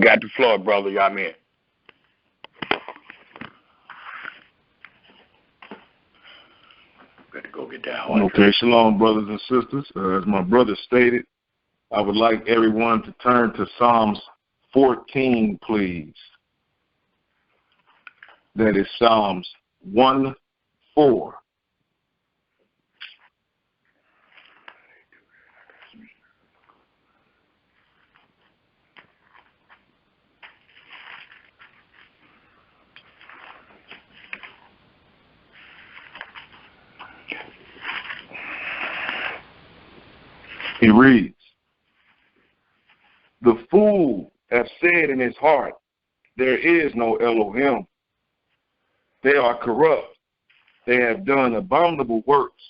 got the floor, brother. Yamin. Better go get that one. Okay, shalom, brothers and sisters. As my brother stated, I would like everyone to turn to Psalms 14, please. That is Psalms 1:4. He reads, "The fool hath said in his heart, there is no Elohim. They are corrupt. They have done abominable works.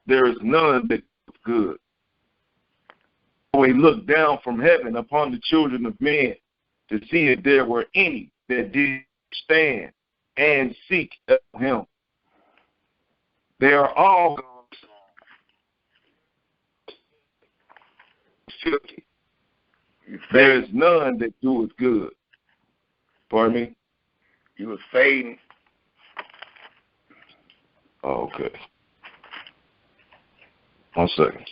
There is none that is good. So he looked down from heaven upon the children of men to see if there were any that did stand and seek Elohim. They are all gone filthy. There is none that doeth good." Pardon me? You was fading. Oh, okay. 1 second.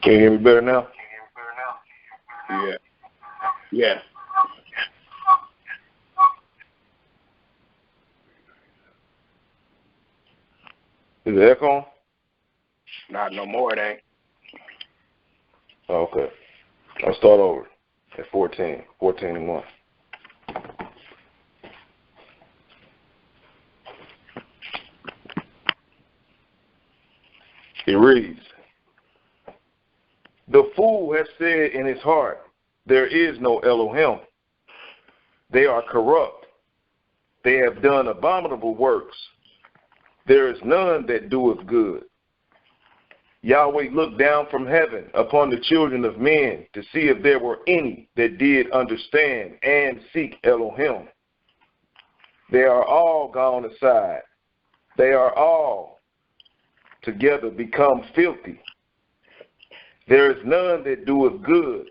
Can you hear me better now? Yeah. Yes. Is it echoing? Not no more, it ain't. Oh, okay. I'll start over at 14. 14 and 1. It reads, "The fool has said in his heart, there is no Elohim. They are corrupt. They have done abominable works. There is none that doeth good. Yahweh looked down from heaven upon the children of men to see if there were any that did understand and seek Elohim. They are all gone aside. They are all together become filthy. There is none that doeth good,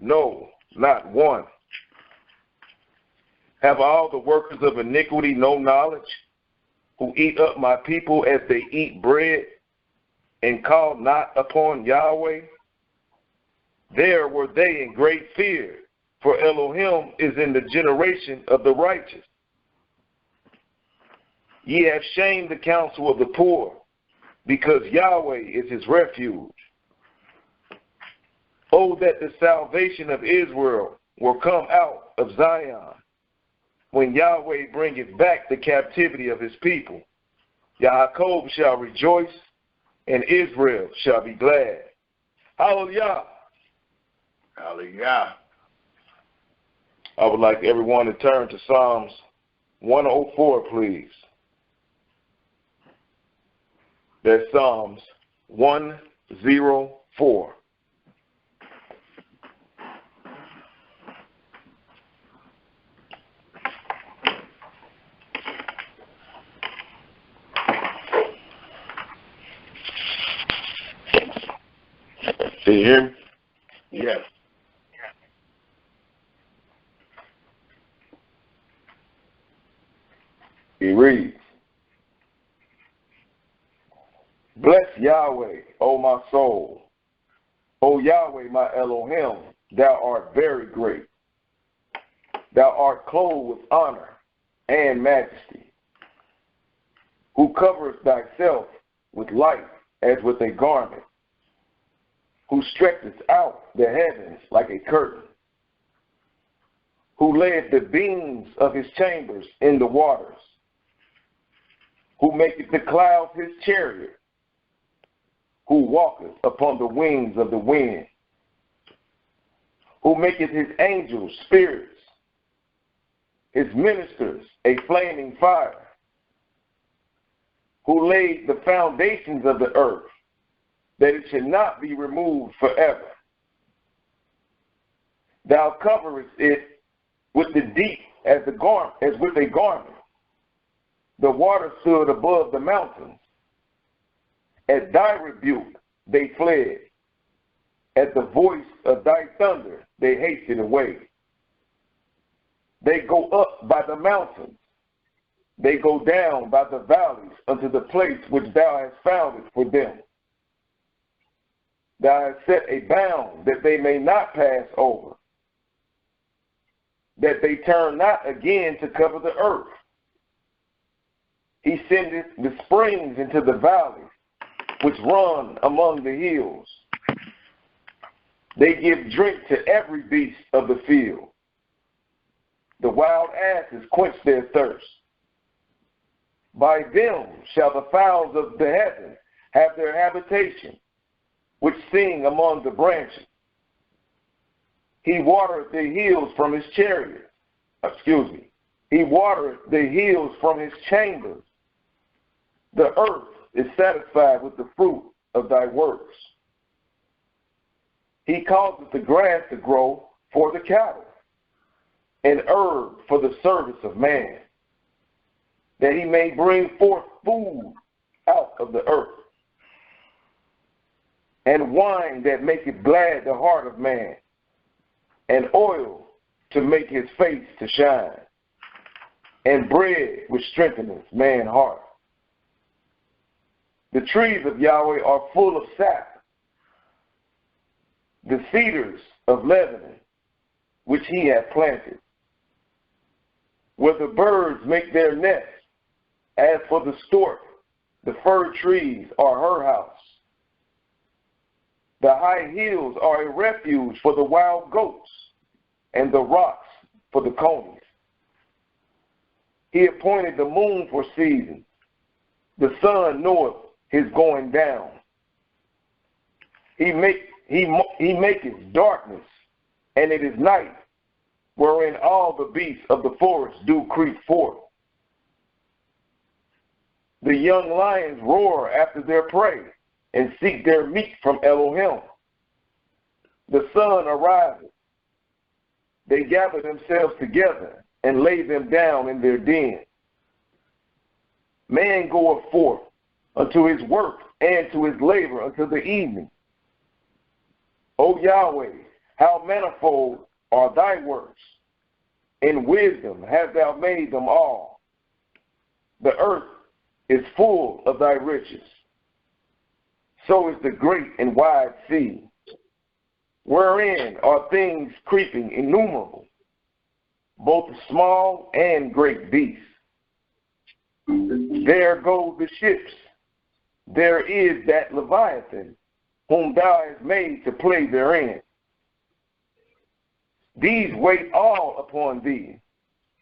no, not one. Have all the workers of iniquity no knowledge, who eat up my people as they eat bread, and call not upon Yahweh? There were they in great fear, for Elohim is in the generation of the righteous. Ye have shamed the counsel of the poor, because Yahweh is his refuge. Oh, that the salvation of Israel will come out of Zion, when Yahweh bringeth back the captivity of his people. Yaakov shall rejoice, and Israel shall be glad." Hallelujah. Hallelujah. I would like everyone to turn to Psalms 104, please. That's Psalms 104. Can you hear me? Yes. He reads, "Bless Yahweh, O my soul. O Yahweh, my Elohim, thou art very great. Thou art clothed with honor and majesty, who coverest thyself with light as with a garment, who stretcheth out the heavens like a curtain, who layeth the beams of his chambers in the waters, who maketh the clouds his chariot, who walketh upon the wings of the wind, who maketh his angels spirits, his ministers a flaming fire, who laid the foundations of the earth, that it should not be removed forever. Thou coverest it with the deep as with a garment. The water stood above the mountains. At thy rebuke they fled. At the voice of thy thunder they hasted away. They go up by the mountains. They go down by the valleys unto the place which thou hast founded for them. Thou hast set a bound that they may not pass over, that they turn not again to cover the earth. He sendeth the springs into the valleys, which run among the hills. They give drink to every beast of the field. The wild asses quench their thirst. By them shall the fowls of the heaven have their habitation, which sing among the branches. He watereth the hills from his chariot. He watereth the hills from his chambers. The earth is satisfied with the fruit of thy works. He causeth the grass to grow for the cattle, and herb for the service of man, that he may bring forth food out of the earth, and wine that maketh glad the heart of man, and oil to make his face to shine, and bread which strengtheneth man's heart. The trees of Yahweh are full of sap, the cedars of Lebanon, which he hath planted, where the birds make their nests. As for the stork, the fir trees are her house. The high hills are a refuge for the wild goats, and the rocks for the conies. He appointed the moon for seasons. The sun knoweth his going down. He maketh darkness, and it is night, wherein all the beasts of the forest do creep forth. The young lions roar after their prey, and seek their meat from Elohim. The sun arises. They gather themselves together, and lay them down in their den. Man goeth forth unto his work, and to his labor until the evening. O Yahweh, how manifold are thy works! In wisdom hast thou made them all. The earth is full of thy riches. So is the great and wide sea, wherein are things creeping innumerable, both small and great beasts. There go the ships. There is that Leviathan, whom thou hast made to play therein. These wait all upon thee,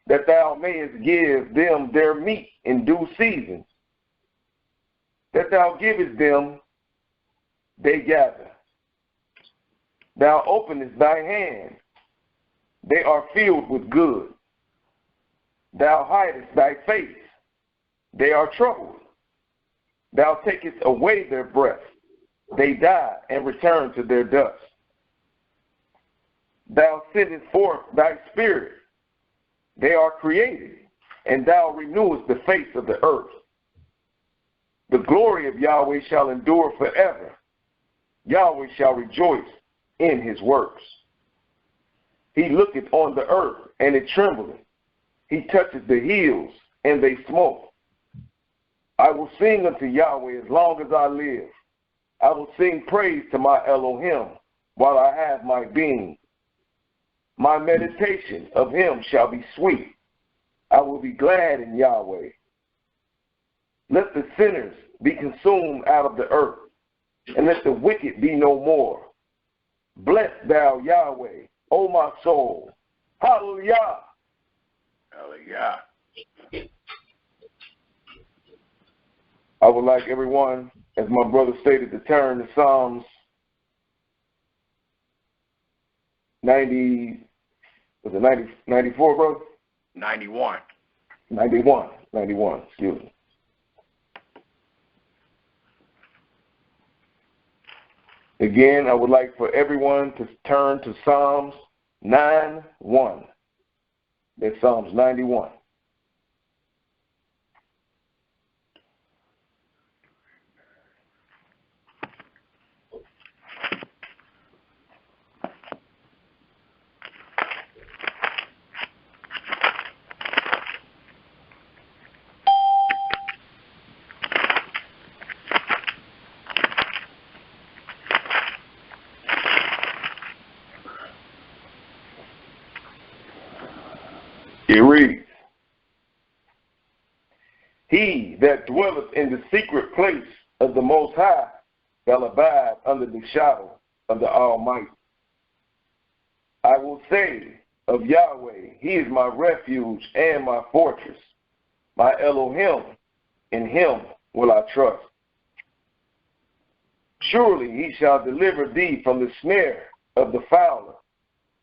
that thou mayest give them their meat in due season. That thou givest them, they gather. Thou openest thy hand, they are filled with good. Thou hidest thy face, they are troubled. Thou takest away their breath, they die and return to their dust. Thou sendest forth thy spirit, they are created, and thou renewest the face of the earth. The glory of Yahweh shall endure forever. Yahweh shall rejoice in his works. He looketh on the earth, and it trembleth. He toucheth the hills, and they smoke. I will sing unto Yahweh as long as I live. I will sing praise to my Elohim while I have my being. My meditation of him shall be sweet. I will be glad in Yahweh. Let the sinners be consumed out of the earth, and let the wicked be no more. Bless thou Yahweh, O my soul. Hallelujah. Hallelujah. I would like everyone, as my brother stated, to turn to Psalms 90, was it 90, 94, brother? 91. 91, excuse me. Again, I would like for everyone to turn to Psalms 9:1. That's Psalms 91. It reads, He that dwelleth in the secret place of the Most High shall abide under the shadow of the Almighty. I will say of Yahweh, He is my refuge and my fortress, my Elohim, in Him will I trust. Surely He shall deliver thee from the snare of the fowler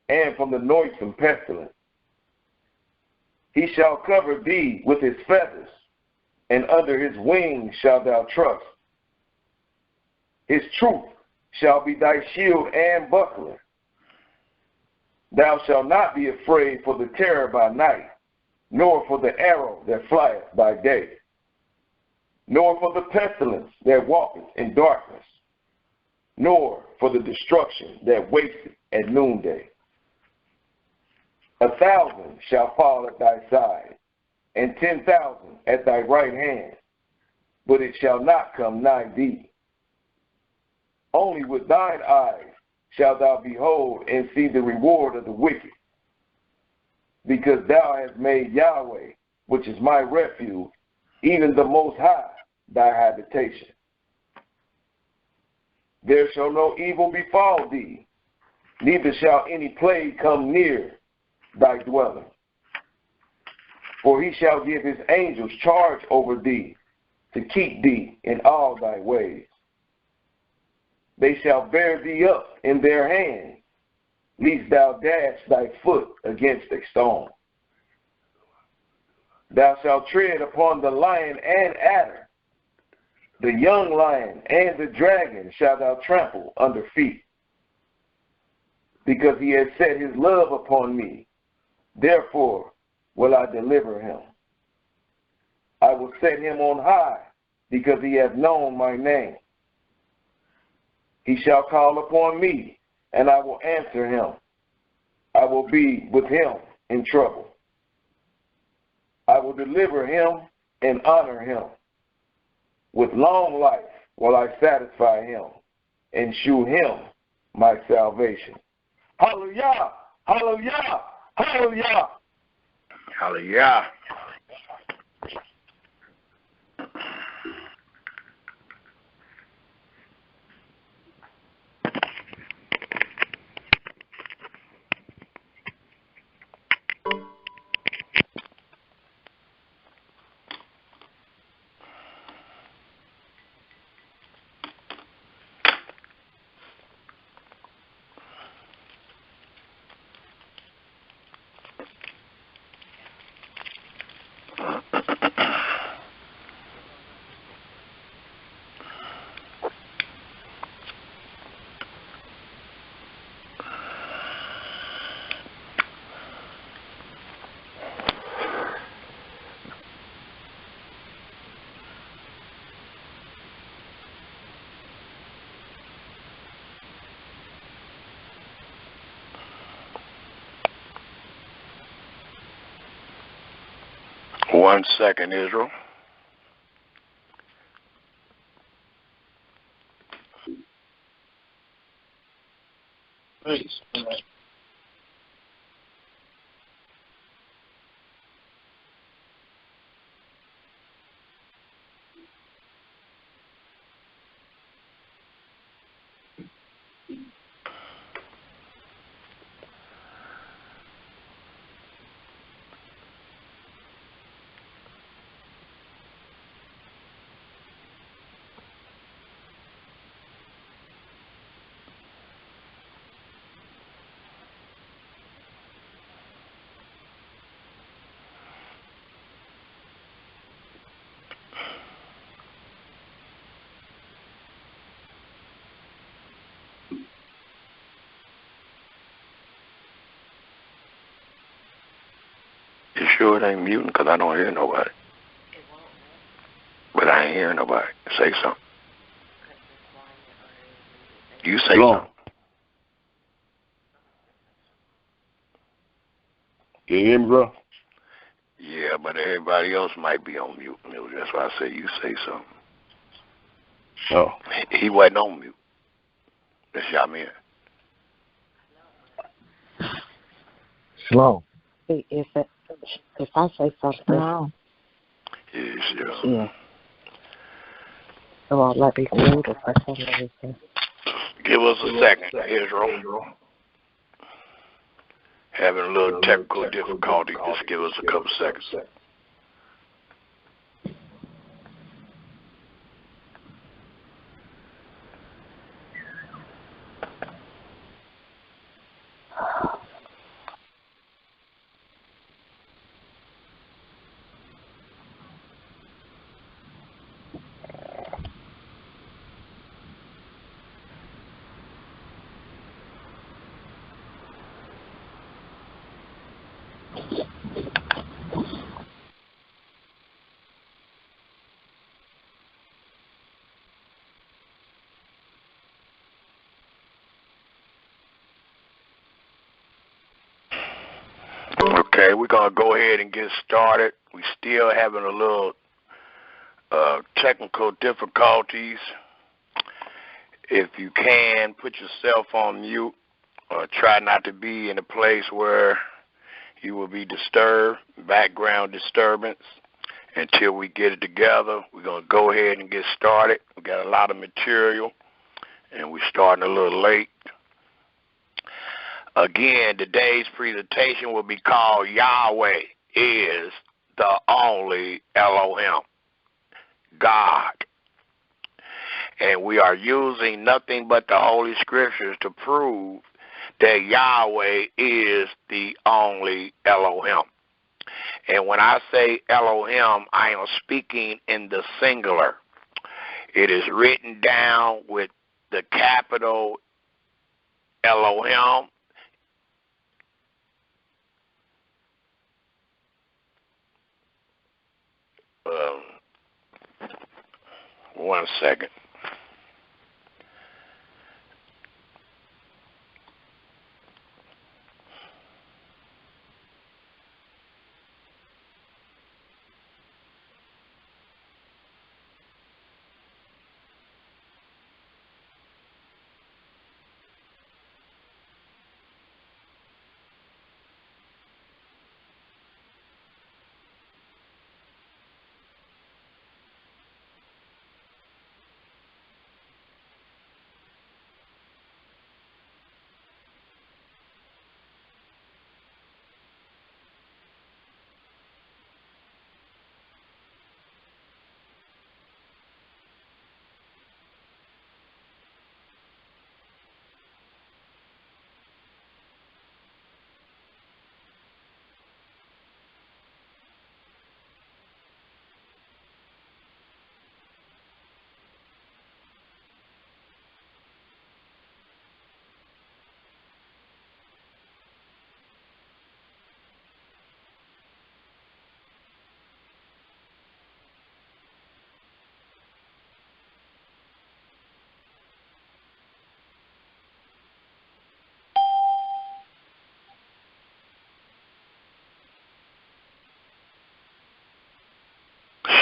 and from the noisome pestilence. He shall cover thee with His feathers, and under His wings shalt thou trust. His truth shall be thy shield and buckler. Thou shalt not be afraid for the terror by night, nor for the arrow that flieth by day, nor for the pestilence that walketh in darkness, nor for the destruction that wasteth at noonday. 1,000 shall fall at thy side, and 10,000 at thy right hand, but it shall not come nigh thee. Only with thine eyes shalt thou behold and see the reward of the wicked, because thou hast made Yahweh, which is my refuge, even the Most High, thy habitation. There shall no evil befall thee, neither shall any plague come near thy dwelling. For He shall give His angels charge over thee, to keep thee in all thy ways. They shall bear thee up in their hands, lest thou dash thy foot against a stone. Thou shalt tread upon the lion and adder, the young lion and the dragon shalt thou trample under feet. Because He has set His love upon me, therefore will I deliver him. I will set him on high, because he hath known my name. He shall call upon me, and I will answer him. I will be with him in trouble. I will deliver him and honor him. With long life will I satisfy him and shew him my salvation. Hallelujah! Hallelujah! Hallelujah! Hallelujah. One second, Israel. Nice. All right. sure it ain't muting? Because I don't hear nobody. But I ain't hearing nobody. Say something. You say something. Can you hear me, bro? Yeah, but everybody else might be on mute. That's why I say you say something. Oh. He wasn't on mute. That's Yamir. Slow. If I say something, no. Yeah. So I'll let me read if I say anything. Give us a second, Israel. Having a little technical difficulty. Just give us a couple seconds. Okay, we're going to go ahead and get started. We still having a little technical difficulties. If you can, put yourself on mute or try not to be in a place where you will be disturbed, background disturbance. Until we get it together, we're going to go ahead and get started. We got a lot of material, and we're starting a little late. Again, today's presentation will be called Yahweh is the only Elohim God. And we are using nothing but the Holy Scriptures to prove that Yahweh is the only Elohim. And when I say Elohim, I am speaking in the singular. It is written down with the capital Elohim. One second.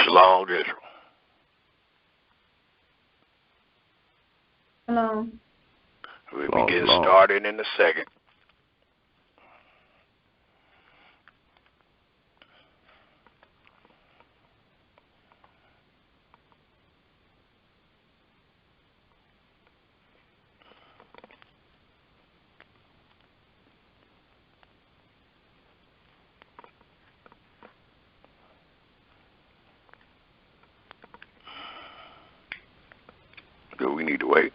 Shalom, Israel. Hello. We'll be getting started in a second. Do we need to wait?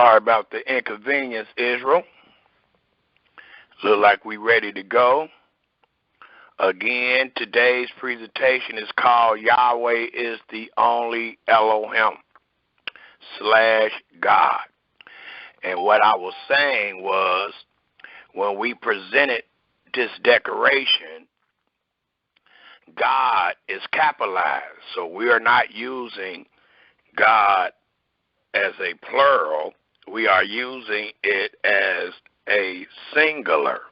Sorry about the inconvenience, Israel. Look like we ready to go. Again, today's presentation is called Yahweh is the Only Elohim / God. And what I was saying was, when we presented this decoration, God is capitalized. So we are not using God as a plural. We are using it as a singular.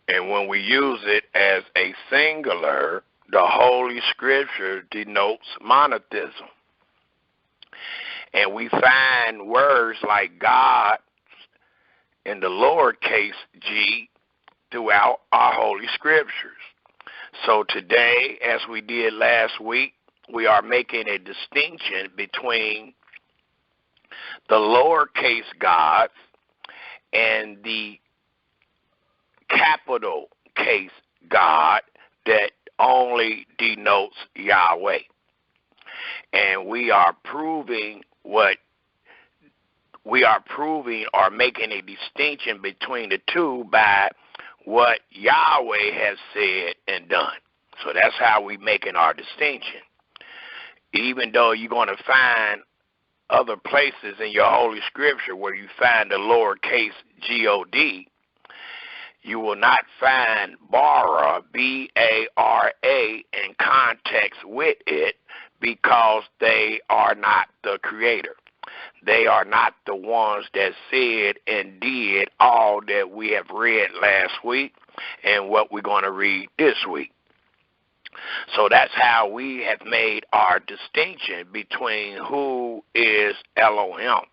And when we use it as a singular, the Holy Scripture denotes monotheism. And we find words like God in the lowercase g throughout our Holy Scriptures. So today, as we did last week, we are making a distinction between the lowercase gods and the capital case God that only denotes Yahweh. And we are proving or making a distinction between the two by what Yahweh has said and done. So that's how we're making our distinction. Even though you're going to find other places in your Holy Scripture where you find the lowercase God, you will not find bara, B-A-R-A, in context with it, because they are not the creator. They are not the ones that said and did all that we have read last week and what we're going to read this week. So that's how we have made our distinction between who is Elohim,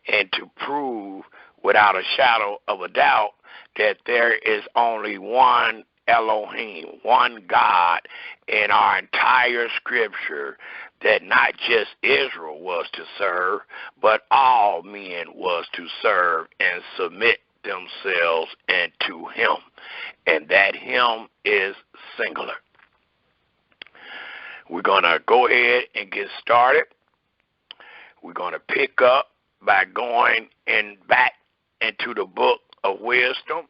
and to prove without a shadow of a doubt that there is only one Elohim, one God in our entire Scripture, that not just Israel was to serve, but all men was to serve and submit themselves unto him. And that him is singular. We're going to go ahead and get started. We're going to pick up by going back into the book of wisdom.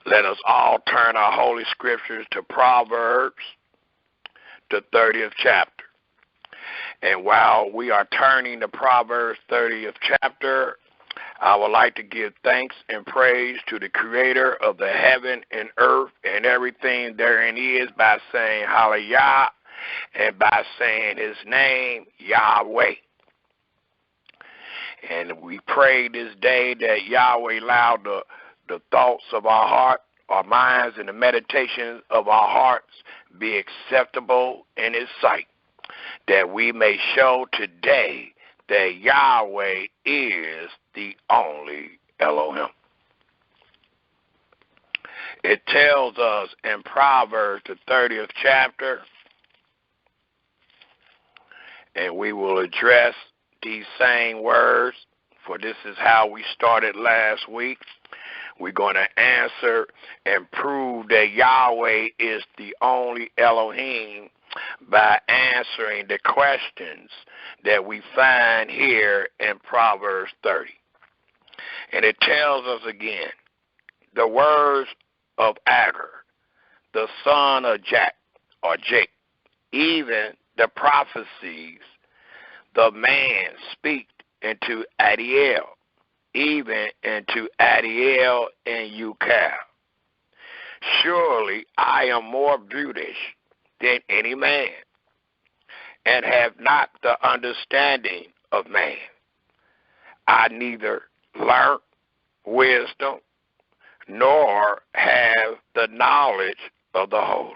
Let us all turn our Holy Scriptures to Proverbs, the 30th chapter. And while we are turning to Proverbs 30th chapter, I would like to give thanks and praise to the Creator of the heaven and earth and everything therein is, by saying Hallelujah and by saying his name, Yahweh. And we pray this day that Yahweh allow the thoughts of our heart, our minds, and the meditations of our hearts be acceptable in his sight, that we may show today that Yahweh is the only Elohim. It tells us in Proverbs, the 30th chapter, and we will address these same words, for this is how we started last week. We're going to answer and prove that Yahweh is the only Elohim by answering the questions that we find here in Proverbs 30. And it tells us again, the words of Agar, the son of Jake, even the prophecies the man speak into Adiel, even into Adiel and Ucal. Surely I am more brutish than any man, and have not the understanding of man. I neither learnt wisdom, nor have the knowledge of the Holy.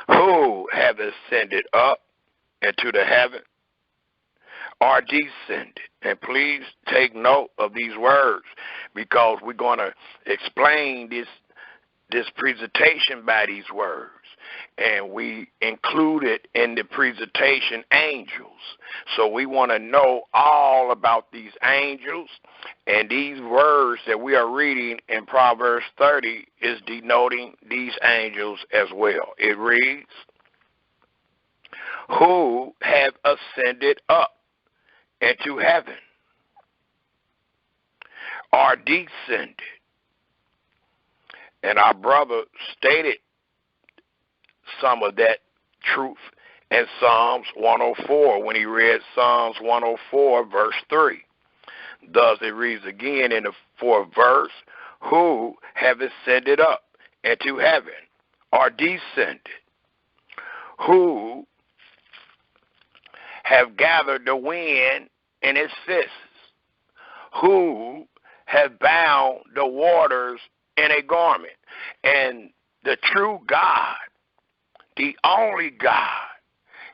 Who have ascended up into the heaven, or descended? And please take note of these words, because we're going to explain this presentation by these words. And we included in the presentation angels. So we want to know all about these angels. And these words that we are reading in Proverbs 30 is denoting these angels as well. It reads, who have ascended up into heaven are descended. And our brother stated some of that truth in Psalms 104 when he read Psalms 104 verse 3. Thus it reads again in the 4th verse, who have ascended up into heaven are descended, who have gathered the wind in his fists, who have bound the waters in a garment. And the true God, the only God,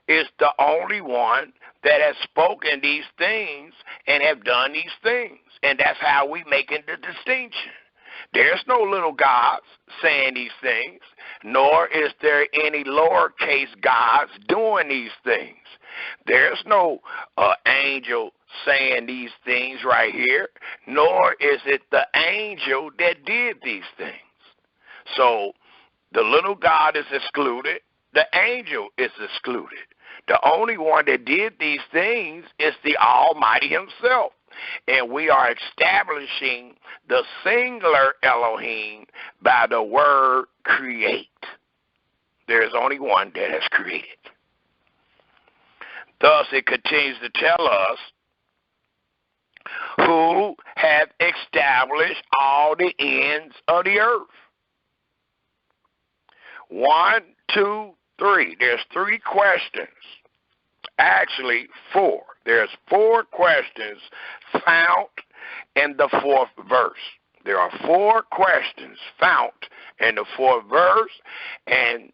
is the only one that has spoken these things and have done these things. And that's how we making the distinction. There's no little gods saying these things, nor is there any lowercase gods doing these things. There's no angel saying these things right here, nor is it the angel that did these things. So the little God is excluded, the angel is excluded. The only one that did these things is the Almighty himself. And we are establishing the singular Elohim by the word create. There is only one that has created. Thus it continues to tell us who have established all the ends of the earth. 1, 2, 3. There's 3 questions. Actually, 4. There's 4 questions found in the 4th verse. There are 4 questions found in the 4th verse, and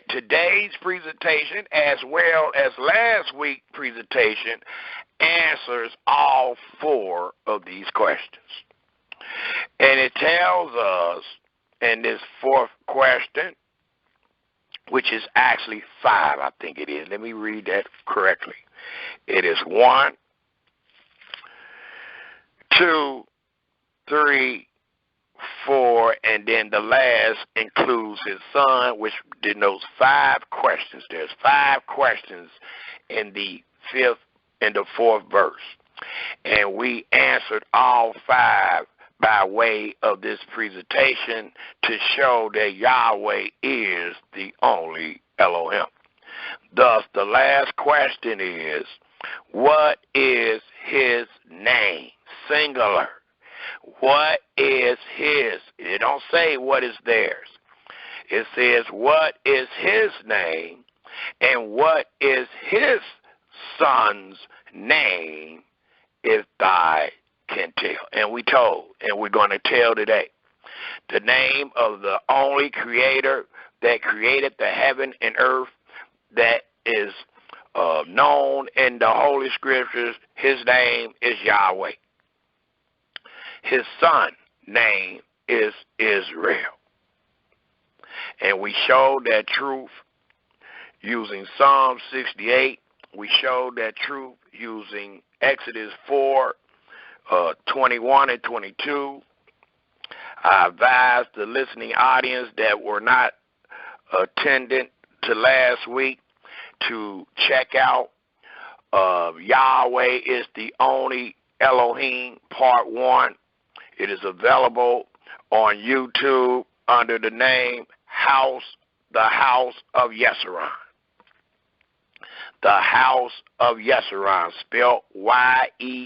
today's presentation, as well as last week's presentation, answers all 4 of these questions. And it tells us in this 4th question, which is actually 5, I think it is. Let me read that correctly. It is 1, 2, 3, 4, and then the last includes his son, which denotes 5 questions. There's 5 questions in the 5th and the 4th verse. And we answered all 5 by way of this presentation to show that Yahweh is the only Elohim. Thus, the last question is, what is his name? Singular. What is his? It don't say what is theirs. It says, what is his name and what is his son's name, if thy can tell. And we told, and we're going to tell today. The name of the only creator that created the heaven and earth, that is known in the Holy Scriptures, his name is Yahweh. His son name is Israel. And we showed that truth using Psalm 68. We showed that truth using Exodus 4, 21 and 22. I advised the listening audience that were not attendant to last week to check out Yahweh is the only Elohim Part 1. It is available on YouTube under the name The House of Yeshurun. The House of Yeshurun, spelled YESHURUN.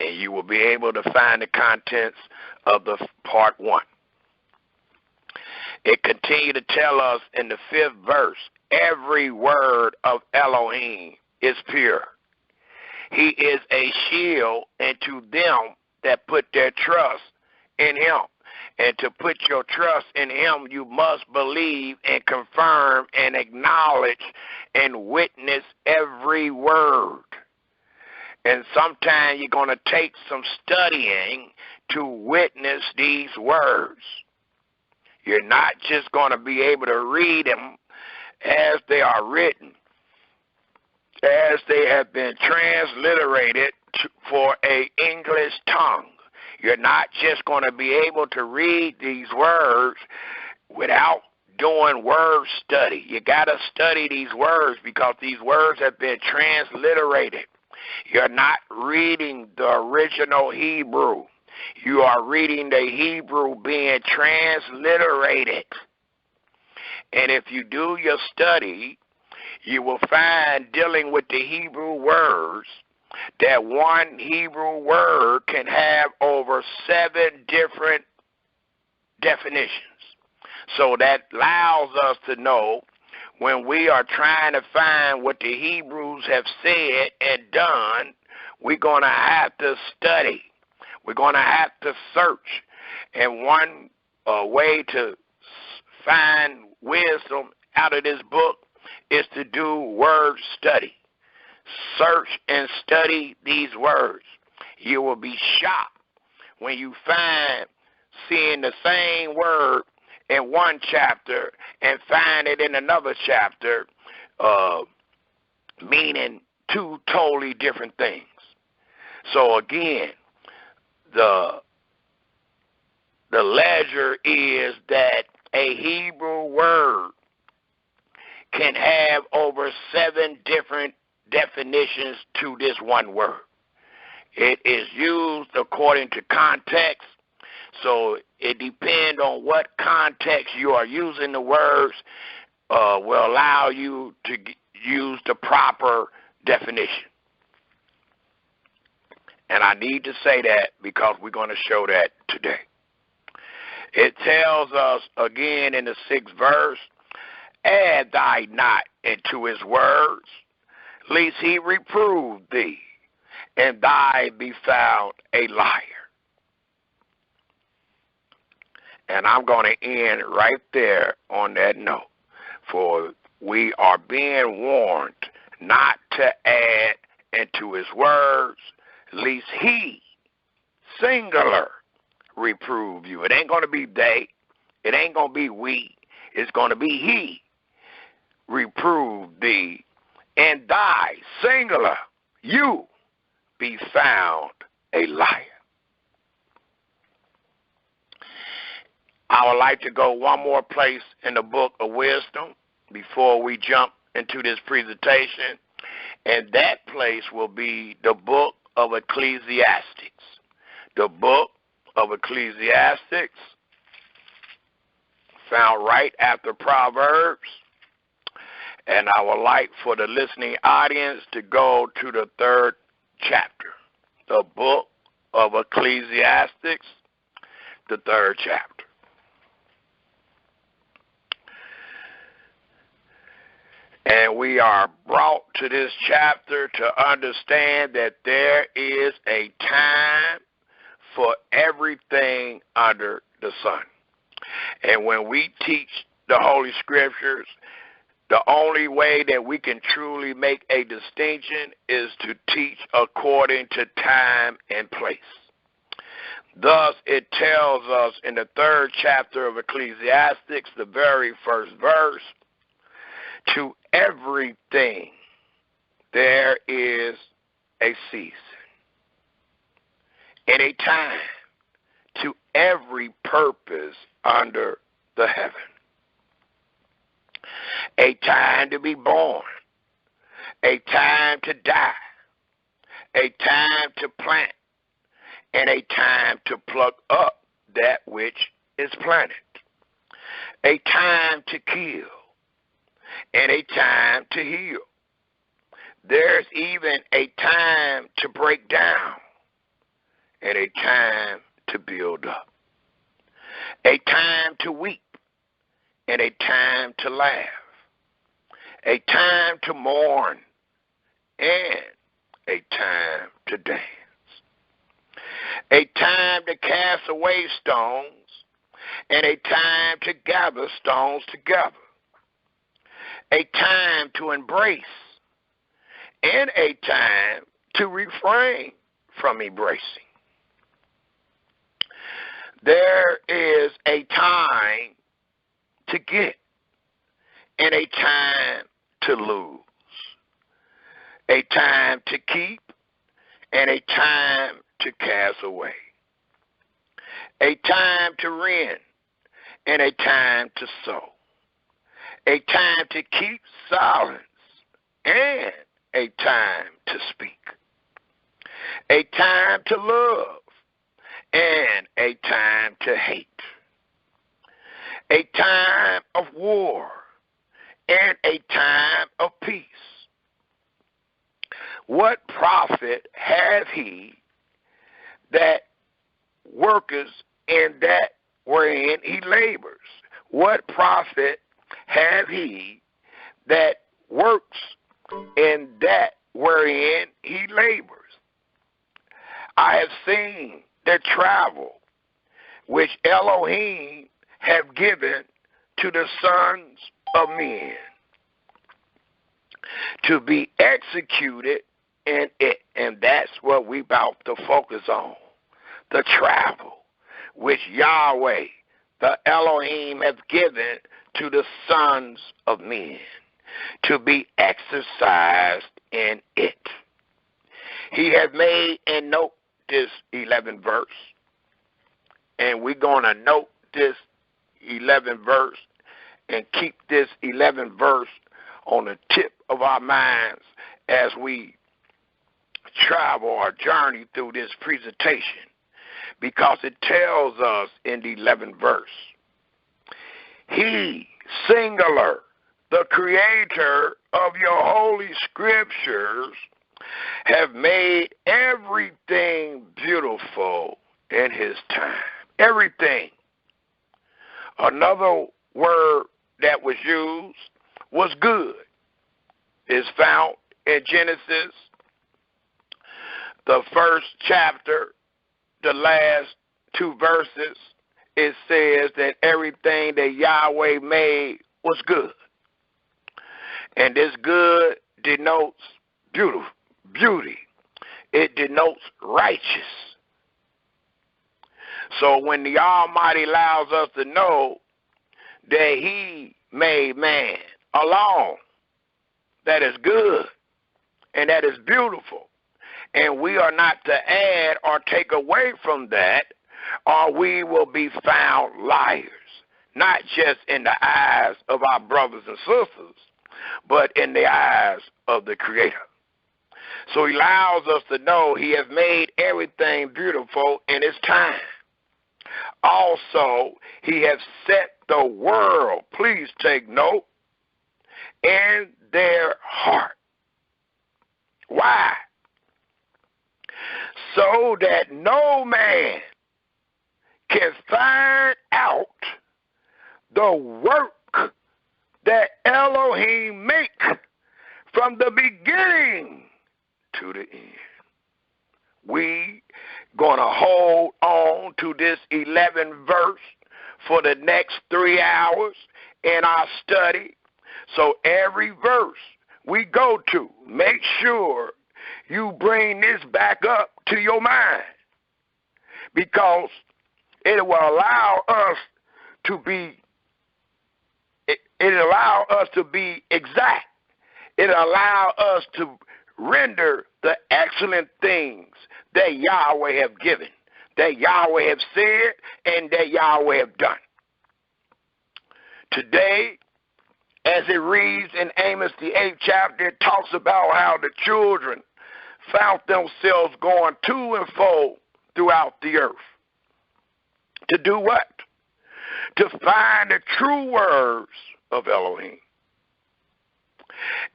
And you will be able to find the contents of the Part 1. It continued to tell us in the 5th verse, every word of Elohim is pure. He is a shield unto them that put their trust in him. And to put your trust in him, you must believe and confirm and acknowledge and witness every word. And sometimes you're going to take some studying to witness these words. You're not just going to be able to read them as they are written, as they have been transliterated for an English tongue. You're not just going to be able to read these words without doing word study. You got to study these words because these words have been transliterated. You're not reading the original Hebrew. You are reading the Hebrew being transliterated. And if you do your study, you will find, dealing with the Hebrew words, that one Hebrew word can have over 7 different definitions. So that allows us to know, when we are trying to find what the Hebrews have said and done, we're going to have to study. We're going to have to search. And one way to find wisdom out of this book is to do word study. Search and study these words. You will be shocked when you find seeing the same word in one chapter and find it in another chapter, meaning 2 totally different things. So again, the ledger is that a Hebrew word can have over 7 different definitions to this one word. It is used according to context, so it depends on what context you are using the words, will allow you to use the proper definition. And I need to say that because we're going to show that today. It tells us again in the 6th verse, add thy not into his words, lest he reprove thee, and thy be found a liar. And I'm going to end right there on that note. For we are being warned not to add into his words, lest he, singular, reprove you. It ain't going to be they. It ain't going to be we. It's going to be he, reprove thee, and thy, singular, you, be found a liar. I would like to go one more place in the book of wisdom before we jump into this presentation, and that place will be the book of Ecclesiastes. The book of Ecclesiastes, found right after Proverbs. And I would like for the listening audience to go to the 3rd chapter, the book of Ecclesiastes, the 3rd chapter. And we are brought to this chapter to understand that there is a time for everything under the sun. And when we teach the Holy Scriptures, the only way that we can truly make a distinction is to teach according to time and place. Thus, it tells us in the 3rd chapter of Ecclesiastes, the very first verse, to everything there is a season and a time to every purpose under the heaven. A time to be born, a time to die, a time to plant, and a time to pluck up that which is planted. A time to kill, and a time to heal. There's even a time to break down, and a time to build up. A time to weep, and a time to laugh. A time to mourn, and a time to dance. A time to cast away stones, and a time to gather stones together. A time to embrace, and a time to refrain from embracing. There is a time to get, and a time to lose. A time to keep, and a time to cast away. A time to rend, and a time to sow. a time to keep silence, and a time to speak, a time to love, and a time to hate, a time of war, and a time of peace. What profit hath he that worketh in that wherein he labors? What profit hath he that works in that wherein he labors? I have seen the travel which Elohim have given to the sons of men to be executed in it. And that's what we about to focus on. The travel which Yahweh, the Elohim, have given to the sons of men to be exercised in it. He has made, and note this 11th verse, and we're going to note this 11th verse and keep this 11th verse on the tip of our minds as we travel or journey through this presentation, because it tells us in the 11th verse, he, singular, the creator of your holy scriptures, have made everything beautiful in his time. Everything. Another word that was used was good. It's found in Genesis, the first chapter, the last 2 verses. It says that everything that Yahweh made was good. And this good denotes beauty. It denotes righteous. So when the Almighty allows us to know that he made man alone, that is good and that is beautiful, and we are not to add or take away from that, or we will be found liars, not just in the eyes of our brothers and sisters, but in the eyes of the Creator. So he allows us to know he has made everything beautiful in his time. Also, he has set the world, please take note, in their heart. Why? So that no man can find out the work that Elohim make from the beginning to the end. We going to hold on to this 11th verse for the next 3 hours in our study. So every verse we go to, make sure you bring this back up to your mind, because it will allow us to be exact. It allow us to render the excellent things that Yahweh have given, that Yahweh have said, and that Yahweh have done. Today, as it reads in Amos the 8th chapter, it talks about how the children found themselves going to and fro throughout the earth. To do what? To find the true words of Elohim.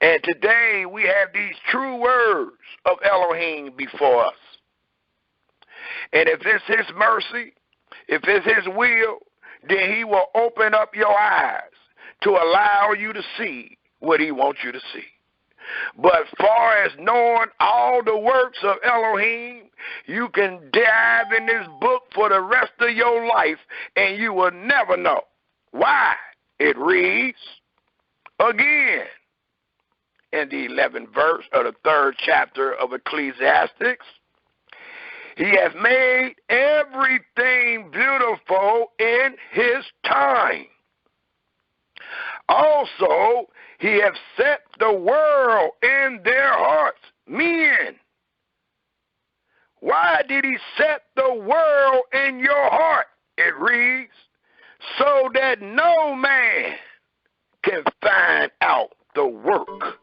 And today we have these true words of Elohim before us. And if it's his mercy, if it's his will, then he will open up your eyes to allow you to see what he wants you to see. But far as knowing all the works of Elohim, you can dive in this book for the rest of your life and you will never know. Why? It reads again in the 11th verse of the 3rd chapter of Ecclesiastes, he has made everything beautiful in his time. Also, he has set the world in their hearts. Men, why did he set the world in your heart? It reads, so that no man can find out the work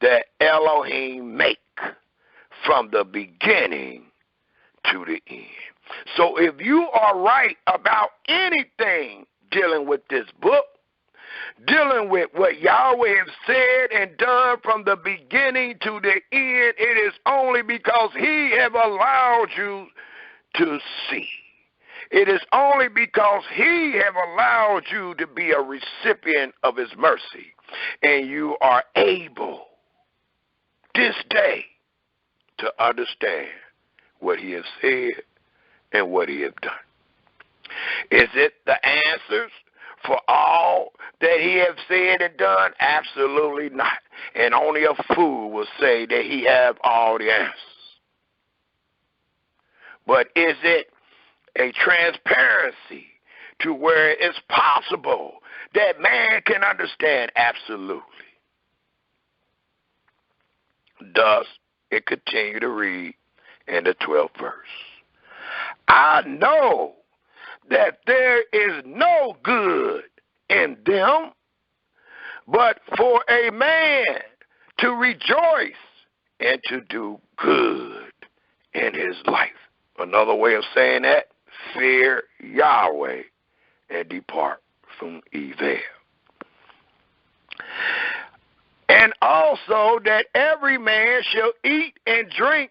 that Elohim make from the beginning to the end. So if you are right about anything dealing with this book, dealing with what Yahweh has said and done from the beginning to the end, it is only because he have allowed you to see. It is only because he have allowed you to be a recipient of his mercy, and you are able this day to understand what he has said and what he has done. Is it the answers for all that he has said and done? Absolutely not. And only a fool will say that he have all the answers. But is it a transparency to where it's possible that man can understand? Absolutely. Thus, it continue to read in the 12th verse. I know that there is no good in them, but for a man to rejoice and to do good in his life. Another way of saying that, fear Yahweh and depart from evil. And also that every man shall eat and drink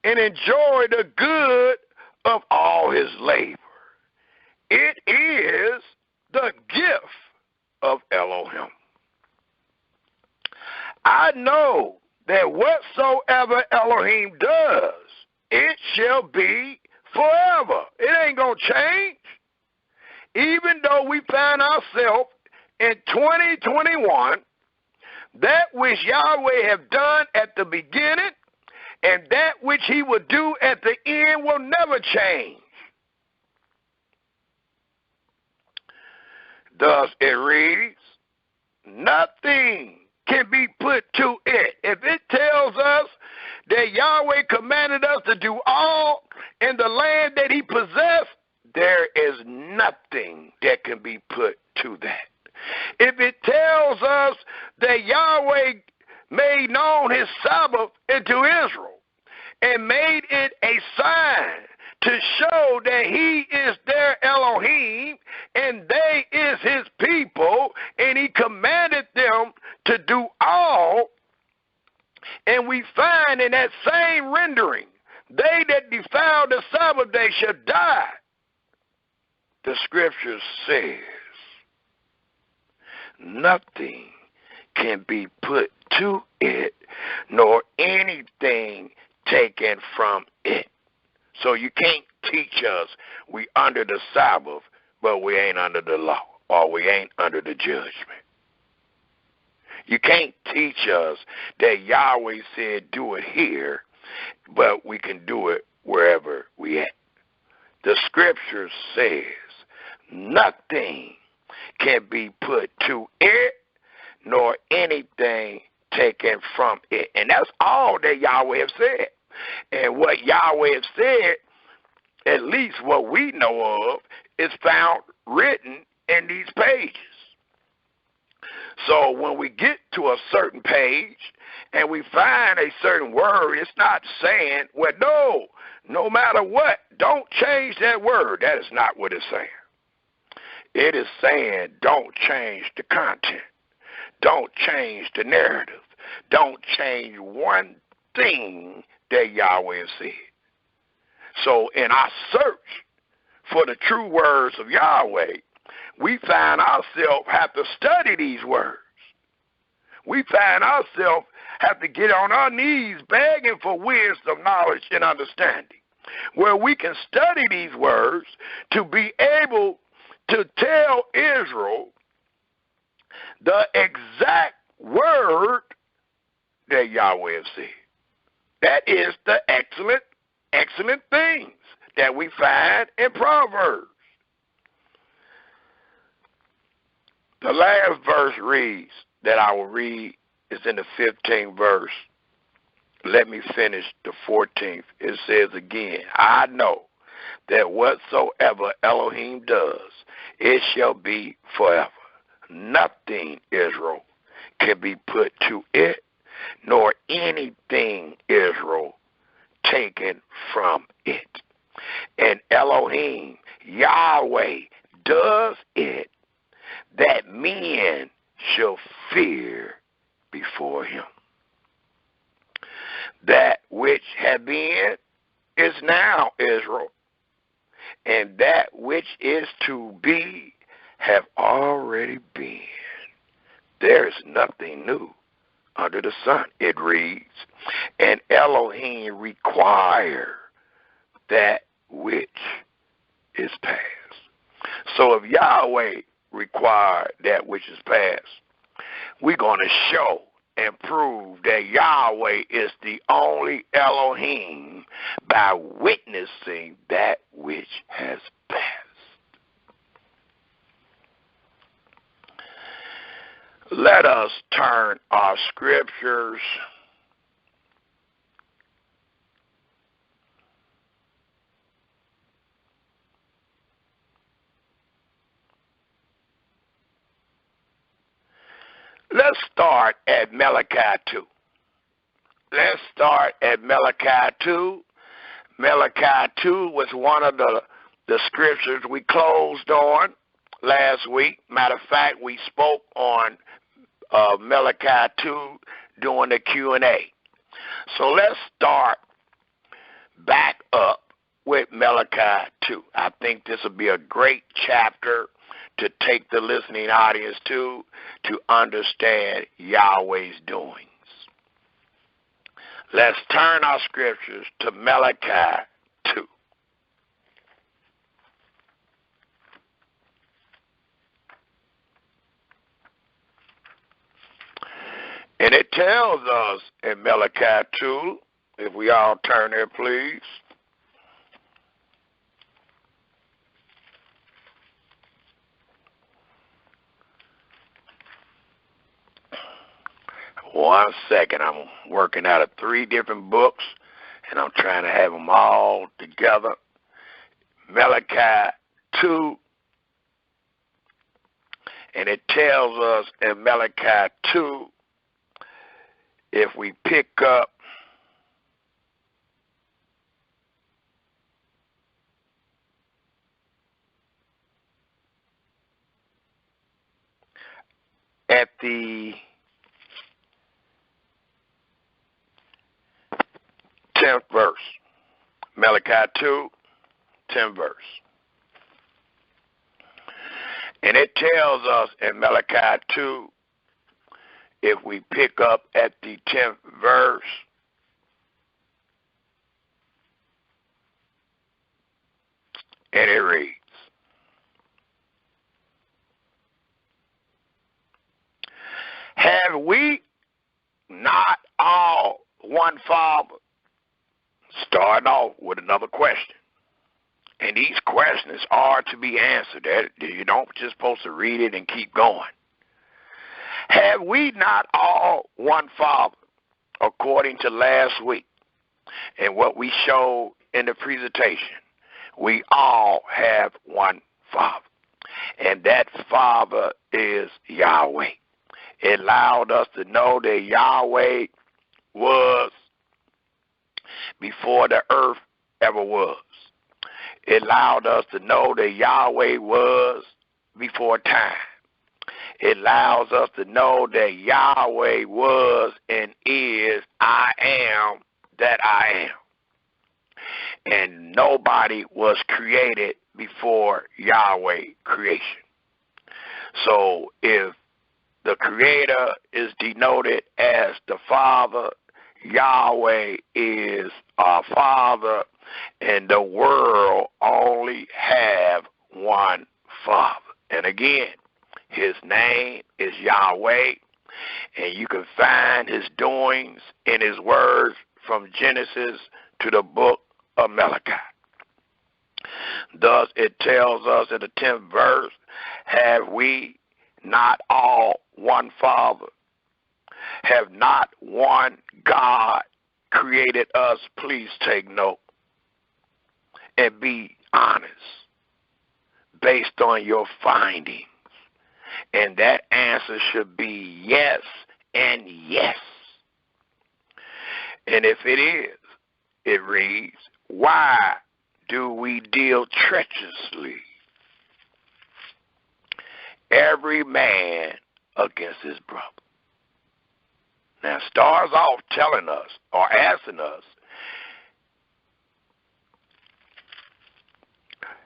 and enjoy the good of all his labor. It is the gift of Elohim. I know that whatsoever Elohim does, it shall be forever. It ain't going to change. Even though we find ourselves in 2021, that which Yahweh have done at the beginning and that which he will do at the end will never change. Thus it reads, nothing can be put to it. If it tells us that Yahweh commanded us to do all in the land that he possessed, there is nothing that can be put to that. If it tells us that Yahweh made known his Sabbath into Israel and made it a sign to show that he is their Elohim and they is his people, and he commanded them to do all, and we find in that same rendering, they that defile the Sabbath day shall die. The scripture says, nothing can be put to it, nor anything taken from it. So you can't teach us we under the Sabbath, but we ain't under the law, or we ain't under the judgment. You can't teach us that Yahweh said do it here, but we can do it wherever we at. The scripture says nothing can be put to it, nor anything taken from it. And that's all that Yahweh has said. And what Yahweh has said, at least what we know of, is found written in these pages. So when we get to a certain page and we find a certain word, it's not saying, well, no matter what, don't change that word. That is not what it's saying. It is saying don't change the content. Don't change the narrative. Don't change one thing that Yahweh has said. So in our search for the true words of Yahweh, we find ourselves have to study these words. We find ourselves have to get on our knees begging for wisdom, knowledge, and understanding, where we can study these words to be able to tell Israel the exact word that Yahweh has said. That is the excellent things that we find in Proverbs. The last verse reads, that I will read, is in the 15th verse. Let me finish the 14th. It says again, I know that whatsoever Elohim does, it shall be forever. nothing, Israel, can be put to it, nor anything, Israel, taken from it. And Elohim, Yahweh, does it that men shall fear before him. That which had been is now, Israel, and that which is to be have already been. There is nothing new under the sun, it reads, and Elohim require that which is past. So if Yahweh required that which is past, we're going to show and prove that Yahweh is the only Elohim by witnessing that which has passed. Let us turn our scriptures Let's start at Malachi 2. Let's start at Malachi 2. Malachi 2 was one of the scriptures we closed on last week. Matter of fact, we spoke on Malachi 2 during the Q&A. So let's start back up with Malachi 2. I think this will be a great chapter to take the listening audience to understand Yahweh's doings. Let's turn our scriptures to Malachi 2. And it tells us in Malachi 2, if we all turn there, please. One second, I'm working out of 3 different books, and I'm trying to have them all together. Malachi 2, and it tells us in Malachi 2, if we pick up at the 10th verse, Malachi 2, 10th verse. And it tells us in Malachi 2, if we pick up at the 10th verse, and it reads, have we not all one Father? Starting off with another question. And these questions are to be answered. You don't just supposed to read it and keep going. Have we not all one Father, according to last week and what we showed in the presentation? We all have one Father, and that Father is Yahweh. It allowed us to know that Yahweh was before the earth ever was. It allowed us to know that Yahweh was before time. It allows us to know that Yahweh was and is I am that I am. And nobody was created before Yahweh creation. So if the Creator is denoted as the Father, Yahweh is our Father, and the world only have one Father. And again, his name is Yahweh, and you can find his doings in his words from Genesis to the book of Malachi. Thus it tells us in the 10th verse, have we not all one Father? Have not one God created us? Please take note and be honest based on your findings. And that answer should be yes and yes. And if it is, it reads, why do we deal treacherously, every man against his brother? Now, it starts off telling us or asking us,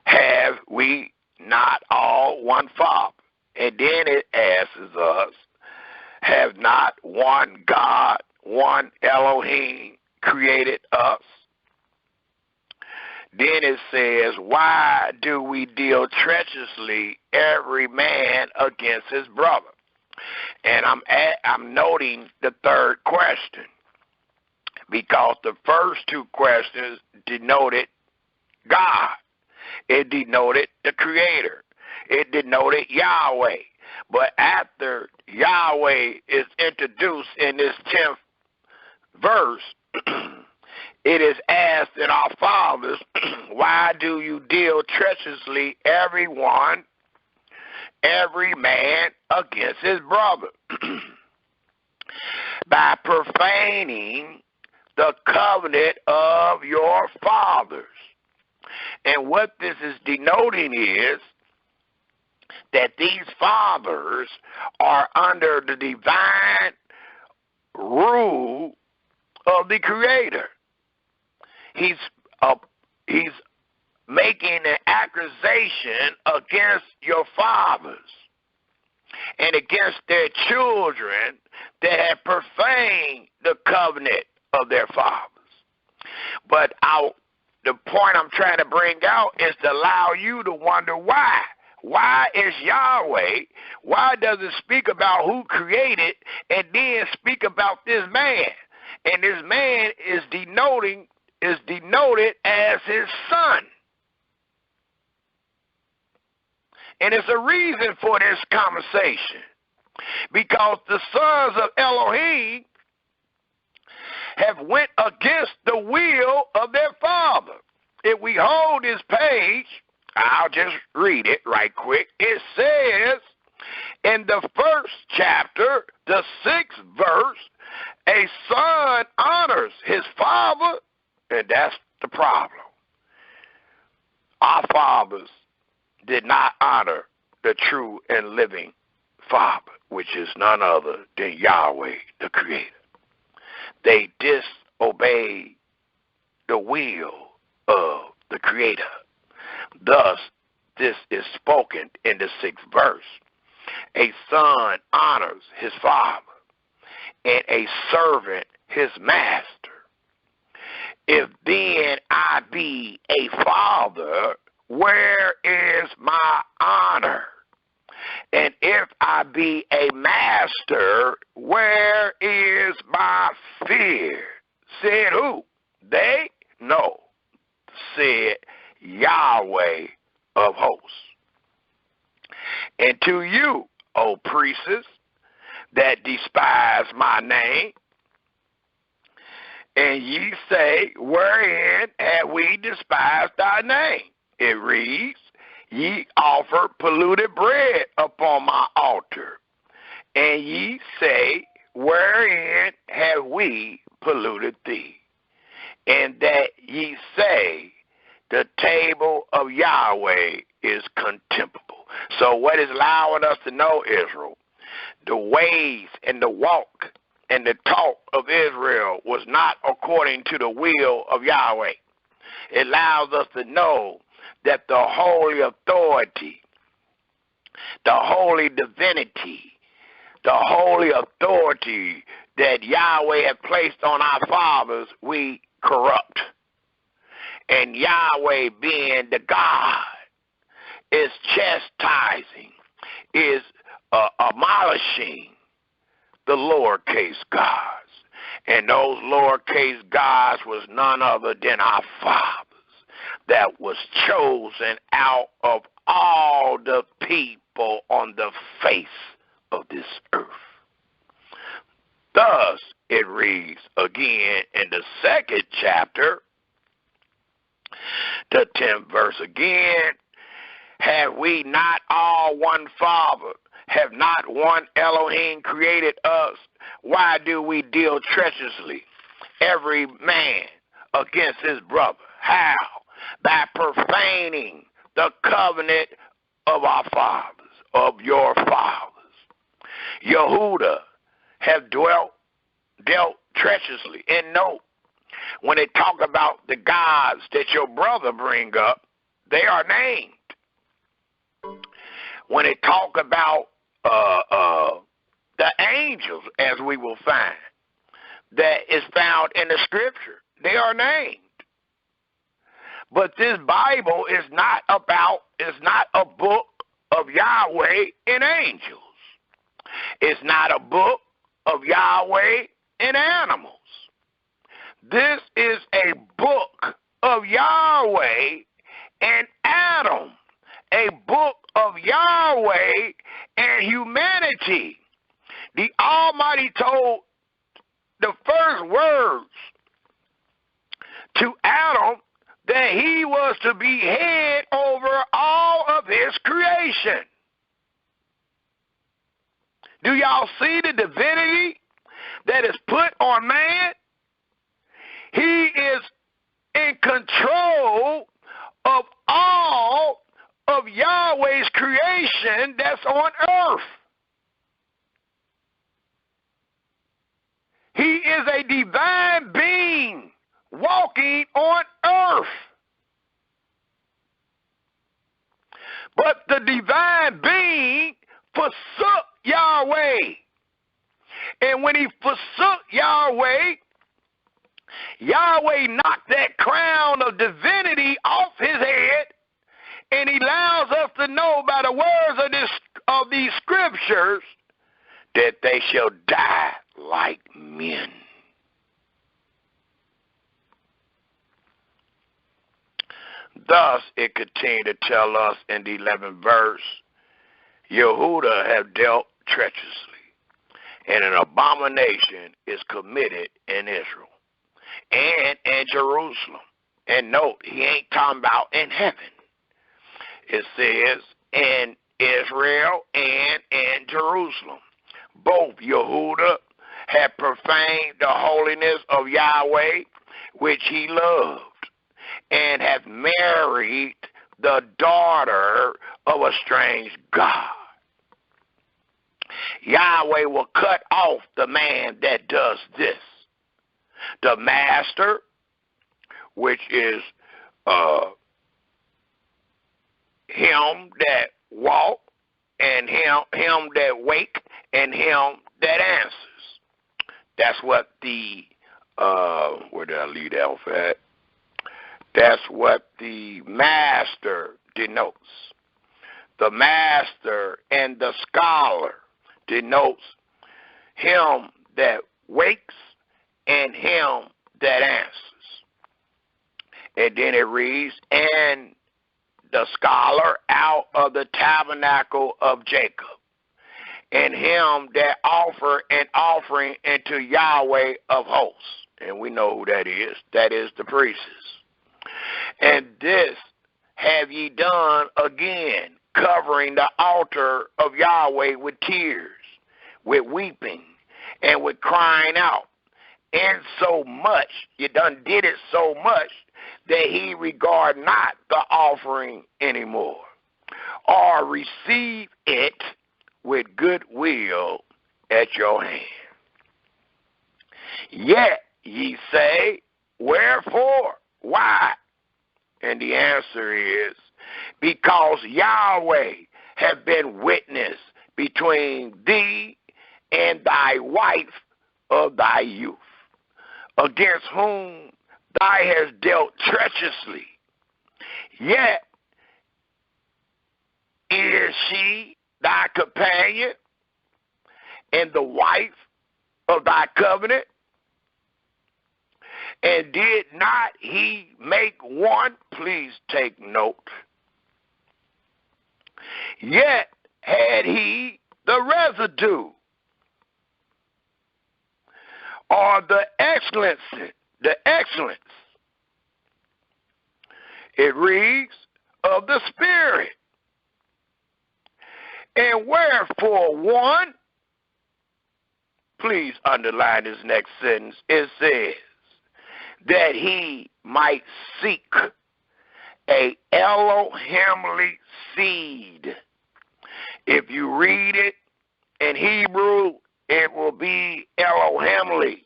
have we not all one Father? And then it asks us, have not one God, one Elohim created us? Then it says, why do we deal treacherously, every man against his brother? And I'm noting the third question, because the first two questions denoted God. It denoted the Creator. It denoted Yahweh. But after Yahweh is introduced in this 10th verse, it is asked in our fathers, why do you deal treacherously, every man against his brother? By profaning the covenant of your fathers. And what this is denoting is that these fathers are under the divine rule of the Creator. He's making an accusation against your fathers and against their children that have profaned the covenant of their fathers. But the point I'm trying to bring out is to allow you to wonder why. Why is Yahweh, why does it speak about who created and then speak about this man? And this man is denoted as his son. And it's a reason for this conversation, because the sons of Elohim have went against the will of their father. If we hold this page, I'll just read it right quick. It says in the first chapter, the 6th verse, a son honors his father, and that's the problem. Our fathers did not honor the true and living Father, which is none other than Yahweh, the Creator. They disobeyed the will of the Creator. Thus, this is spoken in the 6th verse. A son honors his father, and a servant his master. If then I be a father, where is my honor? And if I be a master, where is my fear? Said who? They? No. Said Yahweh of hosts. And to you, O priests, that despise my name, and ye say, wherein have we despised thy name? It reads, ye offer polluted bread upon my altar, and ye say, wherein have we polluted thee? And that ye say, the table of Yahweh is contemptible. So what is allowing us to know, Israel, the ways and the walk and the talk of Israel was not according to the will of Yahweh. It allows us to know that the holy authority, the holy divinity, the holy authority that Yahweh had placed on our fathers, we corrupt. And Yahweh, being the God, is chastising, is demolishing the lowercase gods. And those lowercase gods was none other than our fathers that was chosen out of all the people on the face of this earth. Thus, it reads again in the 2nd chapter, the 10th verse again, have we not all one Father? have not one Elohim created us? Why do we deal treacherously, every man against his brother? How? By profaning the covenant of our fathers, of your fathers. Yehuda have dealt treacherously. And note, when they talk about the gods that your brother bring up, they are named. When they talk about the angels, as we will find, that is found in the scripture, they are named. But this Bible is not a book of Yahweh and angels. It's not a book of Yahweh and animals. This is a book of Yahweh and Adam, a book of Yahweh and humanity. The Almighty told the first words to Adam that he was to be head over all of his creation. Do y'all see the divinity that is put on man? He is in control of all of Yahweh's creation that's on earth. He is a divine being walking on earth. But the divine being forsook Yahweh. And when he forsook Yahweh, Yahweh knocked that crown of divinity off his head, and he allows us to know by the words of these scriptures that they shall die like men. Thus, it continued to tell us in the 11th verse, Yehuda have dealt treacherously, and an abomination is committed in Israel and in Jerusalem. And note, he ain't talking about in heaven. It says in Israel and in Jerusalem. Both Yehuda had profaned the holiness of Yahweh, which he loved, and have married the daughter of a strange God. Yahweh will cut off the man that does this. The master, which is him that walk, and him that wake, and him that answers. That's what the where did I leave that off at? That's what the master denotes. The master and the scholar denotes him that wakes and him that answers. And then it reads, and the scholar out of the tabernacle of Jacob, and him that offer an offering unto Yahweh of hosts. And we know who that is. That is the priests. And this have ye done again, covering the altar of Yahweh with tears, with weeping, and with crying out. And so much, you done did it so much, that he regard not the offering anymore, or receive it with good will at your hand. Yet ye say, wherefore? Why? And the answer is, because Yahweh have been witness between thee and thy wife of thy youth, against whom thou hast dealt treacherously. Yet is she thy companion and the wife of thy covenant? And did not he make one? Please take note. Yet had he the residue, or the excellence. It reads, of the Spirit. And wherefore one, please underline this next sentence, it says, that he might seek a Elohimly seed. If you read it in Hebrew, it will be Elohimly.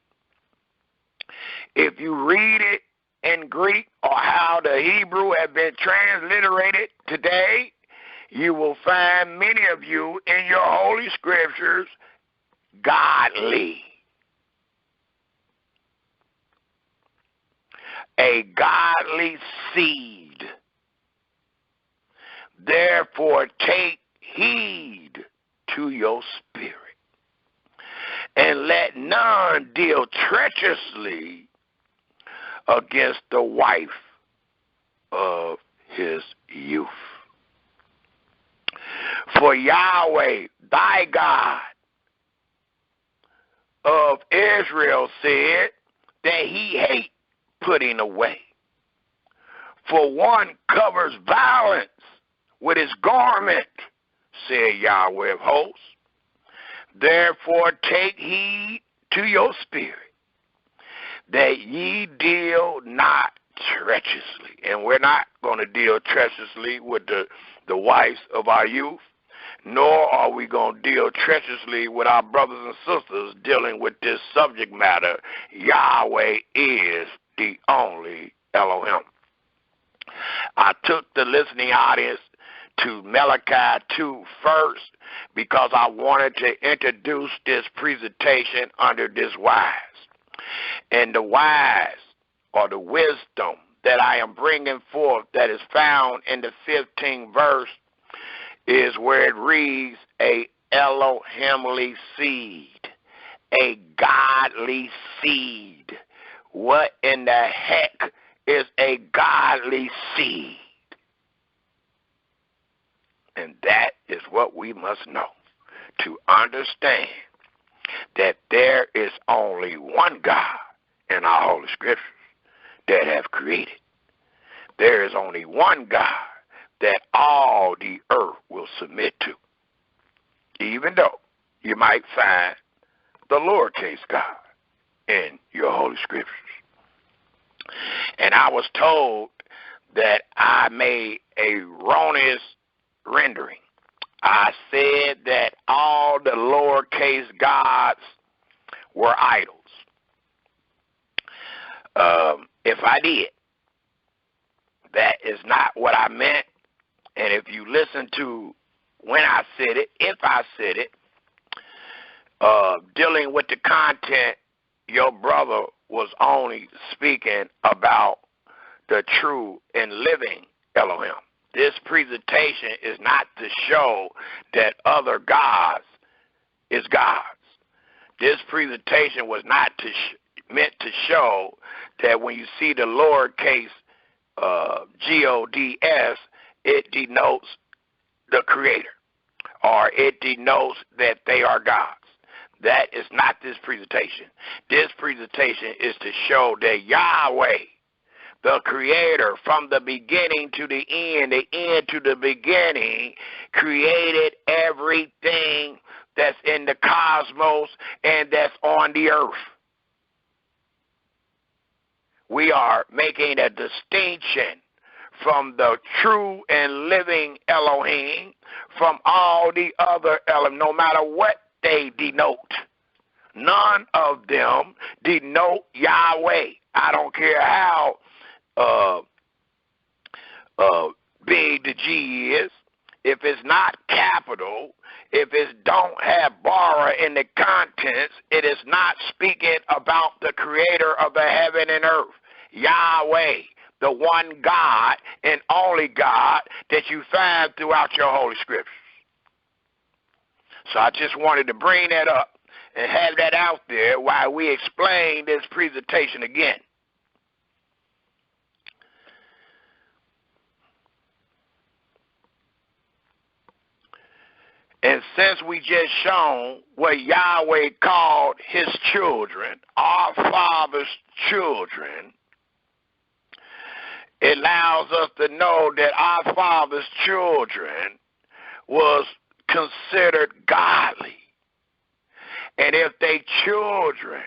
If you read it in Greek, or how the Hebrew has been transliterated today, you will find many of you in your holy scriptures godly. A godly seed. Therefore take heed to your spirit, and let none deal treacherously against the wife of his youth. For Yahweh, thy God of Israel, said that he hate putting away. For one covers violence with his garment, said Yahweh of hosts. Therefore take heed to your spirit, that ye deal not treacherously. And we're not going to deal treacherously with the wives of our youth, nor are we going to deal treacherously with our brothers and sisters dealing with this subject matter. Yahweh is the only Elohim. I took the listening audience to Malachi 2 first because I wanted to introduce this presentation under this wise. And the wise, or the wisdom that I am bringing forth that is found in the 15th verse, is where it reads, a Elohimly seed, a godly seed. What in the heck is a godly seed? And that is what we must know, to understand that there is only one God in our Holy Scriptures that have created. There is only one God that all the earth will submit to, even though you might find the lowercase God in your Holy Scriptures. And I was told that I made a erroneous rendering. I said that all the lowercase gods were idols. If I did, that is not what I meant. And if you listen to when I said it, if I said it, dealing with the content, your brother was only speaking about the true and living Elohim. This presentation is not to show that other gods is gods. This presentation was not meant to show that when you see the lowercase GODS, it denotes the Creator, or it denotes that they are gods. That is not this presentation. This presentation is to show that Yahweh, the Creator, from the beginning to the end to the beginning, created everything that's in the cosmos and that's on the earth. We are making a distinction from the true and living Elohim from all the other Elohim, no matter what they denote. None of them denote Yahweh. I don't care how big the G is. If it's not capital, if it don't have bara in the contents, it is not speaking about the Creator of the heaven and earth, Yahweh, the one God and only God that you find throughout your Holy Scriptures. So I just wanted to bring that up and have that out there while we explain this presentation again. And since we just shown what Yahweh called his children, our Father's children, it allows us to know that our Father's children was considered godly, and if their children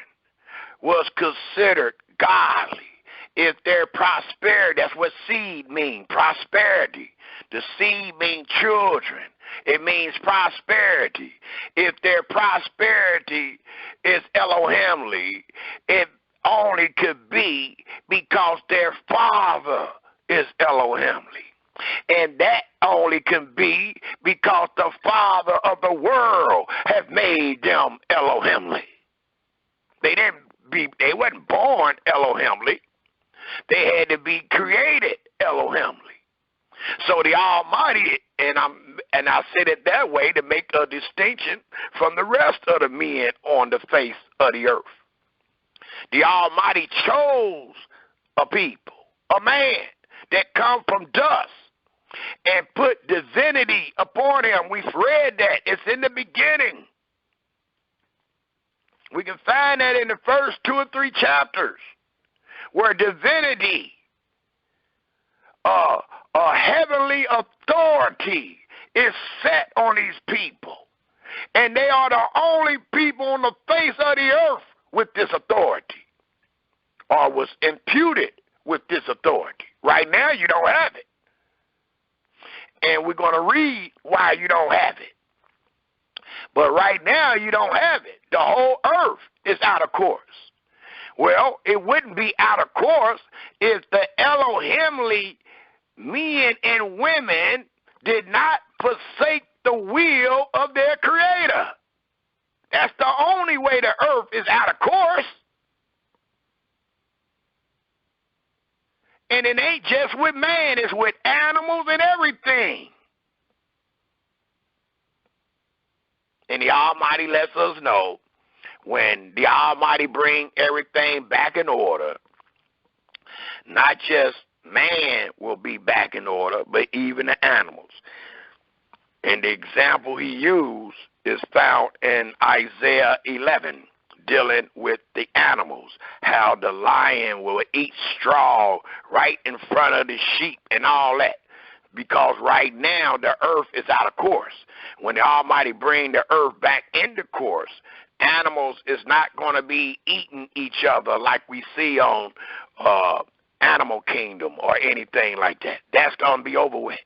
was considered godly, if their prosperity, that's what seed means, prosperity. The seed means children. It means prosperity. If their prosperity is Elohimly, it only could be because their father is Elohimly. And that only can be because the father of the world have made them Elohimly. They wasn't born Elohimly. They had to be created Elohimly. So the Almighty, and I said it that way to make a distinction from the rest of the men on the face of the earth. The Almighty chose a people, a man that come from dust, and put divinity upon him. We've read that. It's in the beginning. We can find that in the first 2 or 3 chapters, where divinity, a heavenly authority is set on these people. And they are the only people on the face of the earth with this authority, or was imputed with this authority. Right now, you don't have it. And we're going to read why you don't have it. But right now, you don't have it. The whole earth is out of course. Well, it wouldn't be out of course if the Elohimly men and women did not forsake the will of their Creator. That's the only way the earth is out of course. And it ain't just with man, it's with animals and everything. And the Almighty lets us know when the Almighty bring everything back in order, not just man will be back in order, but even the animals. And the example he used is found in Isaiah 11, dealing with the animals, how the lion will eat straw right in front of the sheep and all that. Because right now the earth is out of course. When the Almighty bring the earth back into course, animals is not going to be eating each other like we see on Animal Kingdom or anything like that. That's going to be over with.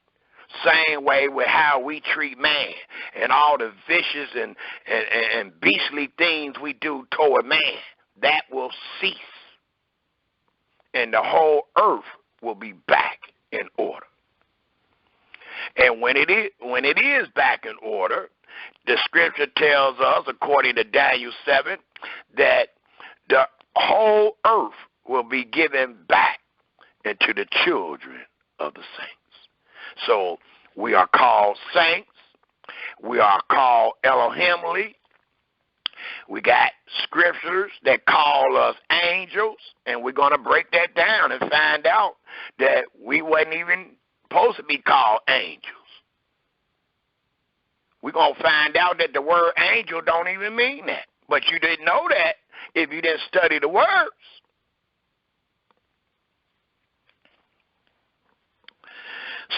Same way with how we treat man and all the vicious and beastly things we do toward man. That will cease. And the whole earth will be back in order. And when it is back in order, the scripture tells us, according to Daniel 7, that the whole earth will be given back into the children of the saints. So we are called saints. We are called Elohimly. We got scriptures that call us angels, and we're going to break that down and find out that we wasn't even supposed to be called angels. We're going to find out that the word angel don't even mean that. But you didn't know that if you didn't study the words.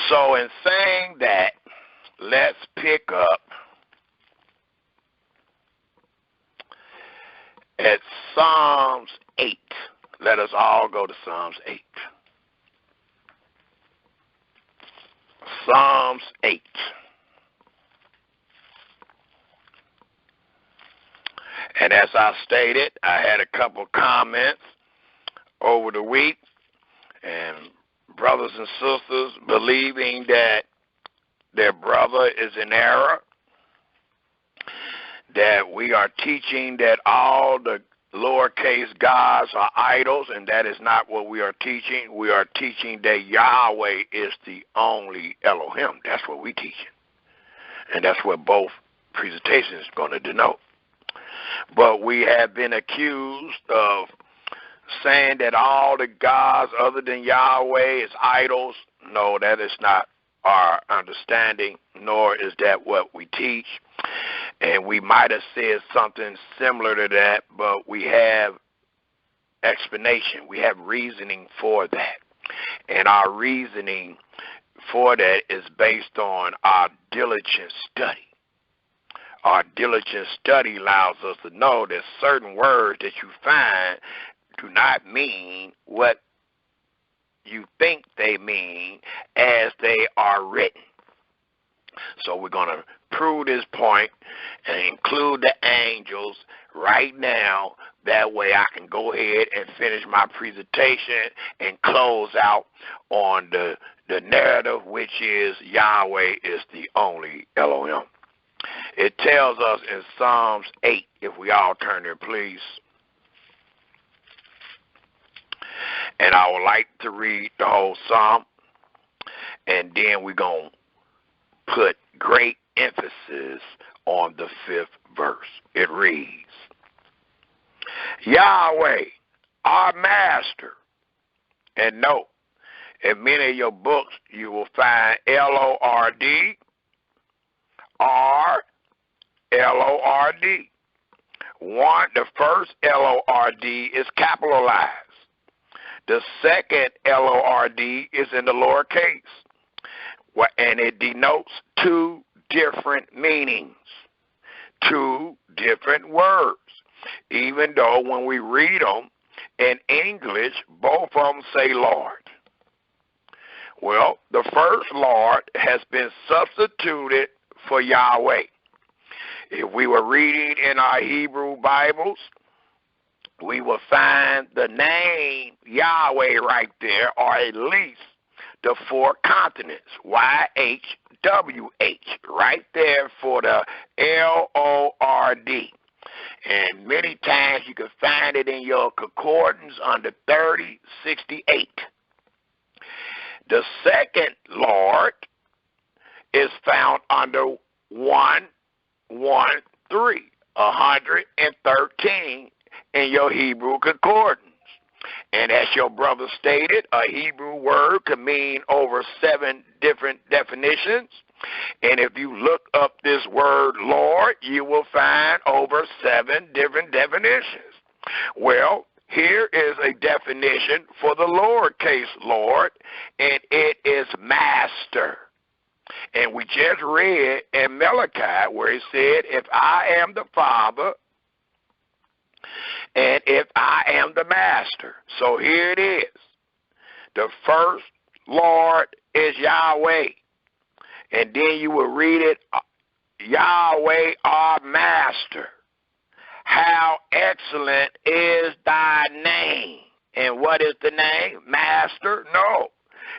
So in saying that, let's pick up at Psalms 8. Let us all go to Psalms 8. Psalms 8. And as I stated, I had a couple comments over the week, and brothers and sisters believing that their brother is in error, that we are teaching that all the lowercase gods are idols, and that is not what we are teaching. We are teaching that Yahweh is the only Elohim. That's what we're teaching. And that's what both presentations is going to denote. But we have been accused of saying that all the gods other than Yahweh is idols. No, that is not our understanding, nor is that what we teach. And we might have said something similar to that, but we have explanation. We have reasoning for that. And our reasoning for that is based on our diligent study. our diligent study allows us to know that certain words that you find do not mean what you think they mean as they are written. So we're going to prove this point and include the angels right now. That way I can go ahead and finish my presentation and close out on the narrative, which is Yahweh is the only Elohim. It tells us in Psalms 8, if we all turn there, please. And I would like to read the whole psalm, and then we're going to put great emphasis on the 5th verse. It reads, Yahweh, our master. And note, in many of your books, you will find L-O-R-D, R-L-O-R-D. The first L-O-R-D is capitalized. The second L-O-R-D is in the lowercase, and it denotes two different meanings, two different words, even though when we read them in English, both of them say Lord. Well, the first Lord has been substituted for Yahweh. If we were reading in our Hebrew Bibles, we will find the name Yahweh right there, or at least the 4 consonants, Y-H-W-H, right there for the L-O-R-D. And many times you can find it in your concordance under 3068. The second Lord is found under 113 in your Hebrew concordance. And as your brother stated, a Hebrew word can mean over 7 different definitions. And if you look up this word Lord, you will find over 7 different definitions. Well, here is a definition for the lowercase Lord, and it is master. And we just read in Malachi where he said, if I am the Father, and if I am the master. So here it is. The first Lord is Yahweh. And then you will read it, Yahweh our master. How excellent is thy name. And what is the name? Master? No.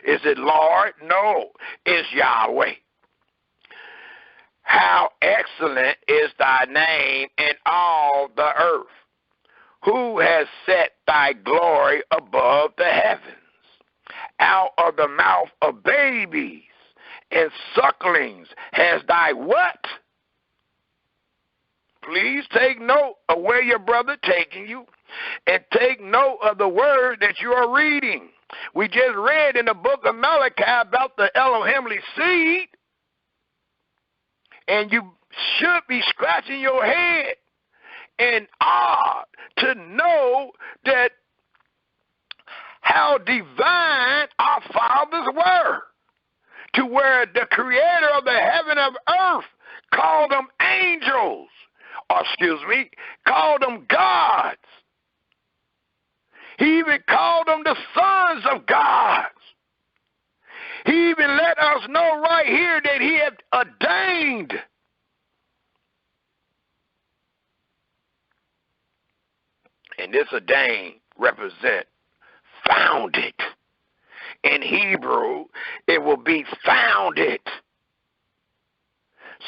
Is it Lord? No. It's Yahweh. How excellent is thy name in all the earth. Who has set thy glory above the heavens? Out of the mouth of babies and sucklings has thy what? Please take note of where your brother taking you, and take note of the word that you are reading. We just read in the book of Malachi about the Elohimly seed, and you should be scratching your head in awe to know that how divine our fathers were, to where the creator of the heaven and earth called them angels, or called them gods. He even called them the sons of God. He even let us know right here that he had ordained and this ordained represent founded. In Hebrew, it will be founded.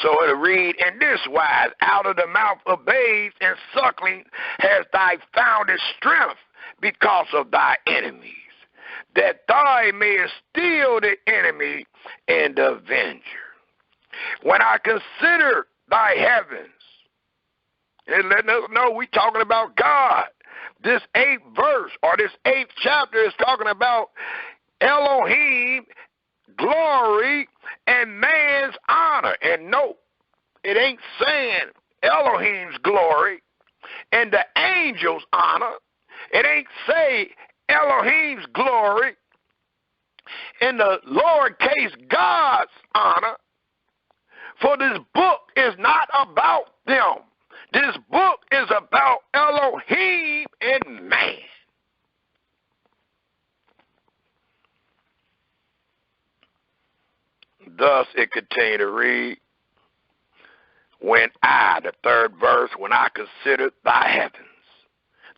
So it'll read in this wise, out of the mouth of babes and sucklings has thy founded strength because of thy enemies, that thou mayest steal the enemy and the avenger. When I consider thy heavens, and letting us know we talking about God. This 8th verse, or this 8th chapter, is talking about Elohim, glory, and man's honor. And no, it ain't saying Elohim's glory and the angels' honor. It ain't say Elohim's glory and the lowercase God's honor. For this book is not about them. This book is about Elohim and man. Thus it continued to read, when I, the third verse, when I considered thy heavens,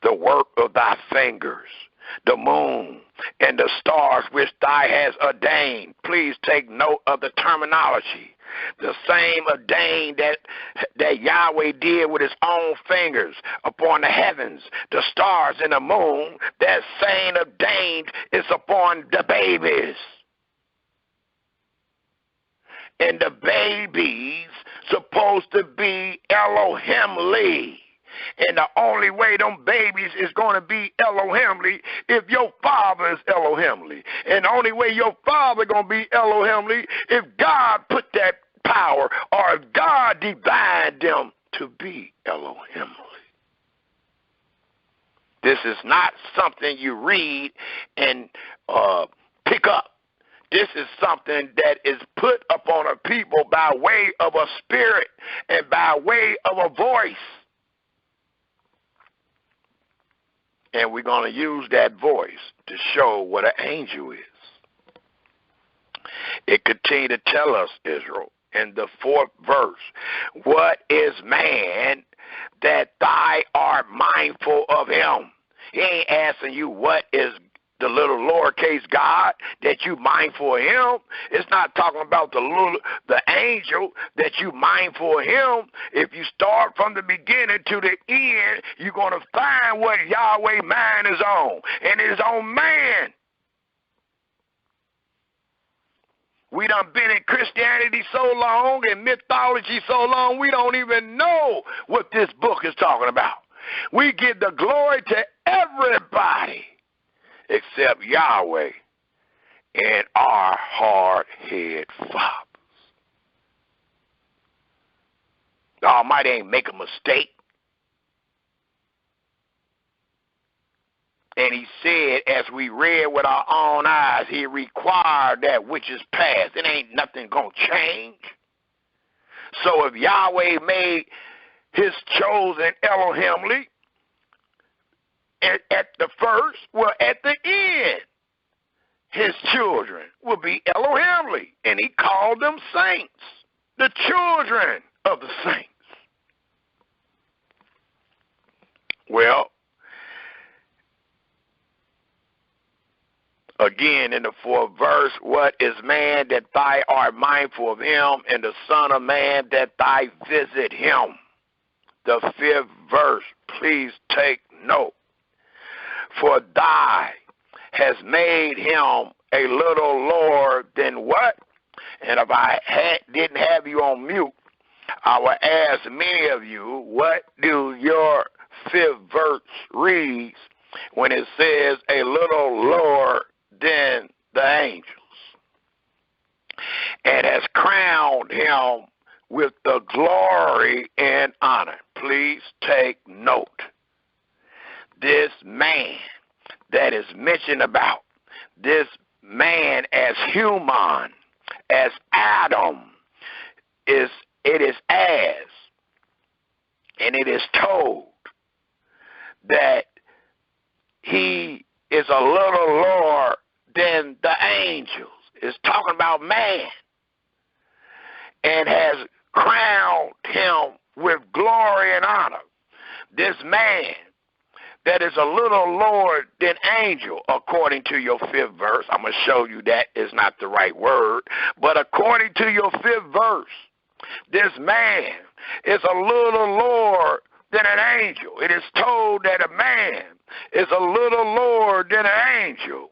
the work of thy fingers, the moon and the stars which thou hast ordained. Please take note of the terminology. The same ordained that Yahweh did with his own fingers upon the heavens, the stars and the moon, that same ordained is upon the babies. And the babies supposed to be Elohimly. And the only way them babies is going to be Elohimly if your father is Elohimly. And the only way your father going to be Elohimly if God put that power or if God divined them to be Elohimly. This is not something you read and pick up. This is something that is put upon a people by way of a spirit and by way of a voice. And we're going to use that voice to show what an angel is. It continued to tell us, Israel, in the 4th verse, what is man that thou art mindful of him? He ain't asking you what is the little lowercase God that you mindful of him. It's not talking about the angel that you mindful of him. If you start from the beginning to the end, you're going to find what Yahweh mind is on, and it is on man. We done been in Christianity so long and mythology so long, we don't even know what this book is talking about. We give the glory to everybody except Yahweh and our hard-headed fathers. The Almighty ain't make a mistake. And he said, as we read with our own eyes, he required that which is past. It ain't nothing going to change. So if Yahweh made his chosen Elohimly, at the first, well, at the end, his children will be Elohimly. And he called them saints, the children of the saints. Well, again in the 4th verse, what is man that thou art mindful of him, and the son of man that thou visit him? The 5th verse, please take note. For thou has made him a little lower than what? And if I didn't have you on mute, I would ask many of you, what do your 5th verse reads when it says a little lower than the angels? And has crowned him with the glory and honor. Please take note. This man that is mentioned about, this man as human, as Adam, it is as, and it is told that he is a little lower than the angels. It's talking about man, and has crowned him with glory and honor. This man that is a little lower than angel, according to your 5th verse. I'm going to show you that is not the right word, but according to your 5th verse, this man is a little lower than an angel. It is told that a man is a little lower than an angel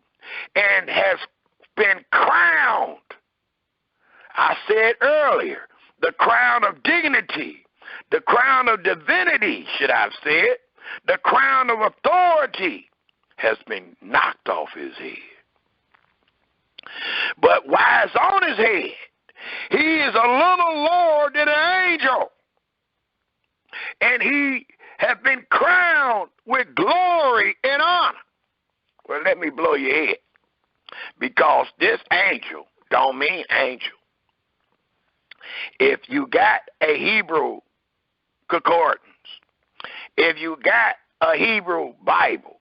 and has been crowned. I said earlier, the crown of dignity, the crown of divinity, should I have said, the crown of authority has been knocked off his head. But while it's on his head, he is a little lower than an angel. And he has been crowned with glory and honor. Well, let me blow your head. Because this angel don't mean angel. If you got a Hebrew concordance, if you got a Hebrew Bible,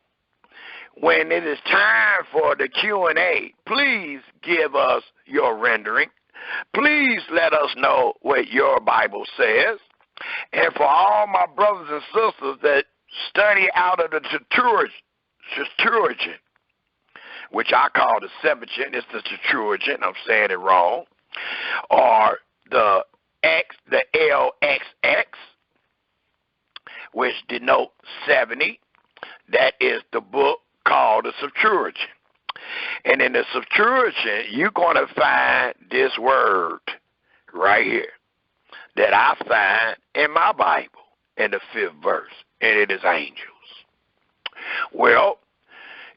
when it is time for the Q&A, please give us your rendering. Please let us know what your Bible says. And for all my brothers and sisters that study out of the Septuagint, which I call the Septuagint, it's the Septuagint, I'm saying it wrong, or the LXX, which denotes 70, that is the book called the Septuagint. And in the Septuagint, you're going to find this word right here that I find in my Bible in the 5th verse, and it is angels. Well,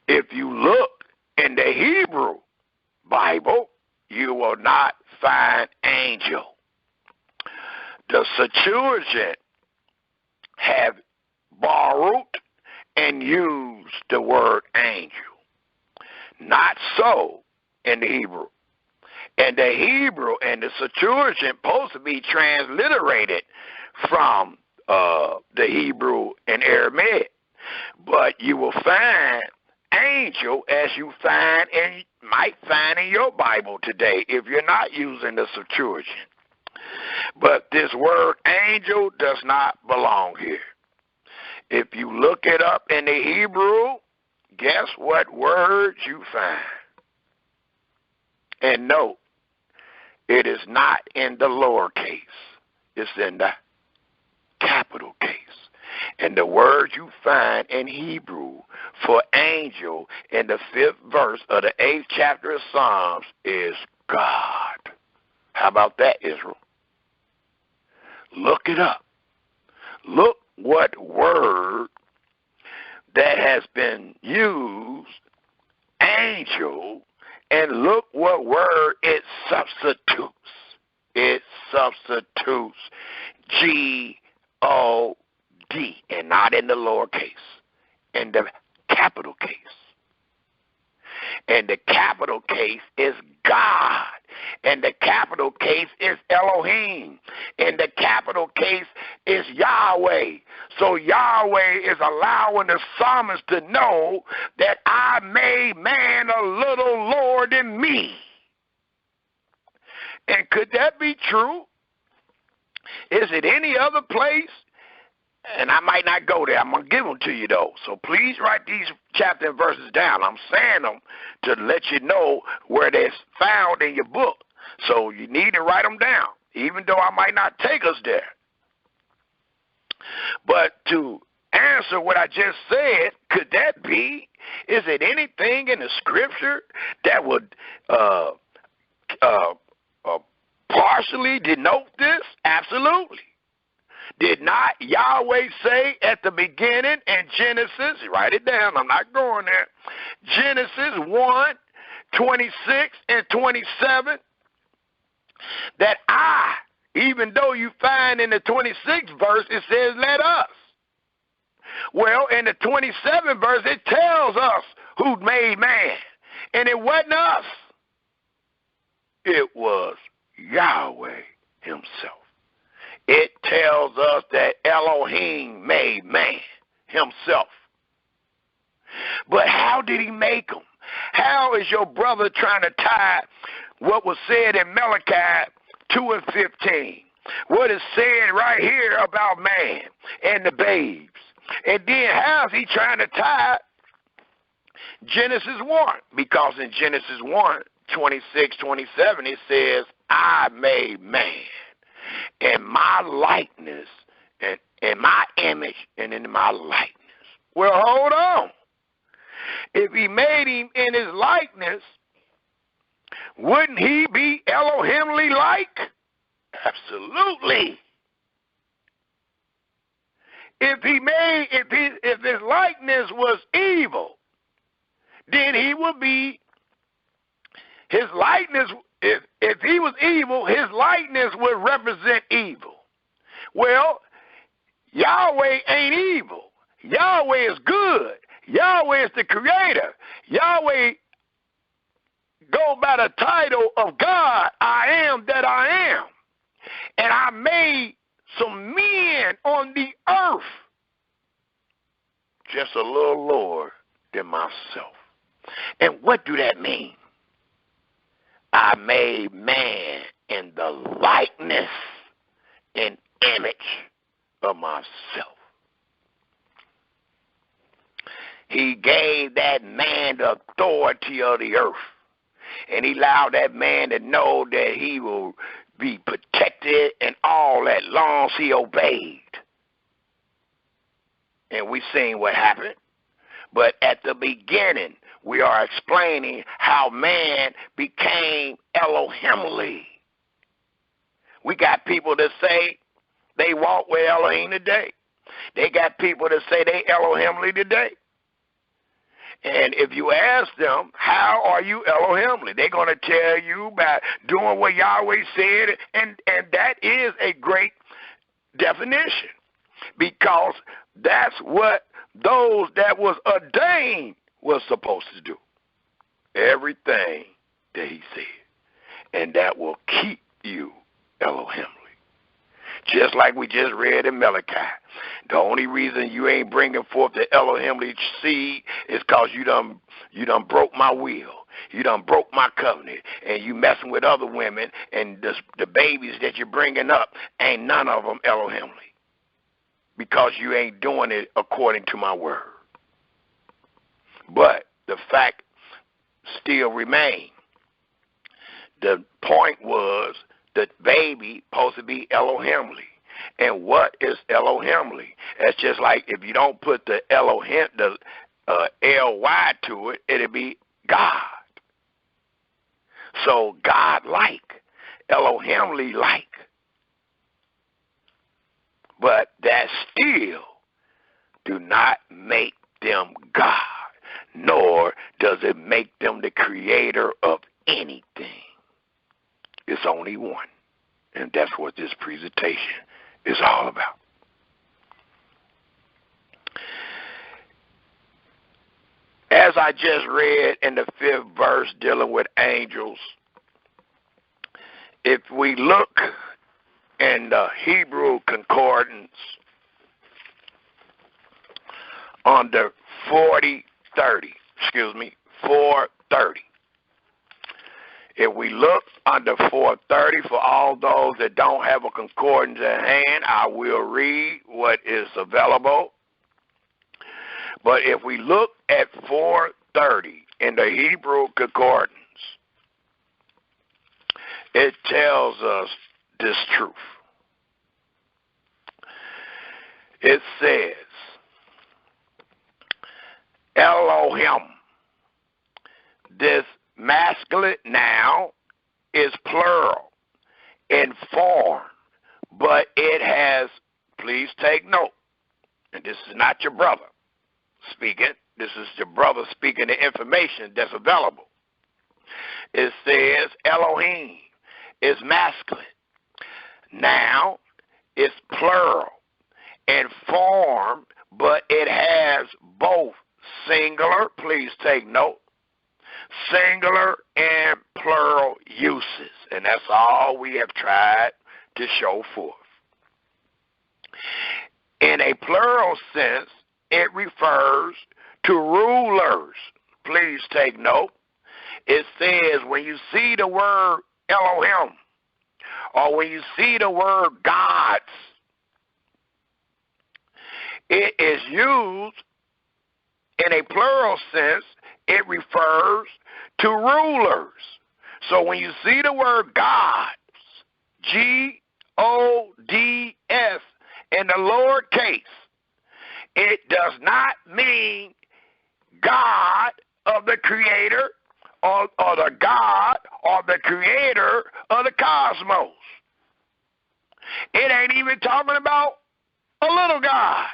if you look in the Hebrew Bible, you will not find angel. The Septuagint have borrowed and used the word angel. Not so in the Hebrew. And the Hebrew and the Septuagint supposed to be transliterated from the Hebrew and Aramaic. But you will find angel as you find and might find in your Bible today if you're not using the Septuagint. But this word angel does not belong here. If you look it up in the Hebrew, guess what words you find? And note, it is not in the lowercase. It's in the capital case. And the word you find in Hebrew for angel in the 5th verse of the 8th chapter of Psalms is God. How about that, Israel? Look it up. Look what word that has been used, angel, and look what word it substitutes. It substitutes G-O-D, and not in the lowercase, in the capital case. And the capital case is God. And the capital case is Elohim. And the capital case is Yahweh. So Yahweh is allowing the psalmist to know that I made man a little lower than me. And could that be true? Is it any other place? And I might not go there. I'm going to give them to you, though. So please write these chapter and verses down. I'm saying them to let you know where they're found in your book. So you need to write them down, even though I might not take us there. But to answer what I just said, could that be? Is it anything in the Scripture that would partially denote this? Absolutely. Did not Yahweh say at the beginning in Genesis, write it down, I'm not going there, Genesis 1, 26 and 27, that I, even though you find in the 26th verse, it says, let us. Well, in the 27th verse, it tells us who made man, and it wasn't us. It was Yahweh himself. It tells us that Elohim made man himself. But how did he make him? How is your brother trying to tie what was said in Malachi 2 and 15? What is said right here about man and the babes? And then how is he trying to tie Genesis 1? Because in Genesis 1, 26, 27, it says, I made man in my likeness, and in my image, and in my likeness. Well, hold on. If he made him in his likeness, wouldn't he be Elohimly like? Absolutely. If his likeness was evil, then he would be his likeness. If he was evil, his likeness would represent evil. Well, Yahweh ain't evil. Yahweh is good. Yahweh is the creator. Yahweh go by the title of God, I am that I am. And I made some men on the earth just a little lower than myself. And what do that mean? I made man in the likeness and image of myself. He gave that man the authority of the earth. And he allowed that man to know that he will be protected and all that long as he obeyed. And we seen what happened. But at the beginning, we are explaining how man became Elohimly. We got people that say they walk with Elohim today. They got people that say they Elohimly today. And if you ask them, how are you Elohimly? They're going to tell you about doing what Yahweh said, and that is a great definition, because that's what those that was ordained was supposed to do. Everything that he said. And that will keep you Elohimly. Just like we just read in Malachi. The only reason you ain't bringing forth the Elohimly seed is because you done broke my will. You done broke my covenant. And you messing with other women, and the babies that you're bringing up, ain't none of them Elohimly. Because you ain't doing it according to my word. But the fact still remains. The point was the baby supposed to be Elohimly. And what is Elohimly? It's just like if you don't put the Elohim, the L-Y to it, it'll be God. So God-like, Elohimly-like. But that still do not make them God, nor does it make them the creator of anything. It's only one. And that's what this presentation is all about. As I just read in the 5th verse dealing with angels, if we look in the Hebrew concordance on the 430, if we look under 430, for all those that don't have a concordance at hand, I will read what is available. But if we look at 430 in the Hebrew concordance, it tells us this truth. It says, Elohim, this masculine noun is plural in form, but it has, please take note, and this is not your brother speaking, this is your brother speaking the information that's available. It says Elohim is masculine. Now it's plural in form, but it has both singular, please take note, singular and plural uses. And that's all we have tried to show forth. In a plural sense, it refers to rulers. Please take note. It says when you see the word Elohim, or when you see the word gods, it is used in a plural sense. It refers to rulers. So when you see the word gods, G-O-D-S, in the lowercase, it does not mean God of the creator or the God or the creator of the cosmos. It ain't even talking about a little God.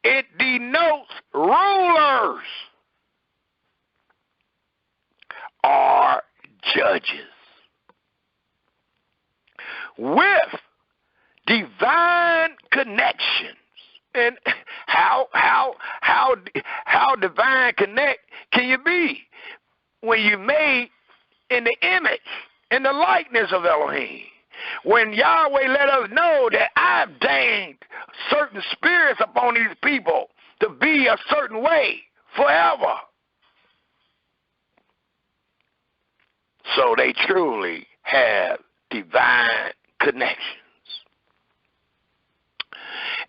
It denotes rulers or judges with divine connections. And how divine connect can you be when you made in the image, in the likeness of Elohim? when Yahweh let us know that I've deigned certain spirits upon these people to be a certain way forever. So they truly have divine connections.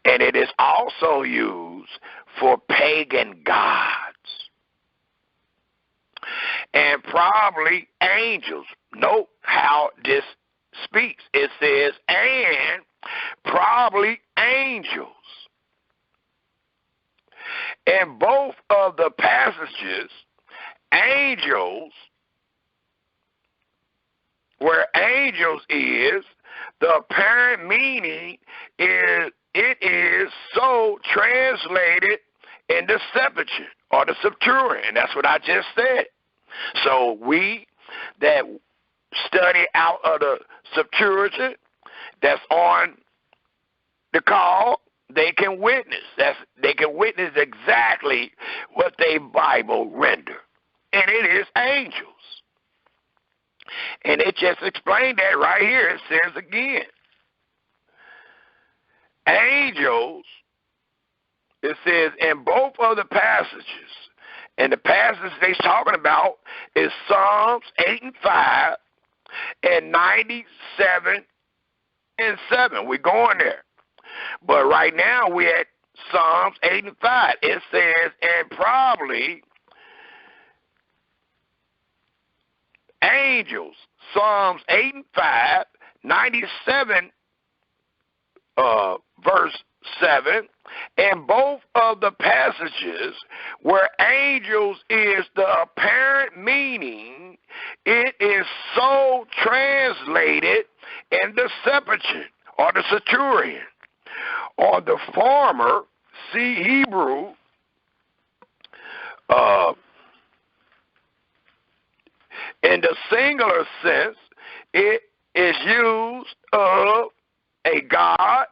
And it is also used for pagan gods and probably angels. Note how this speaks. It says, and probably angels. In both of the passages, angels, where angels is, the apparent meaning is it is so translated in the Septuagint or the Septuagint. That's what I just said. So we that study out of the Septuagint that's on the call, they can witness. They can witness exactly what they Bible render. And it is angels. And it just explained that right here. It says again, angels, it says in both of the passages, and the passage they're talking about is Psalms 8 and 5 and 97 and 7. We're going there. But right now we're at Psalms 8 and 5. It says, and probably angels, Psalms 8 and 5, 97 verse 7, and both of the passages where angels is the apparent meaning, it is so translated in the Septuagint or the Septuagint or the former, see Hebrew, in the singular sense, it is used of a god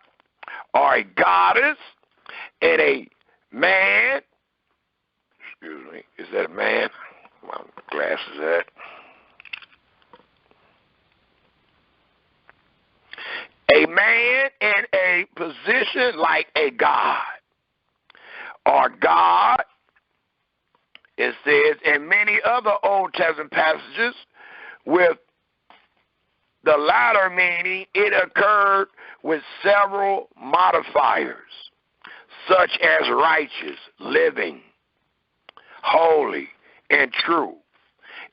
or a goddess and a man. Excuse me, is that a man? My glasses at. A man in a position like a god or God. It says in many other Old Testament passages with the latter meaning, it occurred with several modifiers, such as righteous, living, holy, and true.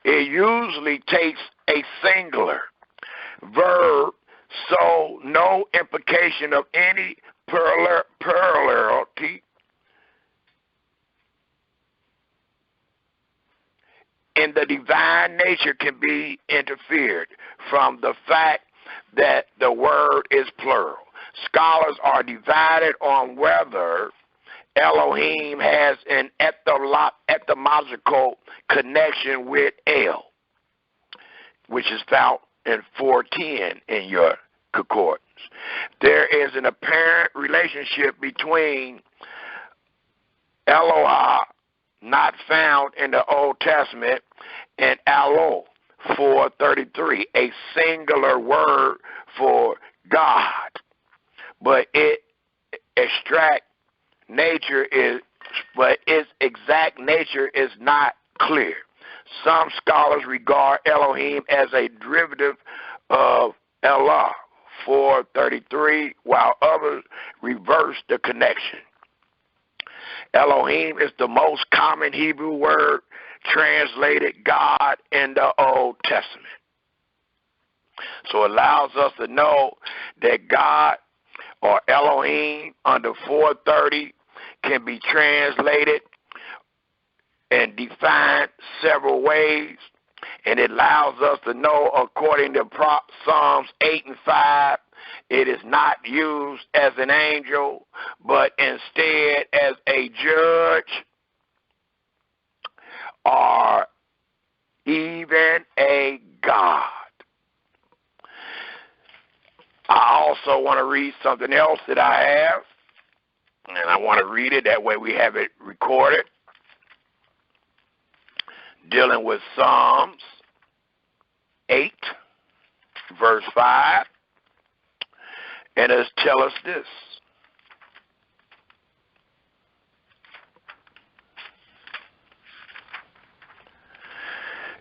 It usually takes a singular verb, so no implication of any plurality in the divine nature can be interfered from the fact that the word is plural. Scholars are divided on whether Elohim has an etymological connection with El, which is found in 410 in your concordance. There is an apparent relationship between Eloah, not found in the Old Testament, and Elo, 433, a singular word for God, but its exact nature is not clear. Some scholars regard Elohim as a derivative of Elah, 433, while others reverse the connection. Elohim is the most common Hebrew word translated God in the Old Testament. So it allows us to know that God or Elohim under 430 can be translated and defined several ways. And it allows us to know, according to Psalms 8 and 5, it is not used as an angel, but instead as a judge or even a god. I also want to read something else that I have, and I want to read it. That way we have it recorded. Dealing with Psalms 8, verse 5. And it tells us this.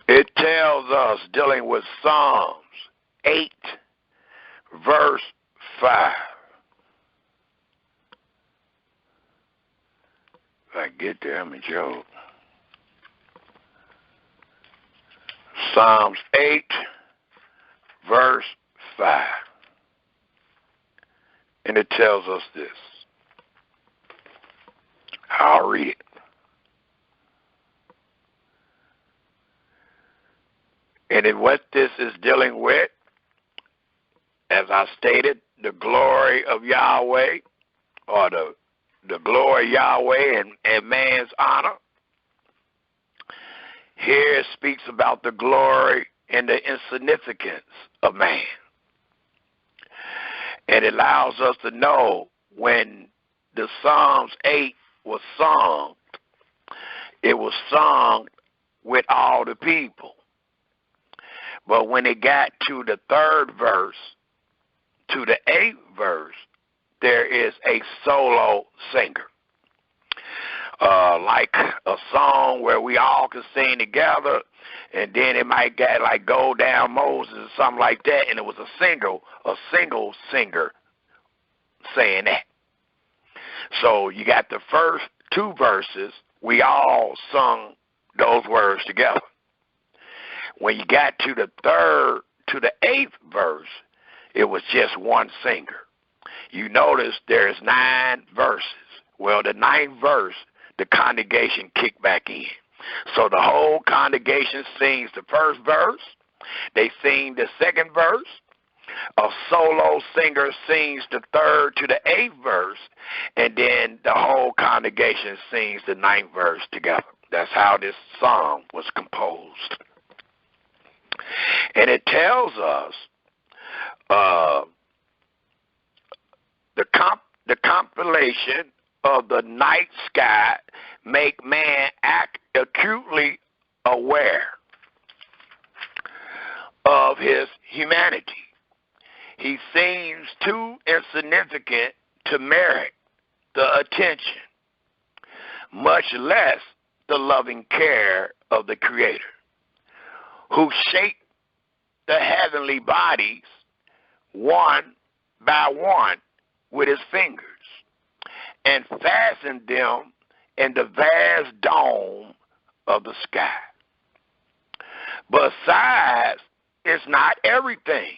It tells us, dealing with Psalms 8, verse 5. If I get there, I'm in Job. Psalms 8, verse 5. And it tells us this. I'll read it. And in what this is dealing with, as I stated, the glory of Yahweh, or the glory of Yahweh and man's honor. Here it speaks about the glory and the insignificance of man. And it allows us to know when the Psalms 8 was sung, it was sung with all the people. But when it got to the 3rd verse, to the 8th verse, there is a solo singer. Like a song where we all can sing together, and then it might get like Go Down Moses or something like that, and it was a single singer saying that. So you got the first 2 verses, we all sung those words together. When you got to the 8th verse, it was just one singer. You notice there's 9 verses. Well, the 9th verse, the congregation kicked back in. So the whole congregation sings the first verse. They sing the 2nd verse. A solo singer sings the 3rd to the 8th verse. And then the whole congregation sings the 9th verse together. That's how this song was composed. And it tells us the compilation of the night sky make man act acutely aware of his humanity. He seems too insignificant to merit the attention, much less the loving care of the Creator, who shaped the heavenly bodies one by one with his fingers and fastened them in the vast dome of the sky. But size is not everything,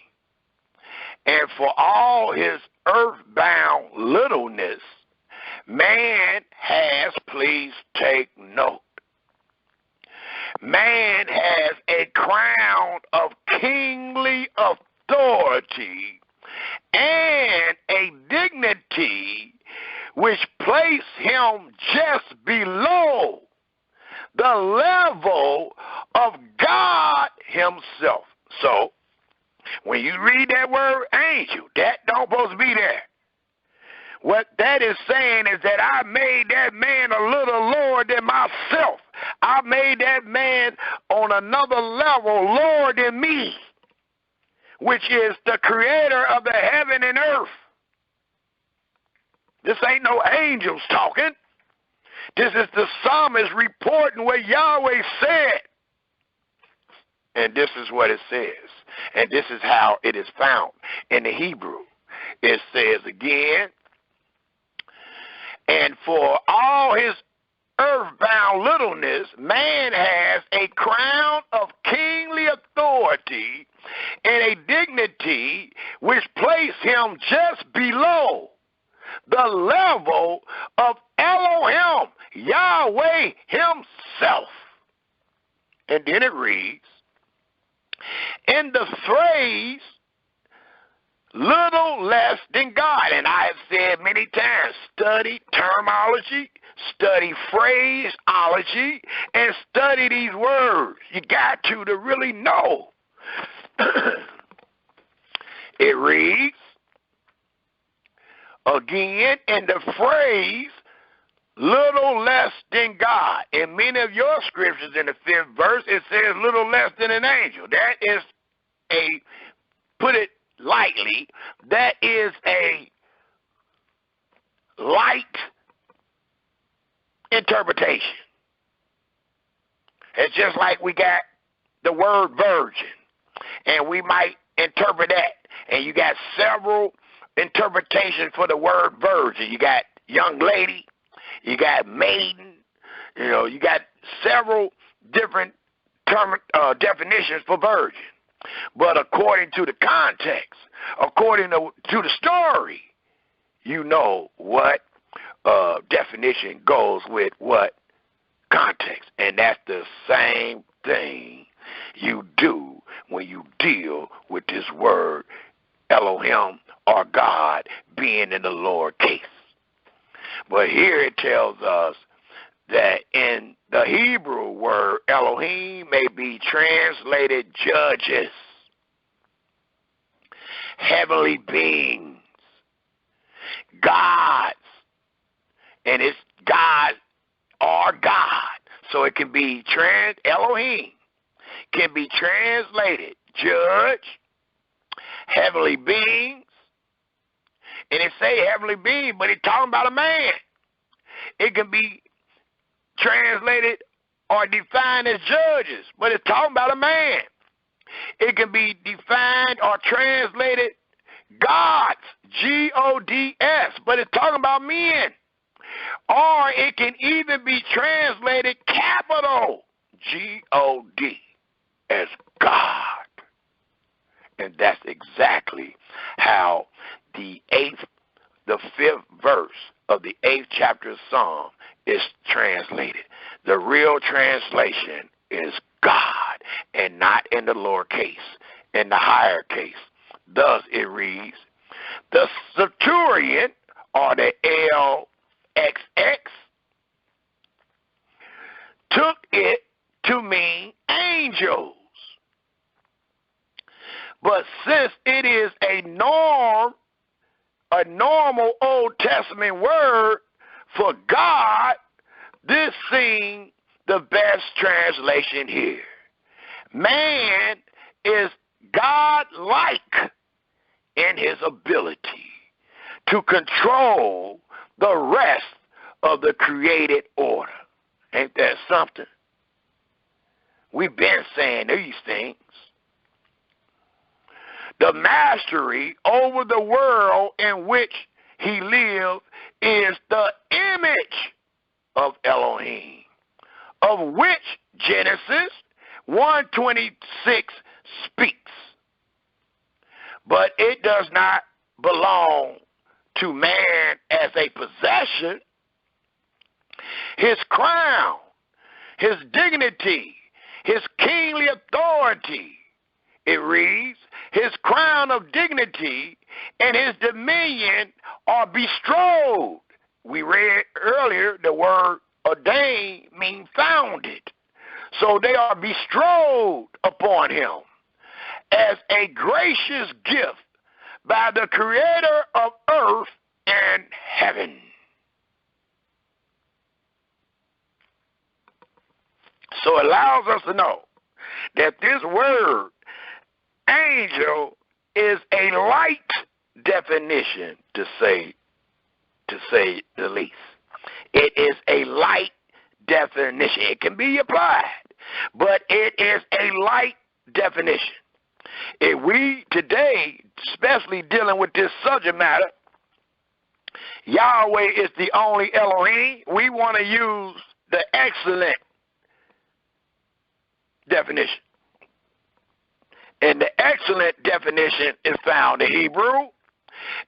and for all his earthbound littleness, man has, please take note, man has a crown of kingly authority and a dignity which place him just below the level of God himself. So, when you read that word angel, that don't supposed to be there. What that is saying is that I made that man a little lower than myself. I made that man on another level lower than me, which is the creator of the heaven and earth. This ain't no angels talking. This is the psalmist reporting what Yahweh said. And this is what it says. And this is how it is found in the Hebrew. It says again, and for all his earthbound littleness, man has a crown of kingly authority and a dignity which place him just below the level of Elohim, Yahweh himself. And then it reads, in the phrase, little less than God. And I have said many times, study terminology, study phraseology, and study these words. You got to really know. It reads, again, in the phrase, little less than God. In many of your scriptures in the 5th verse, it says little less than an angel. That is put it lightly, that is a light interpretation. It's just like we got the word virgin, and we might interpret that, and you got several interpretations for the word virgin. You got young lady, you got maiden, you got several different definitions for virgin. But according to the context, according to the story, you know what definition goes with what context. And that's the same thing you do when you deal with this word Elohim or God being in the lowercase. But here it tells us that in the Hebrew word Elohim may be translated judges, heavenly beings, gods, and it's God or God. So it can be Elohim can be translated judge, heavenly beings, and it say heavenly beings, but it's talking about a man. It can be translated or defined as judges, but it's talking about a man. It can be defined or translated gods, G-O-D-S, but it's talking about men. Or it can even be translated capital, G-O-D, as God. And that's exactly how the 5th verse of the 8th chapter of Psalm is translated. The real translation is God, and not in the lowercase, in the higher case. Thus it reads, the Septuagint, or the LXX, took it to mean angels. But since it is a normal Old Testament word for God, this seems the best translation here. Man is God-like in his ability to control the rest of the created order. Ain't that something? We've been saying these things. The mastery over the world in which he lives is the image of Elohim, of which Genesis 1:26 speaks. But it does not belong to man as a possession. His crown, his dignity, his kingly authority, it reads, his crown of dignity and his dominion are bestrode. We read earlier the word ordained means founded. So they are bestrode upon him as a gracious gift by the creator of earth and heaven. So it allows us to know that this word angel is a light definition, to say the least. It is a light definition. It can be applied, but it is a light definition. If we today, especially dealing with this subject matter, Yahweh is the only Elohim, we want to use the excellent definition. And the excellent definition is found in Hebrew,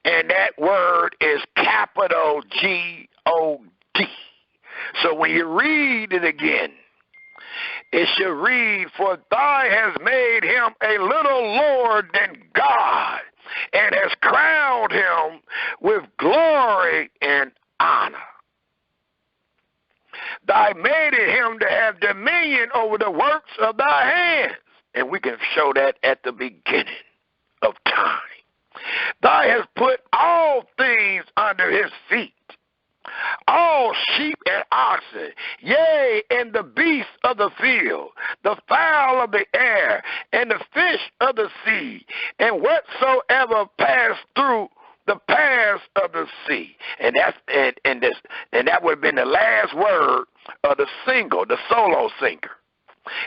and that word is capital G-O-D. So when you read it again, it should read, for thou hast made him a little lower than God, and has crowned him with glory and honor. Thou madest him to have dominion over the works of thy hands. And we can show that at the beginning of time. Thou hast put all things under his feet. all sheep and oxen, yea, and the beasts of the field, the fowl of the air, and the fish of the sea, and whatsoever pass through the paths of the sea. And that would have been the last word of the solo singer.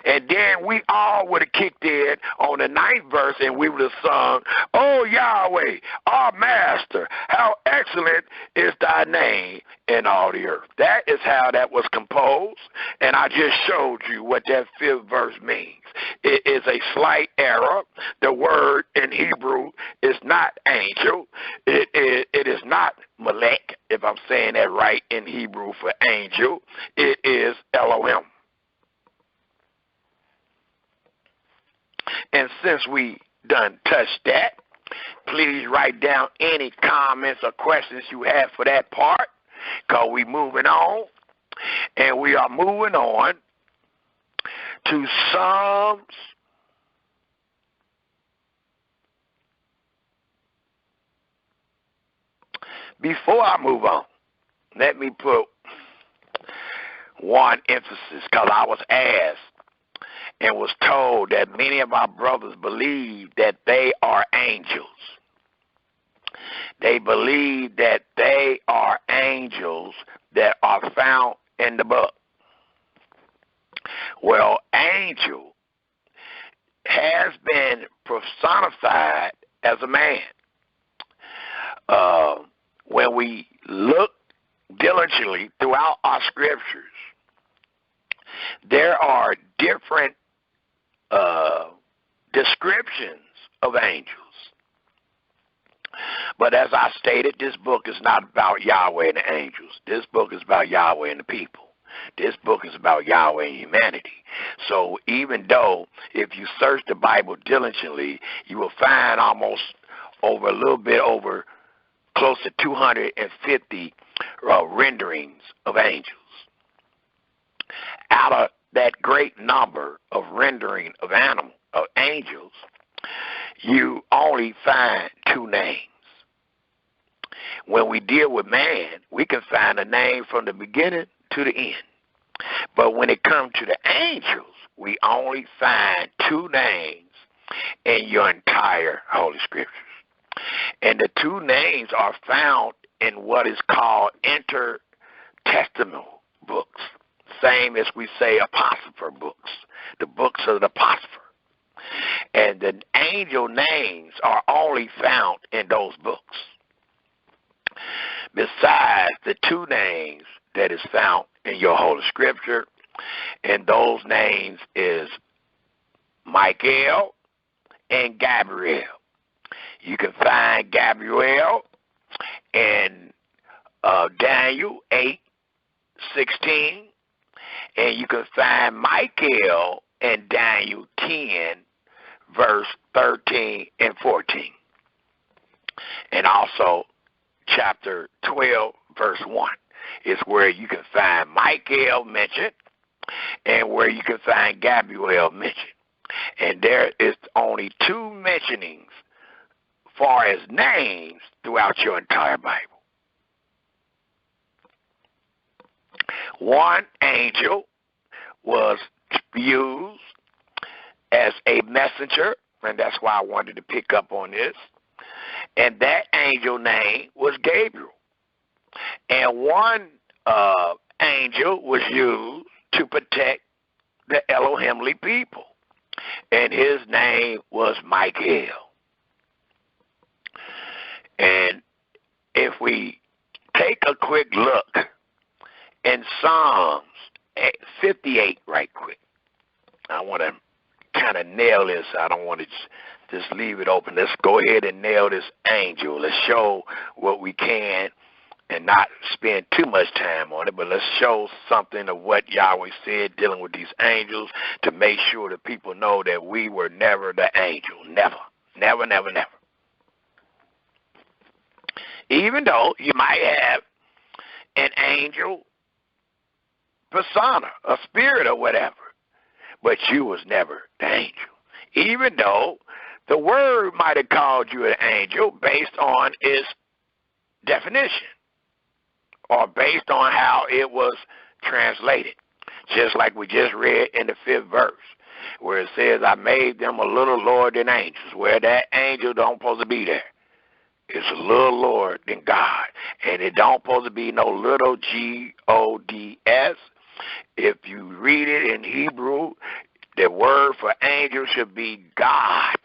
And then we all would have kicked in on the 9th verse, and we would have sung, "Oh Yahweh, our Master, how excellent is thy name in all the earth." That is how that was composed, and I just showed you what that 5th verse means. It is a slight error. The word in Hebrew is not angel. It is not Melech, if I'm saying that right in Hebrew for angel. It is Elohim. And since we done touched that, please write down any comments or questions you have for that part, because we moving on. And we are moving on to Psalms 1. Before I move on, let me put one emphasis, because I was asked and was told that many of our brothers believe that they are angels. They believe that they are angels that are found in the book. Well, angel has been personified as a man. When we look diligently throughout our scriptures, there are different descriptions of angels. But as I stated, this book is not about Yahweh and the angels. This book is about Yahweh and the people. This book is about Yahweh and humanity. So even though if you search the Bible diligently, you will find almost over a little bit over close to 250 renderings of angels. Out of that great number of rendering of angels, you only find 2 names. When we deal with man, we can find a name from the beginning to the end. But when it comes to the angels, we only find 2 names in your entire Holy Scriptures. And the 2 names are found in what is called intertestamental books. Same as we say apocryphal books, the books of the apocryphal. And the angel names are only found in those books. Besides the 2 names that is found in your Holy Scripture, and those names is Michael and Gabriel. You can find Gabriel in Daniel 8:16. And you can find Michael in Daniel 10, verse 13 and 14. And also, chapter 12, verse 1 is where you can find Michael mentioned and where you can find Gabriel mentioned. And there is only 2 mentionings far as names throughout your entire Bible. One angel was used as a messenger, and that's why I wanted to pick up on this. And that angel name was Gabriel. And one angel was used to protect the Elohimly people, and his name was Michael. And if we take a quick look in Psalms 58 right quick, I want to kind of nail this. I don't want to just leave it open. Let's go ahead and nail this angel. Let's show what we can and not spend too much time on it, but let's show something of what Yahweh said dealing with these angels to make sure that people know that we were never the angel. Never, never, never, never. Even though you might have an angel persona, a spirit or whatever, but you was never the angel. Even though the word might have called you an angel based on its definition or based on how it was translated. Just like we just read in the 5th verse, where it says, I made them a little lower than angels, where that angel don't supposed to be there. It's a little lower than God. And it don't supposed to be no little G-O-D-S. If you read it in Hebrew, the word for angel should be God,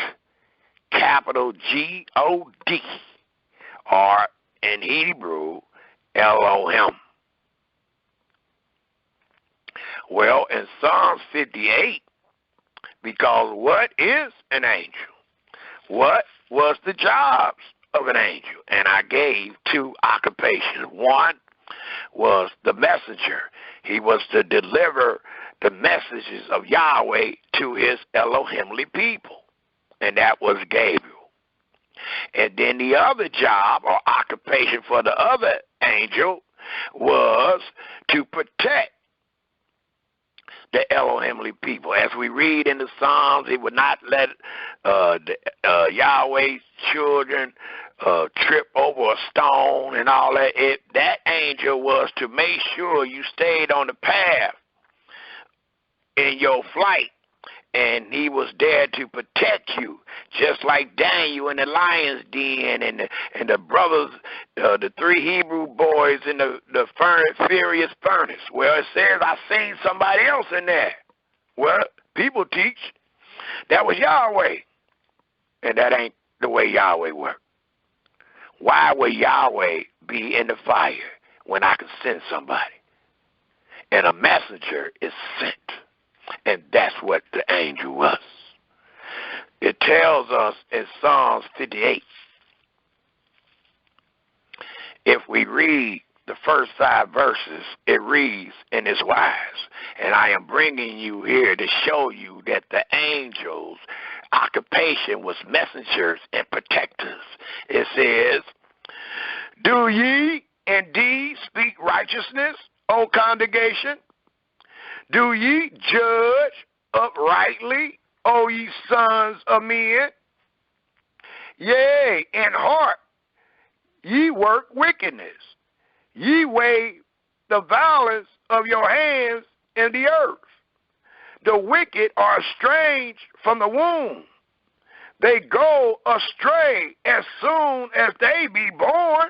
capital G-O-D, or in Hebrew, Elohim. Well, in Psalms 58, because what is an angel? What was the jobs of an angel? And I gave 2 occupations. One was the messenger. He was to deliver the messages of Yahweh to his Elohimly people, and that was Gabriel. And then the other job or occupation for the other angel was to protect the Elohimly people. As we read in the Psalms, he would not let Yahweh's children trip over a stone and all that. That angel was to make sure you stayed on the path in your flight, and he was there to protect you, just like Daniel in the lion's den, and the brothers, the 3 Hebrew boys in the furious furnace. Well, it says, I seen somebody else in there. Well, people teach that was Yahweh, and that ain't the way Yahweh works. Why would Yahweh be in the fire when I could send somebody? And a messenger is sent. And that's what the angel was. It tells us in Psalms 58, if we read the first 5 verses, it reads in this wise. And I am bringing you here to show you that the angels' occupation was messengers and protectors. It says, do ye indeed speak righteousness, O congregation? Do ye judge uprightly, O ye sons of men? Yea, in heart ye work wickedness. Ye weigh the violence of your hands in the earth. The wicked are estranged from the womb. They go astray as soon as they be born,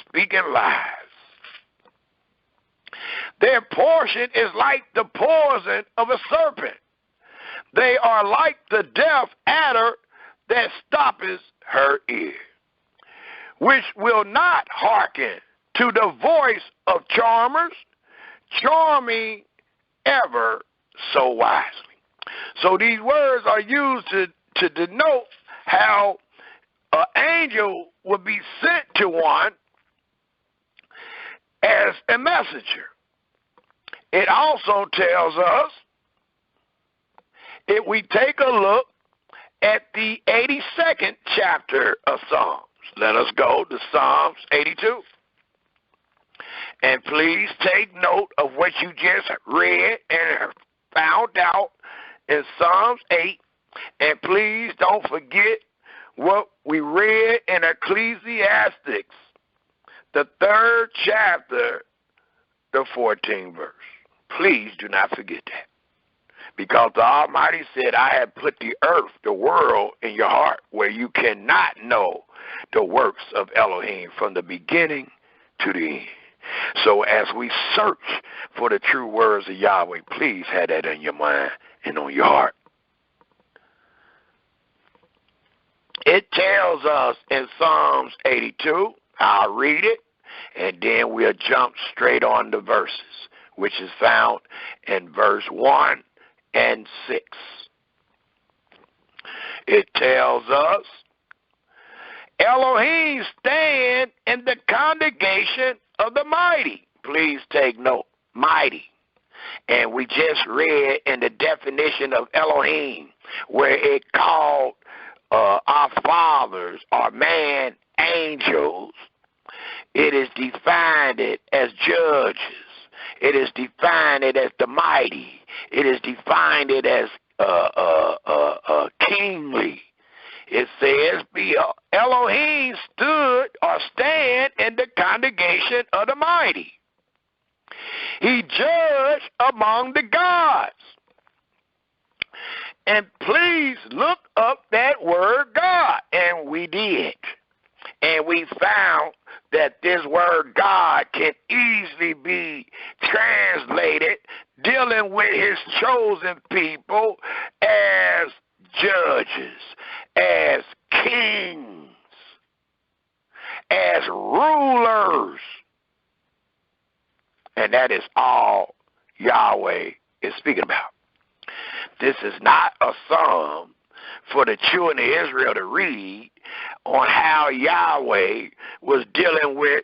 speaking lies. Their portion is like the poison of a serpent. They are like the deaf adder that stoppeth her ear, which will not hearken to the voice of charmers, charming ever so wisely. So these words are used to denote how an angel would be sent to one as a messenger. It also tells us, if we take a look at the 82nd chapter of Psalms, let us go to Psalms 82. And please take note of what you just read and found out in Psalms 8. And please don't forget what we read in Ecclesiastes, the 3rd chapter, the 14th verse. Please do not forget that. Because the Almighty said, I have put the earth, the world, in your heart, where you cannot know the works of Elohim from the beginning to the end. So as we search for the true words of Yahweh, please have that in your mind and on your heart. It tells us in Psalms 82, I'll read it, and then we'll jump straight on the verses, which is found in verse 1 and 6. It tells us, Elohim stand in the congregation of the mighty. Please take note, mighty. And we just read in the definition of Elohim, where it called our fathers, our man, angels. It is defined as judges. It is defined as the mighty. It is defined as kingly. It says, Elohim stood or stand in the congregation of the mighty. He judged among the gods. And please look up that word God. And we did. And we found that this word God can easily be translated dealing with his chosen people as judges, as kings, as rulers. And that is all Yahweh is speaking about. This is not a psalm for the children of Israel to read on how Yahweh was dealing with,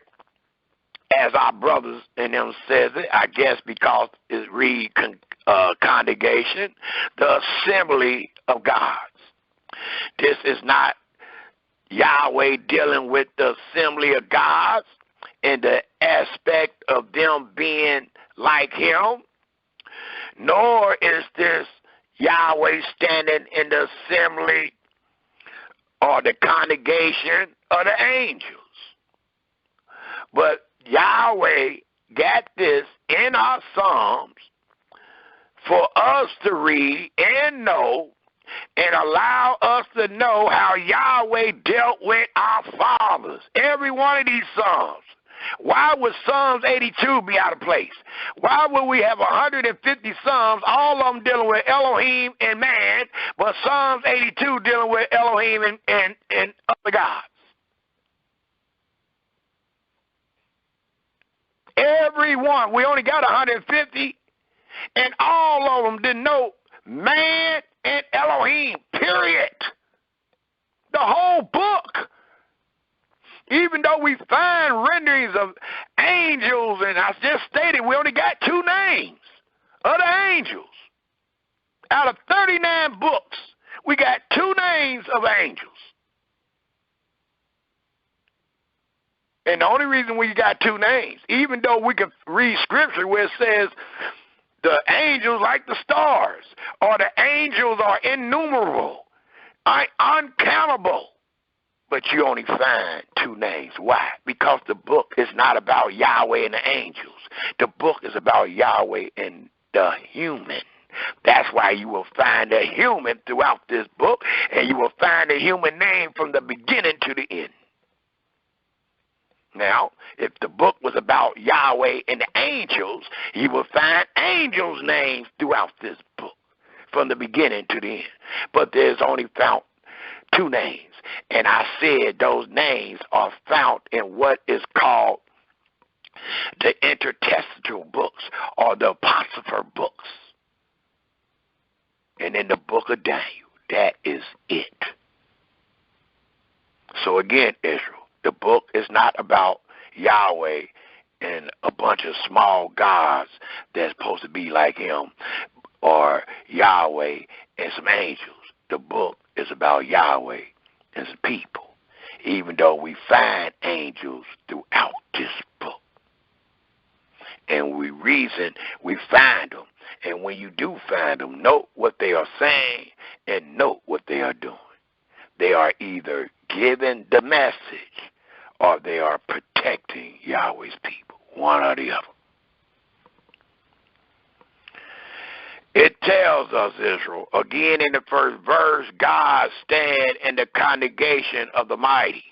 as our brothers and them says it, I guess because it read congregation, the assembly of gods. This is not Yahweh dealing with the assembly of gods in the aspect of them being like him, nor is this Yahweh standing in the assembly or the congregation of the angels. But Yahweh got this in our Psalms for us to read and know and allow us to know how Yahweh dealt with our fathers. Every one of these Psalms. Why would Psalms 82 be out of place? Why would we have 150 Psalms, all of them dealing with Elohim and man, but Psalms 82 dealing with Elohim and other gods? Every one. We only got 150, and all of them denote man and Elohim, period. The whole book. Even though we find renderings of angels, and I just stated we only got 2 names of the angels. Out of 39 books, we got 2 names of angels. And the only reason we got 2 names, even though we can read scripture where it says the angels like the stars, or the angels are innumerable, uncountable, but you only find 2 names. Why? Because the book is not about Yahweh and the angels. The book is about Yahweh and the human. That's why you will find a human throughout this book, and you will find a human name from the beginning to the end. Now, if the book was about Yahweh and the angels, you will find angels' names throughout this book from the beginning to the end. But there's only found 2 names. And I said those names are found in what is called the intertestamental books or the apocryphal books. And in the book of Daniel, that is it. So again, Israel, the book is not about Yahweh and a bunch of small gods that's supposed to be like him, or Yahweh and some angels. The book is about Yahweh and his people, even though we find angels throughout this book. And we reason we find them. And when you do find them, note what they are saying and note what they are doing. They are either giving the message or they are protecting Yahweh's people, one or the other. It tells us, Israel, again in the first verse, God stand in the congregation of the mighty.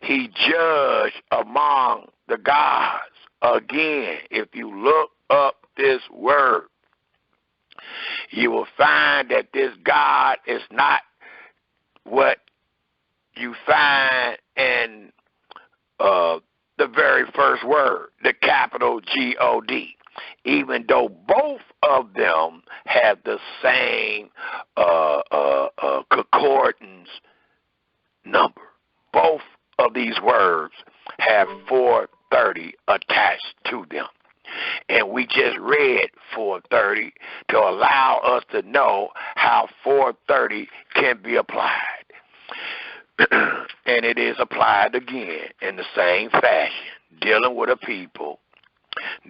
He judged among the gods. Again, if you look up this word, you will find that this God is not what you find in the very first word, the capital G-O-D. Even though both of them have the same concordance number. Both of these words have 430 attached to them. And we just read 430 to allow us to know how 430 can be applied. And it is applied again in the same fashion, dealing with a people,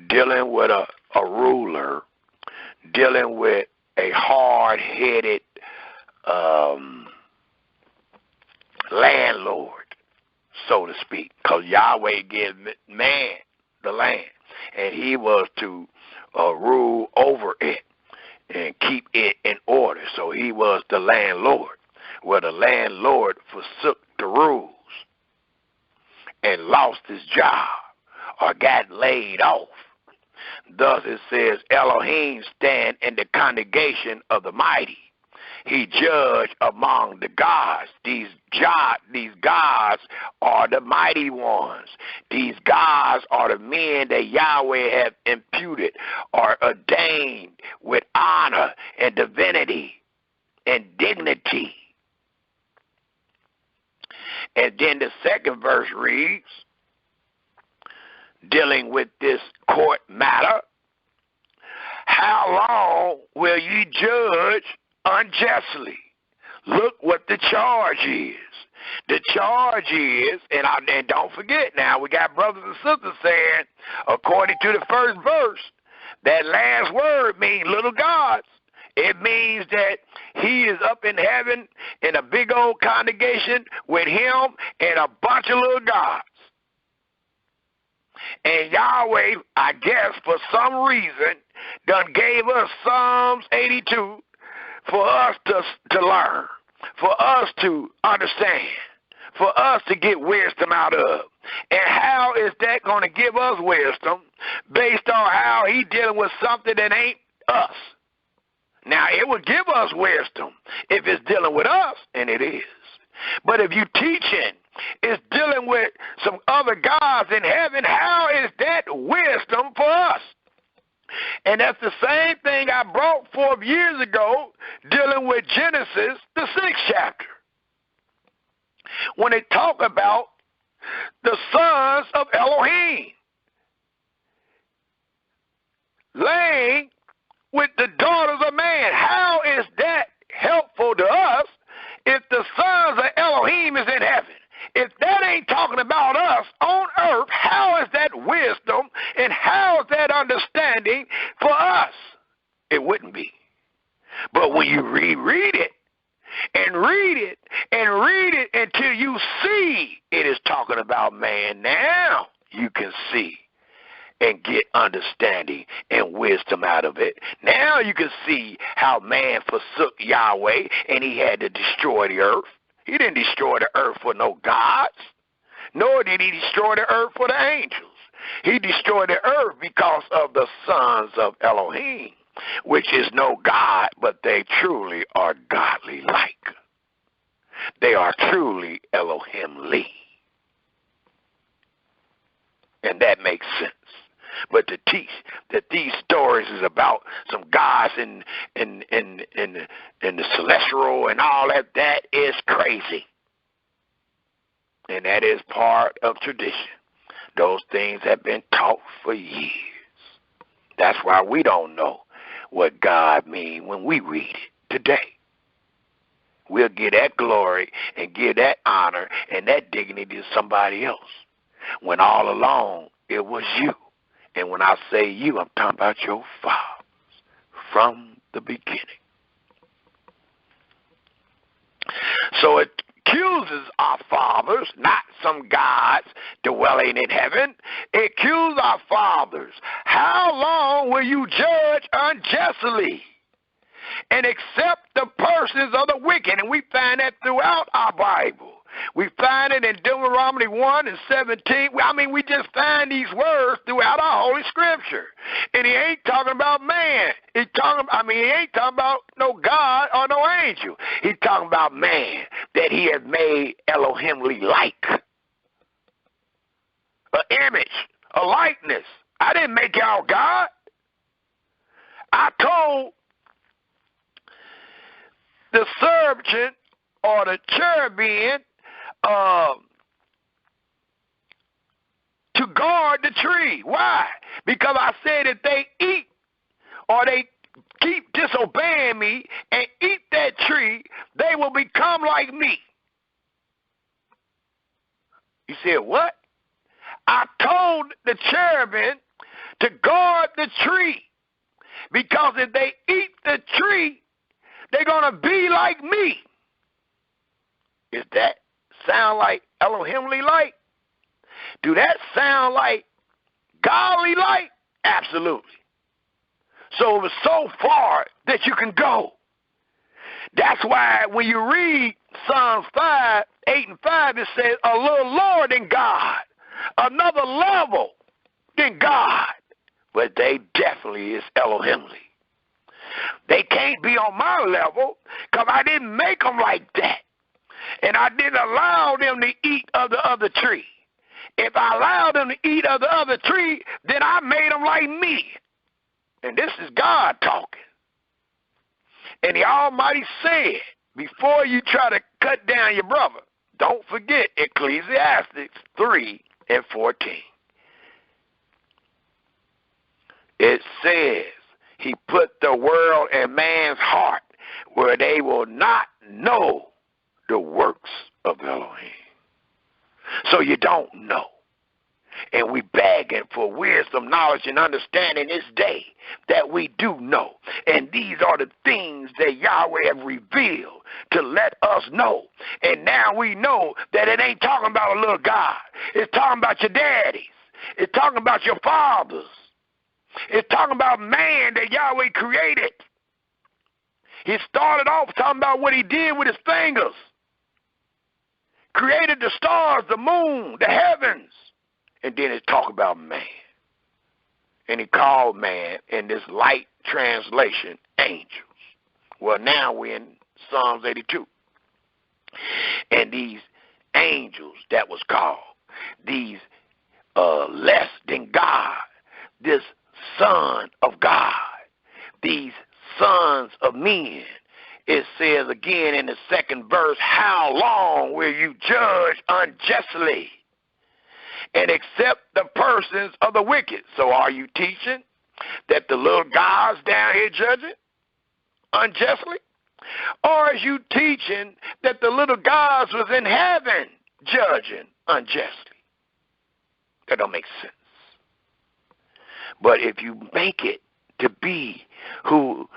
dealing with a ruler, dealing with a hard-headed landlord, so to speak, because Yahweh gave man the land, and he was to rule over it and keep it in order. So he was the landlord. Well, the landlord forsook the rules and lost his job or got laid off. Thus it says, Elohim stand in the congregation of the mighty. He judged among the gods. These gods are the mighty ones. These gods are the men that Yahweh have imputed or ordained with honor and divinity and dignity. And then the second verse reads, dealing with this court matter, how long will ye judge unjustly? Look what the charge is. The charge is, and don't forget now, we got brothers and sisters saying, according to the first verse, that last word means little gods. It means that he is up in heaven in a big old congregation with him and a bunch of little gods. And Yahweh, I guess, for some reason, done gave us Psalms 82 for us to learn, for us to understand, for us to get wisdom out of. And how is that going to give us wisdom based on how he dealing with something that ain't us? Now, it will give us wisdom if it's dealing with us, and it is. But if you teaching is dealing with some other gods in heaven, how is that wisdom for us? And that's the same thing I brought forth years ago dealing with Genesis, the 6th chapter. When they talk about the sons of Elohim laying with the daughters of man. How is that helpful to us if the sons of Elohim is in heaven? If that ain't talking about us on earth, how is that wisdom and how is that understanding for us? It wouldn't be. But when you reread it and read it and read it until you see it is talking about man, now you can see and get understanding and wisdom out of it. Now you can see how man forsook Yahweh and he had to destroy the earth. He didn't destroy the earth for no gods, nor did he destroy the earth for the angels. He destroyed the earth because of the sons of Elohim, which is no God, but they truly are godly-like. They are truly Elohim-ly. And that makes sense. But to teach that these stories is about some gods in the celestial and all that is crazy. And that is part of tradition. Those things have been taught for years. That's why we don't know what God means when we read it today. We'll give that glory and give that honor and that dignity to somebody else, when all along it was you. And when I say you, I'm talking about your fathers from the beginning. So it accuses our fathers, not some gods dwelling in heaven. It accuses our fathers. How long will you judge unjustly and accept the persons of the wicked? And we find that throughout our Bible. We find it in Deuteronomy 1 and 17. I mean, we just find these words throughout our Holy Scripture. And he ain't talking about man. He ain't talking about no God or no angel. He's talking about man, that he has made Elohimly like. An image, a likeness. I didn't make y'all God. I told the serpent or the cherubim to guard the tree. Why? Because I said if they eat or they keep disobeying me and eat that tree, they will become like me. You said, what? I told the cherubim to guard the tree, because if they eat the tree, they're going to be like me. Is that sound like Elohimly light? Do that sound like godly light? Absolutely. So it was so far that you can go. That's why when you read Psalms 5, 8 and 5, it says a little lower than God, another level than God. But they definitely is Elohimly. They can't be on my level because I didn't make them like that. And I didn't allow them to eat of the other tree. If I allowed them to eat of the other tree, then I made them like me. And this is God talking. And the Almighty said, before you try to cut down your brother, don't forget Ecclesiastes 3 and 14. It says, he put the world in man's heart where they will not know the works of Elohim. So you don't know. And we begging for wisdom, knowledge, and understanding this day that we do know. And these are the things that Yahweh have revealed to let us know. And now we know that it ain't talking about a little God. It's talking about your daddies. It's talking about your fathers. It's talking about man that Yahweh created. He started off talking about what he did with his fingers. Created the stars, the moon, the heavens. And then it's talk about man. And he called man in this light translation angels. Well, now we're in Psalms 82. And these angels that was called, these less than God, this son of God, these sons of men, it says again in the second verse, how long will you judge unjustly and accept the persons of the wicked? So are you teaching that the little God's down here judging unjustly? Or are you teaching that the little gods was in heaven judging unjustly? That don't make sense. But if you make it to be who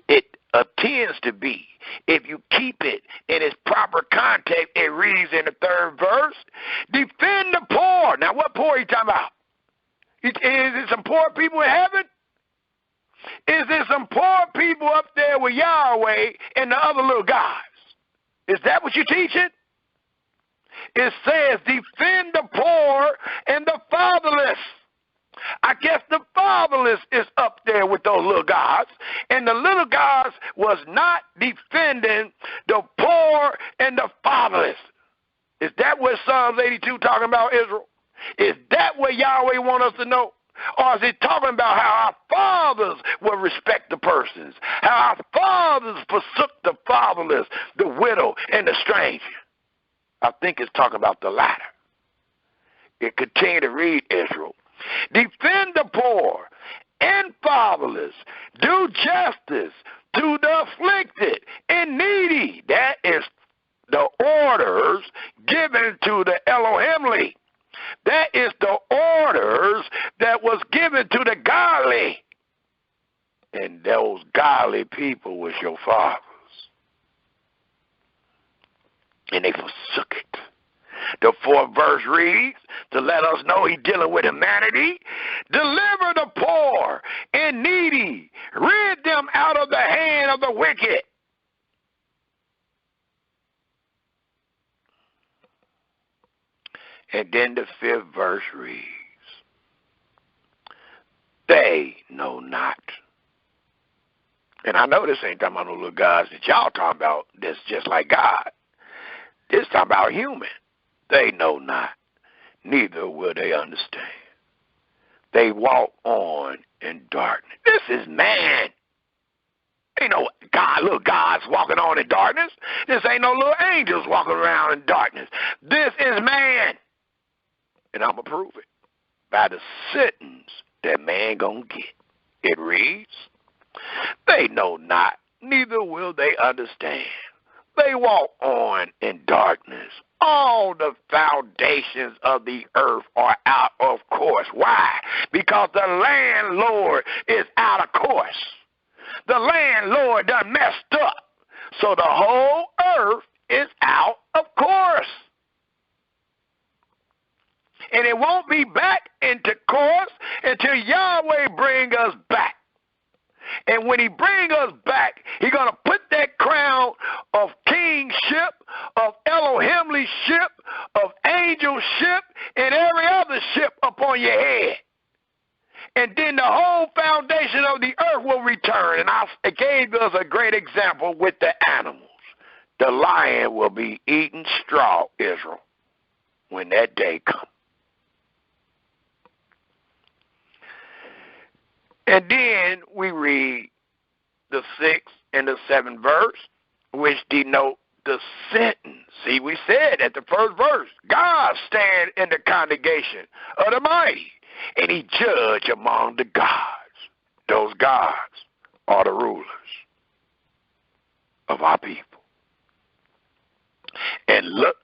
it attends to be, if you keep it in its proper context, it reads in the third verse, defend the poor. Now, what poor are you talking about? Is it some poor people in heaven? Is there some poor people up there with Yahweh and the other little guys? Is that what you're teaching? It says, defend the poor and the fatherless. I guess the fatherless is up there with those little gods, and the little gods was not defending the poor and the fatherless. Is that what Psalms 82 talking about, Israel? Is that what Yahweh want us to know? Or is it talking about how our fathers will respect the persons, how our fathers forsook the fatherless, the widow, and the stranger? I think it's talking about the latter. It continue to read, Israel. Defend the poor and fatherless. Do justice to the afflicted and needy. That is the orders given to the Elohimly. That is the orders that was given to the godly. And those godly people was your fathers. And they forsook it. The fourth verse reads, to let us know he's dealing with humanity. Deliver the poor and needy. Rid them out of the hand of the wicked. And then the fifth verse reads, they know not. And I know this ain't talking about no little gods that y'all talking about that's just like God. This talking about human. They know not, neither will they understand. They walk on in darkness. This is man. Ain't no God, little gods walking on in darkness. This ain't no little angels walking around in darkness. This is man. And I'm going to prove it by the sentence that man going to get. It reads, they know not, neither will they understand. They walk on in darkness. All the foundations of the earth are out of course. Why? Because the landlord is out of course. The landlord done messed up. So the whole earth is out of course. And it won't be back into course until Yahweh bring us back. And when he bring us back, he's going to put that crown of kingship, of Elohimship, of angelship, and every other ship upon your head. And then the whole foundation of the earth will return. And I gave us a great example with the animals. The lion will be eating straw, Israel, when that day comes. And then we read the 6th and the 7th verse, which denote the sentence. See, we said at the first verse, God stand in the congregation of the mighty, and he judge among the gods. Those gods are the rulers of our people. And look,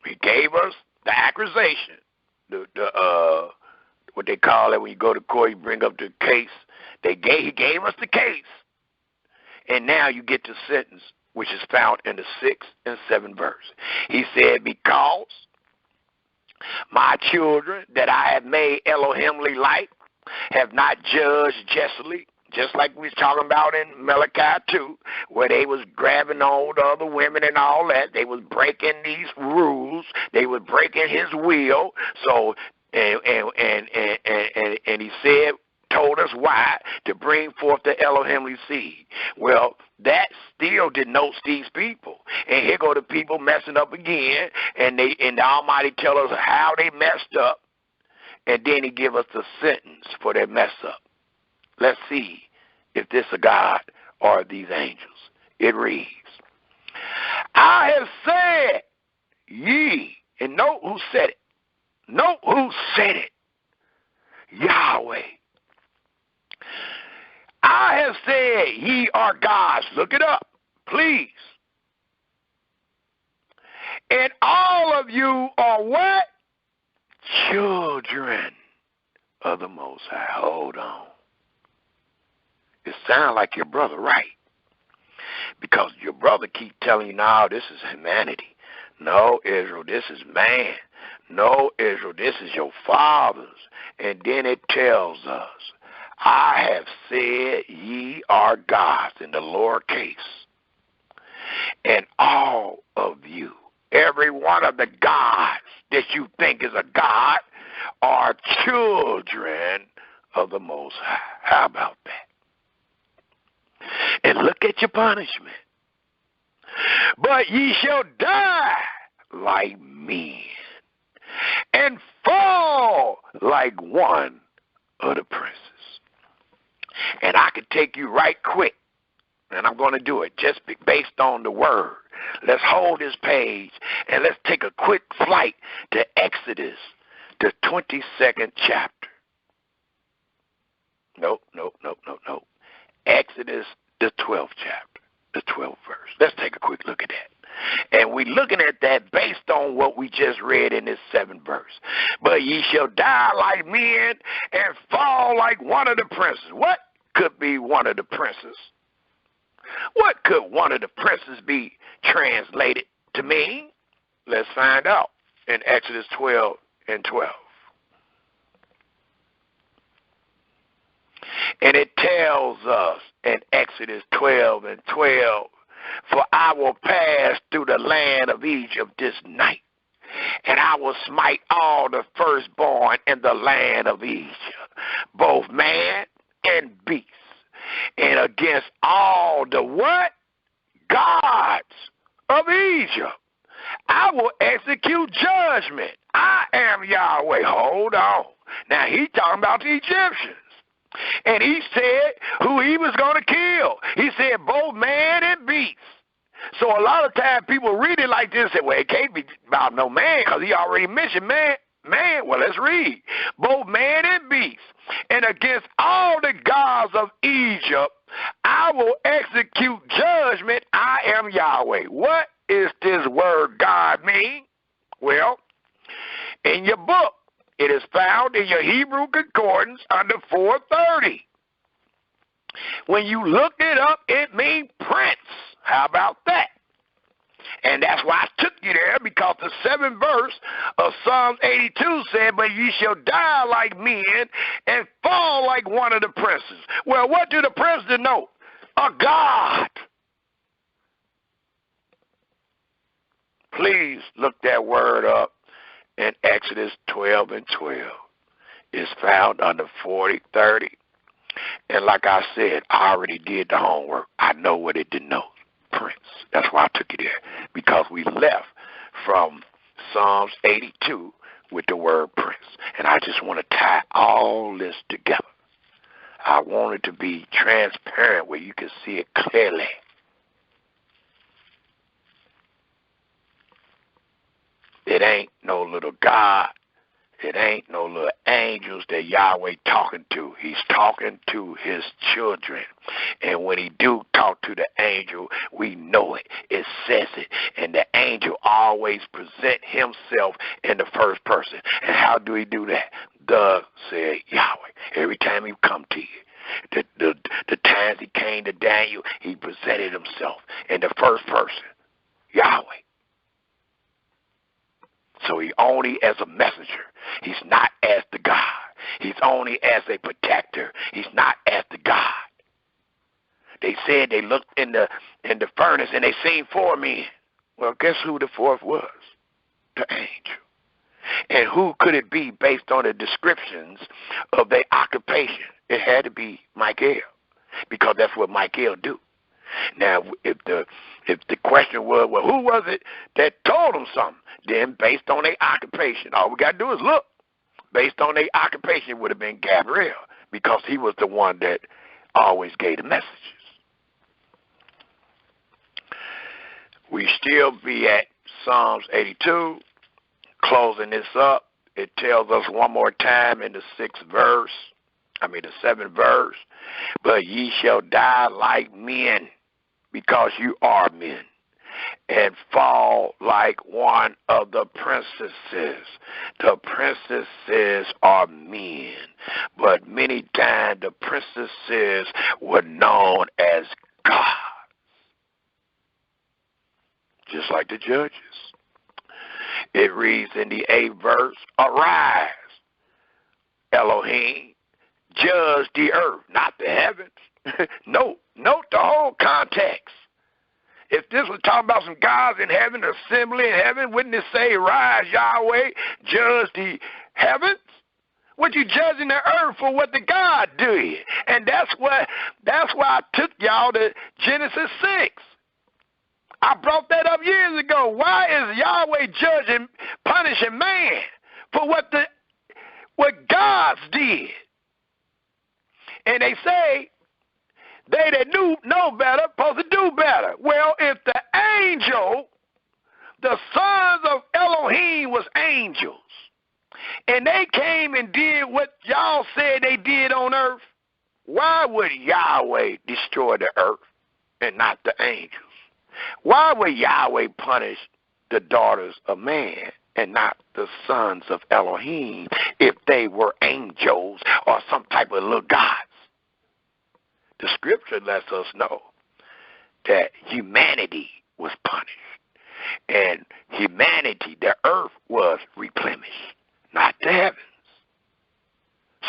he gave us the accusation, what they call it when you go to court, you bring up the case. He gave us the case. And now you get the sentence, which is found in the 6th and 7th verse. He said, because my children that I have made Elohimly like have not judged justly, just like we was talking about in Malachi 2, where they was grabbing on the other women and all that. They was breaking these rules. They was breaking his will. So, and he said, told us why, to bring forth the Elohimly seed. Well, that still denotes these people. And here go the people messing up again, and the Almighty tell us how they messed up, and then he give us the sentence for their mess up. Let's see if this is God or these angels. It reads, I have said ye, and note who said it. Note who said it. Yahweh. I have said ye are gods. Look it up, please. And all of you are what? Children of the Most High. Hold on. It sounds like your brother, right? Because your brother keep telling you, no, this is humanity. No, Israel, this is man. No, Israel, this is your fathers. And then it tells us, I have said ye are gods in the lowercase. And all of you, every one of the gods that you think is a god, are children of the Most High. How about that? And look at your punishment. But ye shall die like men, and fall like one of the princes. And I could take you right quick, and I'm going to do it just based on the word. Let's hold this page, and let's take a quick flight to Exodus, the 22nd chapter. Nope. Exodus, the 12th chapter, the 12th verse. Let's take a quick look at that. And we're looking at that based on what we just read in this 7th verse. But ye shall die like men and fall like one of the princes. What could be one of the princes? What could one of the princes be translated to mean? Let's find out in Exodus 12 and 12. And it tells us in Exodus 12 and 12, for I will pass through the land of Egypt this night, and I will smite all the firstborn in the land of Egypt, both man and beast, and against all the what? Gods of Egypt. I will execute judgment. I am Yahweh. Hold on. Now he's talking about the Egyptians. And he said who he was going to kill. He said both man and beast. So a lot of times people read it like this and say, well, it can't be about no man because he already mentioned man. Well, let's read. Both man and beast. And against all the gods of Egypt, I will execute judgment. I am Yahweh. What is this word God mean? Well, in your book, it is found in your Hebrew concordance under 430. When you look it up, it means prince. How about that? And that's why I took you there, because the 7th verse of Psalms 82 said, but ye shall die like men and fall like one of the princes. Well, what do the princes denote? A God. Please look that word up in Exodus 12 and 12. It's found under 40:30. And like I said, I already did the homework. I know what it denotes. Prince. That's why I took you there, because we left from Psalms 82 with the word prince. And I just want to tie all this together. I want it to be transparent where you can see it clearly. It ain't no little God. It ain't no little angels that Yahweh talking to. He's talking to his children. And when he do talk to the angel, we know it. It says it. And the angel always present himself in the first person. And how do he do that? Thus said Yahweh. Every time he come to you. The times he came to Daniel, he presented himself in the first person. Yahweh. So he only as a messenger. He's not as the God. He's only as a protector. He's not as the God. They said they looked in the furnace and they seen 4 men. Well, guess who the 4th was? The angel. And who could it be based on the descriptions of their occupation? It had to be Michael, because that's what Michael do. Now, if the question was, well, who was it that told them something? Then, based on their occupation, all we got to do is look. Based on their occupation, it would have been Gabriel, because he was the one that always gave the messages. We still be at Psalms 82, closing this up. It tells us one more time in the 7th verse, but ye shall die like men, because you are men, and fall like one of the princesses. The princesses are men, but many times the princesses were known as gods, just like the judges. It reads in the 8th verse, arise, Elohim, judge the earth, not the heavens. Note the whole context. If this was talking about some gods in heaven, assembly in heaven, wouldn't it say, rise, Yahweh, judge the heavens? What you judging the earth for what the God did? And that's why I took y'all to Genesis 6. I brought that up years ago. Why is Yahweh punishing man for what gods did? And they say, they that know better, supposed to do better. Well, if the angel, the sons of Elohim was angels, and they came and did what y'all said they did on earth, why would Yahweh destroy the earth and not the angels? Why would Yahweh punish the daughters of man and not the sons of Elohim if they were angels or some type of little gods? The scripture lets us know that humanity was punished. And humanity, the earth, was replenished, not the heavens.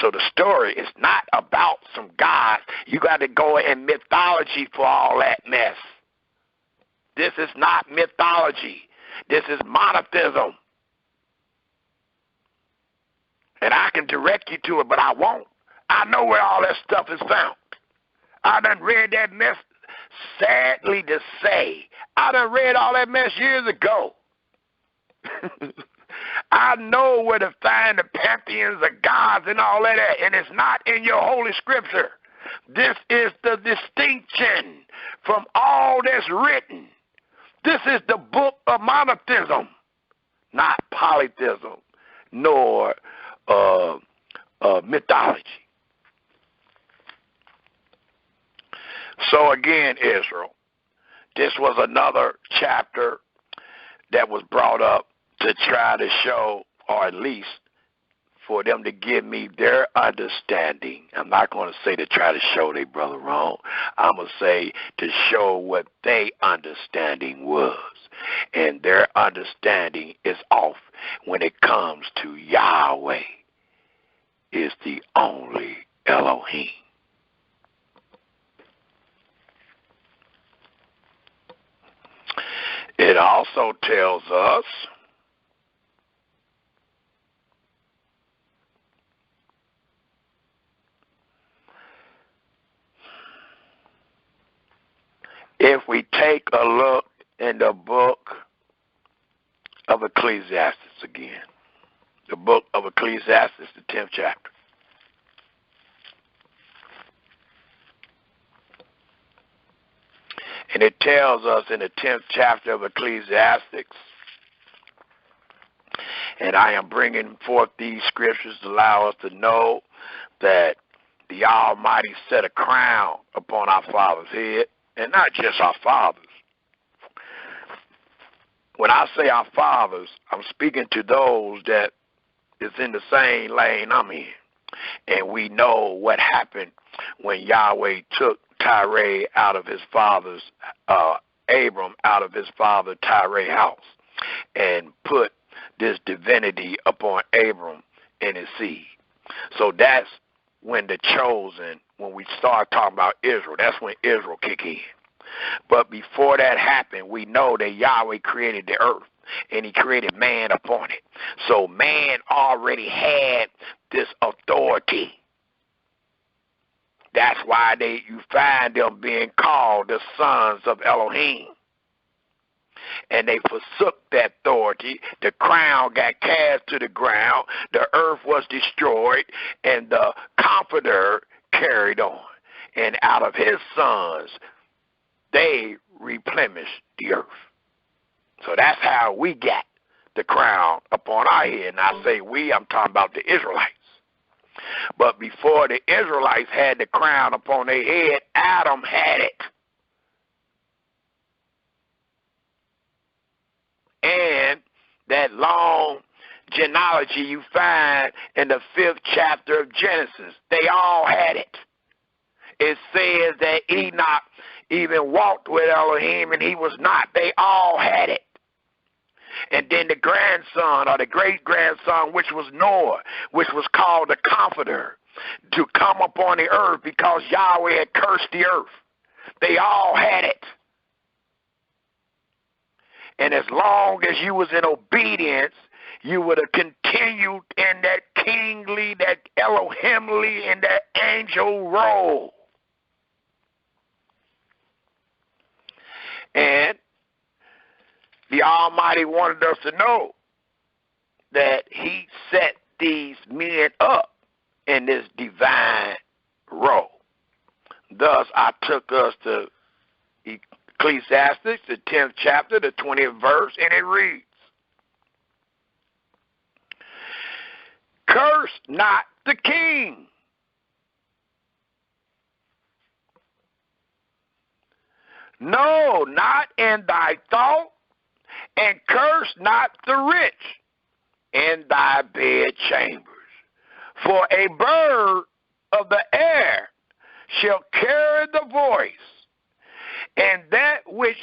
So the story is not about some gods. You got to go in mythology for all that mess. This is not mythology. This is monotheism. And I can direct you to it, but I won't. I know where all that stuff is found. I done read that mess, sadly to say. I done read all that mess years ago. I know where to find the pantheons of gods and all that, and it's not in your holy scripture. This is the distinction from all that's written. This is the book of monotheism, not polytheism, nor mythology. So again, Israel, this was another chapter that was brought up to try to show, or at least for them to give me their understanding. I'm not going to say to try to show their brother wrong. I'm going to say to show what their understanding was. And their understanding is off when it comes to Yahweh is the only Elohim. It also tells us if we take a look in the book of Ecclesiastes again, the book of Ecclesiastes, the 10th chapter. And it tells us in the 10th chapter of Ecclesiastes, and I am bringing forth these scriptures to allow us to know that the Almighty set a crown upon our father's head, and not just our fathers. When I say our fathers, I'm speaking to those that is in the same lane I'm in. And we know what happened when Yahweh took Tyreh out of his father's, Abram out of his father Tyreh's house and put this divinity upon Abram and his seed. So that's when the chosen, when we start talking about Israel, that's when Israel kick in. But before that happened, we know that Yahweh created the earth and he created man upon it. So man already had this authority. That's why you find them being called the sons of Elohim. And they forsook that authority. The crown got cast to the ground. The earth was destroyed. And the Comforter carried on. And out of his sons, they replenished the earth. So that's how we got the crown upon our head. And I say we, I'm talking about the Israelites. But before the Israelites had the crown upon their head, Adam had it. And that long genealogy you find in the 5th chapter of Genesis, they all had it. It says that Enoch even walked with Elohim and he was not. They all had it. And then the grandson or the great-grandson, which was Noah, which was called the Comforter, to come upon the earth because Yahweh had cursed the earth. They all had it. And as long as you was in obedience, you would have continued in that kingly, that Elohimly, and that angel role. And the Almighty wanted us to know that he set these men up in this divine role. Thus, I took us to Ecclesiastes, the 10th chapter, the 20th verse, and it reads, "Curse not the king, no, not in thy thought, and curse not the rich in thy bed chambers. For a bird of the air shall carry the voice, and that which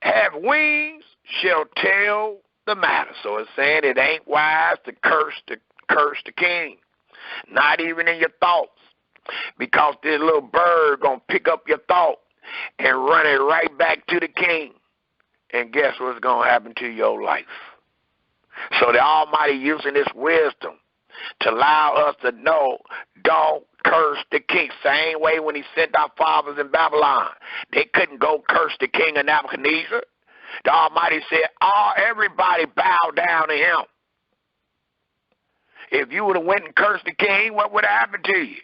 have wings shall tell the matter." So it's saying it ain't wise to curse the king, not even in your thoughts, because this little bird gonna pick up your thought and run it right back to the king. And guess what's going to happen to your life? So the Almighty using this wisdom to allow us to know, don't curse the king. Same way when he sent our fathers in Babylon. They couldn't go curse the king of Nebuchadnezzar. The Almighty said, everybody bow down to him. If you would have went and cursed the king, what would have happened to you?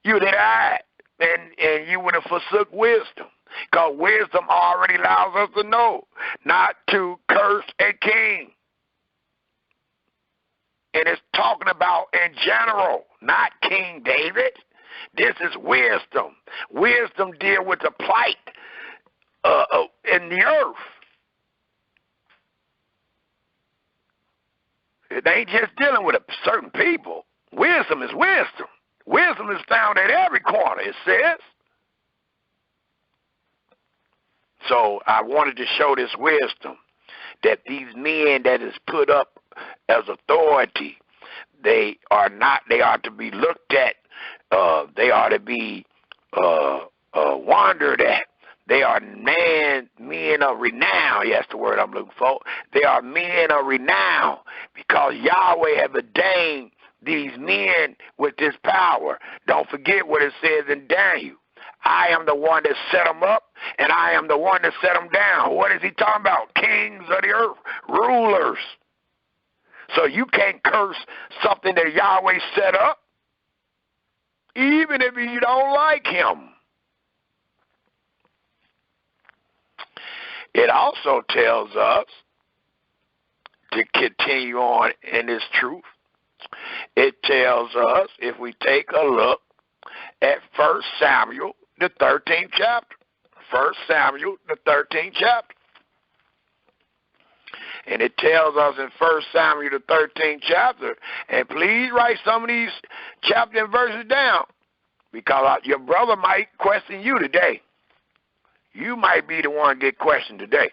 You would have died, and you would have forsook wisdom. Because wisdom already allows us to know not to curse a king. And it's talking about in general, not King David. This is wisdom. Wisdom deals with the plight in the earth. It ain't just dealing with certain people. Wisdom is wisdom. Wisdom is found at every corner, it says. So I wanted to show this wisdom, that these men that is put up as authority, they are to be looked at, they are to be wondered at. They are men of renown. Yes, the word I'm looking for. They are men of renown because Yahweh have ordained these men with this power. Don't forget what it says in Daniel. I am the one that set them up, and I am the one that set them down. What is he talking about? Kings of the earth, rulers. So you can't curse something that Yahweh set up, even if you don't like him. It also tells us to continue on in this truth. It tells us, if we take a look at 1 Samuel, the 13th chapter. 1 Samuel, the 13th chapter. And it tells us in 1 Samuel, the 13th chapter, and please write some of these chapters and verses down, because your brother might question you today. You might be the one to get questioned today.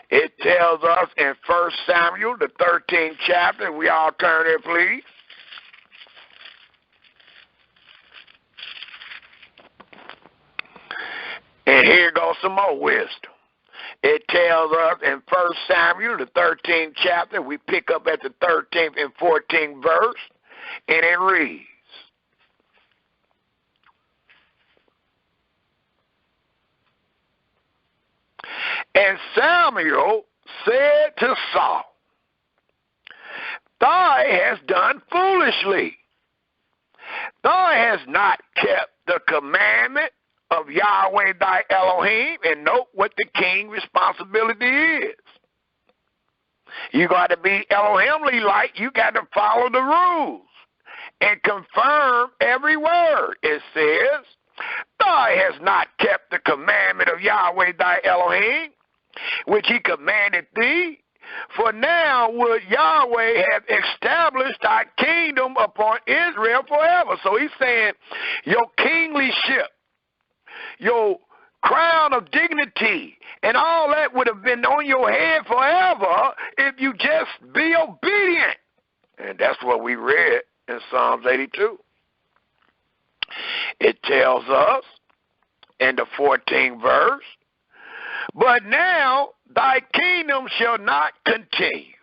It tells us in 1 Samuel, the 13th chapter, we all turn there, please. And here goes some more wisdom. It tells us in 1 Samuel, the 13th chapter, we pick up at the 13th and 14th verse, and it reads, and Samuel said to Saul, thou hast done foolishly. Thou hast not kept the commandment of Yahweh thy Elohim, and note what the king's responsibility is. You got to be Elohimly like, you got to follow the rules and confirm every word. It says, thou hast not kept the commandment of Yahweh thy Elohim, which he commanded thee, for now would Yahweh have established thy kingdom upon Israel forever. So he's saying your kinglyship, your crown of dignity, and all that would have been on your head forever if you just be obedient. And that's what we read in Psalms 82. It tells us in the 14th verse, but now thy kingdom shall not continue.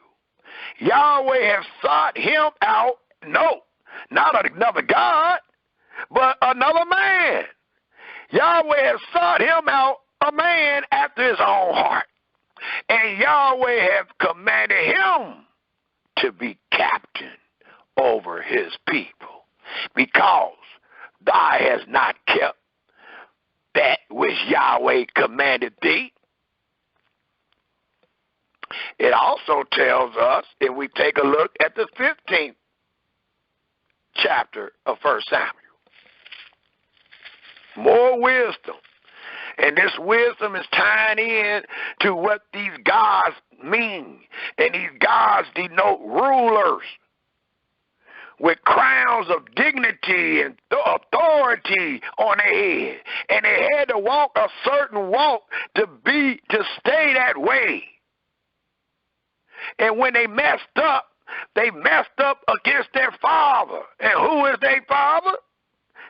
Yahweh has sought him out, no, not another God, but another man. Yahweh has sought him out, a man after his own heart. And Yahweh have commanded him to be captain over his people, because thou hast not kept that which Yahweh commanded thee. It also tells us, if we take a look at the 15th chapter of 1 Samuel, more wisdom. And this wisdom is tying in to what these gods mean. And these gods denote rulers with crowns of dignity and authority on their head. And they had to walk a certain walk to stay that way. And when they messed up against their father. And who is their father?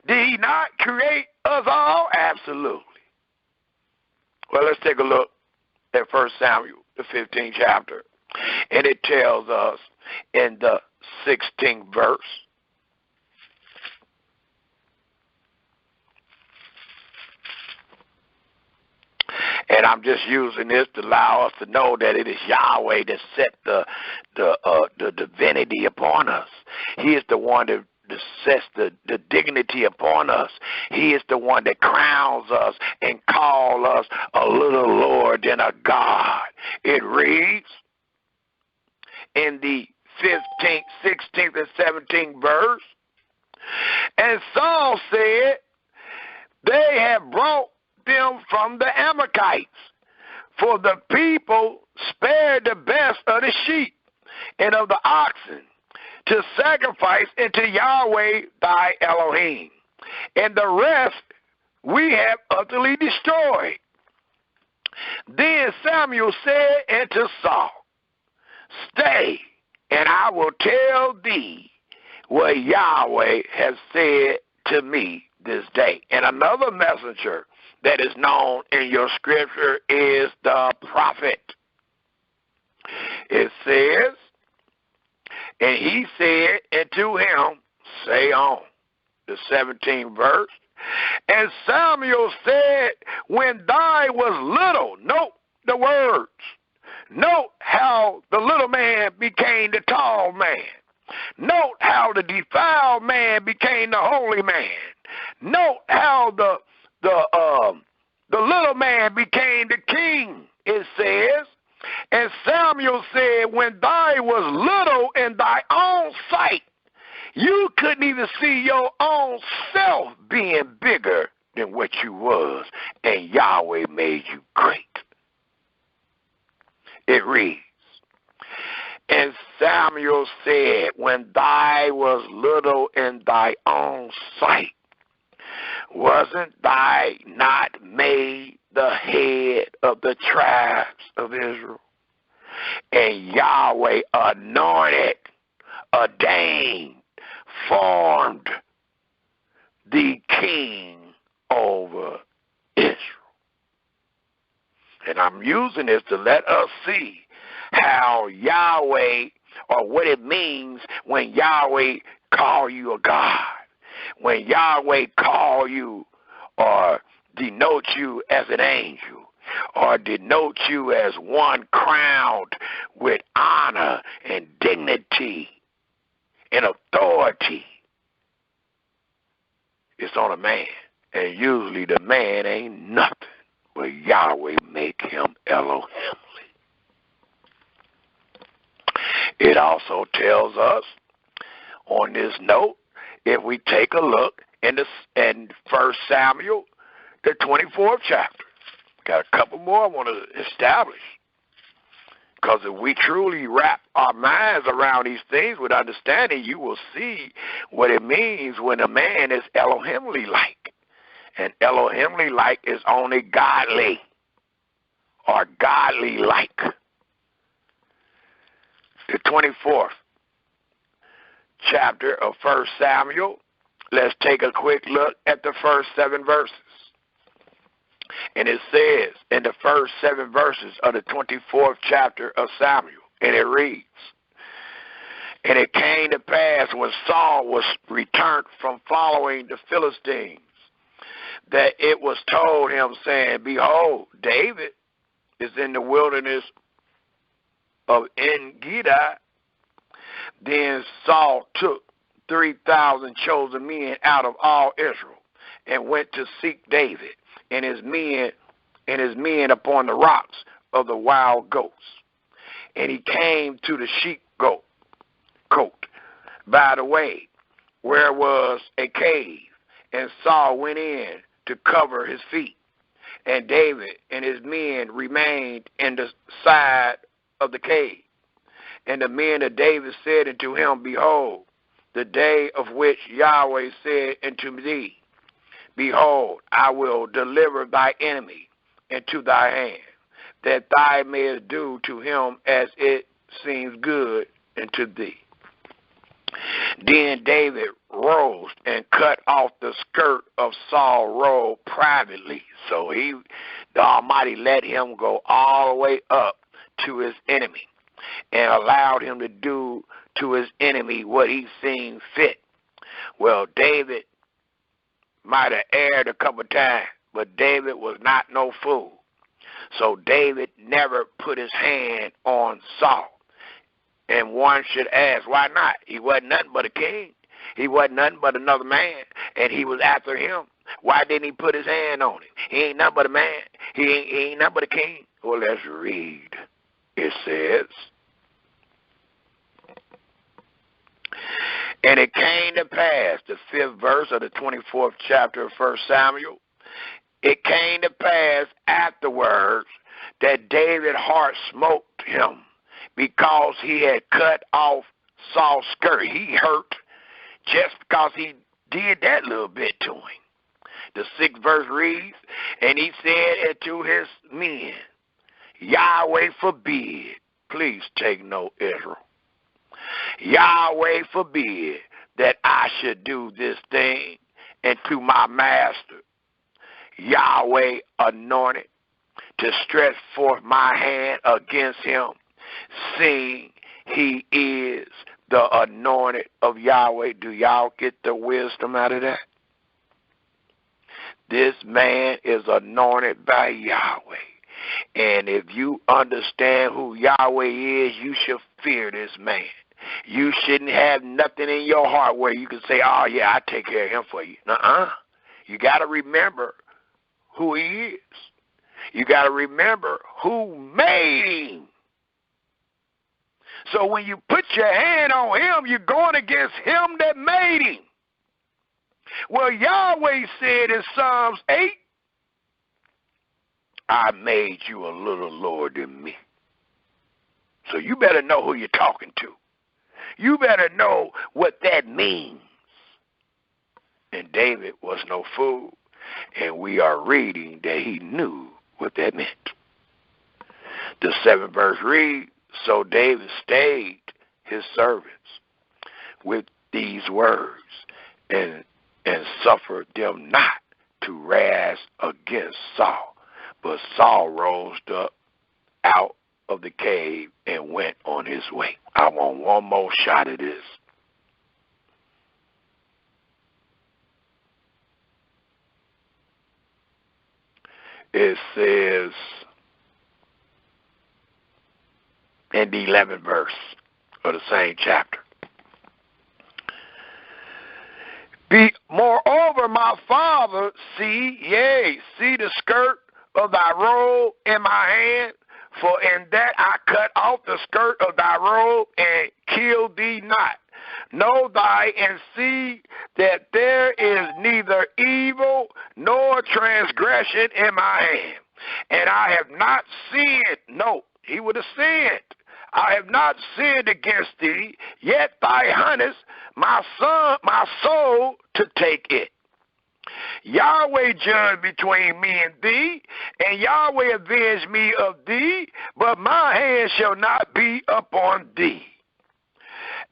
Did he not create us all? Absolutely. Well, let's take a look at 1 Samuel, the 15th chapter. And it tells us in the 16th verse, and I'm just using this to allow us to know that it is Yahweh that set the divinity upon us. He is the one that sets the dignity upon us. He is the one that crowns us and calls us a little lower than a God. It reads in the 15th, 16th, and 17th verse, and Saul said, they have brought them from the Amalekites, for the people spared the best of the sheep and of the oxen to sacrifice unto Yahweh thy Elohim, and the rest we have utterly destroyed. Then Samuel said unto Saul, Stay, and I will tell thee what Yahweh has said to me this day. And another messenger that is known in your scripture is the prophet. It says, and he said unto him, Say on, the 17th verse. And Samuel said, When thy was little, note the words, note how the little man became the tall man. Note how the defiled man became the holy man. Note how the little man became the king, it says. And Samuel said, When thy was little in thy own sight, you couldn't even see your own self being bigger than what you was, and Yahweh made you great. It reads, And Samuel said, When thy was little in thy own sight, wasn't thy not made the head of the tribes of Israel? And Yahweh anointed, ordained, formed the king over Israel. And I'm using this to let us see how Yahweh, or what it means when Yahweh call you a God. When Yahweh call you or denote you as an angel, or denote you as one crowned with honor and dignity and authority, it's on a man. And usually the man ain't nothing, but Yahweh make him Elohim. It also tells us on this note, if we take a look in 1 Samuel, the 24th chapter. Got a couple more I want to establish. Because if we truly wrap our minds around these things with understanding, you will see what it means when a man is Elohimly-like. And Elohimly-like is only godly or godly-like. The 24th chapter of 1 Samuel, let's take a quick look at the first 7 verses. And it says in the first 7 verses of the 24th chapter of Samuel, and it reads, And it came to pass when Saul was returned from following the Philistines, that it was told him, saying, Behold, David is in the wilderness of En-Gedi. Then Saul took 3,000 chosen men out of all Israel, and went to seek David and his men upon the rocks of the wild goats. And he came to the sheep cote by the way, where was a cave, and Saul went in to cover his feet. And David and his men remained in the side of the cave. And the men of David said unto him, Behold, the day of which Yahweh said unto thee, Behold, I will deliver thy enemy into thy hand, that thou mayest do to him as it seems good unto thee. Then David rose and cut off the skirt of Saul's robe privately. So the Almighty let him go all the way up to his enemy, and allowed him to do to his enemy what he seemed fit. Well, David might have erred a couple times, but David was not no fool. So David never put his hand on Saul. And one should ask, why not? He wasn't nothing but a king. He wasn't nothing but another man, and he was after him. Why didn't he put his hand on him? He ain't nothing but a man. He ain't nothing but a king. Well, let's read. It says, And it came to pass, the 5th verse of the 24th chapter of 1 Samuel, it came to pass afterwards that David's heart smote him, because he had cut off Saul's skirt. He hurt just because he did that little bit to him. The 6th verse reads, and he said unto his men, Yahweh forbid, please take note, Israel, Yahweh forbid that I should do this thing unto my master. Yahweh anointed to stretch forth my hand against him, seeing he is the anointed of Yahweh. Do y'all get the wisdom out of that? This man is anointed by Yahweh. And if you understand who Yahweh is, you should fear this man. You shouldn't have nothing in your heart where you can say, oh, yeah, I take care of him for you. You got to remember who he is. You got to remember who made him. So when you put your hand on him, you're going against him that made him. Well, Yahweh said in Psalms 8, I made you a little lower than me. So you better know who you're talking to. You better know what that means. And David was no fool, and we are reading that he knew what that meant. The 7th verse reads, so David stayed his servants with these words and suffered them not to rise against Saul. But Saul rose up out of the cave and went on his way. I want one more shot of this. It says in the 11th verse of the same chapter, moreover, my father, see the skirt of thy robe in my hand, for in that I cut off the skirt of thy robe and killed thee not. Know thy and see that there is neither evil nor transgression in my hand. And I have not sinned. No, he would have sinned. I have not sinned against thee, yet thou huntest my soul to take it. Yahweh judge between me and thee, and Yahweh avenge me of thee, but my hand shall not be upon thee.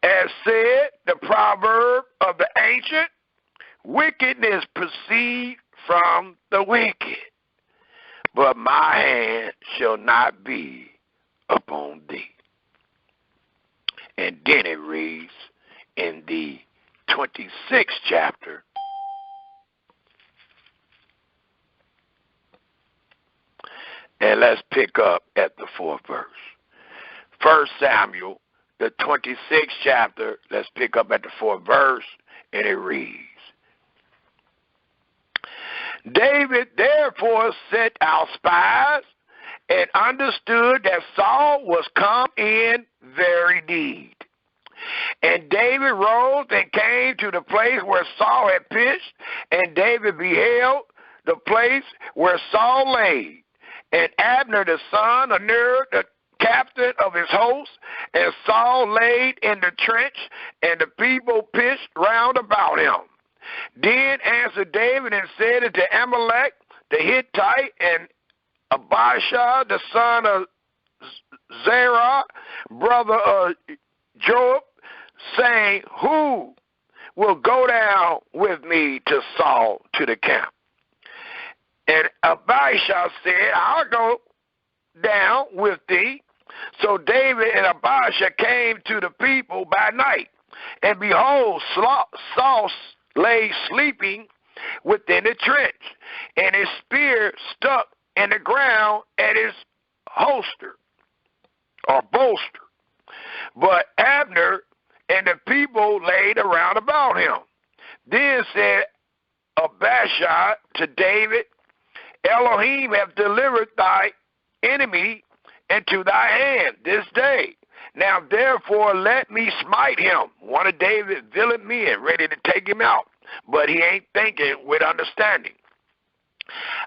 As said the proverb of the ancient, wickedness proceed from the wicked, but my hand shall not be upon thee. And then it reads in the 26th chapter, and let's pick up at the 4th verse. 1 Samuel, the 26th chapter, let's pick up at the 4th verse, and it reads, David therefore sent out spies and understood that Saul was come in very deed. And David rose and came to the place where Saul had pitched, and David beheld the place where Saul lay. And Abner the son of Ner, the captain of his host, and Saul laid in the trench, and the people pitched round about him. Then answered David and said unto Amalek the Hittite and Abishai the son of Zerah, brother of Joab, saying, who will go down with me to Saul to the camp? And Abishai said, I'll go down with thee. So David and Abishai came to the people by night, and behold, Saul lay sleeping within the trench, and his spear stuck in the ground at his holster or bolster. But Abner and the people laid around about him. Then said Abishai to David, Elohim have delivered thy enemy into thy hand this day. Now therefore let me smite him. One of David's villain men ready to take him out, but he ain't thinking with understanding.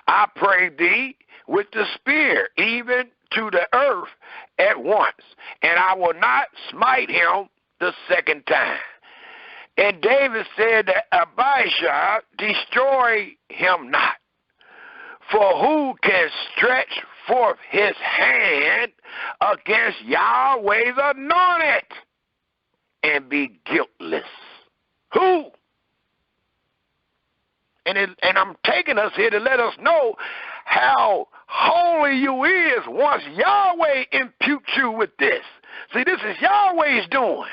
I pray thee with the spear, even to the earth at once, and I will not smite him the second time. And David said to Abishai, destroy him not. For who can stretch forth his hand against Yahweh's anointed and be guiltless? Who? And I'm taking us here to let us know how holy you is once Yahweh imputes you with this. See, this is Yahweh's doing.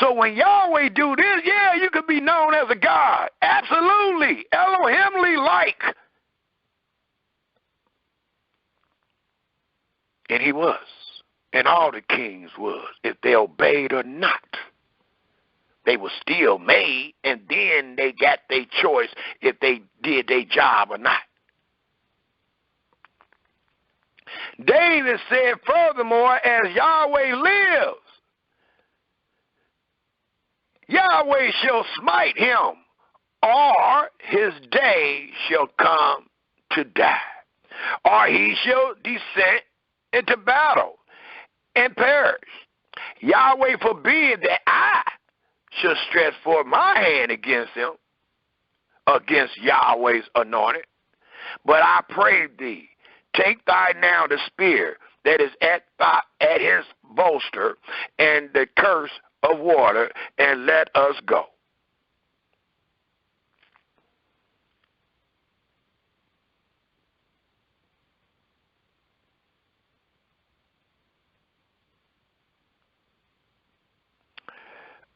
So when Yahweh do this, yeah, you could be known as a God. Absolutely. Elohimly-like. And he was. And all the kings was, if they obeyed or not. They were still made, and then they got their choice if they did their job or not. David said, furthermore, as Yahweh lives, Yahweh shall smite him, or his day shall come to die, or he shall descend into battle and perish. Yahweh forbid that I should stretch forth my hand against him, against Yahweh's anointed. But I pray thee, take thy now the spear that is at his bolster and the curse of water, and let us go.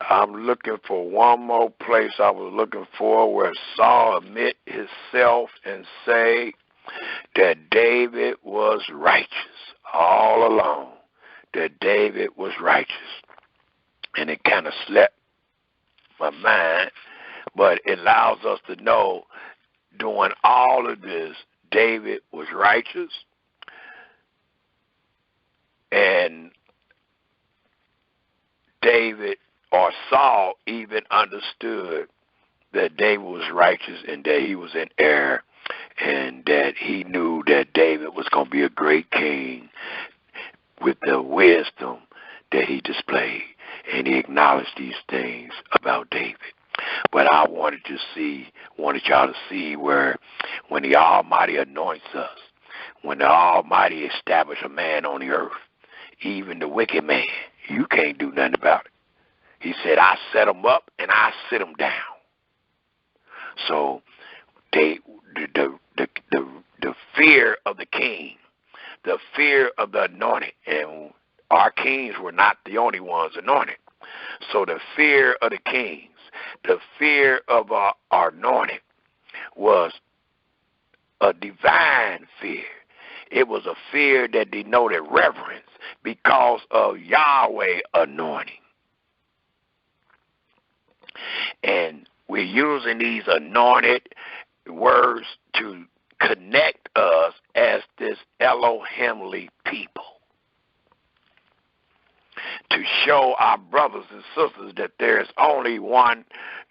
I'm looking for one more place I was looking for where Saul admit himself and say that David was righteous all along, that David was righteous. And it kind of slept my mind, but it allows us to know doing all of this, David was righteous, and David or Saul even understood that David was righteous and that he was in error, and that he knew that David was going to be a great king with the wisdom that he displayed. And he acknowledged these things about David. But I wanted y'all to see where when the Almighty anoints us, when the Almighty establishes a man on the earth, even the wicked man, you can't do nothing about it. He said, I set him up and I sit him down. So the fear of the king, the fear of the anointed, and our kings were not the only ones anointed. So the fear of the kings, the fear of our anointed was a divine fear. It was a fear that denoted reverence because of Yahweh anointing. And we're using these anointed words to connect us as this Elohimly people, to show our brothers and sisters that there's only one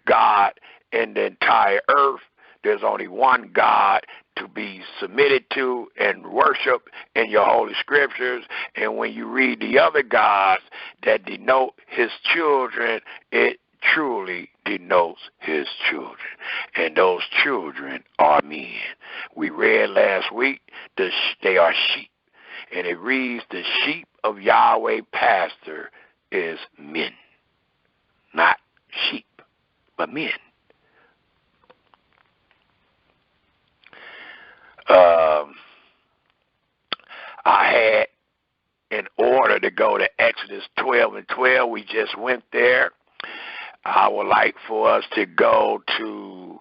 God in the entire earth. There's only one God to be submitted to and worship in your holy scriptures. And when you read the other gods that denote his children, it truly denotes his children. And those children are men. We read last week that they are sheep. And it reads, the sheep of Yahweh pastor is men. Not sheep, but men. I had in order to go to Exodus 12 and 12. We just went there. I would like for us to go to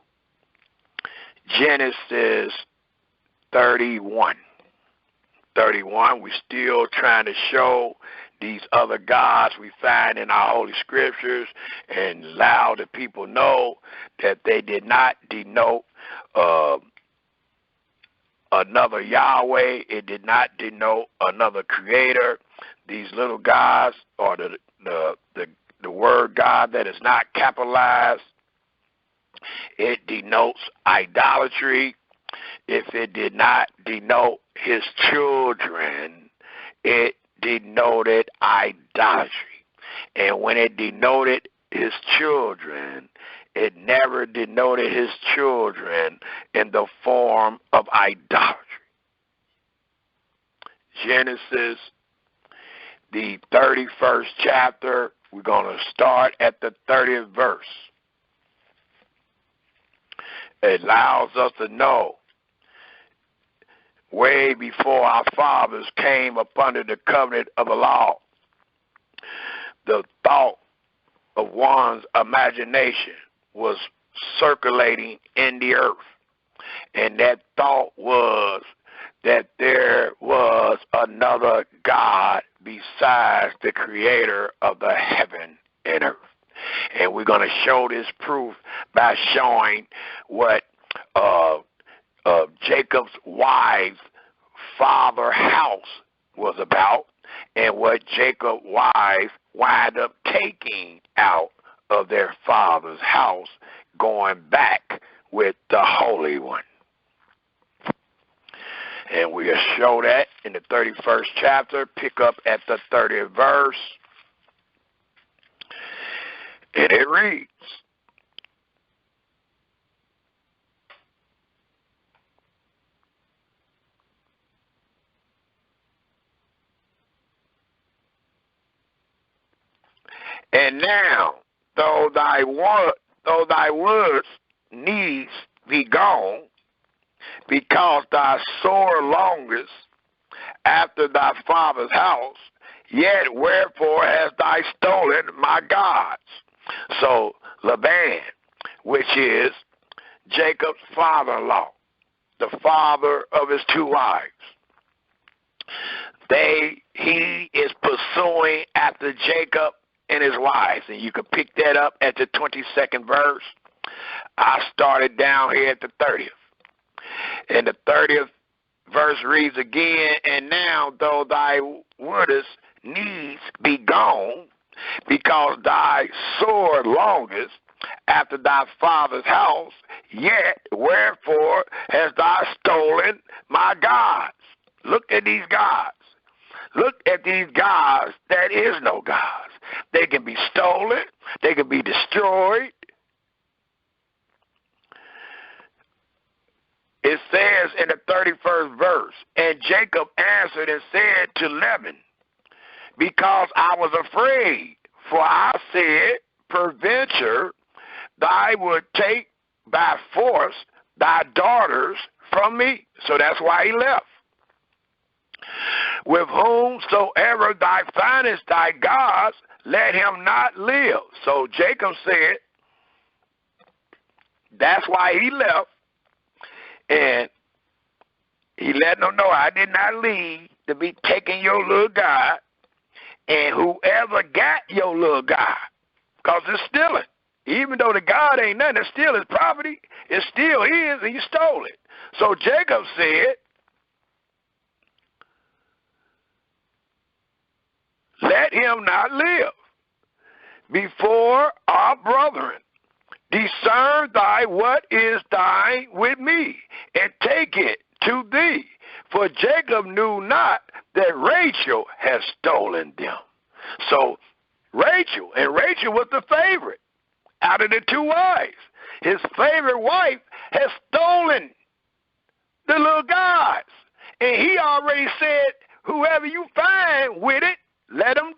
Genesis 31. 31, we're still trying to show these other gods we find in our holy scriptures and allow the people know that they did not denote another Yahweh. It did not denote another creator. These little gods, or the word God that is not capitalized, it denotes idolatry. If it did not denote his children, it denoted idolatry. And when it denoted his children, it never denoted his children in the form of idolatry. Genesis, the 31st chapter, we're going to start at the 30th verse. It allows us to know way before our fathers came up under the covenant of the law, the thought of one's imagination was circulating in the earth. And that thought was that there was another God besides the creator of the heaven and earth. And we're going to show this proof by showing what Jacob's wife's father house was about and what Jacob's wife wound up taking out of their father's house, going back with the Holy One. And we'll show that in the 31st chapter, pick up at the 30th verse. And it reads, and now, though thy words needs be gone, because thy sore longest after thy father's house, yet wherefore hast thou stolen my gods? So Laban, which is Jacob's father-in-law, the father of his two wives, he is pursuing after Jacob and his wives. And you can pick that up at the 22nd verse. I started down here at the 30th. And the 30th verse reads again, and now though thy wouldest needs be gone, because thy sore longest after thy father's house, yet wherefore hast thou stolen my gods? Look at these gods. Look at these gods that is no gods. They can be stolen. They can be destroyed. It says in the 31st verse, and Jacob answered and said to Laban, because I was afraid, for I said, peradventure thou would take by force thy daughters from me. So that's why he left. With whomsoever thou findest thy gods, let him not live. So Jacob said, that's why he left. And he let them know, I did not leave to be taking your little God, and whoever got your little God, because it's stealing. Even though the God ain't nothing, it's still his property. It's still his, and you stole it. So Jacob said, let him not live before our brethren. Discern thy what is thine with me, and take it to thee. For Jacob knew not that Rachel had stolen them. So Rachel was the favorite out of the two wives. His favorite wife has stolen the little gods. And he already said, whoever you find with it, let him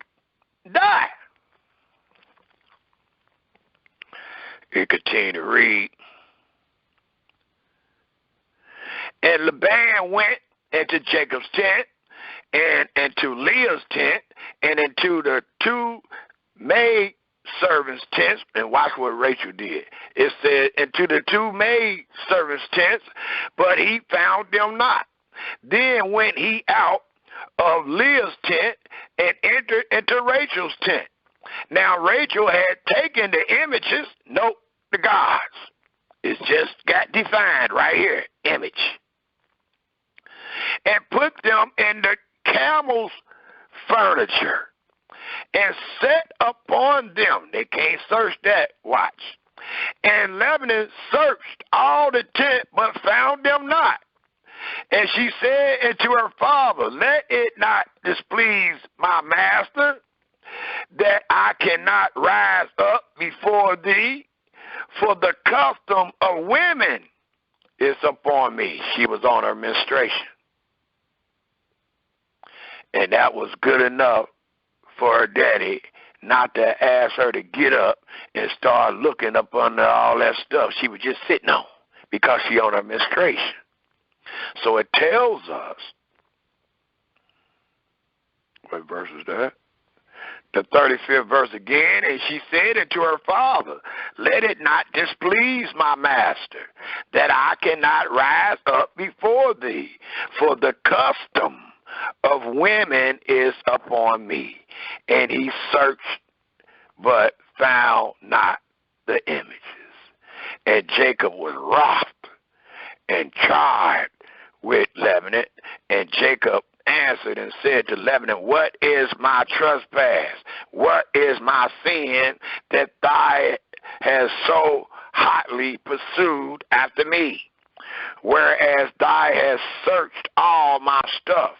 die. It continued to read. And Laban went into Jacob's tent, and into Leah's tent, and into the two maid servants' tents. And watch what Rachel did. It said, into the two maid servants' tents, but he found them not. Then went he out of Leah's tent and entered into Rachel's tent. Now Rachel had taken the images, note the gods. It's just got defined right here, image. And put them in the camel's furniture and set upon them. They can't search that, watch. And Lebanon searched all the tent, but found them not. And she said unto her father, let it not displease my master, that I cannot rise up before thee, for the custom of women is upon me. She was on her menstruation. And that was good enough for her daddy not to ask her to get up and start looking up under all that stuff she was just sitting on because she on her menstruation. So it tells us, what verse is that? The 35th verse again, and she said unto her father, let it not displease my master, that I cannot rise up before thee, for the custom of women is upon me. And he searched, but found not the images. And Jacob was wroth and tried with Laban, and Jacob answered and said to Laban, what is my trespass? What is my sin that thou hast so hotly pursued after me? Whereas thou hast searched all my stuff,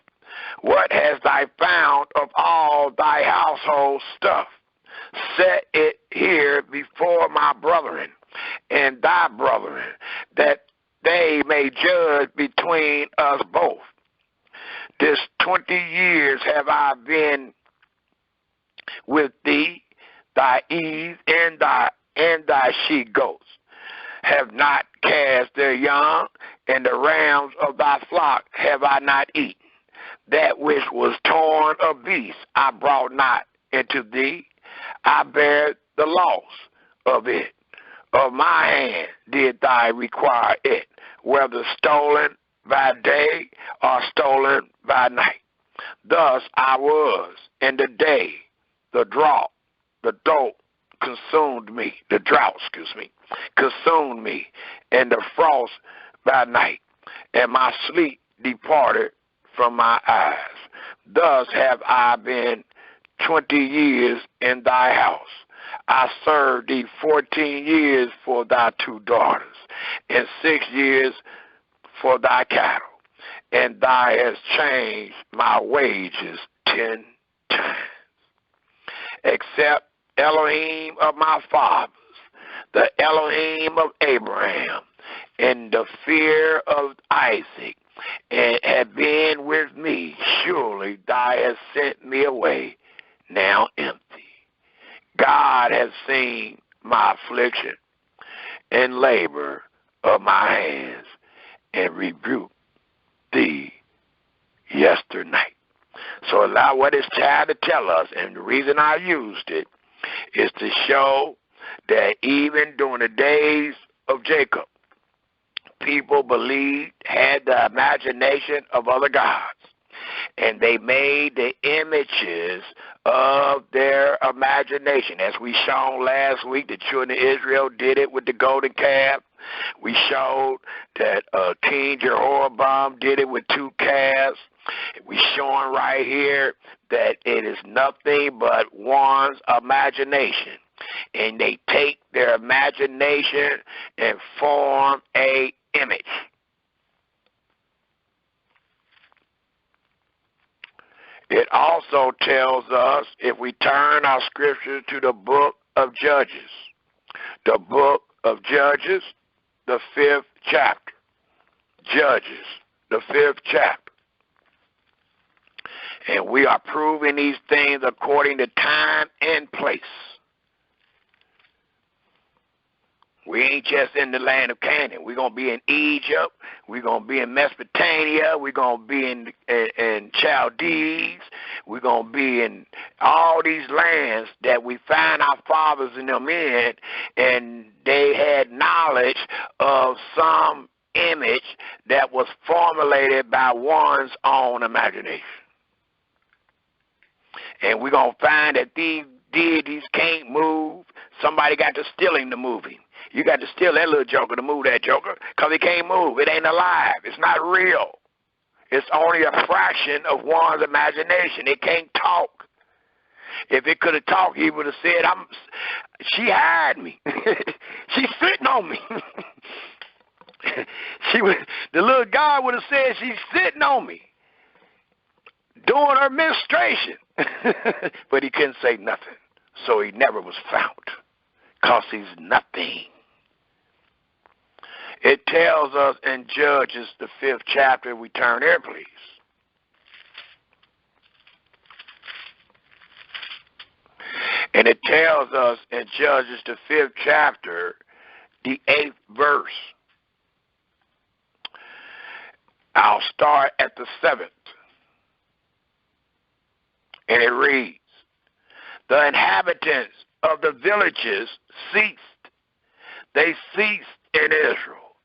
what hast thou found of all thy household stuff? Set it here before my brethren and thy brethren, that they may judge between us both. This 20 years have I been with thee, thy ewes and thy she goats have not cast their young, and the rams of thy flock have I not eaten. That which was torn of beasts I brought not into thee. I bear the loss of it. Of my hand did thou require it, whether stolen by day or stolen by night. Thus I was in the day, the drought consumed me, consumed me, and the frost by night, and my sleep departed from my eyes. Thus have I been 20 years in thy house. I served thee 14 years for thy 2 daughters, and 6 years for thy cattle, and thou hast changed my wages 10 times. Except Elohim of my fathers, the Elohim of Abraham, and the fear of Isaac, and have been with me, surely thou hast sent me away now empty. God has seen my affliction and labor of my hands, and rebuked thee yesternight. So allow what is trying to tell us, and the reason I used it is to show that even during the days of Jacob, people believed, had the imagination of other gods, and they made the images of their imagination. As we shown last week, the children of Israel did it with the golden calf. We showed that King Jehoram did it with 2 calves. We're showing right here that it is nothing but one's imagination. And they take their imagination and form a image. It also tells us, if we turn our scripture to the book of Judges, the book of Judges, the 5th chapter. Judges, the 5th chapter. And we are proving these things according to time and place. We ain't just in the land of Canaan. We're going to be in Egypt. We're going to be in Mesopotamia. We're going to be in Chaldees. We're going to be in all these lands that we find our fathers in them in, and they had knowledge of some image that was formulated by one's own imagination. And we're going to find that these deities can't move. Somebody got to steal him to move him. You got to steal that little joker to move that joker, because he can't move. It ain't alive. It's not real. It's only a fraction of one's imagination. It can't talk. If it could have talked, he would have said, she hired me. She's sitting on me. The little guy would have said, she's sitting on me, doing her menstruation. But he couldn't say nothing. So he never was found, because he's nothing. It tells us in Judges, the 5th chapter, we turn there, please. And it tells us in Judges, the 5th chapter, the 8th verse. I'll start at the 7th. And it reads, the inhabitants of the villages ceased. They ceased in Israel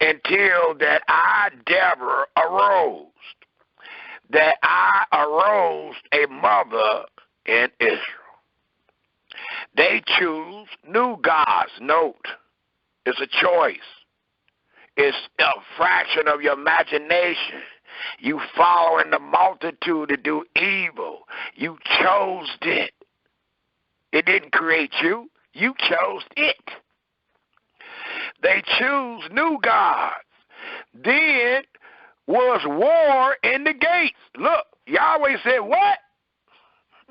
until that I, Deborah, arose. That I arose a mother in Israel. They choose new gods. Note, it's a choice. It's a fraction of your imagination. You following the multitude to do evil. You chose it. It didn't create you. You chose it. They choose new gods. Then was war in the gates. Look, Yahweh said, what?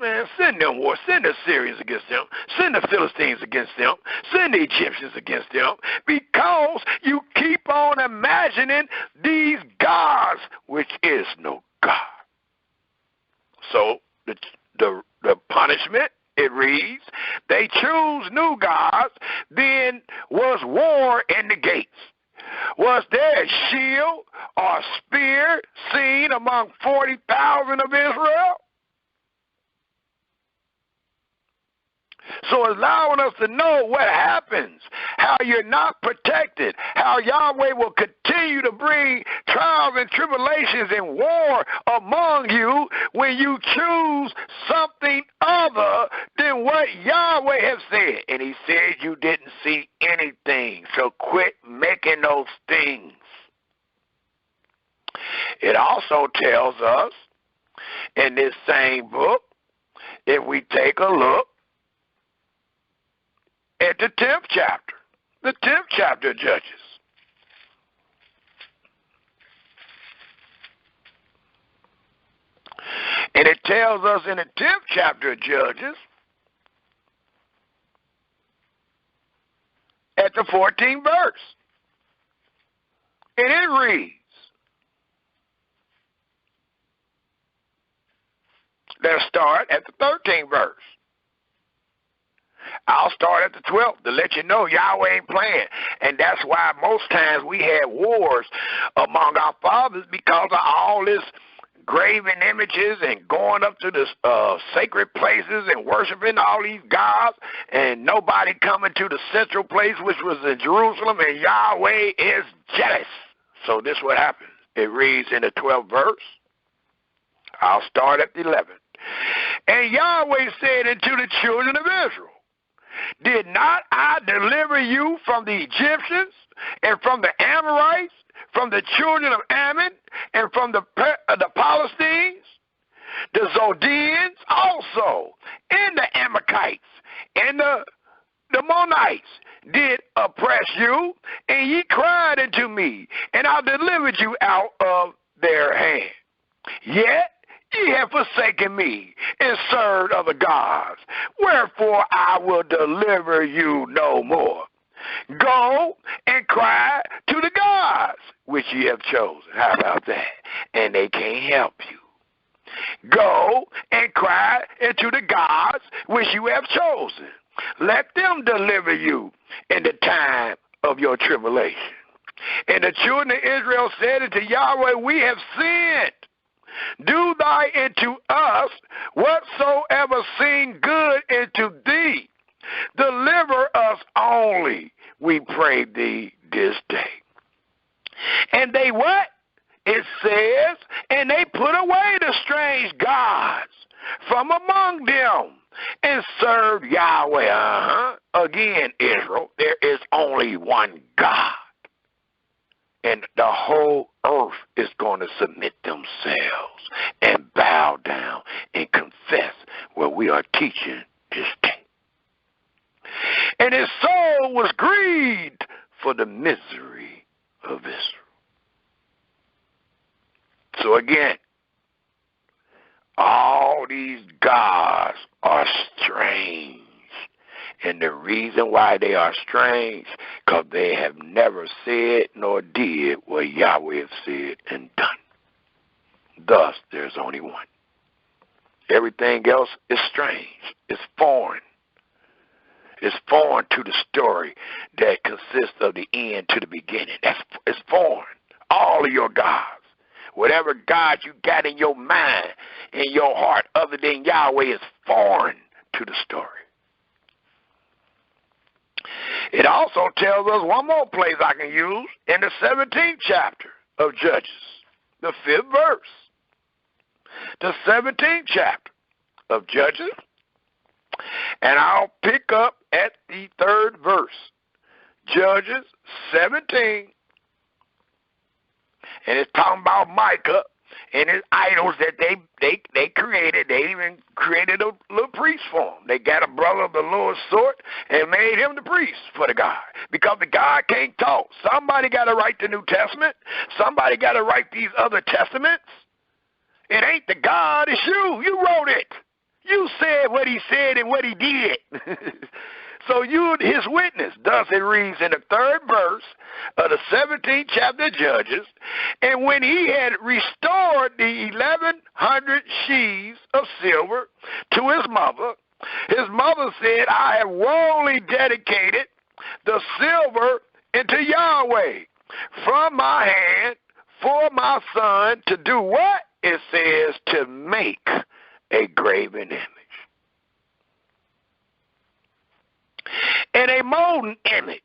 Man, send them war. Send the Syrians against them. Send the Philistines against them. Send the Egyptians against them. Because you keep on imagining these gods, which is no God. So the punishment, it reads, they choose new gods, then was war in the gates. Was there a shield or spear seen among 40,000 of Israel? So allowing us to know what happens, how you're not protected, how Yahweh will continue to bring trials and tribulations and war among you when you choose something other than what Yahweh has said. And he said you didn't see anything, so quit making those things. It also tells us in this same book, if we take a look at the 10th chapter, the 10th chapter of Judges. And it tells us in the 10th chapter of Judges, at the 14th verse, and it reads, let's start at the 13th verse. I'll start at the 12th to let you know Yahweh ain't playing. And that's why most times we had wars among our fathers, because of all this graven images and going up to the sacred places and worshiping all these gods, and nobody coming to the central place, which was in Jerusalem, and Yahweh is jealous. So this is what happens. It reads in the 12th verse. I'll start at the 11th. And Yahweh said unto the children of Israel, did not I deliver you from the Egyptians and from the Amorites, from the children of Ammon, and from the Palestines, the Zodians also, and the Amalekites, and the Monites did oppress you, and ye cried unto me, and I delivered you out of their hand. Yet ye have forsaken me and served other gods. Wherefore I will deliver you no more. Go and cry to the gods which ye have chosen. How about that? And they can't help you. Go and cry into the gods which you have chosen. Let them deliver you in the time of your tribulation. And the children of Israel said unto Yahweh, we have sinned. Do thy unto us whatsoever seem good unto thee. Deliver us only, we pray thee this day. And they what? It says, and they put away the strange gods from among them and served Yahweh. Again, Israel, there is only one God. And the whole earth is going to submit themselves and bow down and confess what we are teaching this day. And his soul was grieved for the misery of Israel. So again, All these gods are strange. And the reason why they are strange, because they have never said nor did what Yahweh has said and done. Thus, there's only one. Everything else is strange. It's foreign. It's foreign to the story that consists of the end to the beginning. It's foreign. All of your gods. Whatever God you got in your mind, in your heart, other than Yahweh, is foreign to the story. It also tells us one more place I can use in the 17th chapter of Judges, the 5th verse. The 17th chapter of Judges, and I'll pick up at the 3rd verse. Judges 17, and it's talking about Micah and his idols that they created. They even created a little priest for him. They got a brother of the lowest sort and made him the priest for the God, because the God can't talk. Somebody got to write the New Testament. Somebody got to write these other testaments. It ain't the God, it's you. You wrote it. You said what he said and what he did. So you his witness. Thus it reads in the 3rd verse of the 17th chapter of Judges, and when he had restored the 1,100 sheaves of silver to his mother said, I have wholly dedicated the silver into Yahweh from my hand for my son to do what? It says to make a graven image. And a molten image.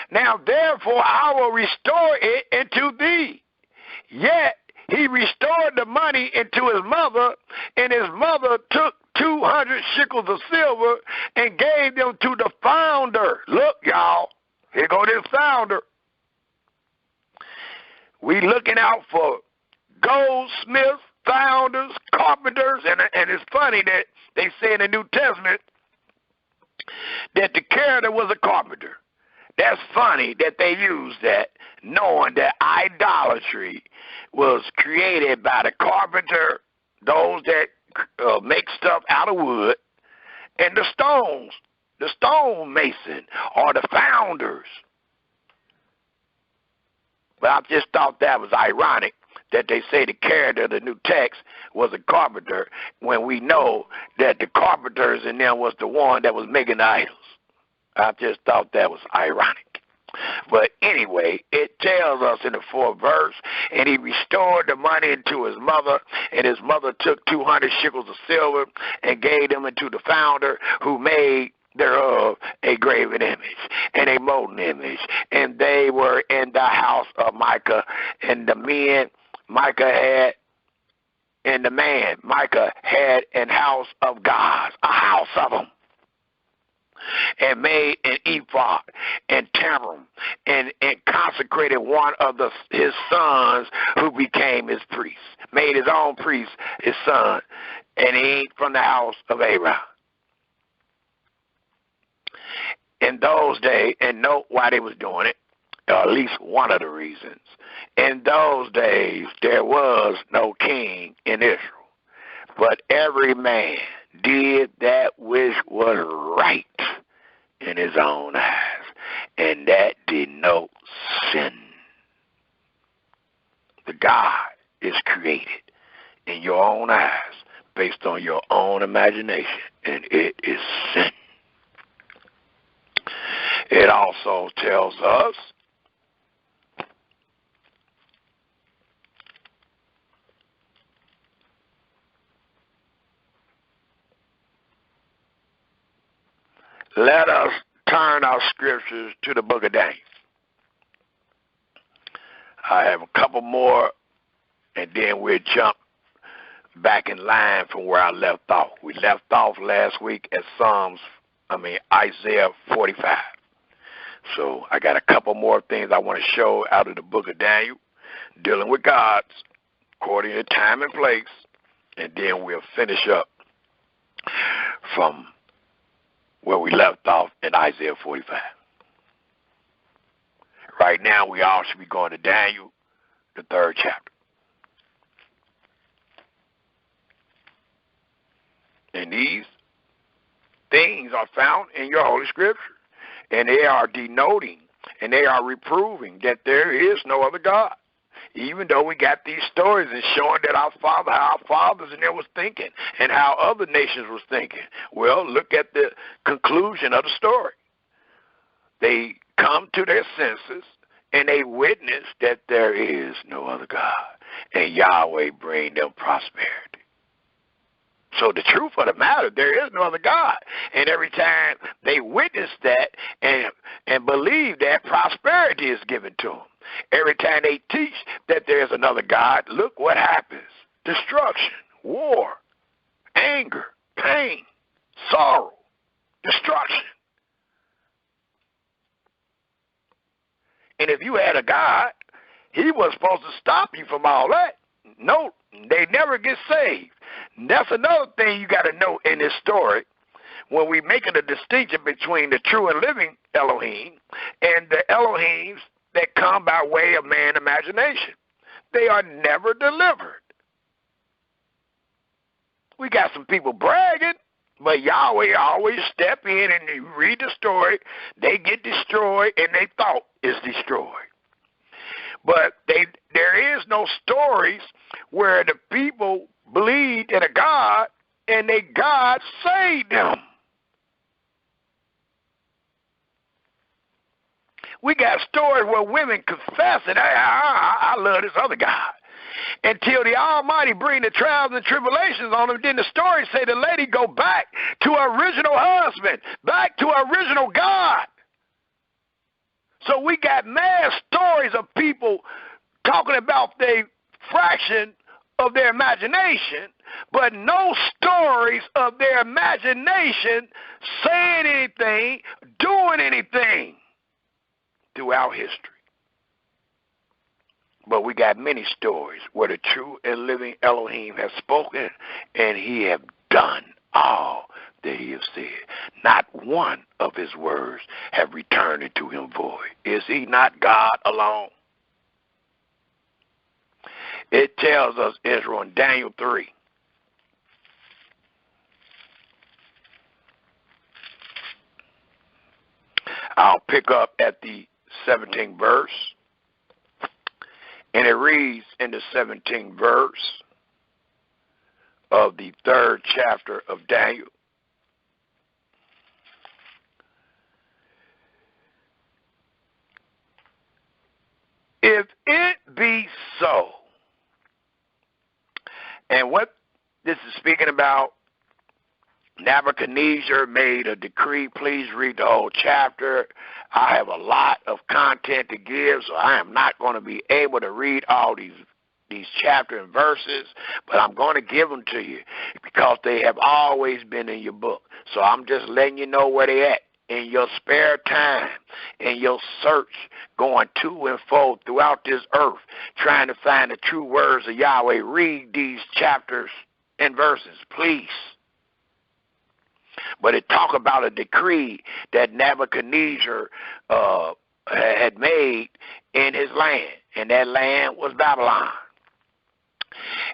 Now therefore I will restore it into thee. Yet he restored the money into his mother, and his mother took 200 shekels of silver and gave them to the founder. Look, y'all, here go this founder. We looking out for goldsmiths, founders, carpenters, and it's funny that they say in the New Testament that the character was a carpenter. That's funny that they use that, knowing that idolatry was created by the carpenter, those that make stuff out of wood, and the stone mason, or the founders. But I just thought that was ironic that they say the character of the new text was a carpenter, when we know that the carpenters in them was the one that was making the idols. I just thought that was ironic. But anyway, it tells us in the 4th verse, and he restored the money into his mother, and his mother took 200 shekels of silver and gave them into the founder, who made thereof a graven image and a molten image. And they were in the house of Micah, and the men Micah had, and the man Micah had an house of gods, a house of them, and made an ephod and tamarind, and consecrated one of his sons, who became his priest, made his own priest his son, and he ain't from the house of Aaron. In those days, and note why they was doing it, or at least one of the reasons. In those days, there was no king in Israel, but every man did that which was right in his own eyes, and that denotes sin. The God is created in your own eyes, based on your own imagination, and it is sin. It also tells us let us turn our scriptures to the book of Daniel. I have a couple more, and then we'll jump back in line from where I left off. We left off last week at Isaiah 45. So I got a couple more things I want to show out of the book of Daniel, dealing with gods, according to time and place, and then we'll finish up from where we left off in Isaiah 45. Right now, we all should be going to Daniel, the 3rd chapter. And these things are found in your Holy Scripture. And they are denoting and they are reproving that there is no other God. Even though we got these stories and showing that how our fathers and them was thinking and how other nations was thinking. Well, look at the conclusion of the story. They come to their senses and they witness that there is no other God. And Yahweh bring them prosperity. So the truth of the matter, there is no other God. And every time they witness that and believe that, prosperity is given to them. Every time they teach that there is another God, look what happens. Destruction, war, anger, pain, sorrow, destruction. And if you had a God, he was supposed to stop you from all that. No, they never get saved. That's another thing you got to know in this story when we're making a distinction between the true and living Elohim and the Elohims that come by way of man's imagination. They are never delivered. We got some people bragging, but Yahweh always step in and you read the story, they get destroyed and they thought is destroyed. But there is no stories where the people believed in a God and they God saved them. We got stories where women confess that I love this other God. Until the Almighty bring the trials and tribulations on them, then the story say the lady go back to her original husband, back to her original God. So we got mad stories of people talking about the fraction of their imagination, but no stories of their imagination saying anything, doing anything throughout history. But we got many stories where the true and living Elohim has spoken and he have done all that he has said. Not one of his words have returned into him void. Is he not God alone? It tells us, Israel, in Daniel 3. I'll pick up at the 17th verse. And it reads in the 17th verse of the 3rd chapter of Daniel. If it be so, and what this is speaking about, Nebuchadnezzar made a decree. Please read the whole chapter. I have a lot of content to give, so I am not going to be able to read all these chapters and verses, but I'm going to give them to you because they have always been in your book. So I'm just letting you know where they at. In your spare time, in your search, going to and fro throughout this earth, trying to find the true words of Yahweh, read these chapters and verses, please. But it talk about a decree that Nebuchadnezzar had made in his land, and that land was Babylon.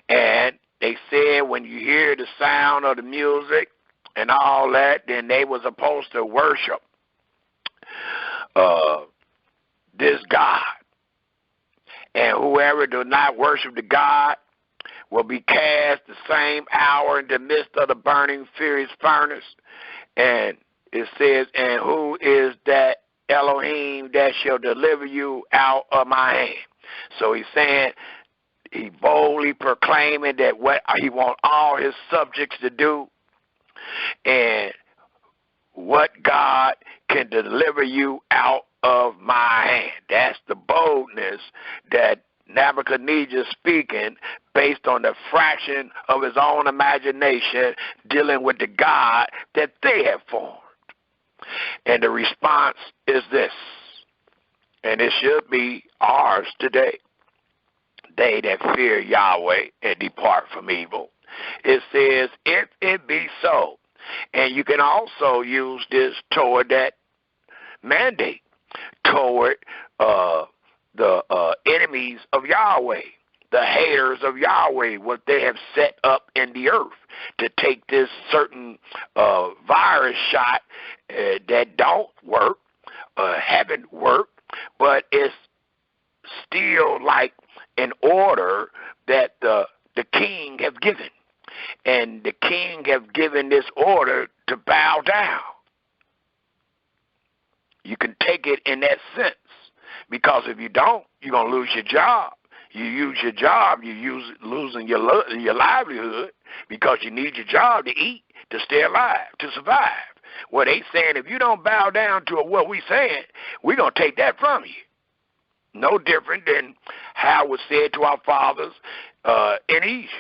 And they said when you hear the sound of the music and all that, then they were supposed to worship this God. And whoever does not worship the God will be cast the same hour in the midst of the burning furious furnace. And it says, and who is that Elohim that shall deliver you out of my hand? So he's saying, he boldly proclaiming that what he wants all his subjects to do, and what God can deliver you out of my hand. That's the boldness that Nebuchadnezzar speaking based on the fraction of his own imagination dealing with the God that they have formed. And the response is this, and it should be ours today. They that fear Yahweh and depart from evil. It says, if it be so. And you can also use this toward that mandate, toward the enemies of Yahweh, the haters of Yahweh, what they have set up in the earth to take this certain virus shot that don't work, haven't worked, but it's still like an order that the king have given. And the king have given this order to bow down. You can take it in that sense, because if you don't, you're going to lose your job. You use your job, losing your livelihood, because you need your job to eat, to stay alive, to survive. Well, they saying if you don't bow down to what we saying, we're going to take that from you. No different than how it was said to our fathers in Egypt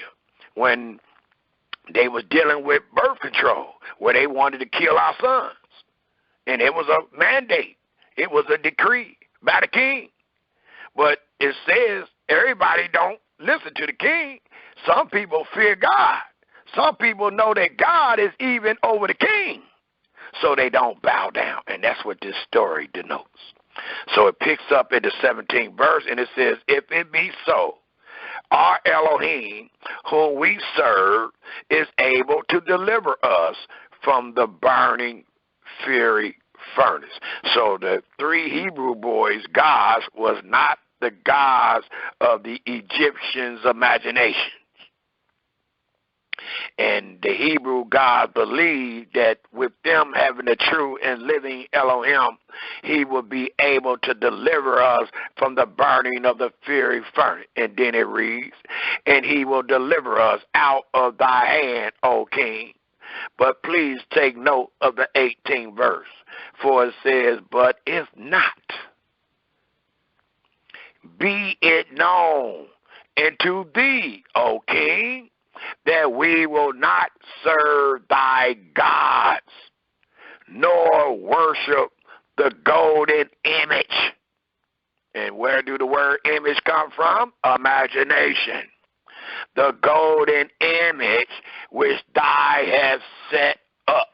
when they was dealing with birth control, where they wanted to kill our sons. And it was a mandate. It was a decree by the king. But it says everybody don't listen to the king. Some people fear God. Some people know that God is even over the king. So they don't bow down. And that's what this story denotes. So it picks up in the 17th verse, and it says, if it be so, our Elohim, whom we serve, is able to deliver us from the burning fiery furnace. So the three Hebrew boys' gods was not the gods of the Egyptians' imagination. And the Hebrew gods believed that with them having a true and living Elohim, he would be able to deliver us from the burning of the fiery furnace. And then it reads, and he will deliver us out of thy hand, O king. But please take note of the 18th verse, for it says, but if not, be it known unto thee, O king, that we will not serve thy gods, nor worship the golden image. And where do the word image come from? Imagination. The golden image which thou hast set up.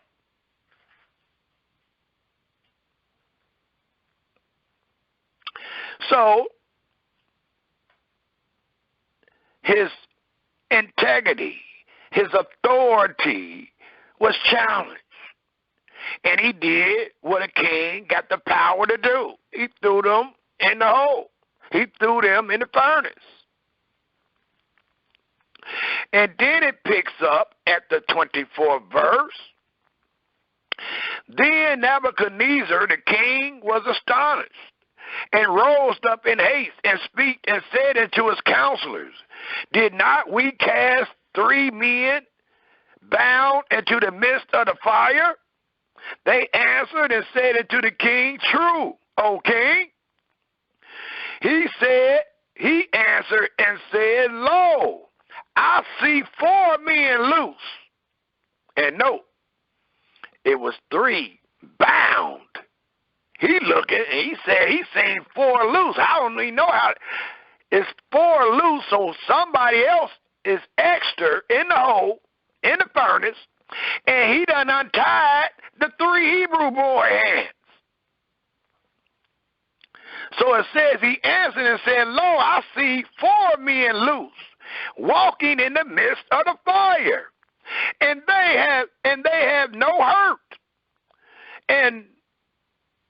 So, his integrity, his authority was challenged. And he did what a king got the power to do. He threw them in the hole. He threw them in the furnace. And then it picks up at the 24th verse. Then Nebuchadnezzar the king was astonished, and rose up in haste, and speak, and said unto his counselors, did not we cast 3 men bound into the midst of the fire? They answered and said unto the king, true, O king. He answered and said, lo, I see 4 men loose. And note, it was 3 bound. He looking, and he said he seen 4 loose. I don't even know how. It's 4 loose, so somebody else is extra in the hole, in the furnace, and he done untied the 3 Hebrew boy hands. So it says he answered and said, lo, I see 4 men loose, walking in the midst of the fire, and they have no hurt. And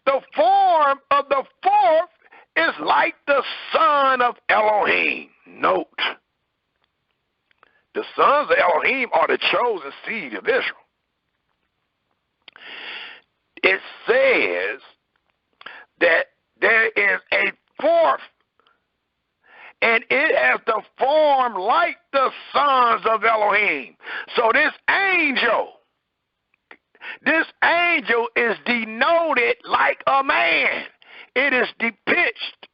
the form of the 4th is like the son of Elohim. Note, the sons of Elohim are the chosen seed of Israel. It says that there is a 4th, and it has the form like the sons of Elohim. So this angel is denoted like a man. It is depicted.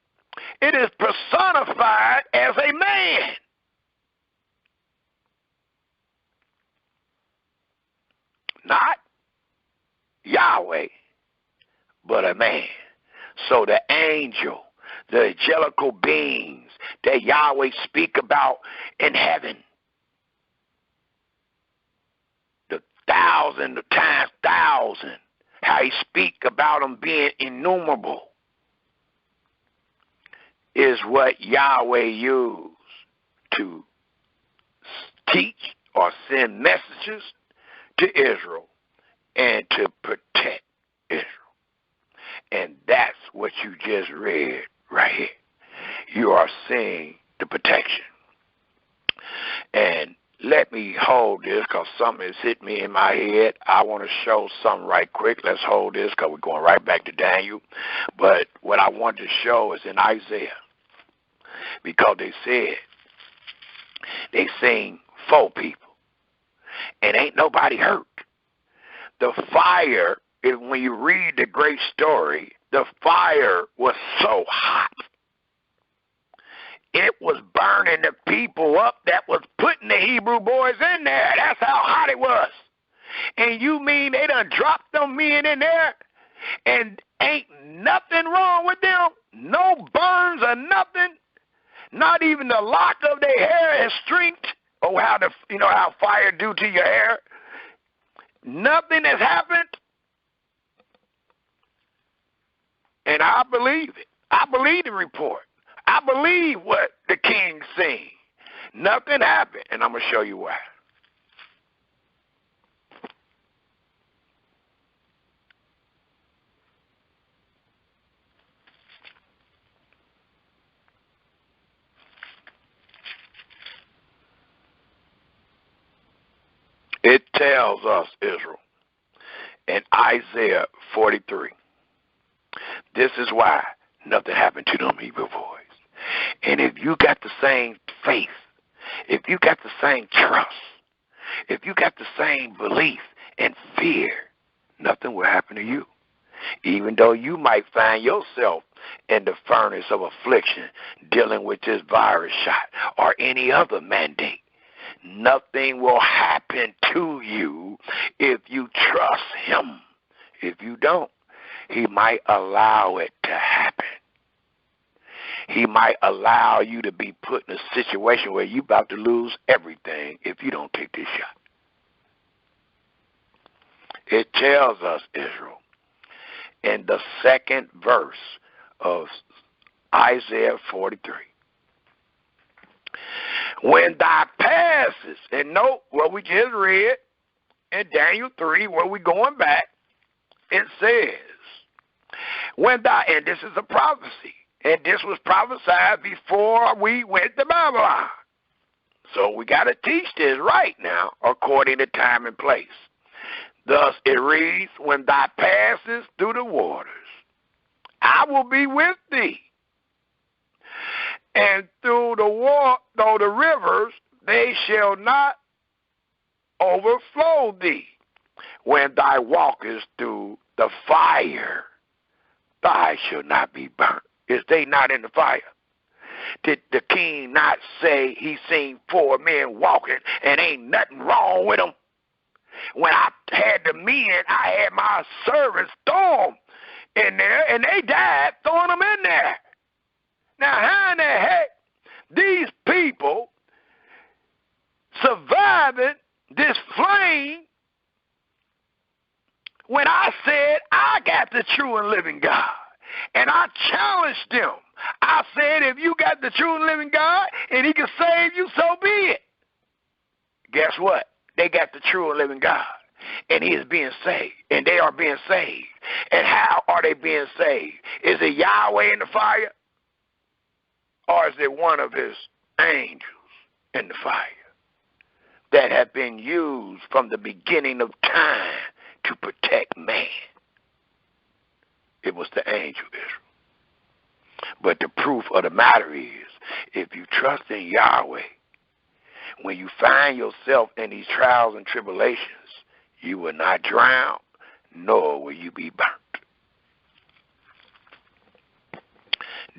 It is personified as a man. Not Yahweh, but a man. So the angel, the angelical beings that Yahweh speak about in heaven, the 1,000 times 1,000, how he speak about them being innumerable, is what Yahweh used to teach or send messages to Israel and to protect Israel. And that's what you just read right here. You are seeing the protection. And let me hold this because something has hit me in my head. I want to show something right quick. Let's hold this because we're going right back to Daniel. But what I want to show is in Isaiah, because they said they seen 4 people and ain't nobody hurt. The fire, when you read the great story, the fire was so hot. It was burning the people up that was putting the Hebrew boys in there. That's how hot it was. And you mean they done dropped them men in there and ain't nothing wrong with them? No burns or nothing? Not even the lock of their hair is streaked? Oh, how fire do to your hair? Nothing has happened? And I believe it. I believe the report. I believe what the king seen. Nothing happened, and I'm going to show you why. It tells us, Israel, in Isaiah 43, this is why nothing happened to them Hebrew boys. And if you got the same faith, if you got the same trust, if you got the same belief and fear, nothing will happen to you. Even though you might find yourself in the furnace of affliction dealing with this virus shot or any other mandate, nothing will happen to you if you trust him. If you don't, he might allow it to happen. He might allow you to be put in a situation where you're about to lose everything if you don't take this shot. It tells us, Israel, in the 2nd verse of Isaiah 43, when thou passes, and note what we just read in Daniel 3, where we're going back, it says, when thou, and this is a prophecy, and this was prophesied before we went to Babylon. So we got to teach this right now according to time and place. Thus it reads, when thou passes through the waters, I will be with thee. And through the rivers, they shall not overflow thee. When thou walkest through the fire, thou shalt not be burnt. Is they not in the fire? Did the king not say he seen 4 men walking and ain't nothing wrong with them? When I had the men, I had my servants throw them in there, and they died throwing them in there. Now, how in the heck these people surviving this flame when I said I got the true and living God? And I challenged them. I said, if you got the true and living God and he can save you, so be it. Guess what? They got the true and living God. And he is being saved. And they are being saved. And how are they being saved? Is it Yahweh in the fire? Or is it one of his angels in the fire that have been used from the beginning of time to protect man? It was the angel, Israel. But the proof of the matter is, if you trust in Yahweh, when you find yourself in these trials and tribulations, you will not drown, nor will you be burnt.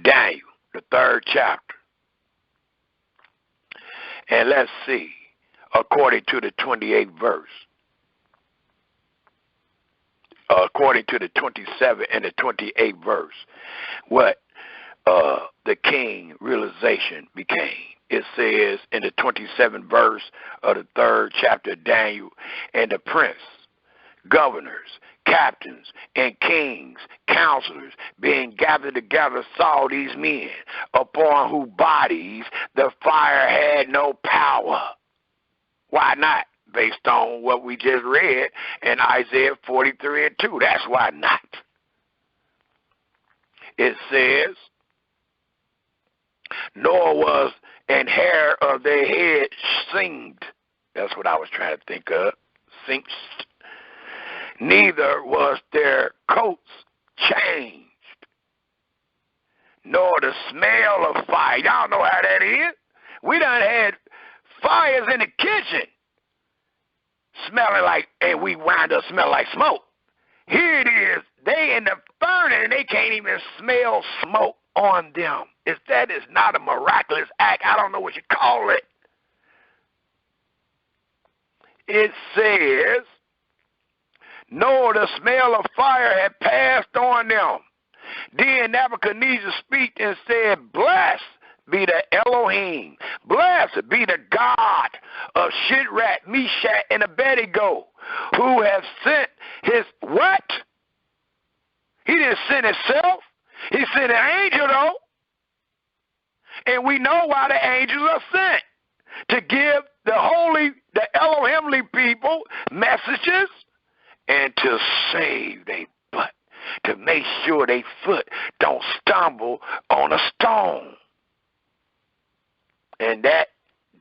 Daniel, the 3rd chapter. And let's see, according to the 28th verse, according to the 27th and the 28th verse, what the king realization became. It says in the 27th verse of the 3rd chapter of Daniel, and the prince, governors, captains and kings, counselors, being gathered together, saw these men, upon whose bodies the fire had no power. Why not? Based on what we just read in Isaiah 43:2. That's why not. It says, nor was an hair of their head singed. That's what I was trying to think of. Singed. Neither was their coats changed, nor the smell of fire. Y'all know how that is. We done had fires in the kitchen smelling like, and we wind up smelling like smoke. Here it is. They in the furnace and they can't even smell smoke on them. If that is not a miraculous act, I don't know what you call it. It says, nor the smell of fire had passed on them. Then Nebuchadnezzar spake and said, blessed be the Elohim, blessed be the God of Shadrach, Meshach, and Abednego, who have sent his what? He didn't send himself. He sent an angel, though. And we know why the angels are sent, to give the Elohimly people messages and to save their butt, to make sure their foot don't stumble on a stone. And that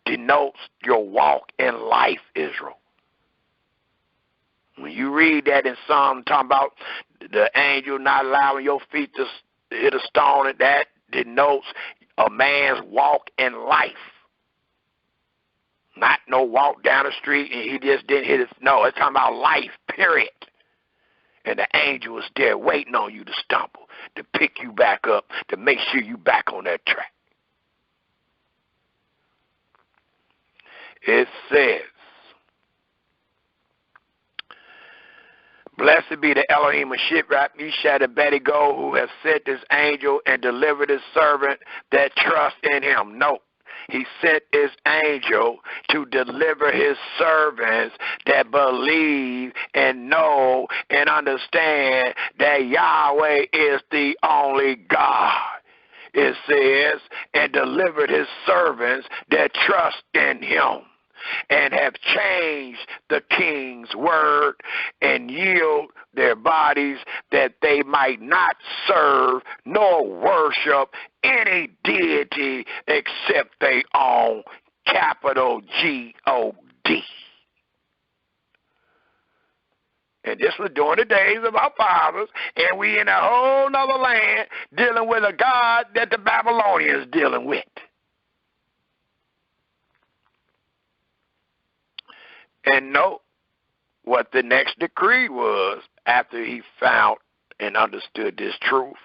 denotes your walk in life, Israel. When you read that in Psalm, talking about the angel not allowing your feet to hit a stone, and that denotes a man's walk in life. Not no walk down the street and he just didn't hit it. No, it's talking about life, period. And the angel is there waiting on you to stumble, to pick you back up, to make sure you back on that track. It says, blessed be the Elohim of Shadrach, Meshach, and Abednego, who has sent his angel and delivered his servant that trust in him. Note, he sent his angel to deliver his servants that believe and know and understand that Yahweh is the only God. It says, and delivered his servants that trust in him, and have changed the king's word and yield their bodies that they might not serve nor worship any deity except their own, capital G-O-D. And this was during the days of our fathers, and we in a whole nother land dealing with a God that the Babylonians dealing with. And note what the next decree was after he found and understood this truth.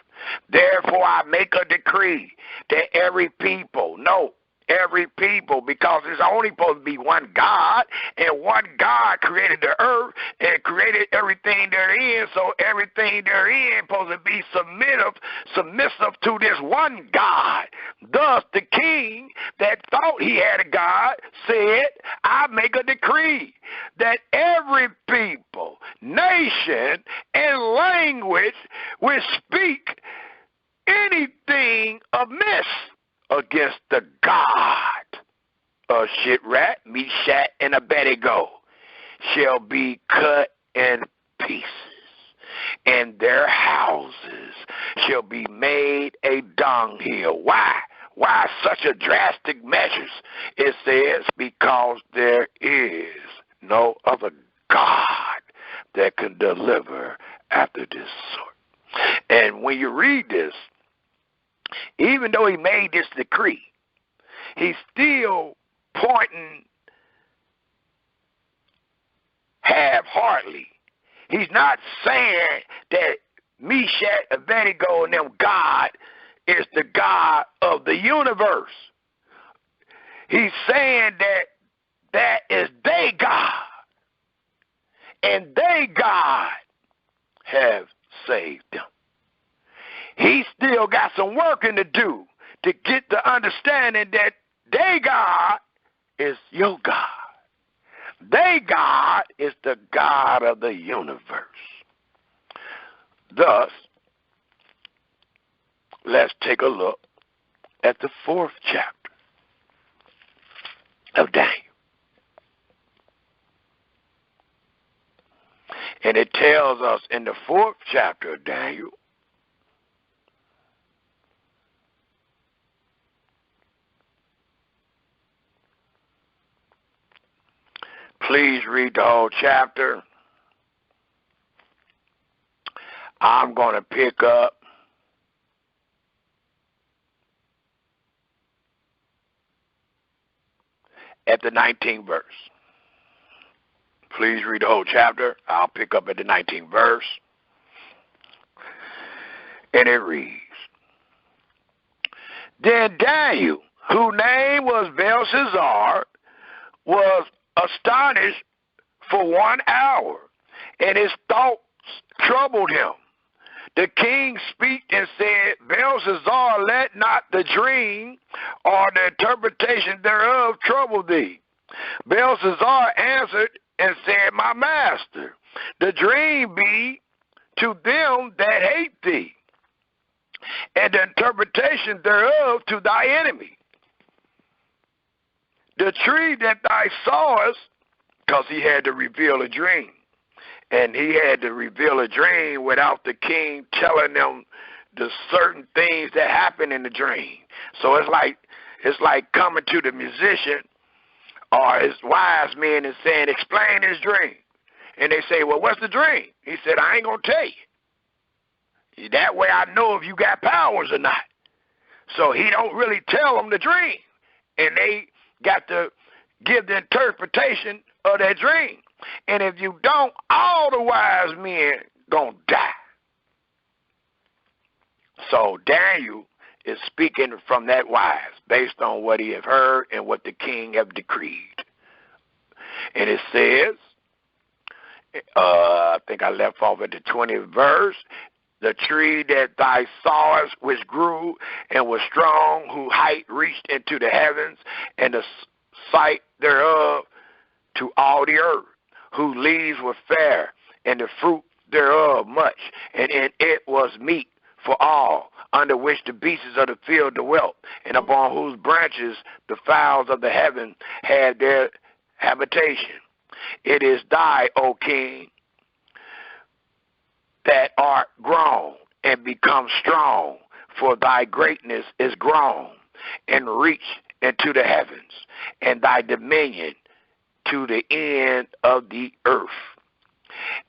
Therefore I make a decree that every people, note, every people, because there's only supposed to be one God, and one God created the earth and created everything therein, so everything therein supposed to be submissive to this one God. Thus the king that thought he had a God said, I make a decree that every people, nation, and language will speak anything amiss against the God of Shadrach, Meshach, and Abednego shall be cut in pieces, and their houses shall be made a dunghill. Why? Why such a drastic measures? It says, because there is no other God that can deliver after this sort. And when you read this, even though he made this decree, he's still pointing half-heartedly. He's not saying that Meshach, Abednego, and them God is the God of the universe. He's saying that that is their God, and their God have saved them. He still got some working to do to get the understanding that their God is your God. Their God is the God of the universe. Thus, let's take a look at the 4th chapter of Daniel. And it tells us in the 4th chapter of Daniel, please read the whole chapter. I'm going to pick up at the 19th verse. Please read the whole chapter. I'll pick up at the 19th verse. And it reads, Then Daniel, whose name was Belshazzar, was astonished for 1 hour, and his thoughts troubled him. The king spake and said, Belshazzar, let not the dream or the interpretation thereof trouble thee. Belshazzar answered and said, My master, the dream be to them that hate thee, and the interpretation thereof to thy enemy. The tree that thou sawest, because he had to reveal a dream, and he had to reveal a dream without the king telling them the certain things that happen in the dream. So it's like coming to the musician or his wise men and saying, explain his dream. And they say, well, what's the dream? He said, I ain't going to tell you. That way I know if you got powers or not. So he don't really tell them the dream. And they got to give the interpretation of that dream. And if you don't, all the wise men going to die. So Daniel is speaking from that wise, based on what he have heard and what the king have decreed. And it says, I think I left off at the 20th verse, the tree that thou sawest, which grew and was strong, whose height reached into the heavens, and the sight thereof to all the earth, whose leaves were fair, and the fruit thereof much, and in it was meat for all, under which the beasts of the field dwelt, and upon whose branches the fowls of the heaven had their habitation. It is thy, O king, that art grown and become strong, for thy greatness is grown and reached into the heavens, and thy dominion to the end of the earth.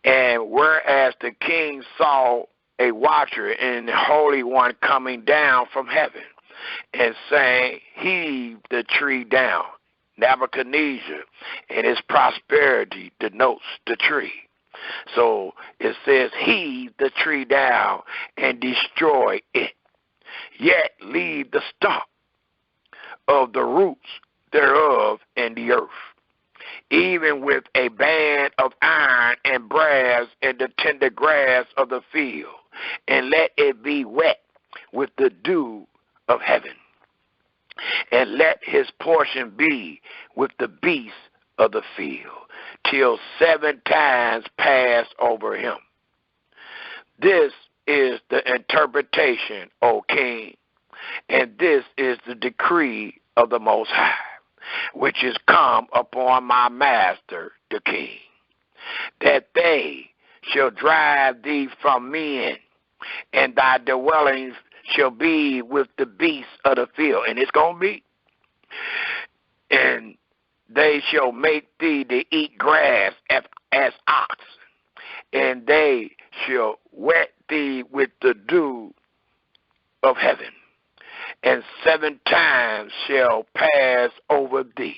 And whereas the king saw a watcher and the Holy One coming down from heaven, and saying, heave the tree down. Nebuchadnezzar and his prosperity denotes the tree. So it says, heave the tree down and destroy it, yet leave the stump of the roots thereof in the earth, even with a band of iron and brass and the tender grass of the field, and let it be wet with the dew of heaven, and let his portion be with the beasts of the field, till 7 times pass over him. This is the interpretation, O king, and this is the decree of the Most High, which is come upon my master, the king, that they shall drive thee from men, and thy dwellings shall be with the beasts of the field. And it's going to be. And they shall make thee to eat grass as oxen, and they shall wet thee with the dew of heaven, and 7 times shall pass over thee,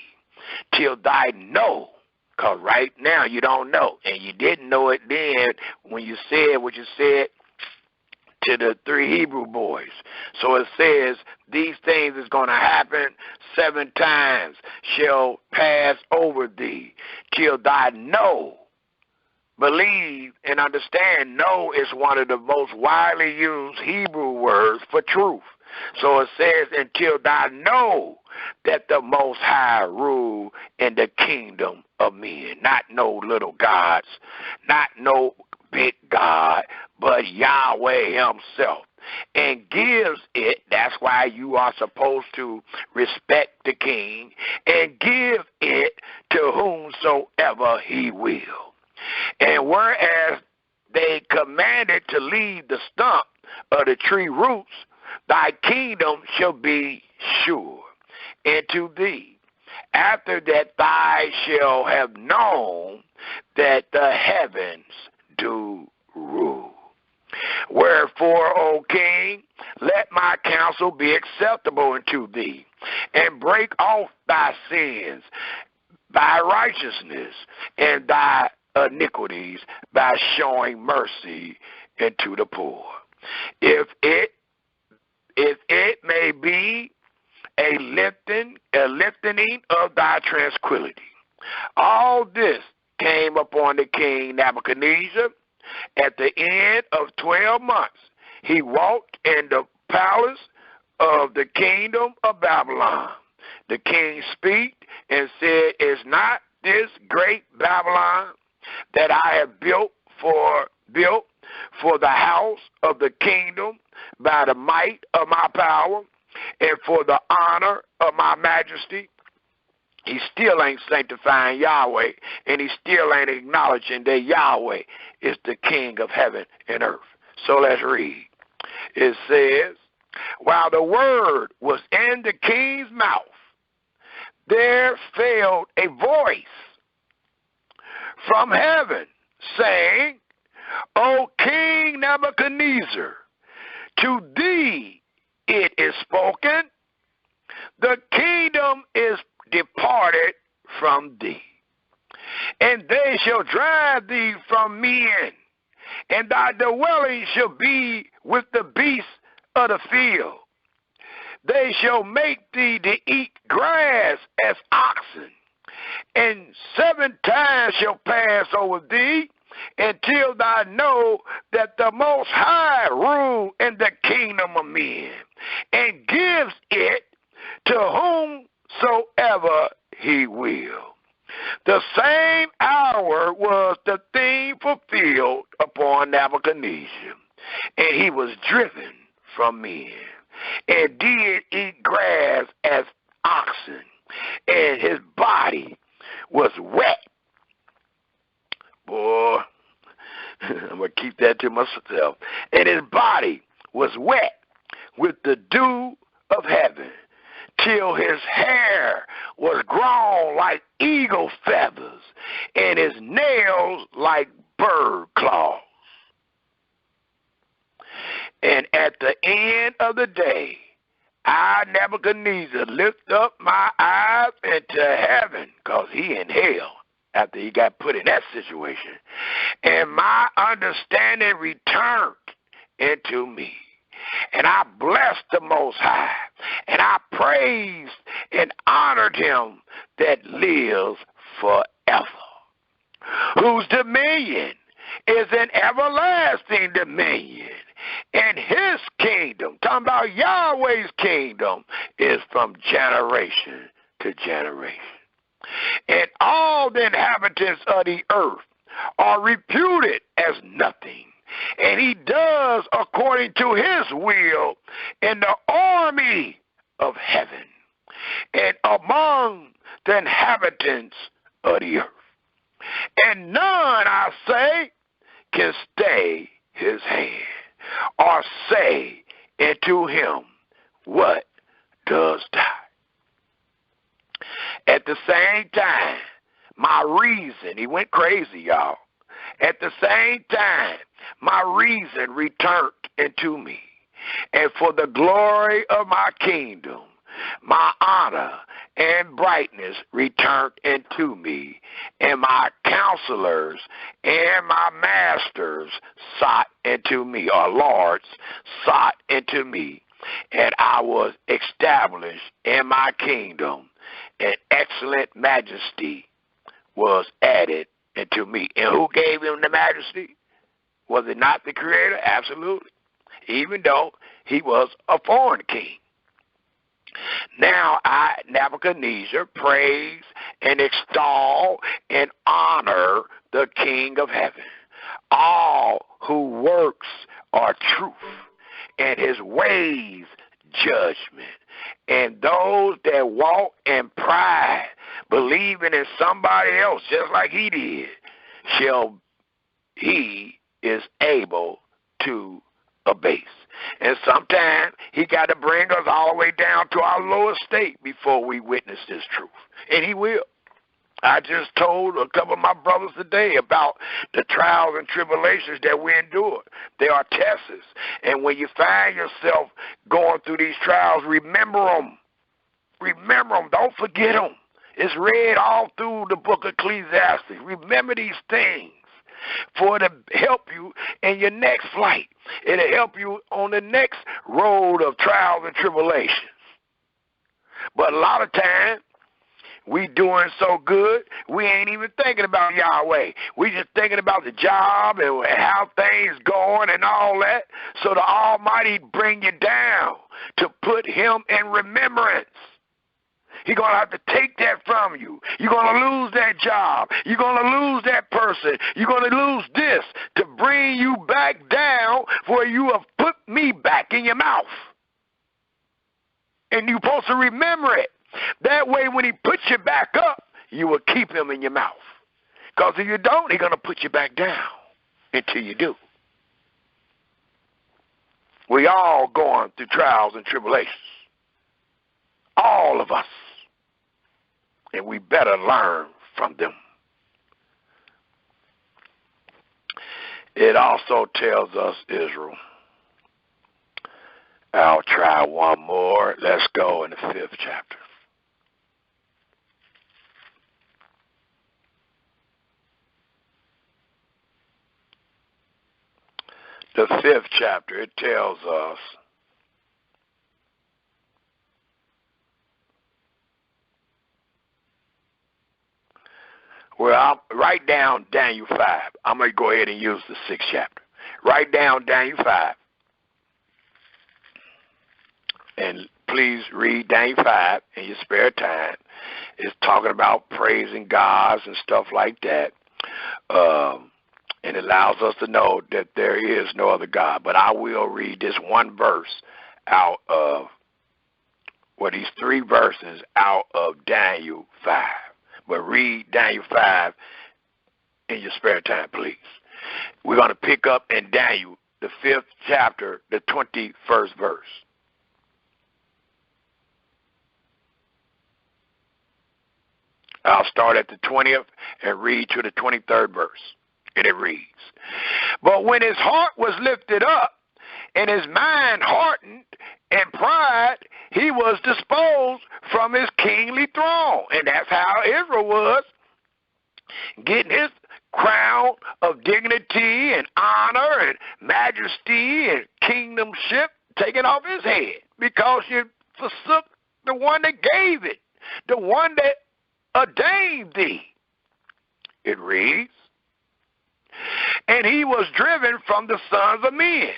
till thou know. Because right now you don't know, and you didn't know it then when you said what you said to the 3 Hebrew boys. So it says these things is going to happen 7 times shall pass over thee, till thou know. Believe and understand. Know is one of the most widely used Hebrew words for truth. So it says, until thou know that the Most High rule in the kingdom of men. Not no little gods, not no big God, but Yahweh himself, and gives it. That's why you are supposed to respect the king and give it to whomsoever he will. And whereas they commanded to leave the stump of the tree roots, thy kingdom shall be sure into thee. After that thou shalt have known that the heavens do rule. Wherefore, O king, let my counsel be acceptable unto thee, and break off thy sins, thy righteousness, and thy iniquities by showing mercy unto the poor. If it may be a liftening of thy tranquility. All this came upon the king Nebuchadnezzar at the end of 12 months. He walked in the palace of the kingdom of Babylon. The king spake and said, Is not this great Babylon that I have built for the house of the kingdom by the might of my power and for the honor of my majesty? He still ain't sanctifying Yahweh, and he still ain't acknowledging that Yahweh is the king of heaven and earth. So let's read. It says, while the word was in the king's mouth, there fell a voice from heaven, saying, O King Nebuchadnezzar, to thee it is spoken, the kingdom is departed from thee, and they shall drive thee from men, and thy dwelling shall be with the beasts of the field. They shall make thee to eat grass as oxen, and 7 times shall pass over thee, until thou know that the Most High rule in the kingdom of men, and gives it to whomsoever he will. The same hour was the thing fulfilled upon Nebuchadnezzar, and he was driven from men, and did eat grass as oxen, and his body was wet. Boy, I'm going to keep that to myself. And his body was wet with the dew of heaven, till his hair was grown like eagle feathers, and his nails like bird claws. And at the end of the day, I, Nebuchadnezzar, lift up my eyes into heaven, because he in hell after he got put in that situation, and my understanding returned into me. And I blessed the Most High, and I praised and honored him that lives forever, whose dominion is an everlasting dominion, and his kingdom, talking about Yahweh's kingdom, is from generation to generation. And all the inhabitants of the earth are reputed as nothing, and he does according to his will in the army of heaven and among the inhabitants of the earth. And none, I say, can stay his hand or say unto him, what dost thou? At the same time, my reason, he went crazy, y'all. At the same time, my reason returned into me, and for the glory of my kingdom, my honor and brightness returned into me, and my counselors and my masters sought into me, or lords sought into me, and I was established in my kingdom, and excellent majesty was added into me. And who gave him the majesty? Was it not the Creator? Absolutely. Even though he was a foreign king. Now I, Nebuchadnezzar, praise and extol and honor the King of heaven. All who works are truth, and his ways judgment. And those that walk in pride, believing in somebody else just like he did, he is able to abase. And sometimes he got to bring us all the way down to our lowest state before we witness this truth. And he will. I just told a couple of my brothers today about the trials and tribulations that we endure. They are tests. And when you find yourself going through these trials, remember them. Remember them. Don't forget them. It's read all through the book of Ecclesiastes. Remember these things for it to help you in your next flight. It'll help you on the next road of trials and tribulations. But a lot of times, we doing so good, we ain't even thinking about Yahweh. We just thinking about the job and how things going and all that. So the Almighty bring you down to put him in remembrance. He's going to have to take that from you. You're going to lose that job. You're going to lose that person. You're going to lose this to bring you back down where you have put me back in your mouth. And you're supposed to remember it. That way when he puts you back up, you will keep him in your mouth. Because if you don't, he's going to put you back down until you do. We all going through trials and tribulations. All of us. And we better learn from them. It also tells us, Israel, I'll try one more. Let's go in the 5th chapter. The 5th chapter, it tells us I'll write down Daniel 5. I'm going to go ahead and use the 6th chapter. Write down Daniel 5. And please read Daniel 5 in your spare time. It's talking about praising gods and stuff like that. And it allows us to know that there is no other God. But I will read this one verse out of, these 3 verses out of Daniel 5. But read Daniel 5 in your spare time, please. We're going to pick up in Daniel, the 5th chapter, the 21st verse. I'll start at the 20th and read to the 23rd verse. And it reads, but when his heart was lifted up and his mind hardened in pride, he was disposed from his kingly throne. And that's how Israel was, getting his crown of dignity and honor and majesty and kingdomship taken off his head because you forsook the one that gave it, the one that ordained thee. It reads, and he was driven from the sons of men,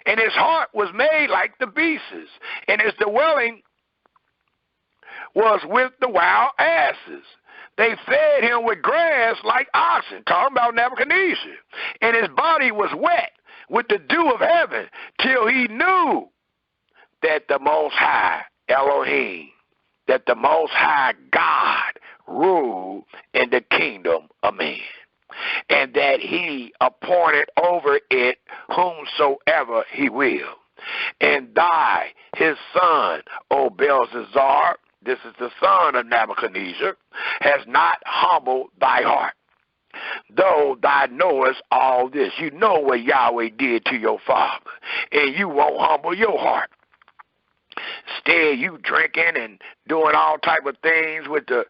and his heart was made like the beasts, and his dwelling was with the wild asses. They fed him with grass like oxen, talking about Nebuchadnezzar, and his body was wet with the dew of heaven, till he knew that the Most High, Elohim, that the Most High God ruled in the kingdom of man, and that he appointed over it whomsoever he will. And thy, his son, O Belshazzar, this is the son of Nebuchadnezzar, has not humbled thy heart, though thou knowest all this. You know what Yahweh did to your father, and you won't humble your heart. Instead, you drinking and doing all type of things with the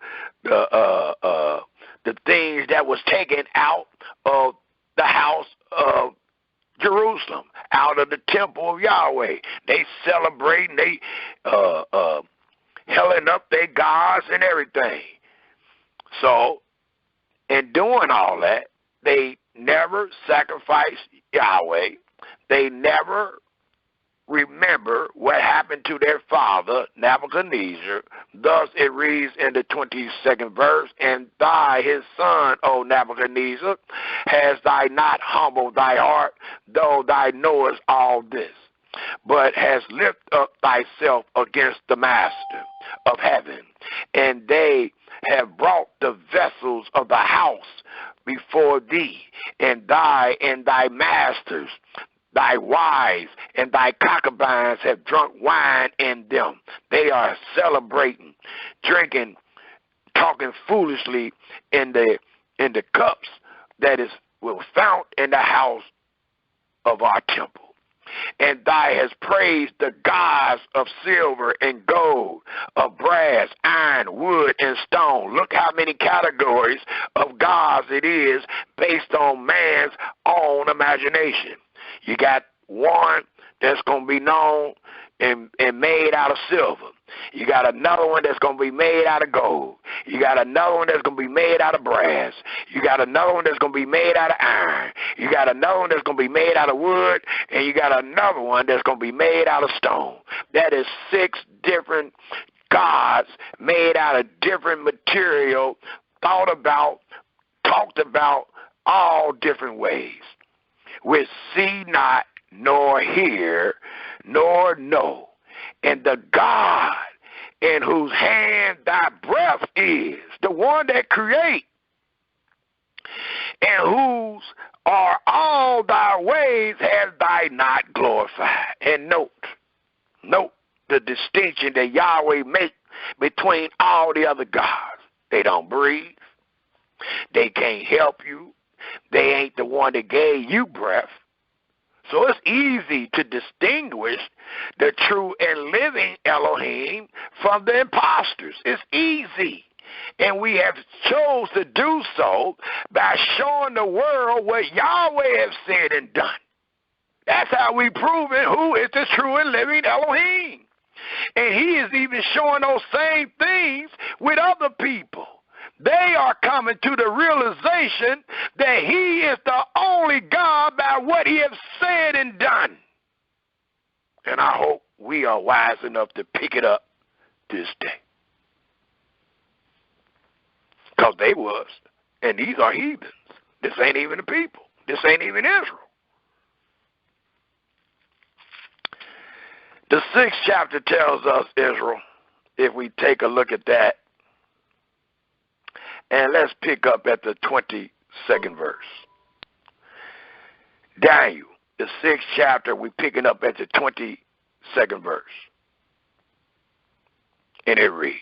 things that was taken out of the house of Jerusalem, out of the temple of Yahweh. They celebrating, they helling up their gods and everything. So, in doing all that, they never sacrificed Yahweh. They never remember what happened to their father, Nebuchadnezzar. Thus it reads in the 22nd verse, and thy, his son, O Nebuchadnezzar, has thy not humbled thy heart, though thou knowest all this, but has lifted up thyself against the master of heaven, and they have brought the vessels of the house before thee, and thy masters, thy wives, and thy concubines have drunk wine in them. They are celebrating, drinking, talking foolishly in the cups that was found in the house of our temple. And thou hast praised the gods of silver and gold, of brass, iron, wood, and stone. Look how many categories of gods it is based on man's own imagination. You got one that's going to be known and made out of silver. You got another one that's going to be made out of gold. You got another one that's going to be made out of brass. You got another one that's going to be made out of iron. You got another one that's going to be made out of wood. And you got another one that's going to be made out of stone. That is 6 different gods made out of different material, thought about, talked about all different ways, which see not, nor hear, nor know. And the God in whose hand thy breath is, the one that creates, and whose are all thy ways, has thy not glorified. And note the distinction that Yahweh makes between all the other gods. They don't breathe. They can't help you. They ain't the one that gave you breath. So it's easy to distinguish the true and living Elohim from the imposters. It's easy. And we have chose to do so by showing the world what Yahweh has said and done. That's how we proven who is the true and living Elohim. And he is even showing those same things with other people. They are coming to the realization that he is the only God by what he has said and done. And I hope we are wise enough to pick it up this day. Because they was. And these are heathens. This ain't even the people. This ain't even Israel. The 6th chapter tells us, Israel, if we take a look at that, and let's pick up at the 22nd verse. Daniel, the 6th chapter, we're picking up at the 22nd verse. And it reads,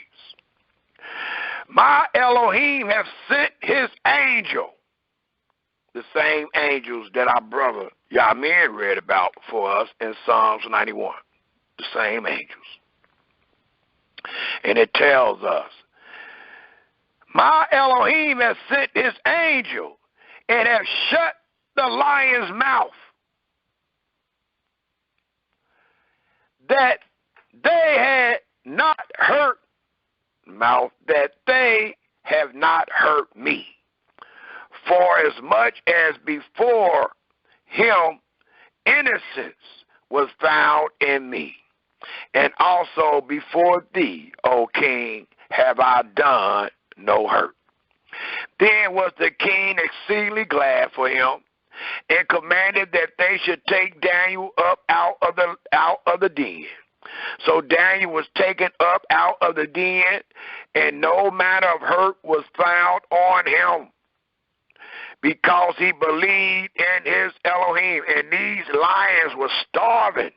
my Elohim have sent his angel, the same angels that our brother Yamin read about for us in Psalms 91, the same angels. And it tells us, my Elohim has sent his angel and have shut the lion's mouth, that they had not hurt they have not hurt me. For as much as before him innocence was found in me, and also before thee, O king, have I done no hurt. Then was the king exceedingly glad for him, and commanded that they should take Daniel up out of the den. So Daniel was taken up out of the den, and no manner of hurt was found on him, because he believed in his Elohim. And these lions were starving.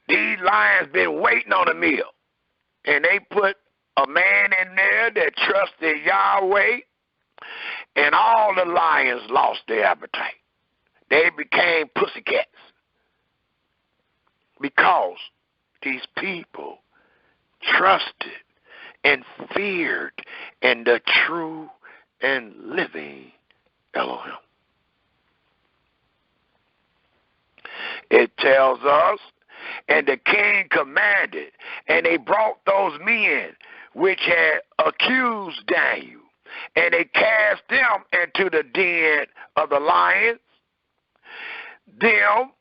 These lions been waiting on a meal, and they put a man in there that trusted Yahweh, and all the lions lost their appetite. They became pussycats because these people trusted and feared in the true and living Elohim. It tells us, and the king commanded, and they brought those men which had accused Daniel, and they cast them into the den of the lions. Them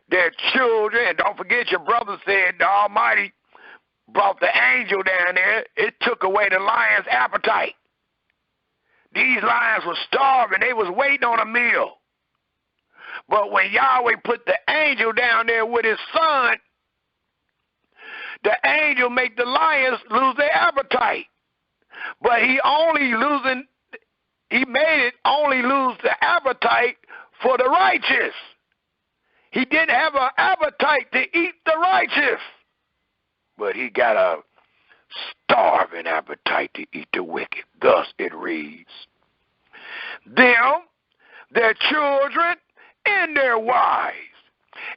their children, and don't forget your brother said the Almighty brought the angel down there. It took away the lion's appetite. These lions were starving. They was waiting on a meal. But when Yahweh put the angel down there with his son, the angel make the lions lose their appetite. But he made it only lose the appetite for the righteous. He didn't have an appetite to eat the righteous. But he got a starving appetite to eat the wicked. Thus it reads, them, their children, and their wives,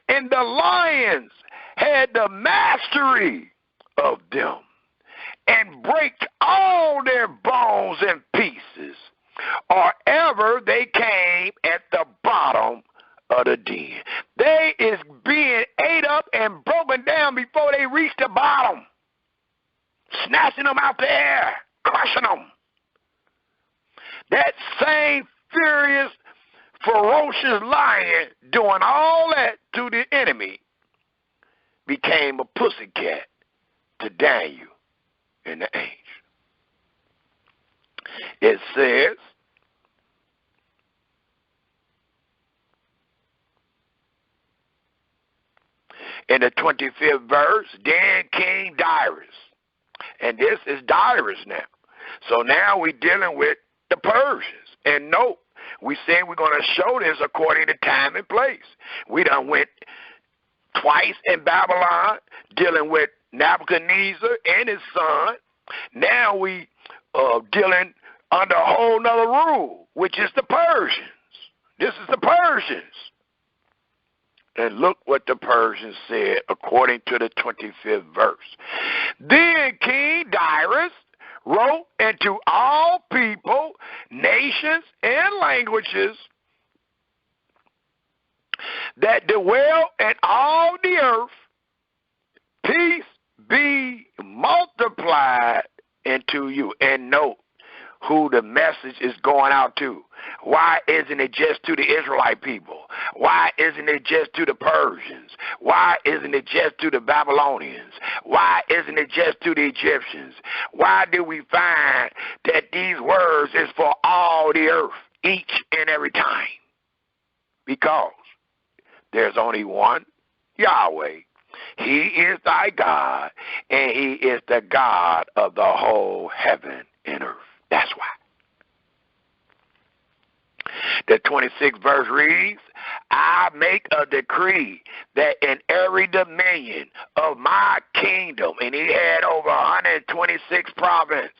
and the lions had the mastery of them, and break all their bones in pieces, or ever they came at the bottom of the den. They is being ate up and broken down before they reach the bottom, snatching them out the air, crushing them. That same furious, ferocious lion doing all that to the enemy became a pussycat to Daniel and the angel. It says, in the 25th verse, then King Darius. And this is Darius now. So now we're dealing with the Persians. And note, we said we're going to show this according to time and place. We done went twice in Babylon, dealing with Nebuchadnezzar and his son. Now we dealing under a whole nother rule, which is the Persians. This is the Persians. And look what the Persians said according to the 25th verse. Then King Darius wrote unto all people, nations, and languages that dwell in all the earth, peace be multiplied into you. And note who the message is going out to. Why isn't it just to the Israelite people? Why isn't it just to the Persians? Why isn't it just to the Babylonians? Why isn't it just to the Egyptians? Why do we find that these words is for all the earth, each and every time? Because there's only one Yahweh. He is thy God, and he is the God of the whole heaven and earth. That's why. The 26th verse reads, I make a decree that in every dominion of my kingdom, and he had over 126 provinces,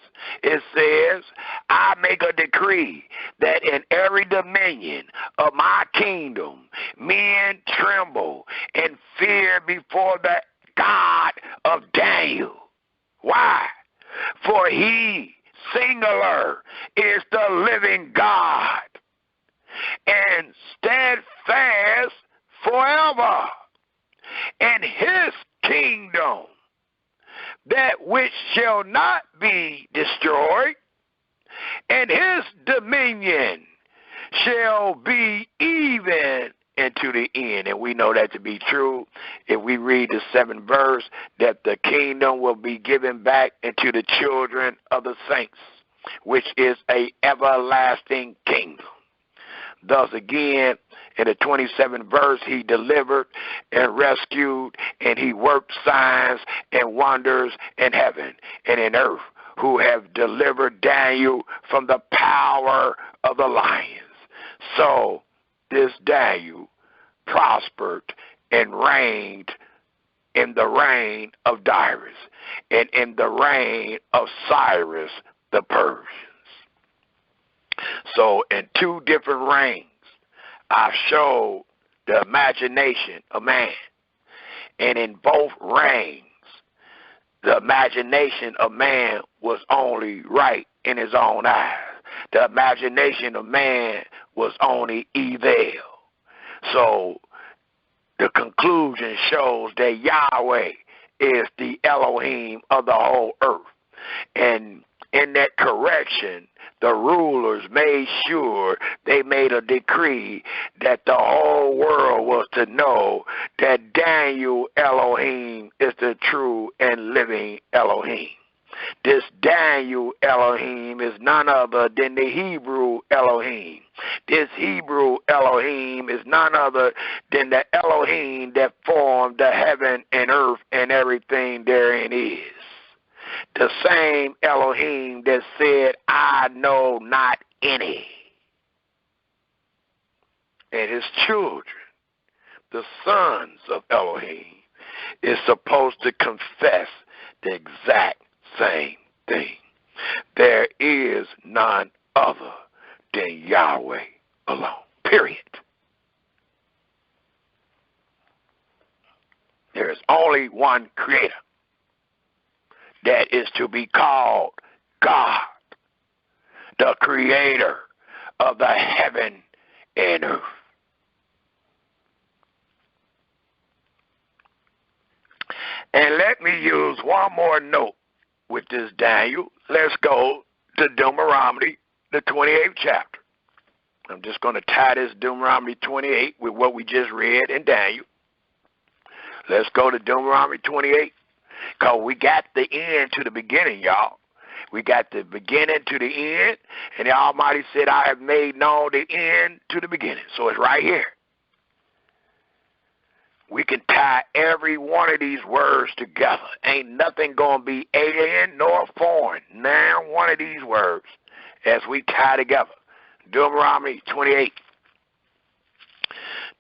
it says, I make a decree that in every dominion of my kingdom, men tremble and fear before the God of Daniel. Why? For he, singular, is the living God, and steadfast forever, and his kingdom, that which shall not be destroyed, and his dominion shall be even into the end. And we know that to be true if we read the 7th verse, that the kingdom will be given back into the children of the saints, which is a everlasting kingdom. Thus again, in the 27th verse, he delivered and rescued, and he worked signs and wonders in heaven and in earth, who have delivered Daniel from the power of the lions. So this Daniel prospered and reigned in the reign of Darius and in the reign of Cyrus the Persians. So in two different reigns, I showed the imagination of man. And in both reigns, the imagination of man was only right in his own eyes. The imagination of man was only evil. So the conclusion shows that Yahweh is the Elohim of the whole earth. And in that correction, the rulers made sure they made a decree that the whole world was to know that Daniel Elohim is the true and living Elohim. This Daniel Elohim is none other than the Hebrew Elohim. This Hebrew Elohim is none other than the Elohim that formed the heaven and earth and everything therein is. The same Elohim that said, I know not any. And his children, the sons of Elohim, is supposed to confess the exact same thing. There is none other than Yahweh alone. Period. There is only one creator that is to be called God, the creator of the heaven and earth. And let me use one more note with this Daniel. Let's go to Deuteronomy, the 28th chapter. I'm just going to tie this Deuteronomy 28 with what we just read in Daniel. Let's go to Deuteronomy 28, because we got the end to the beginning, y'all. We got the beginning to the end, and the Almighty said, I have made known the end to the beginning. So it's right here. We can tie every one of these words together. Ain't nothing going to be alien nor foreign. Now one of these words as we tie together. Deuteronomy 28.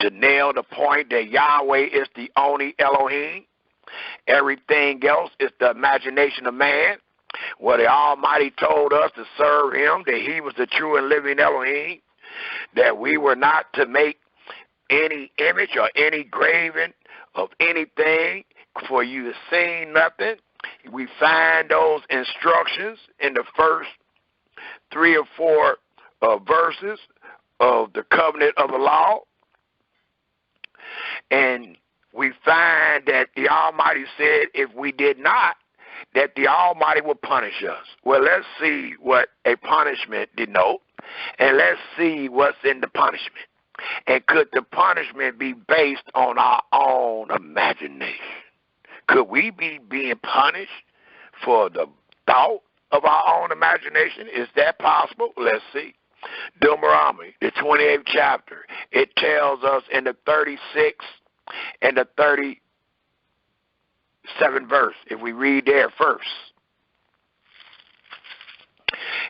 To nail the point that Yahweh is the only Elohim. Everything else is the imagination of man. Well, the Almighty told us to serve him, that he was the true and living Elohim, that we were not to make any image or any graven of anything for you to see nothing. We find those instructions in the first 3 or 4 verses of the covenant of the law. And we find that the Almighty said if we did not, that the Almighty will punish us. Well, let's see what a punishment denote, and let's see what's in the punishment. And could the punishment be based on our own imagination? Could we be being punished for the thought of our own imagination? Is that possible? Let's see. Deuteronomy, the 28th chapter, it tells us in the 36th and the 37th verse, if we read there first.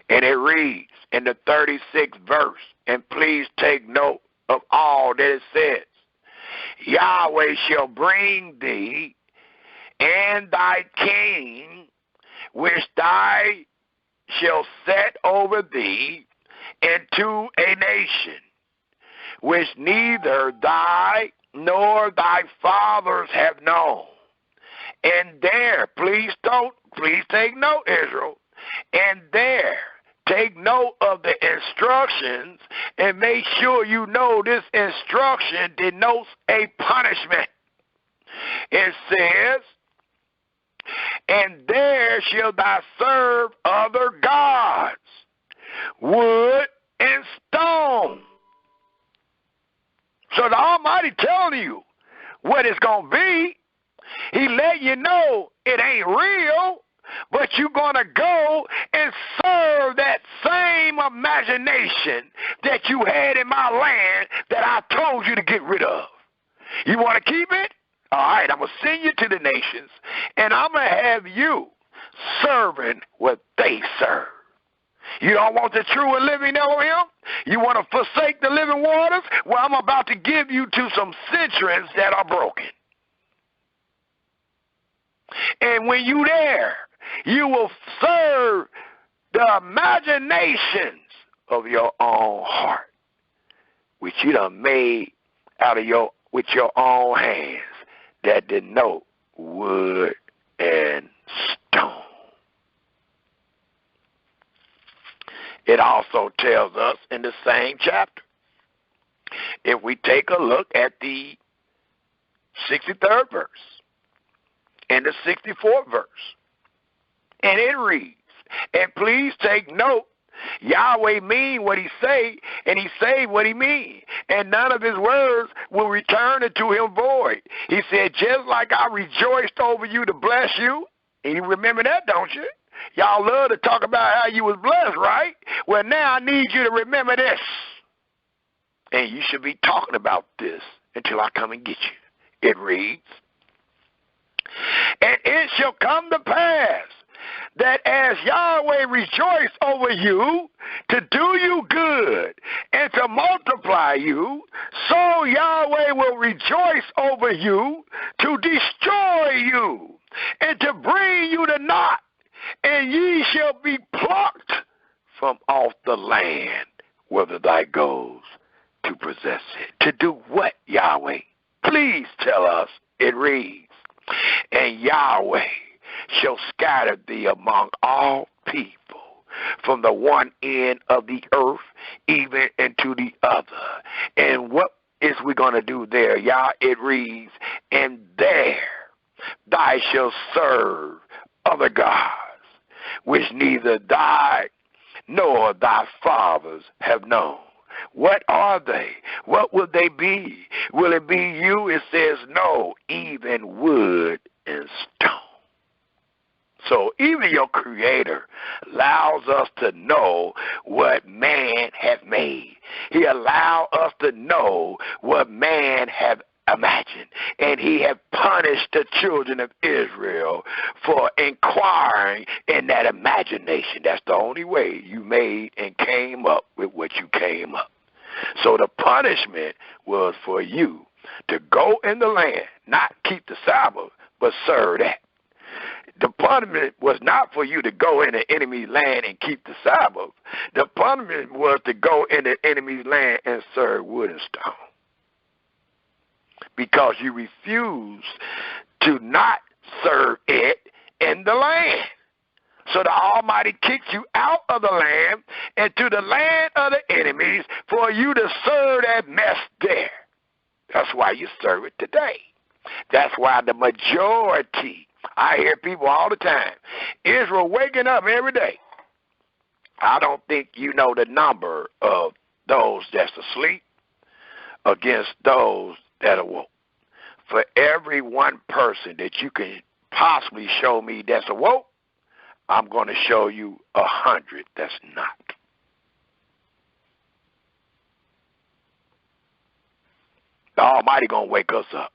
And it reads in the 36th verse, and please take note of all that it says. Yahweh shall bring thee and thy king, which thou shalt set over thee, into a nation, which neither thy nor thy fathers have known. And there, please take note, Israel, and there, take note of the instructions and make sure you know this instruction denotes a punishment. It says, and there shall thou serve other gods, wood and stone. So the Almighty telling you what it's going to be. He let you know it ain't real, but you're going to go and serve that same imagination that you had in my land that I told you to get rid of. You want to keep it? All right, I'm going to send you to the nations, and I'm going to have you serving what they serve. You don't want the true and living Elohim? You want to forsake the living waters? Well, I'm about to give you to some cisterns that are broken. And when you there, you will serve the imaginations of your own heart, which you done made with your own hands, that denote wood and stone. It also tells us in the same chapter, if we take a look at the 63rd verse and the 64th verse, and it reads, and please take note Yahweh mean what he say, and he say what he mean. And none of his words will return unto him void. He said, just like I rejoiced over you to bless you, and you remember that, don't you? Y'all love to talk about how you was blessed, right? Well, now I need you to remember this. And you should be talking about this until I come and get you. It reads, and it shall come to pass that as Yahweh rejoice over you to do you good and to multiply you, so Yahweh will rejoice over you to destroy you and to bring you to naught, and ye shall be plucked from off the land whither thou goes to possess it. To do what, Yahweh? Please tell us. It reads, and Yahweh shall scatter thee among all people, from the one end of the earth even into the other. And what is we going to do there? It reads, and there thou shalt serve other gods, which neither thou nor thy fathers have known. What are they? What will they be? Will it be you? It says no, even wood and stone. So even your Creator allows us to know what man hath made. He allowed us to know what man hath imagined. And he hath punished the children of Israel for inquiring in that imagination. That's the only way you made and came up with what you came up. So the punishment was for you to go in the land, not keep the Sabbath, but serve that. The punishment was not for you to go in the enemy's land and keep the Sabbath. The punishment was to go in the enemy's land and serve wood and stone. Because you refused to not serve it in the land. So the Almighty kicked you out of the land into the land of the enemies for you to serve that mess there. That's why you serve it today. That's why the majority, I hear people all the time, Israel waking up every day. I don't think you know the number of those that's asleep against those that awoke. For every one person that you can possibly show me that's awoke, I'm going to show you 100 that's not. The Almighty going to wake us up.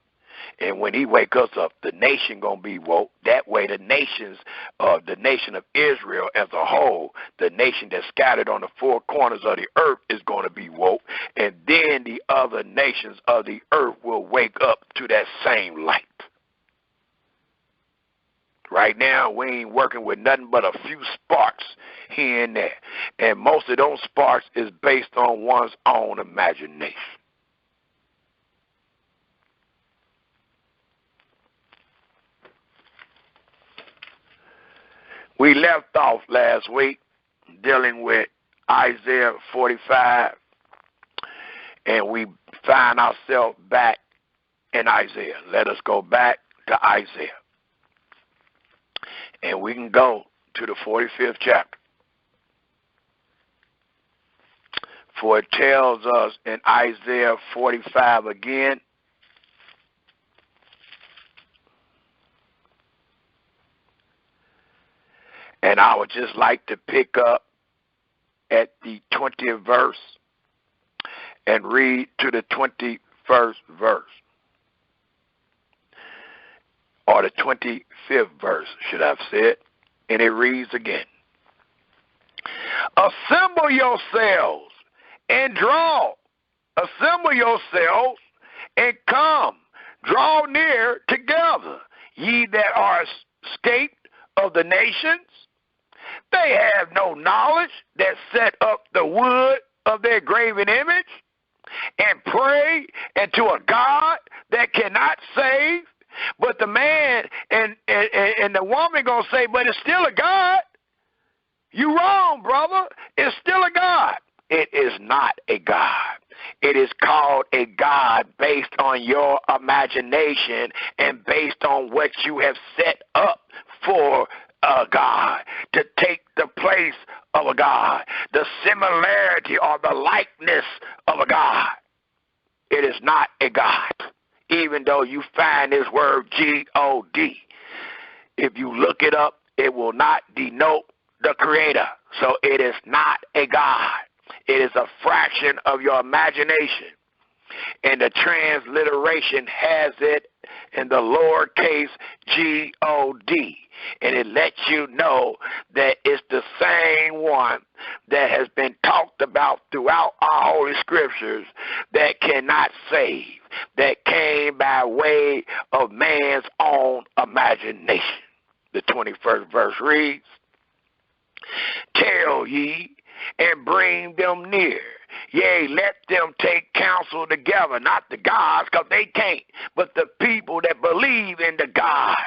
And when he wake us up, the nation going to be woke. That way the nation of Israel as a whole, the nation that's scattered on the four corners of the earth is going to be woke. And then the other nations of the earth will wake up to that same light. Right now, we ain't working with nothing but a few sparks here and there. And most of those sparks is based on one's own imagination. We left off last week dealing with Isaiah 45, and we find ourselves back in Isaiah. Let us go back to Isaiah. And we can go to the 45th chapter. For it tells us in Isaiah 45 again, and I would just like to pick up at the 20th verse and read to the 21st verse. Or the 25th verse, should I have said. And it reads again. Assemble yourselves and draw. Assemble yourselves and come. Draw near together, ye that are escaped of the nations. They have no knowledge that set up the wood of their graven image and pray unto a God that cannot save. But the man and the woman going to say, but it's still a God. You wrong, brother. It's still a God. It is not a God. It is called a God based on your imagination and based on what you have set up for a God, to take the place of a God, the similarity or the likeness of a God. It is not a God, even though you find this word G-O-D. If you look it up, it will not denote the Creator. So it is not a God. It is a fraction of your imagination. And the transliteration has it in the lowercase G-O-D. And it lets you know that it's the same one that has been talked about throughout our Holy Scriptures that cannot save, that came by way of man's own imagination. The 21st verse reads, "Tell ye and bring them near. Yea, let them take counsel together," not the gods, because they can't, but the people that believe in the gods.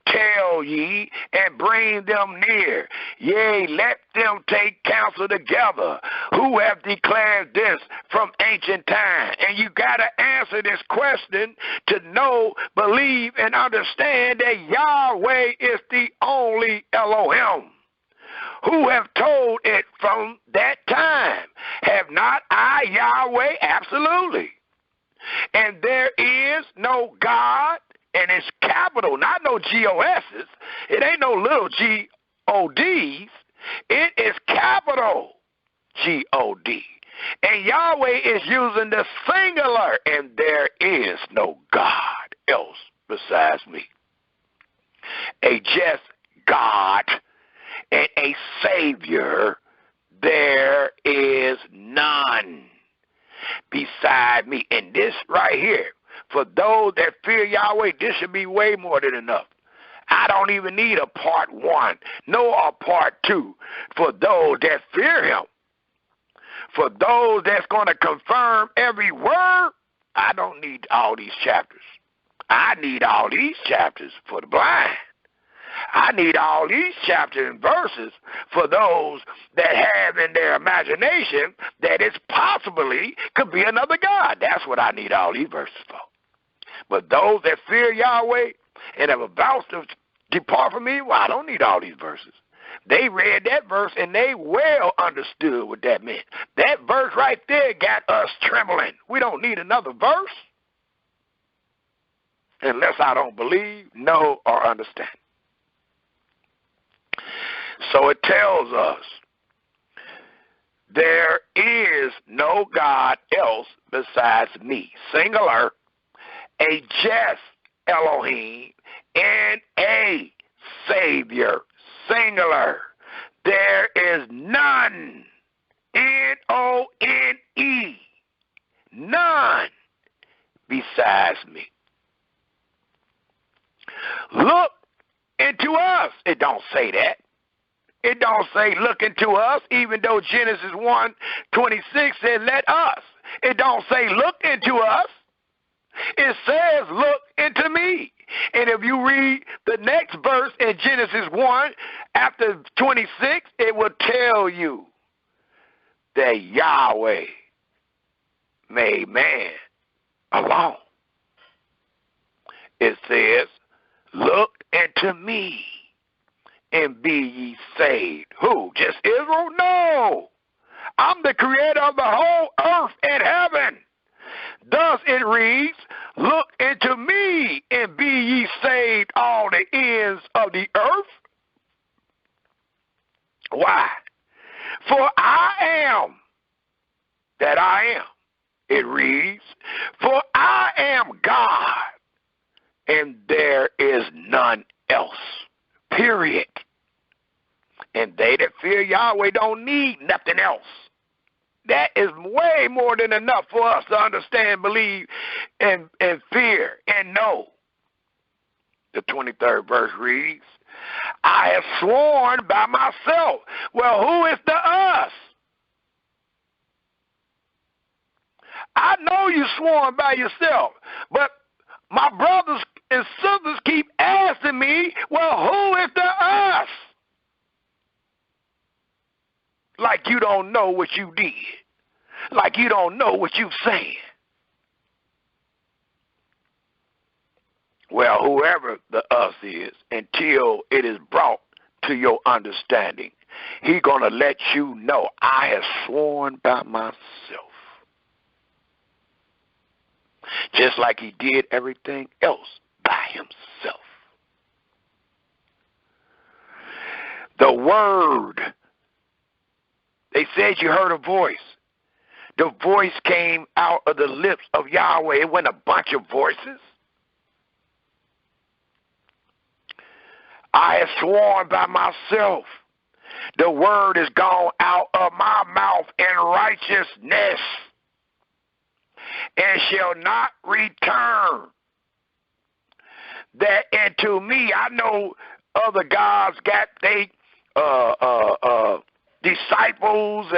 "Tell ye and bring them near. Yea, let them take counsel together. Who have declared this from ancient time?" And you got to answer this question to know, believe, and understand that Yahweh is the only Elohim. Who have told it from that time? Have not I, Yahweh? Absolutely. And there is no God, and it's capital, not no G-O-S's. It ain't no little G-O-D's. It is capital G-O-D. And Yahweh is using the singular, and there is no God else besides me. A just God and a Savior, there is none beside me. And this right here, for those that fear Yahweh, this should be way more than enough. I don't even need a part 1, nor a part 2 for those that fear him. For those that's going to confirm every word, I don't need all these chapters. I need all these chapters for the blind. I need all these chapters and verses for those that have in their imagination that it's possibly could be another God. That's what I need all these verses for. But those that fear Yahweh and have vowed to depart from me, well, I don't need all these verses. They read that verse and they well understood what that meant. That verse right there got us trembling. We don't need another verse unless I don't believe, know, or understand. So it tells us there is no God else besides me, singular, a just Elohim, and a Savior, singular. There is none, N-O-N-E, none besides me. Look into us. It don't say that. It don't say look into us, even though Genesis 1:26 said let us. It don't say look into us. It says look into me. And if you read the next verse in Genesis 1 after 26, it will tell you that Yahweh made man alone. It says look into me and be ye saved. Who? Just Israel? No. I'm the creator of the whole earth and heaven. Thus it reads, look into me and be ye saved all the ends of the earth. Why? For I am that I am. It reads, for I am God and there is none else. Period. And they that fear Yahweh don't need nothing else. That is way more than enough for us to understand, believe, and fear and know. The 23rd verse reads, I have sworn by myself. Well, who is the us? I know you sworn by yourself, but my brothers and sisters keep asking me, well, who is the us? Like you don't know what you did. Like you don't know what you saying. well, whoever the us is, until it is brought to your understanding, He's going to let you know, I have sworn by myself. Just like He did everything else by Himself. The word, they said you heard a voice. The voice came out of the lips of Yahweh. It wasn't a bunch of voices. I have sworn by myself. The word is gone out of my mouth in righteousness, and shall not return that into me. I know other gods got they disciples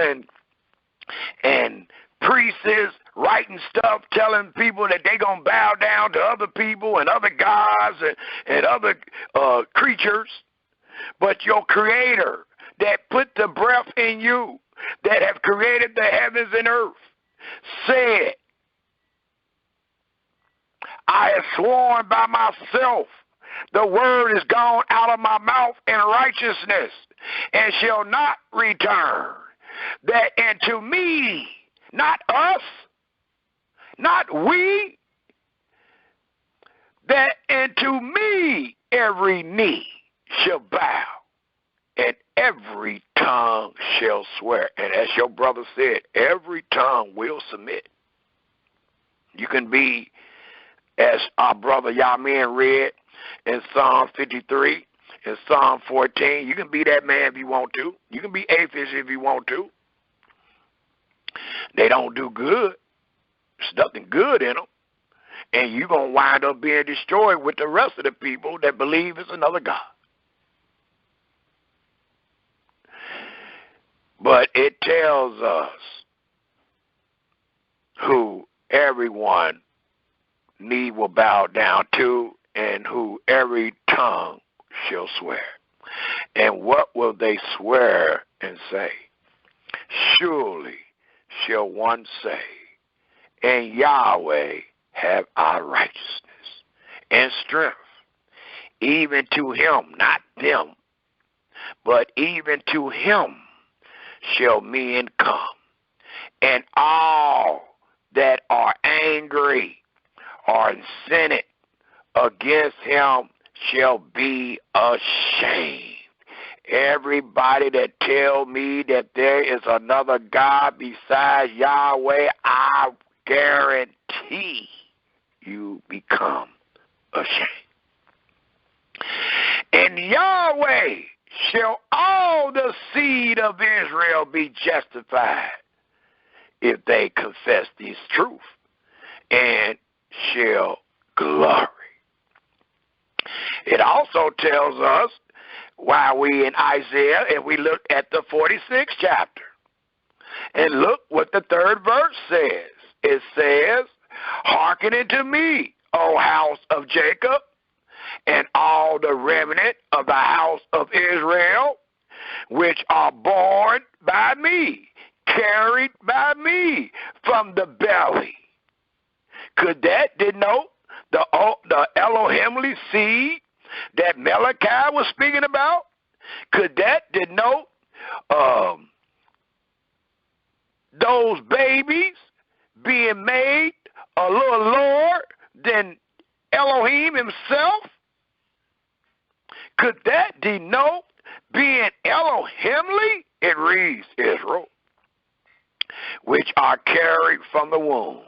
and priests writing stuff telling people that they're going to bow down to other people and other gods and other creatures. But your Creator that put the breath in you, that have created the heavens and earth, said, I have sworn by myself, the word is gone out of my mouth in righteousness, and shall not return, that unto me, not us, not we, that unto me every knee shall bow, and every tongue shall swear. And as your brother said, every tongue will submit. You can be, as our brother Yamin read in Psalm 53, in Psalm 14, you can be that man if you want to. You can be atheist if you want to. They don't do good. There's nothing good in them. And you're going to wind up being destroyed with the rest of the people that believe it's another God. But it tells us who everyone knee will bow down to, and who every tongue shall swear. And what will they swear and say? Surely shall one say, and Yahweh have our righteousness and strength, even to Him, not them, but even to Him shall men come, and all that are angry or sinned against Him shall be ashamed. Everybody that tell me that there is another God besides Yahweh, I guarantee you become ashamed. And Yahweh shall all the seed of Israel be justified if they confess this truth, and shall glory. It also tells us, while we in Isaiah, if we look at the 46th chapter, and look what the third verse says. It says, hearken unto me, O house of Jacob, and all the remnant of the house of Israel, which are born by me, carried by me from the belly. Could that denote the Elohimly seed that Malachi was speaking about? Could that denote those babies being made a little lower than Elohim himself? Could that denote being Elohimly? It reads, Israel, which are carried from the womb,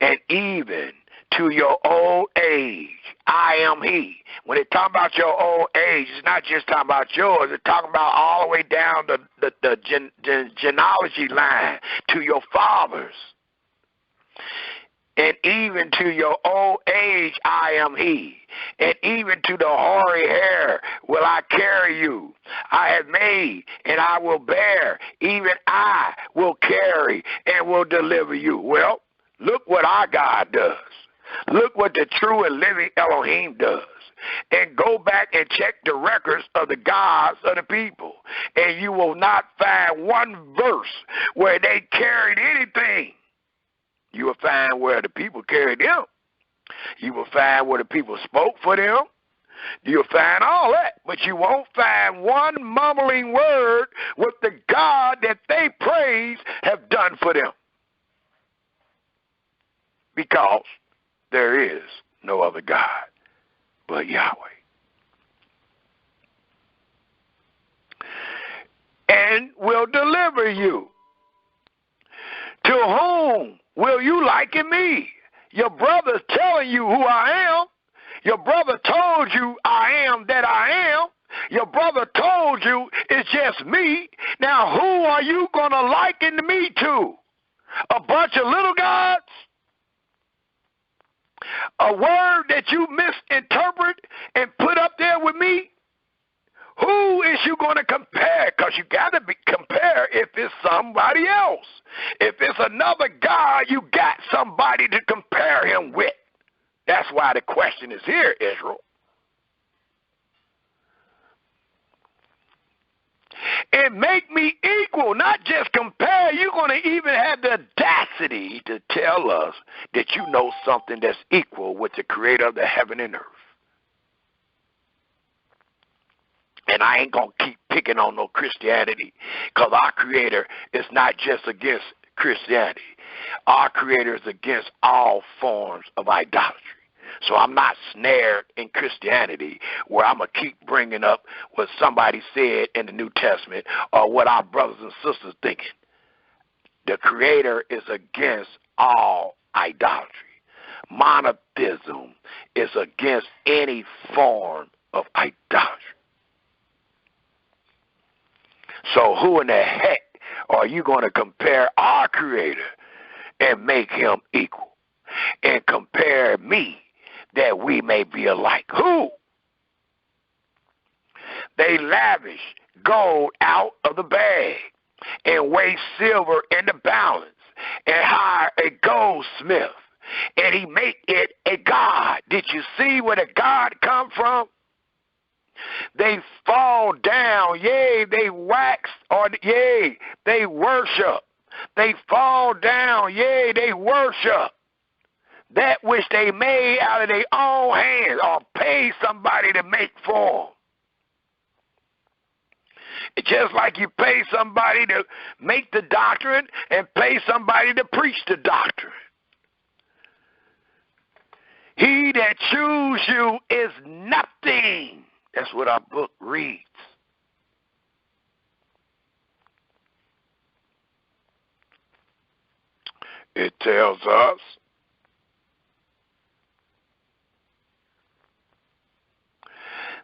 and even to your old age, I am He. When they talk about your old age, it's not just talking about yours. It's talking about all the way down the genealogy line to your fathers. And even to your old age, I am He. And even to the hoary hair will I carry you. I have made, and I will bear. Even I will carry and will deliver you. Well, look what our God does. Look what the true and living Elohim does. And go back and check the records of the gods of the people. And you will not find one verse where they carried anything. You will find where the people carried them. You will find where the people spoke for them. You'll find all that, but you won't find one mumbling word what the God that they praise have done for them. Because there is no other God but Yahweh. And will deliver you. To whom will you liken me? Your brother's telling you who I am. Your brother told you I am that I am. Your brother told you it's just me. Now who are you going to liken me to? A bunch of little gods? A word that you misinterpret and put up there with me? Who is you going to compare? Because you got to compare if it's somebody else. If it's another God, you got somebody to compare him with. That's why the question is here, Israel. And make me equal, not just compare. You're going to even have the audacity to tell us that you know something that's equal with the creator of the heaven and earth. And I ain't going to keep picking on no Christianity, because our creator is not just against Christianity. Our creator is against all forms of idolatry. So I'm not snared in Christianity where I'm going to keep bringing up what somebody said in the New Testament or what our brothers and sisters thinking. The creator is against all idolatry. Monotheism is against any form of idolatry. So who in the heck are you going to compare our creator and make him equal? And compare me that we may be alike? Who? They lavish gold out of the bag and weigh silver in the balance and hire a goldsmith and he make it a god. Did you see where the god come from? They fall down, yea, they wax, or yea, they worship. They fall down, yea, they worship that which they made out of their own hands or pay somebody to make for them. It's just like you pay somebody to make the doctrine and pay somebody to preach the doctrine. He that choose you is nothing. That's what our book reads. It tells us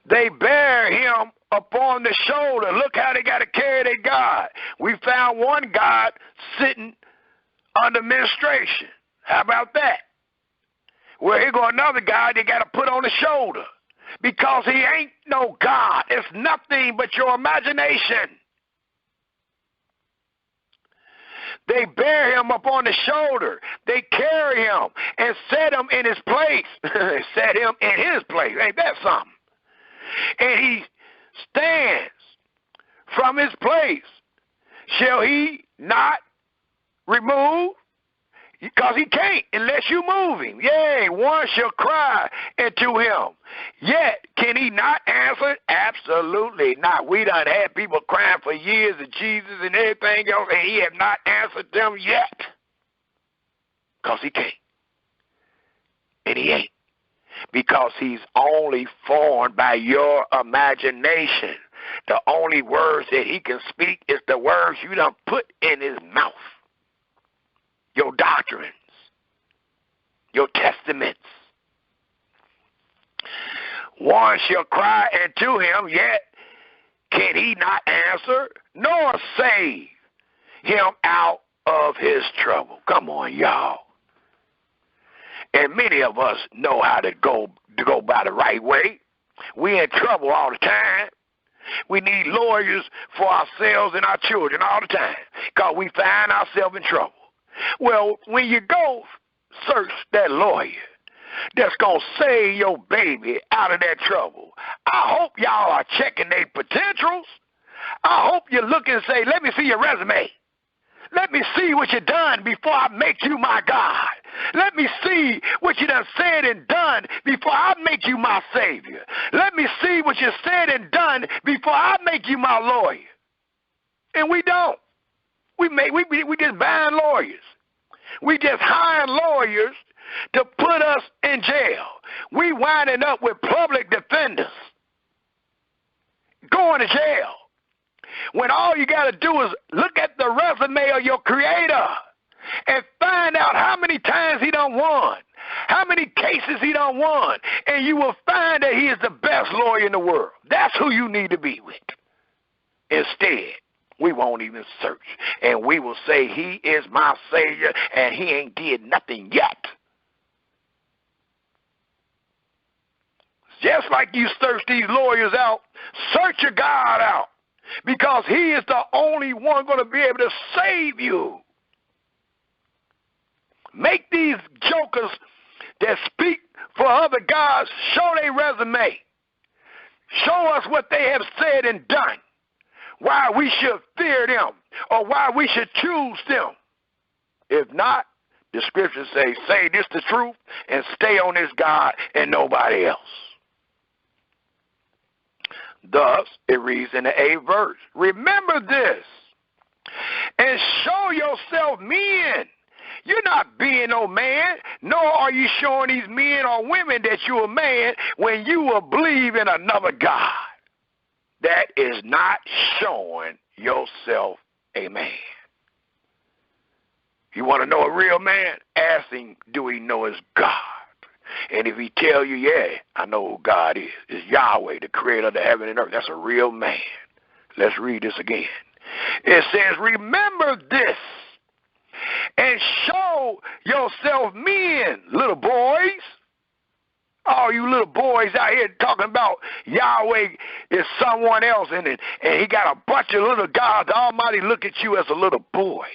they bear him upon the shoulder. Look how they got to carry their God. We found one God sitting under ministration. How about that? Well, here go another God they got to put on the shoulder. Because he ain't no God. It's nothing but your imagination. They bear him up on the shoulder. They carry him and set him in his place. Set him in his place. Ain't that something? And he stands from his place. Shall he not remove? Because he can't unless you move him. Yea, one shall cry unto him. Yet can he not answer? Absolutely not. We done had people crying for years of Jesus and everything else, and he have not answered them yet. Because he can't. And he ain't. Because he's only formed by your imagination. The only words that he can speak is the words you done put in his mouth. Your doctrines, your testaments. One shall cry unto him, yet can he not answer, nor save him out of his trouble. Come on, y'all. And many of us know how to go by the right way. We in trouble all the time. We need lawyers for ourselves and our children all the time because we find ourselves in trouble. Well, when you go search that lawyer that's going to save your baby out of that trouble, I hope y'all are checking their potentials. I hope you look and say, let me see your resume. Let me see what you done before I make you my God. Let me see what you done said and done before I make you my Savior. Let me see what you said and done before I make you my lawyer. And we don't. We just buying lawyers. We just hiring lawyers to put us in jail. We winding up with public defenders going to jail. When all you got to do is look at the resume of your Creator and find out how many times he done won, how many cases he done won, and you will find that he is the best lawyer in the world. That's who you need to be with. Instead, we won't even search, and we will say he is my Savior, and he ain't did nothing yet. Just like you search these lawyers out, search your God out, because he is the only one going to be able to save you. Make these jokers that speak for other gods show their resume. Show us what they have said and done, why we should fear them or why we should choose them. If not, the scriptures say this the truth and stay on this God and nobody else. Thus, it reads in the 8th verse, remember this and show yourself men. You're not being no man, nor are you showing these men or women that you're a man when you will believe in another God. That is not showing yourself a man. You want to know a real man? Ask him, do he know his God? And if he tell you, yeah, I know who God is. It's Yahweh, the creator of the heaven and earth. That's a real man. Let's read this again. It says, remember this and show yourself men, little boys. All you little boys out here talking about Yahweh is someone else and he got a bunch of little gods. The Almighty look at you as a little boy.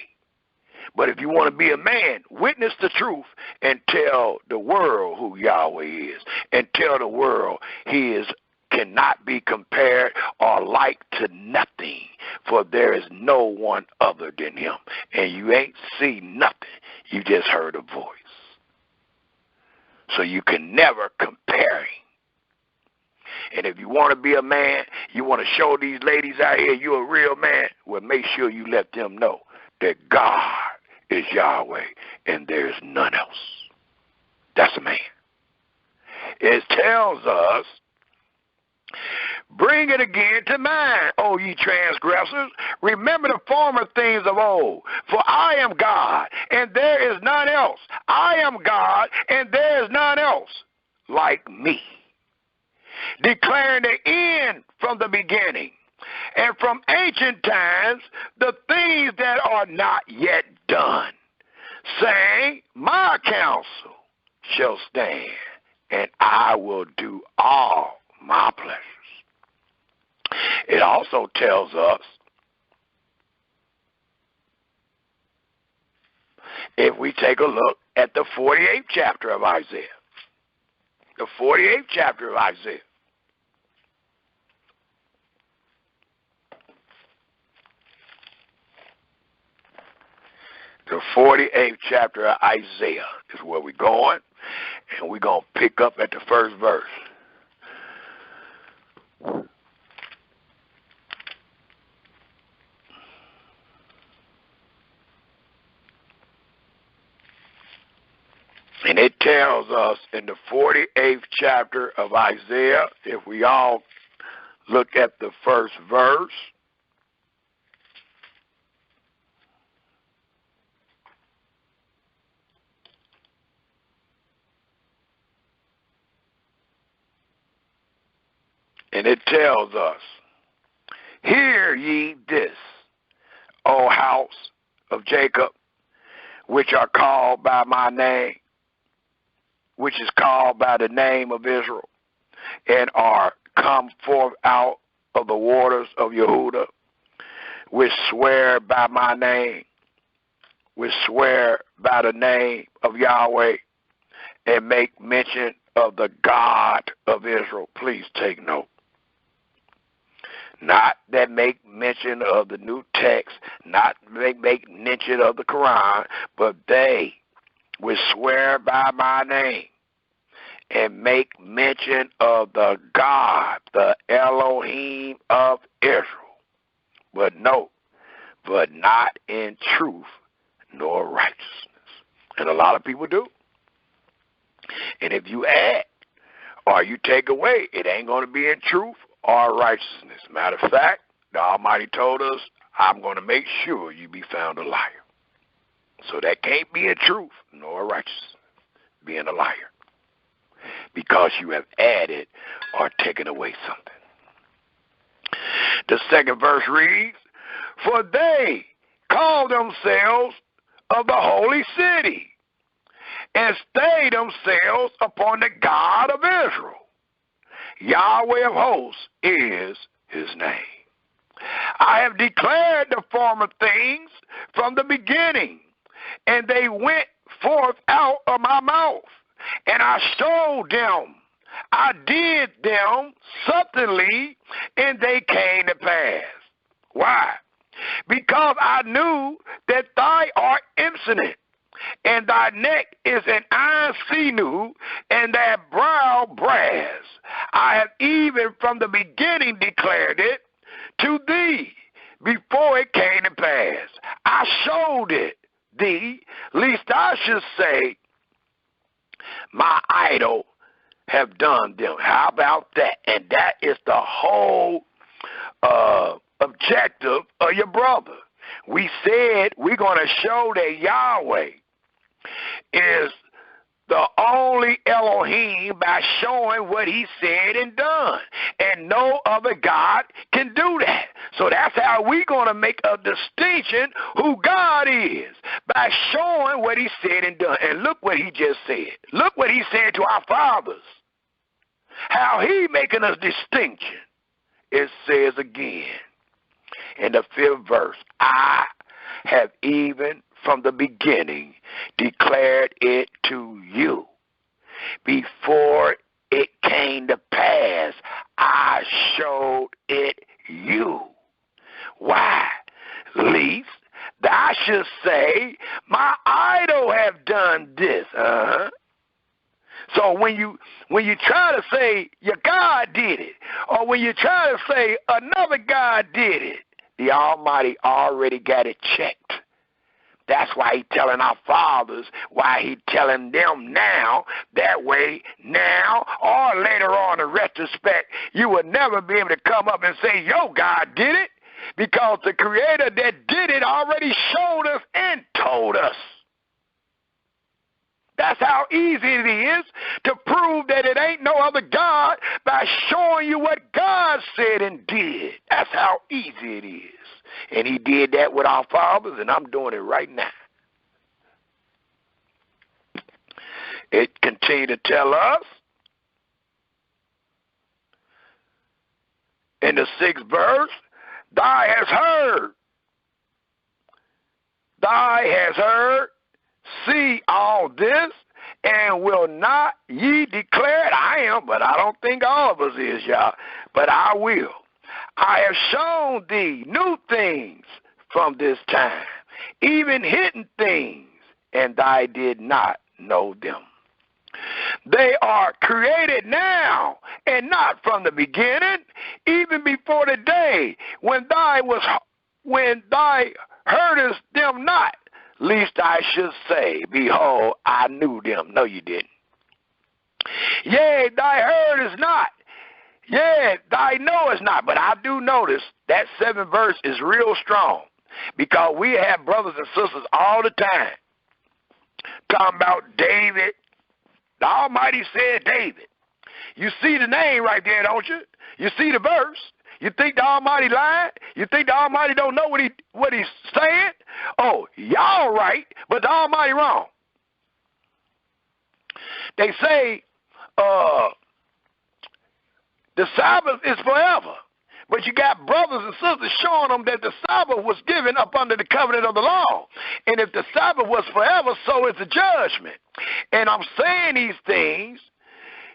But if you want to be a man, witness the truth and tell the world who Yahweh is, and tell the world he cannot be compared or like to nothing, for there is no one other than him. And you ain't seen nothing. You just heard a voice. So you can never compare him. And if you want to be a man, you want to show these ladies out here you're a real man, well, make sure you let them know that God is Yahweh and there's none else. That's a man. It tells us, bring it again to mind, O ye transgressors. Remember the former things of old. For I am God, and there is none else. I am God, and there is none else like me. Declaring the end from the beginning, and from ancient times the things that are not yet done, saying, my counsel shall stand, and I will do all my pleasures. It also tells us, if we take a look at the 48th chapter of Isaiah, the 48th chapter of Isaiah, the 48th chapter of Isaiah is where we're going, and we're going to pick up at the first verse. And it tells us in the 48th chapter of Isaiah, if we all look at the first verse, and it tells us, hear ye this, O house of Jacob, which are called by my name, which is called by the name of Israel, and are come forth out of the waters of Yehuda, which swear by my name, which swear by the name of Yahweh, and make mention of the God of Israel. Please take note. Not that make mention of the new text, not make mention of the Quran, but they which swear by my name, and make mention of the God, the Elohim of Israel. But no, but not in truth nor righteousness. And a lot of people do. And if you add or you take away, it ain't going to be in truth or righteousness. Matter of fact, the Almighty told us, I'm going to make sure you be found a liar. So that can't be in truth nor righteousness, being a liar, because you have added or taken away something. The second verse reads, for they call themselves of the holy city, and stay themselves upon the God of Israel. Yahweh of hosts is his name. I have declared the former things from the beginning, and they went forth out of my mouth, and I showed them. I did them suddenly, and they came to pass. Why? Because I knew that thou art insolent, and thy neck is an iron sinew, and thy brow brass. I have even from the beginning declared it to thee before it came to pass. I showed it thee, lest I should say, my idol have done them. How about that? And that is the whole objective of your brother. We said we're going to show that Yahweh is the only Elohim by showing what he said and done. And no other God can do that. So that's how we're going to make a distinction who God is, by showing what he said and done. And look what he just said. Look what he said to our fathers. How he making a distinction. It says again in the 5th verse, I have even from the beginning declared it to you. Before it came to pass, I showed it you. Why? Lest thou should say, my idol have done this. So when you try to say your God did it, or when you try to say another God did it, the Almighty already got it checked. That's why he's telling our fathers, why he's telling them now, that way now or later on in retrospect, you will never be able to come up and say, yo, God did it, because the Creator that did it already showed us and told us. That's how easy it is to prove that it ain't no other God, by showing you what God said and did. That's how easy it is. And he did that with our fathers, and I'm doing it right now. It continued to tell us in the 6th verse, thou hast heard, see all this, and will not ye declare it? I am, but I don't think all of us is, y'all. But I will. I have shown thee new things from this time, even hidden things, and thou did not know them. They are created now, and not from the beginning, even before the day when thou heardest them not, lest I should say, behold, I knew them. No, you didn't. Yea, thy heardest not. Yea, thy knowest not. But I do notice that 7th verse is real strong, because we have brothers and sisters all the time talking about David. The Almighty said David. You see the name right there, don't you? You see the verse. You think the Almighty lied? You think the Almighty don't know what he's saying? Oh, y'all right, but the Almighty wrong. They say the Sabbath is forever. But you got brothers and sisters showing them that the Sabbath was given up under the covenant of the law. And if the Sabbath was forever, so is the judgment. And I'm saying these things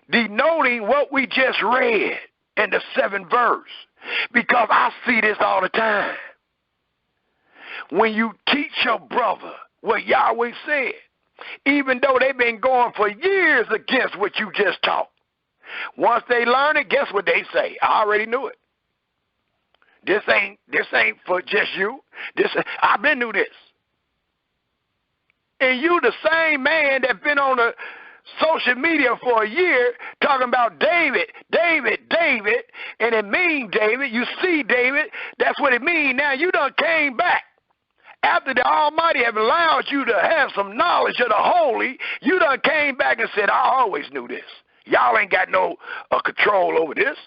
denoting what we just read in the 7th verse, because I see this all the time. When you teach your brother what Yahweh said, even though they've been going for years against what you just taught. Once they learn it, guess what they say? I already knew it. This ain't for just you. I've been knew this. And you the same man that been on the social media for a year talking about David, and it mean David. You see David, that's what it mean. Now you done came back. After the Almighty have allowed you to have some knowledge of the Holy, you done came back and said, I always knew this. Y'all ain't got no control over this.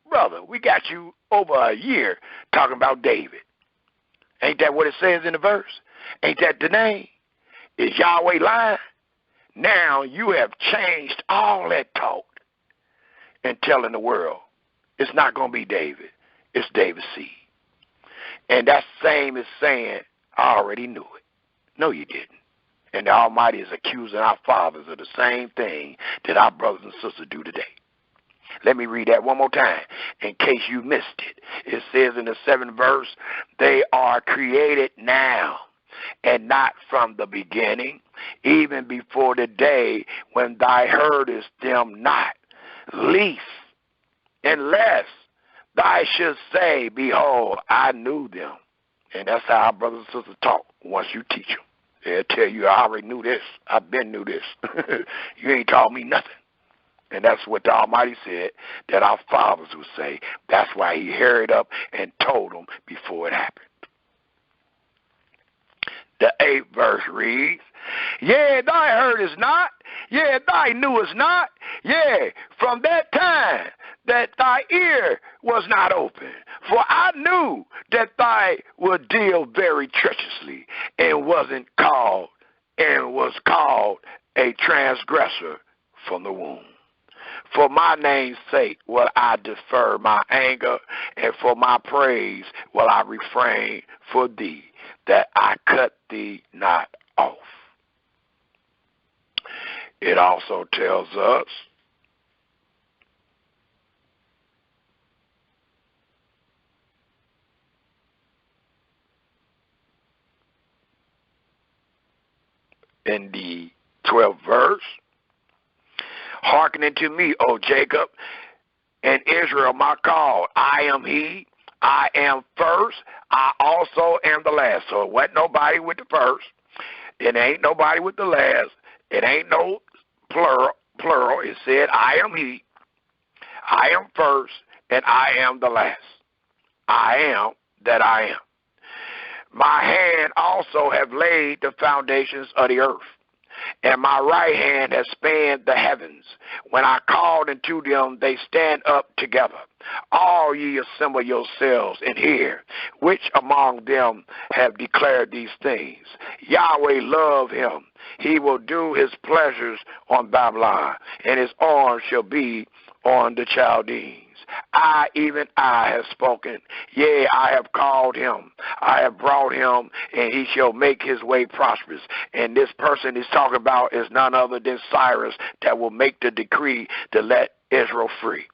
Brother, we got you over a year talking about David. Ain't that what it says in the verse? Ain't that the name? Is Yahweh lying? Now you have changed all that talk and telling the world it's not going to be David. It's David's seed. And that same as saying, I already knew it. No, you didn't. And the Almighty is accusing our fathers of the same thing that our brothers and sisters do today. Let me read that one more time in case you missed it. It says in the 7th verse, they are created now and not from the beginning, even before the day when thou heardest them not, least, unless thou shouldst say, behold, I knew them. And that's how our brothers and sisters talk once you teach them. They'll tell you, I already knew this. I've been knew this. You ain't taught me nothing. And that's what the Almighty said that our fathers would say. That's why he hurried up and told them before it happened. The 8th verse reads, yea, thy heardest not, yea, thy knewest not, yea, from that time that thy ear was not open. For I knew that thy would deal very treacherously and was called a transgressor from the womb. For my name's sake will I defer my anger, and for my praise will I refrain for thee, that I cut thee not off. It also tells us in the 12th verse, hearken unto me, O Jacob, and Israel my call. I am he, I am first, I also am the last. So it wasn't nobody with the first, it ain't nobody with the last, it ain't no plural. It said I am he, I am first, and I am the last. I am that I am. My hand also have laid the foundations of the earth, and my right hand has spanned the heavens. When I called unto them, they stand up together. All ye assemble yourselves and hear, which among them have declared these things. Yahweh love him. He will do his pleasures on Babylon, and his arm shall be on the Chaldeans. I, even I, have spoken. Yea, I have called him. I have brought him, and he shall make his way prosperous. And this person he's talking about is none other than Cyrus, that will make the decree to let Israel free.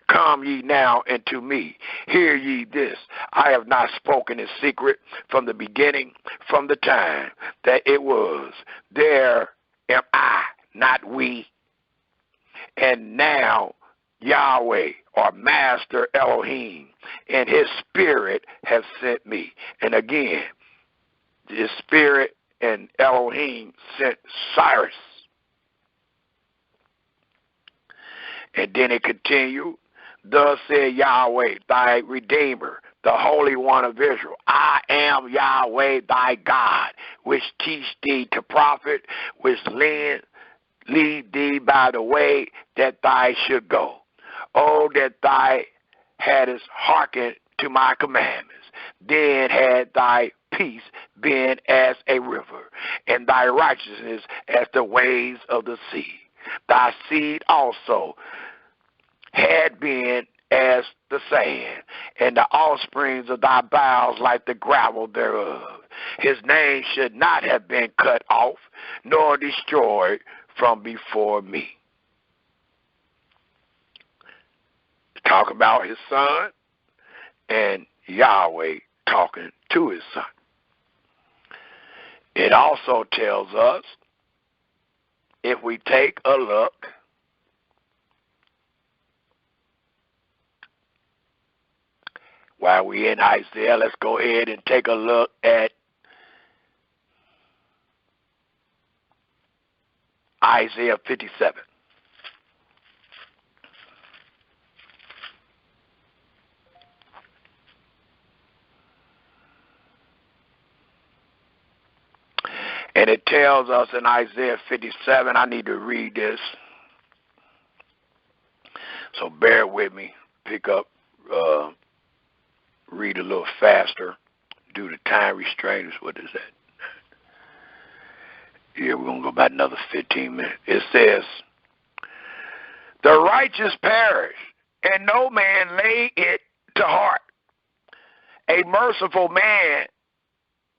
Come ye now unto me. Hear ye this. I have not spoken in secret from the beginning, from the time that it was. There am I, not we. And now Yahweh, or Master Elohim, and his spirit have sent me. And again, his spirit and Elohim sent Cyrus. And then it continued, thus said Yahweh, thy Redeemer, the Holy One of Israel. I am Yahweh thy God, which teach thee to profit, which lead thee by the way that thou should go. Oh, that thou hadst hearkened to my commandments, then had thy peace been as a river, and thy righteousness as the waves of the sea. Thy seed also had been as the sand, and the offsprings of thy bowels like the gravel thereof. His name should not have been cut off, nor destroyed from before me. Talk about his son, and Yahweh talking to his son. It also tells us if we take a look while we're in Isaiah, let's go ahead and take a look at Isaiah 57. And it tells us in Isaiah 57, I need to read this, so bear with me, pick up, read a little faster due to time restraints. What is that? Yeah, we're going to go about another 15 minutes. It says, the righteous perish, and no man lay it to heart. A merciful man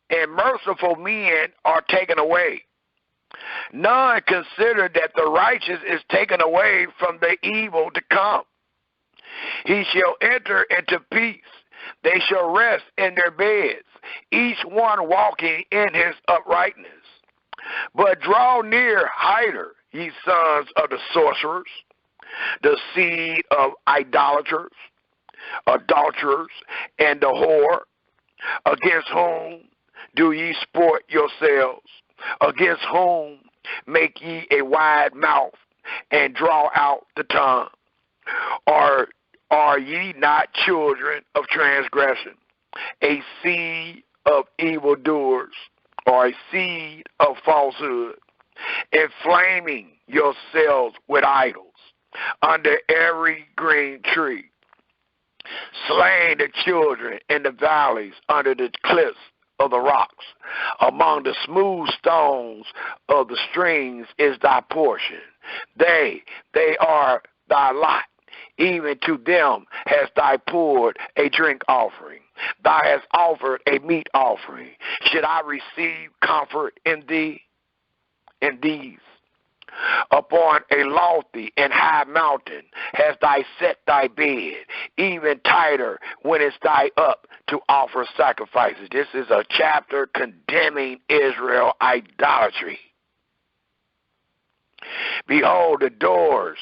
and merciful men are taken away. None consider that the righteous is taken away from the evil to come. He shall enter into peace. They shall rest in their beds, each one walking in his uprightness. But draw near hider, ye sons of the sorcerers, the seed of idolaters, adulterers, and the whore, against whom do ye sport yourselves? Against whom make ye a wide mouth and draw out the tongue? Or are ye not children of transgression, a seed of evildoers, or a seed of falsehood, inflaming yourselves with idols under every green tree, slaying the children in the valleys under the cliffs of the rocks, among the smooth stones of the streams is thy portion. They are thy lot. Even to them hast thou poured a drink offering. Thou hast offered a meat offering. Should I receive comfort in thee? In these? Upon a lofty and high mountain hast thou set thy bed, even tighter when it's thy up to offer sacrifices. This is a chapter condemning Israel idolatry. Behold, the doors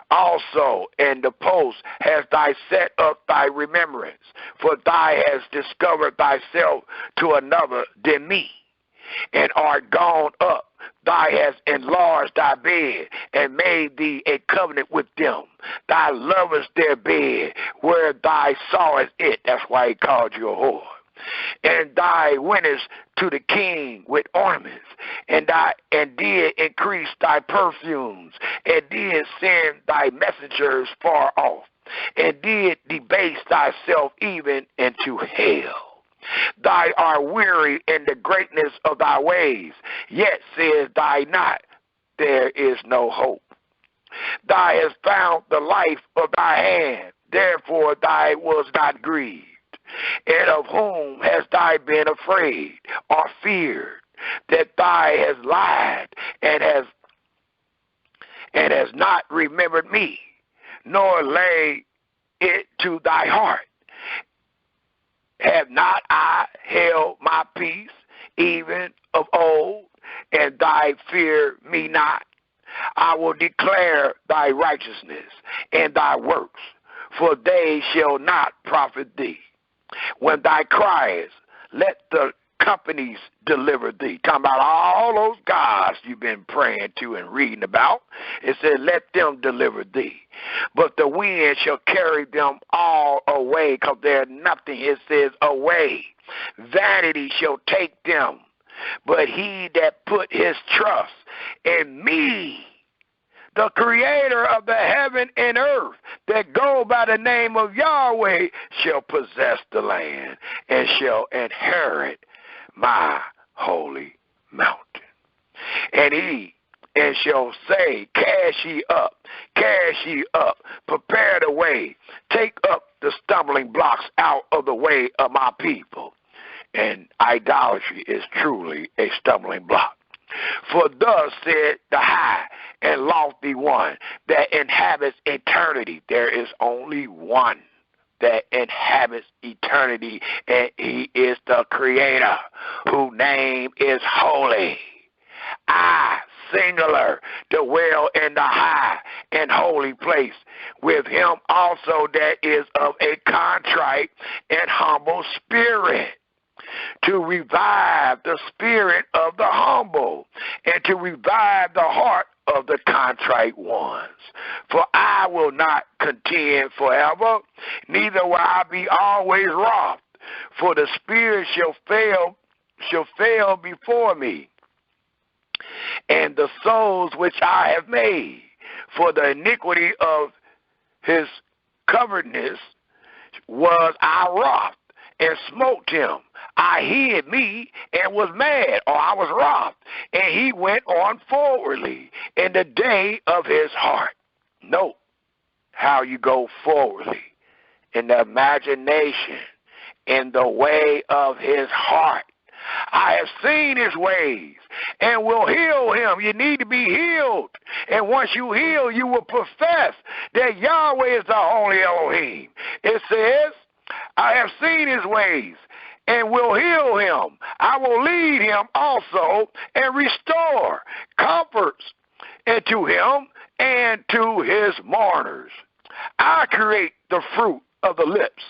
also and the posts hast thou set up thy remembrance, for thou hast discovered thyself to another than me, and art gone up. Thou hast enlarged thy bed, and made thee a covenant with them. Thou lovest their bed, where thou sawest it. That's why he called you a whore. And thou wentest to the king with ornaments, and did increase thy perfumes, and did send thy messengers far off, and did debase thyself even into hell. Thou art weary in the greatness of thy ways, yet says thou not, there is no hope. Thou hast found the life of thy hand, therefore thou was not grieved. And of whom hast thou been afraid or feared, that thou hast lied and hast not remembered me, nor laid it to thy heart? Have not I held my peace, even of old, and thy fear me not? I will declare thy righteousness and thy works, for they shall not profit thee. When thou criest, let the companies deliver thee. Talking about all those gods you've been praying to and reading about. It said, let them deliver thee. But the wind shall carry them all away, because they're nothing. It says away. Vanity shall take them. But he that put his trust in me, the creator of the heaven and earth, that go by the name of Yahweh, shall possess the land and shall inherit my holy mountain. And shall say, cast ye up, prepare the way, take up the stumbling blocks out of the way of my people. And idolatry is truly a stumbling block. For thus said the high and lofty one that inhabits eternity. There is only one that inhabits eternity, and he is the creator, whose name is holy. I singular, dwell in the high and holy place, with him also that is of a contrite and humble spirit, to revive the spirit of the humble, and to revive the heart of the contrite ones. For I will not contend forever, neither will I be always wroth, for the spirit shall fail before me, and the souls which I have made, for the iniquity of his covetousness was I wroth, and smote him. I hid me and was mad, or I was wroth, and he went on forwardly in the day of his heart. Note how you go forwardly in the imagination, in the way of his heart. I have seen his ways and will heal him. You need to be healed. And once you heal, you will profess that Yahweh is the only Elohim. It says, I have seen his ways and will heal him. I will lead him also and restore comforts into him and to his mourners. I create the fruit of the lips.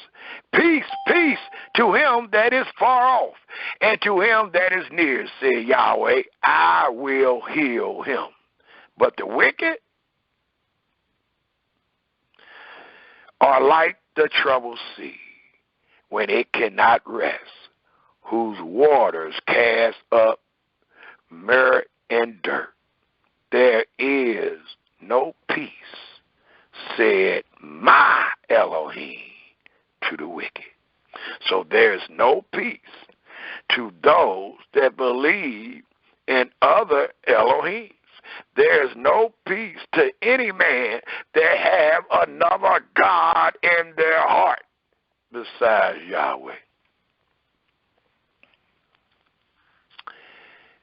Peace, peace to him that is far off, and to him that is near, said Yahweh, I will heal him. But the wicked are like the troubled sea, when it cannot rest, whose waters cast up mire and dirt. There is no peace, said my Elohim, to the wicked. So there's no peace to those that believe in other Elohims. There's no peace to any man that have another God in their heart besides Yahweh.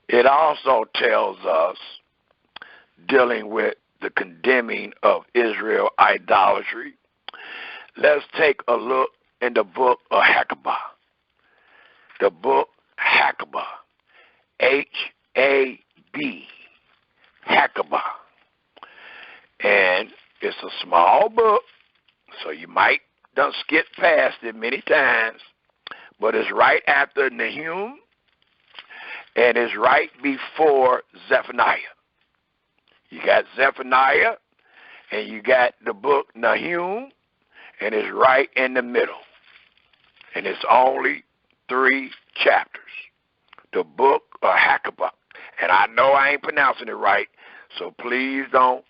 It also tells us, dealing with the condemning of Israel idolatry, let's take a look in the book of Hakkabah. The book Hakkabah, H-A-B, Hakkabah. And it's a small book, so you might done skip past it many times, but it's right after Nahum, and it's right before Zephaniah. You got Zephaniah, and you got the book Nahum, and it's right in the middle. And it's only 3 chapters. The book of Hakkabah. And I know I ain't pronouncing it right, so please don't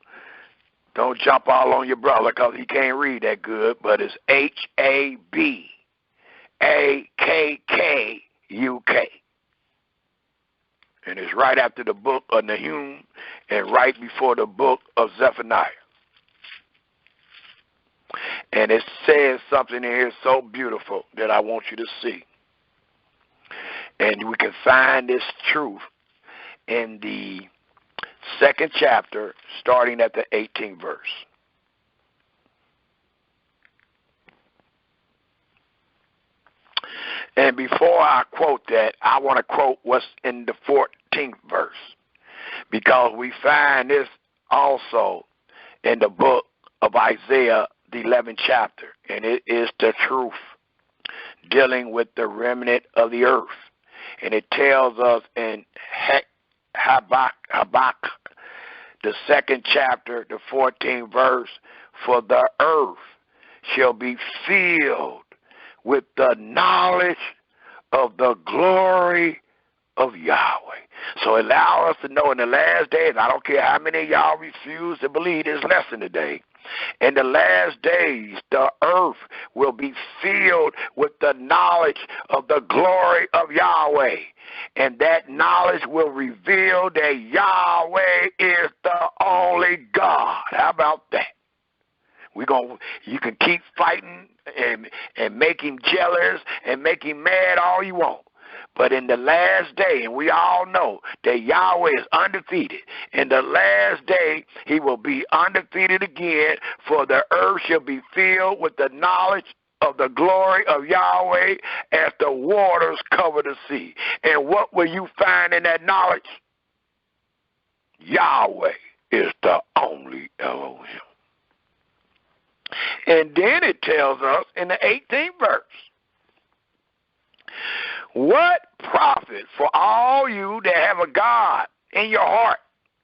jump all on your brother because he can't read that good, but it's Hakkuk. And it's right after the book of Nahum and right before the book of Zephaniah. And it says something in here so beautiful that I want you to see. And we can find this truth in the 2nd chapter, starting at the 18th verse. And before I quote that, I want to quote what's in the 14th verse, because we find this also in the book of Isaiah, the 11th chapter, and it is the truth dealing with the remnant of the earth. And it tells us in Habakkuk, the 2nd chapter, the 14th verse, for the earth shall be filled with the knowledge of the glory of Yahweh. So allow us to know in the last days, I don't care how many of y'all refuse to believe this lesson today, in the last days, the earth will be filled with the knowledge of the glory of Yahweh. And that knowledge will reveal that Yahweh is the only God. How about that? You can keep fighting and make him jealous and make him mad all you want. But in the last day, and we all know that Yahweh is undefeated, in the last day he will be undefeated again, for the earth shall be filled with the knowledge of the glory of Yahweh as the waters cover the sea. And what will you find in that knowledge? Yahweh is the only Elohim. And then it tells us in the 18th verse, what profit for all you that have a God in your heart,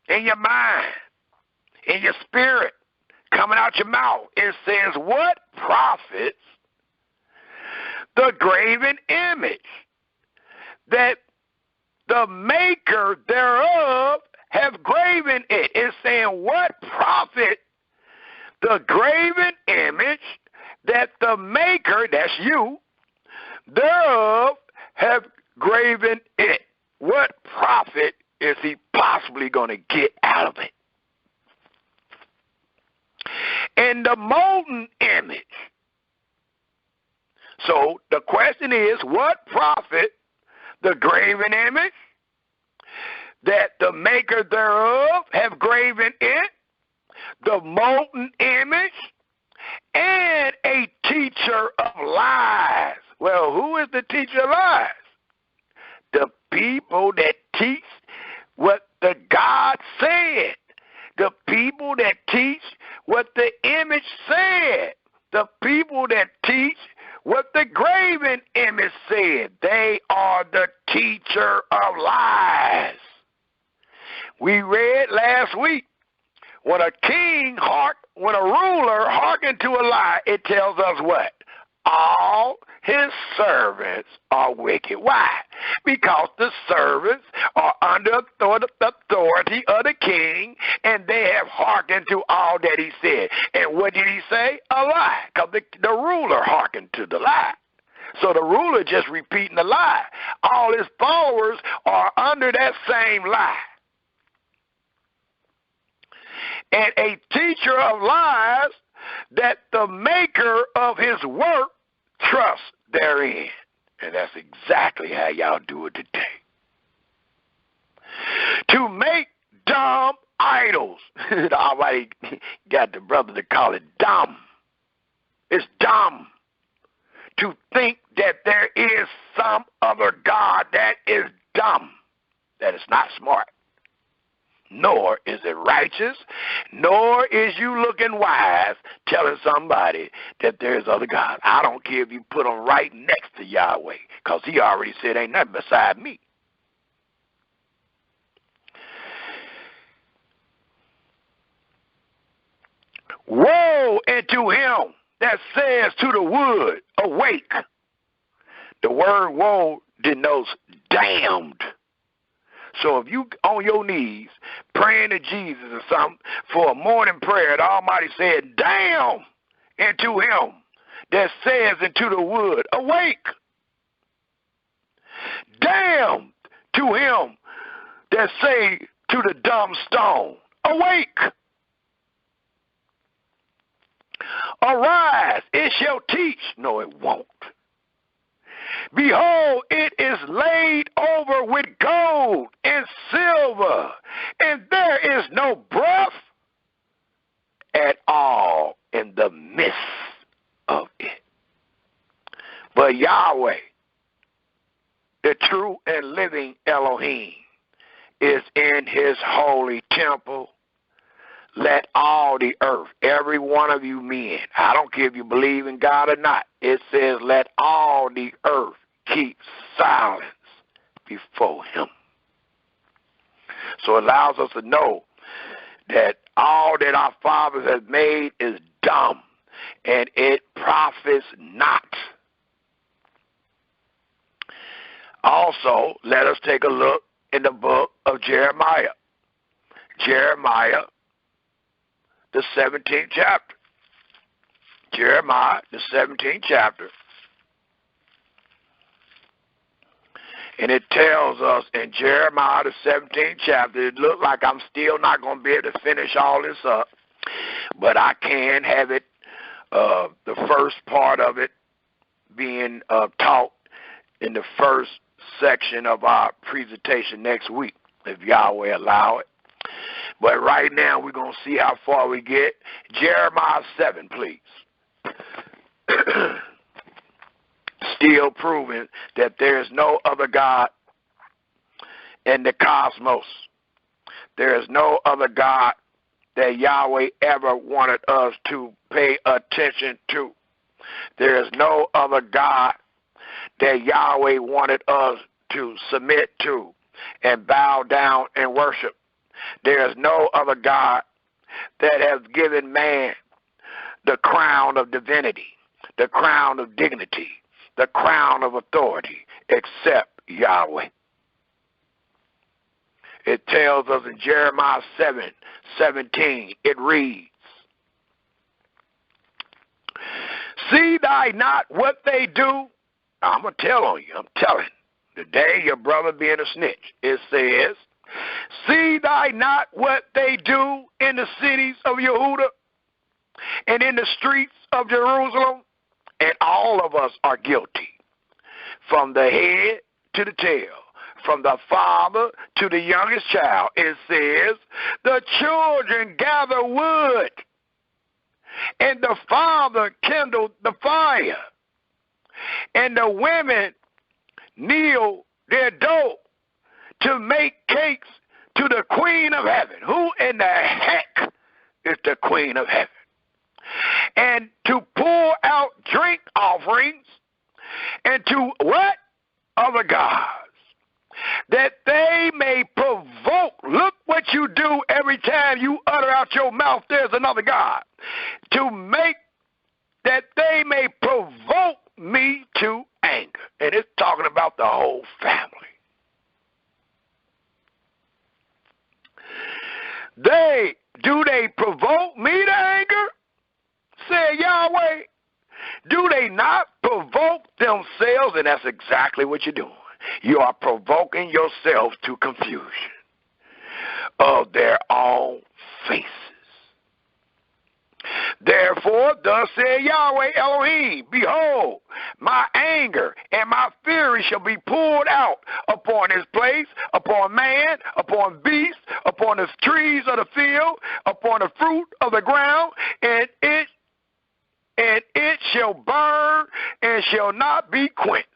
in your mind, in your spirit, coming out your mouth? It says, what profits the graven image that the maker thereof have graven it? It's saying, what profit the graven image that the maker, that's you, thereof have graven it? What profit is he possibly going to get out of it? And the molten image. So the question is, what profit the graven image that the maker thereof have graven it, the molten image, and a teacher of lies? Well, who is the teacher of lies? The people that teach what the God said. The people that teach what the image said. The people that teach what the graven image said. They are the teacher of lies. We read last week, when a ruler hearkened to a lie, it tells us what? All his servants are wicked. Why? Because the servants are under authority of the king, and they have hearkened to all that he said. And what did he say? A lie, because the ruler hearkened to the lie. So the ruler just repeating the lie. All his followers are under that same lie. And a teacher of lies that the maker of his work trusts therein. And that's exactly how y'all do it today. To make dumb idols. The Almighty got the brother to call it dumb. It's dumb to think that there is some other God. That is dumb. That is not smart. Nor is it righteous, nor is you looking wise telling somebody that there's other gods. I don't care if you put them right next to Yahweh, because he already said ain't nothing beside me. Woe unto him that says to the wood, awake. The word woe denotes damned. So if you on your knees praying to Jesus or something for a morning prayer, the Almighty said, damn into him that says into the wood, awake. Damn to him that say to the dumb stone, awake. Arise, it shall teach. No, it won't. Behold, it is laid over with gold and silver, and there is no breath at all in the midst of it. But Yahweh, the true and living Elohim, is in his holy temple. Let all the earth, every one of you men, I don't care if you believe in God or not, it says let all the earth keep silence before him. So it allows us to know that all that our fathers have made is dumb, and it profits not. Also, let us take a look in the book of Jeremiah. Jeremiah, the 17th chapter. Jeremiah, the 17th chapter. And it tells us in Jeremiah, the 17th chapter, it looks like I'm still not going to be able to finish all this up, but I can have it, the first part of it being taught in the first section of our presentation next week, if Yahweh allow it. But right now, we're going to see how far we get. Jeremiah 7, please. Still proving that there is no other God in the cosmos. There is no other God that Yahweh ever wanted us to pay attention to. There is no other God that Yahweh wanted us to submit to and bow down and worship. There is no other God that has given man the crown of divinity, the crown of dignity, the crown of authority, except Yahweh. It tells us in Jeremiah 7:17, it reads, "See thy not what they do?" I'm going to tell on you. I'm telling. Today your brother being a snitch. It says, "See thy not what they do in the cities of Yehuda and in the streets of Jerusalem?" And all of us are guilty, from the head to the tail, from the father to the youngest child. It says, "The children gather wood, and the father kindled the fire, and the women knead their dough to make cakes to the queen of heaven." Who in the heck is the queen of heaven? "And to pour out drink offerings, and to" what? "Other gods, that they may provoke." Look what you do every time you utter out your mouth, "There's another God." "To make that they may provoke me to anger." And it's talking about the whole family. Do they provoke me to anger? Said Yahweh. Do they not provoke themselves? And that's exactly what you're doing. You are provoking yourself to confusion of their own faces. "Therefore, thus said Yahweh Elohim, behold, my anger and my fury shall be poured out upon this place, upon man, upon beast, upon the trees of the field, upon the fruit of the ground, and it shall burn and shall not be quenched.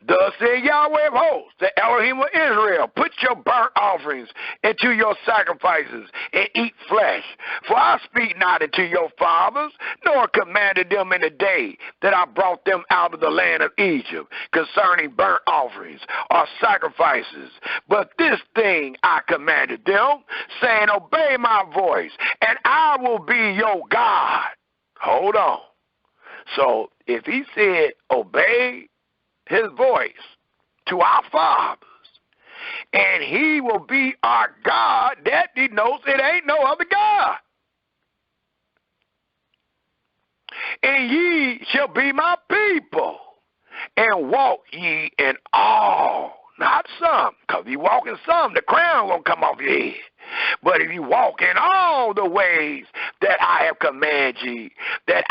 Thus said Yahweh of hosts, the Elohim of Israel, put your burnt offerings into your sacrifices and eat flesh. For I speak not unto your fathers, nor commanded them in the day that I brought them out of the land of Egypt concerning burnt offerings or sacrifices. But this thing I commanded them, saying, obey my voice, and I will be your God." Hold on. So if he said obey his voice to our fathers, and he will be our God, that denotes it ain't no other God. "And ye shall be my people, and walk ye in all," not some, because if you walk in some, the crown won't come off your head. "But if you walk in all the ways that I have commanded ye, that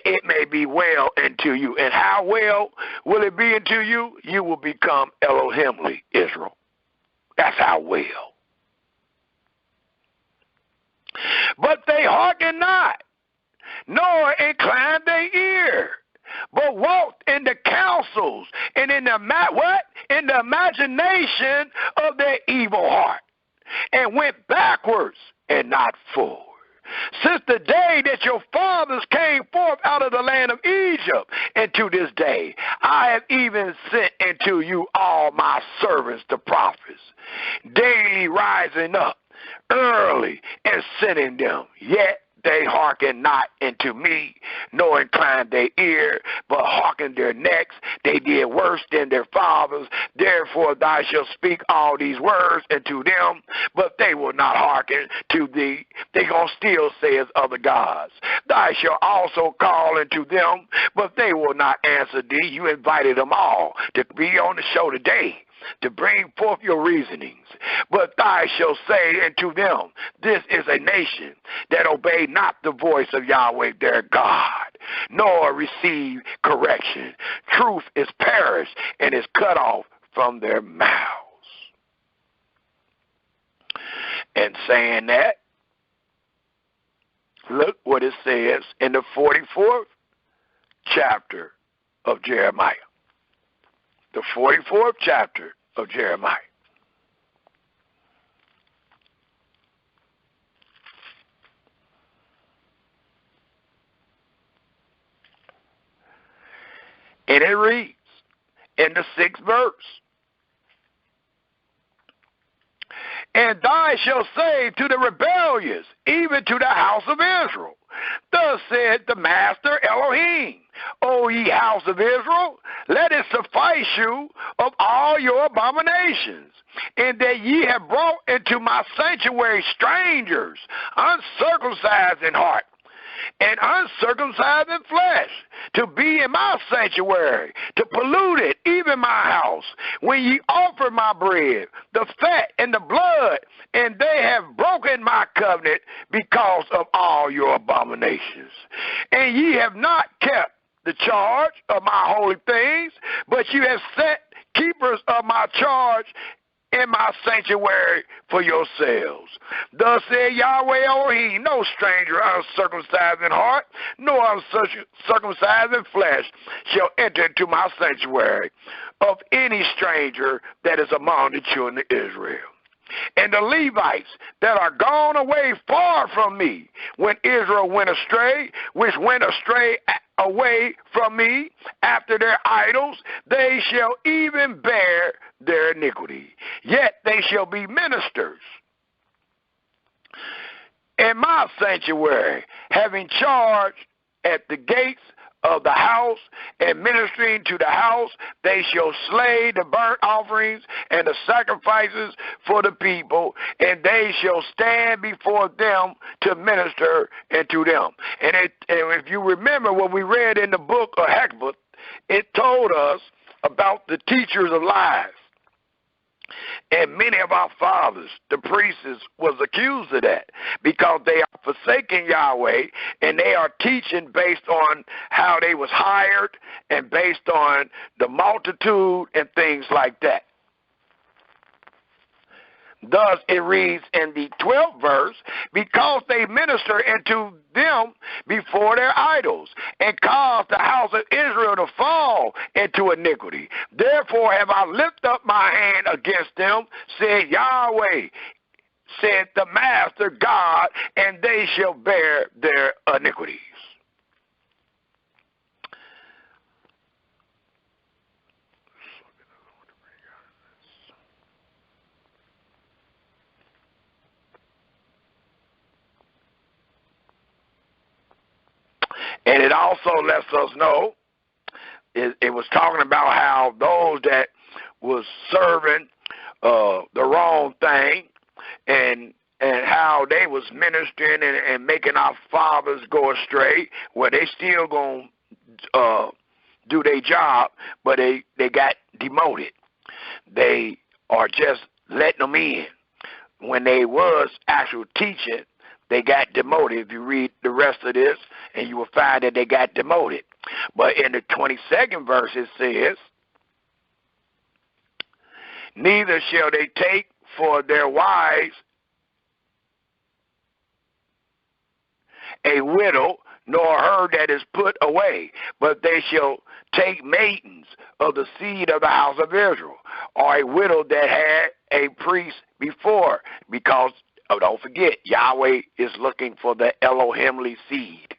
it may be well unto you." And how well will it be unto you? You will become Elohimly Israel. That's how well. "But they hearken not, nor incline their ear, but walked in the counsels and in the in the imagination of their evil heart, and went backwards and not forward. Since the day that your fathers came forth out of the land of Egypt, and to this day, I have even sent into you all my servants, the prophets, daily rising up early and sending them. Yet they hearken not unto me, nor incline their ear, but hearken their necks. They did worse than their fathers. Therefore thou shalt speak all these words unto them, but they will not hearken to thee. They gonna still say as other gods. Thou shalt also call unto them, but they will not answer thee. You invited them all to be on the show today, to bring forth your reasonings. But thou shalt say unto them, this is a nation that obey not the voice of Yahweh their God, nor receive correction. Truth is perished and is cut off from their mouths. And saying that, look what it says in the 44th chapter of Jeremiah. The 44th chapter of Jeremiah. And it reads in the 6th verse, and thou shalt say to the rebellious, even to the house of Israel, thus said the Master Elohim, O ye house of Israel, let it suffice you of all your abominations, and that ye have brought into my sanctuary strangers, uncircumcised in heart, and uncircumcised in flesh, to be in my sanctuary, to pollute it, even my house, when ye offer my bread, the fat and the blood, and they have broken my covenant because of all your abominations. And ye have not kept the charge of my holy things, but you have set keepers of my charge in my sanctuary for yourselves. Thus said Yahweh Elohim, no stranger uncircumcised in heart, nor uncircumcised in flesh shall enter into my sanctuary of any stranger that is among the children of Israel. And the Levites that are gone away far from me, when Israel went astray, which went astray away from me after their idols, they shall even bear their iniquity. Yet they shall be ministers in my sanctuary, having charge at the gates of the house, and ministering to the house. They shall slay the burnt offerings and the sacrifices for the people, and they shall stand before them to minister unto them. And if you remember what we read in the book of YAHWEH, it told us about the teachers of lies. And many of our fathers, the priests, was accused of that because they are forsaking Yahweh, and they are teaching based on how they was hired and based on the multitude and things like that. Thus it reads in the 12th verse, because they minister unto them before their idols, and cause the house of Israel to fall into iniquity. Therefore have I lifted up my hand against them, said Yahweh, said the Master God, and they shall bear their iniquities. And it also lets us know, it was talking about how those that was serving the wrong thing, and how they was ministering and making our fathers go astray, where they still going to do their job, but they got demoted. They are just letting them in. When they was actual teaching, they got demoted. If you read the rest of this, and you will find that they got demoted. But in the 22nd verse it says, neither shall they take for their wives a widow, nor her that is put away, but they shall take maidens of the seed of the house of Israel, or a widow that had a priest before, because don't forget, Yahweh is looking for the Elohimly seed.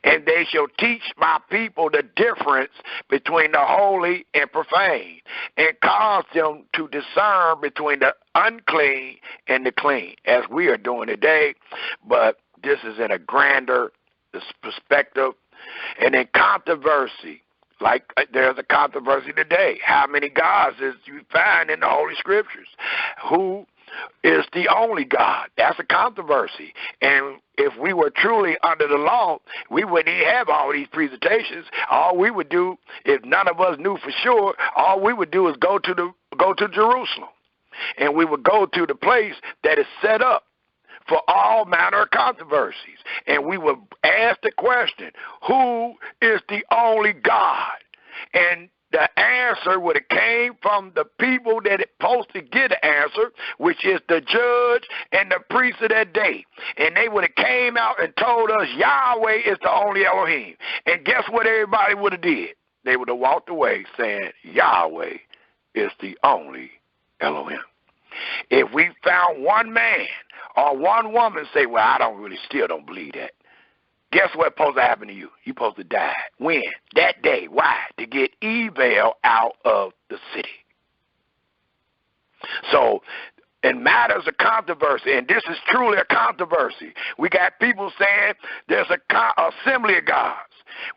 And they shall teach my people the difference between the holy and profane, and cause them to discern between the unclean and the clean, as we are doing today. But this is in a grander perspective. And in controversy, like there's a controversy today. How many gods is you find in the Holy Scriptures? Who is the only God? That's a controversy. And if we were truly under the law, we wouldn't even have all these presentations. All we would do, if none of us knew for sure, all we would do is go to Jerusalem, and we would go to the place that is set up for all manner of controversies, and we would ask the question, who is the only God? And the answer would have came from the people that it's supposed to get the answer, which is the judge and the priest of that day. And they would have came out and told us Yahweh is the only Elohim. And guess what everybody would have did? They would have walked away saying Yahweh is the only Elohim. If we found one man or one woman say, well, I still don't believe that, guess what's supposed to happen to you? You're supposed to die. When? That day. Why? To get evil out of the city. So, in matters of controversy, and this is truly a controversy, we got people saying there's a assembly of gods.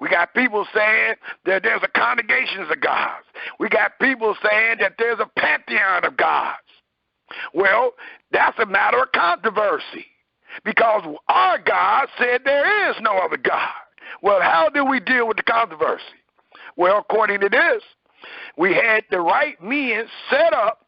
We got people saying that there's a congregation of gods. We got people saying that there's a pantheon of gods. Well, that's a matter of controversy because our God said there is no other God. Well, how do we deal with the controversy? Well, according to this, we had the right men set up,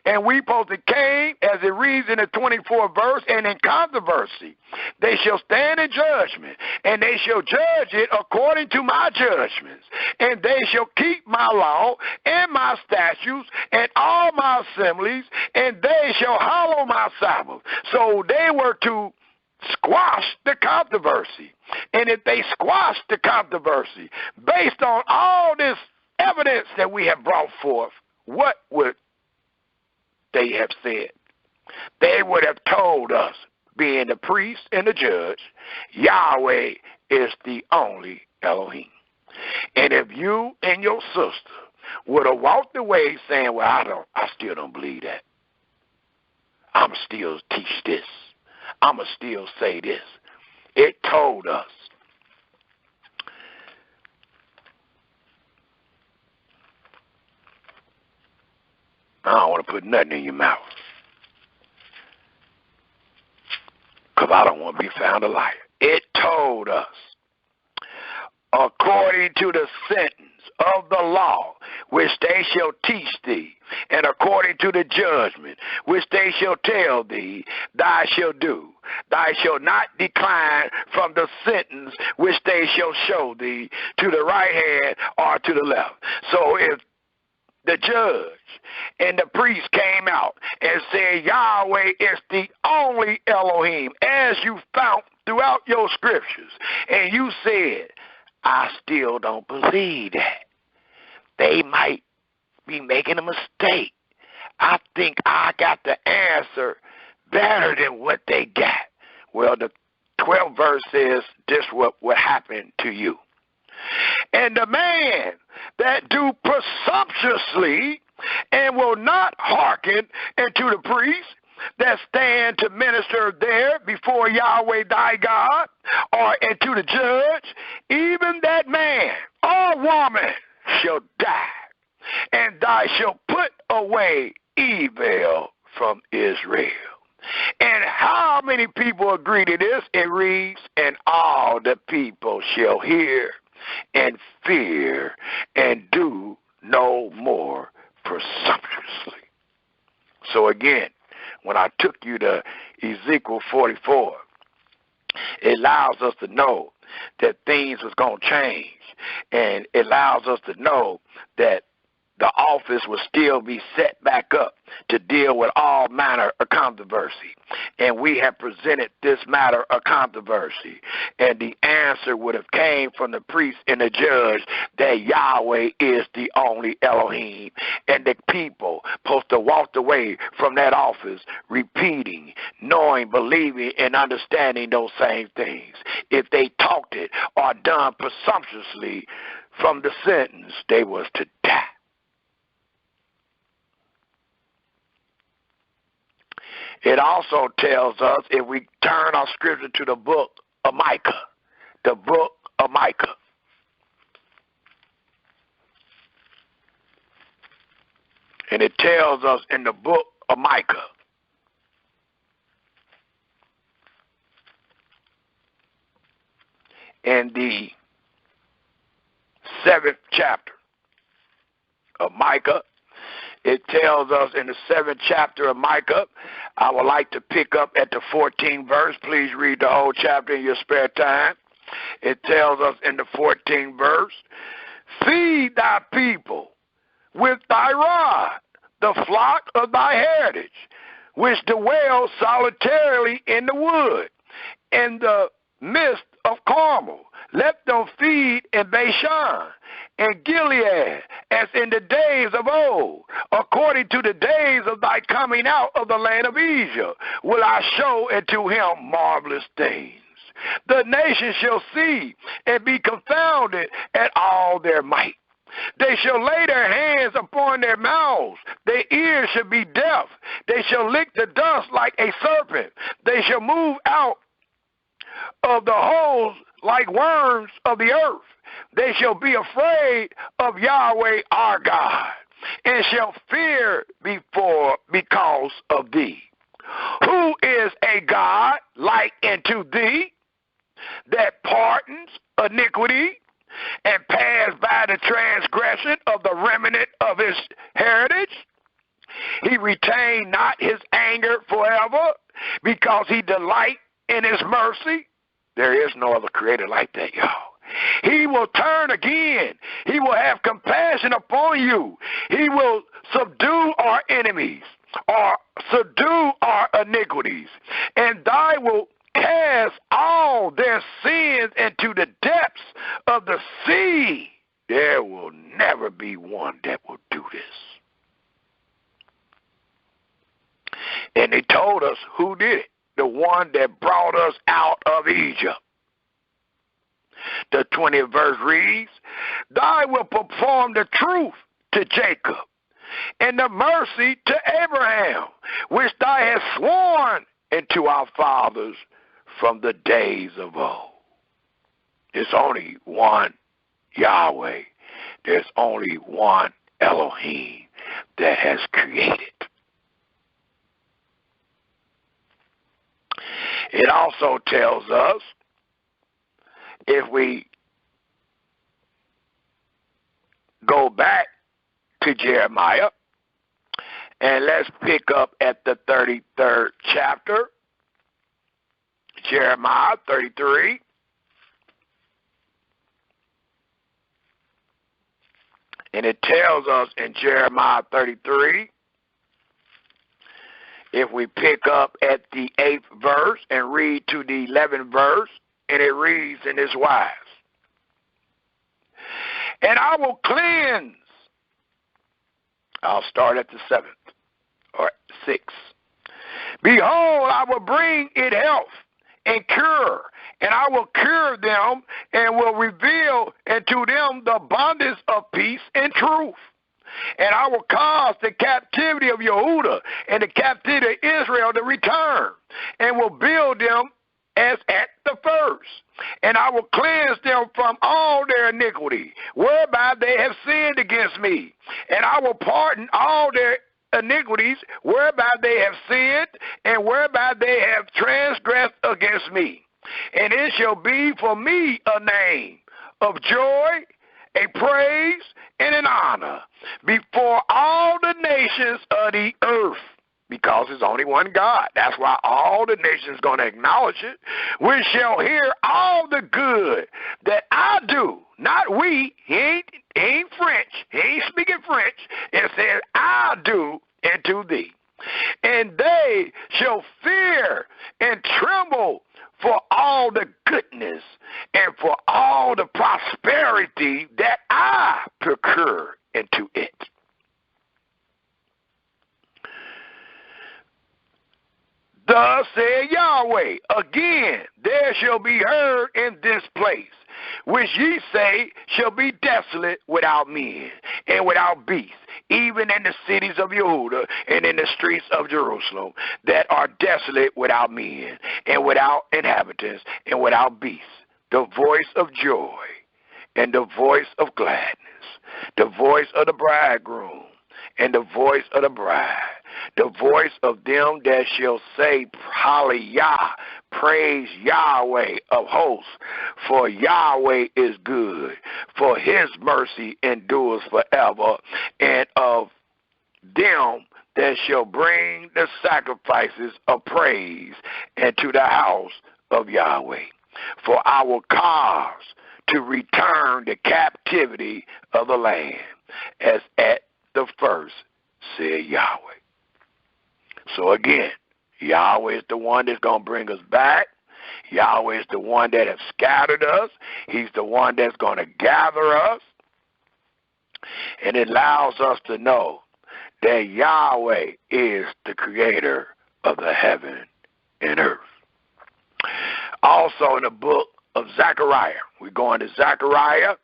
and we supposed to came, as it reads in the 24th verse, and in controversy. They shall stand in judgment, and they shall judge it according to my judgments. And they shall keep my law and my statutes and all my assemblies, and they shall hallow my Sabbath. So they were to squash the controversy. And if they squash the controversy, based on all this evidence that we have brought forth, what would they have said? They would have told us, being the priest and the judge, Yahweh is the only Elohim. And if you and your sister would have walked away saying, well, I still don't believe that, I'ma still teach this, I'ma still say this, it told us I don't want to put nothing in your mouth because I don't want to be found a liar. It told us, according to the sentence of the law, which they shall teach thee, and according to the judgment, which they shall tell thee, thou shalt do. Thou shalt not decline from the sentence which they shall show thee to the right hand or to the left. So if the judge and the priest came out and said Yahweh is the only Elohim, as you found throughout your scriptures, and you said, I still don't believe that, they might be making a mistake. I think I got the answer better than what they got. Well, the 12th verse says this what will happen to you. And the man that do presumptuously and will not hearken unto the priest that stand to minister there before Yahweh thy God, or unto the judge, even that man or woman shall die, and thou shalt put away evil from Israel. And how many people agree to this? It reads, and all the people shall hear and fear and do no more presumptuously. So again, when I took you to Ezekiel 44, it allows us to know that things was going to change, and it allows us to know that the office will still be set back up to deal with all manner of controversy. And we have presented this matter of controversy. And the answer would have came from the priest and the judge that Yahweh is the only Elohim. And the people supposed to walk away from that office repeating, knowing, believing, and understanding those same things. If they talked it or done presumptuously from the sentence, they was to die. It also tells us, if we turn our scripture to the book of Micah, the book of Micah. And it tells us in the book of Micah, in the 7th chapter of Micah, it tells us in the 7th chapter of Micah, I would like to pick up at the 14th verse. Please read the whole chapter in your spare time. It tells us in the 14th verse, feed thy people with thy rod, the flock of thy heritage, which dwell solitarily in the wood, in the midst of Carmel. Let them feed in Bashan, in Gilead, as in the days of old, according to the days of thy coming out of the land of Egypt, will I show unto him marvelous things. The nations shall see and be confounded at all their might. They shall lay their hands upon their mouths. Their ears shall be deaf. They shall lick the dust like a serpent. They shall move out of the holes like worms of the earth. They shall be afraid of Yahweh our God, and shall fear because of thee. Who is a God like unto thee, that pardons iniquity, and pass by the transgression of the remnant of his heritage? He retained not his anger forever, because he delight in his mercy. There is no other creator like that, y'all. He will turn again. He will have compassion upon you. He will subdue our enemies, or subdue our iniquities, and thy will cast all their sins into the depths of the sea. There will never be one that will do this. And they told us who did it. The one that brought us out of Egypt. The 20th verse reads, Thy will perform the truth to Jacob, and the mercy to Abraham, which thou hast sworn unto our fathers from the days of old. There's only one Yahweh. There's only one Elohim that has created. It also tells us, if we go back to Jeremiah, and let's pick up at the 33rd chapter, Jeremiah 33. And it tells us in Jeremiah 33, if we pick up at the 8th verse and read to the 11th verse, and it reads in this wise. And I will cleanse. I'll start at the 7th or 6th. Behold, I will bring it health and cure, and I will cure them and will reveal unto them the abundance of peace and truth. And I will cause the captivity of Yehudah and the captivity of Israel to return, and will build them as at the first. And I will cleanse them from all their iniquity, whereby they have sinned against me. And I will pardon all their iniquities, whereby they have sinned, and whereby they have transgressed against me. And it shall be for me a name of joy, a praise, and an honor before all the nations of the earth. Because there's only one God. That's why all the nations going to acknowledge it. We shall hear all the good that I do. Not we. He ain't French. He ain't speaking French. It says, I do unto thee. And they shall fear and tremble for all the goodness and for all the prosperity that I procure into it. Thus said Yahweh, again there shall be heard in this place, which ye say shall be desolate without men and without beasts, even in the cities of Yehudah and in the streets of Jerusalem, that are desolate without men and without inhabitants and without beasts, the voice of joy and the voice of gladness, the voice of the bridegroom and the voice of the bride, the voice of them that shall say, Hallelujah, praise Yahweh of hosts, for Yahweh is good, for his mercy endures forever, and of them that shall bring the sacrifices of praise into the house of Yahweh. For I will cause to return the captivity of the land, as at the first, said Yahweh. So again, Yahweh is the one that's going to bring us back. Yahweh is the one that has scattered us. He's the one that's going to gather us. And it allows us to know that Yahweh is the creator of the heaven and earth. Also in the book of Zechariah, we're going to Zechariah,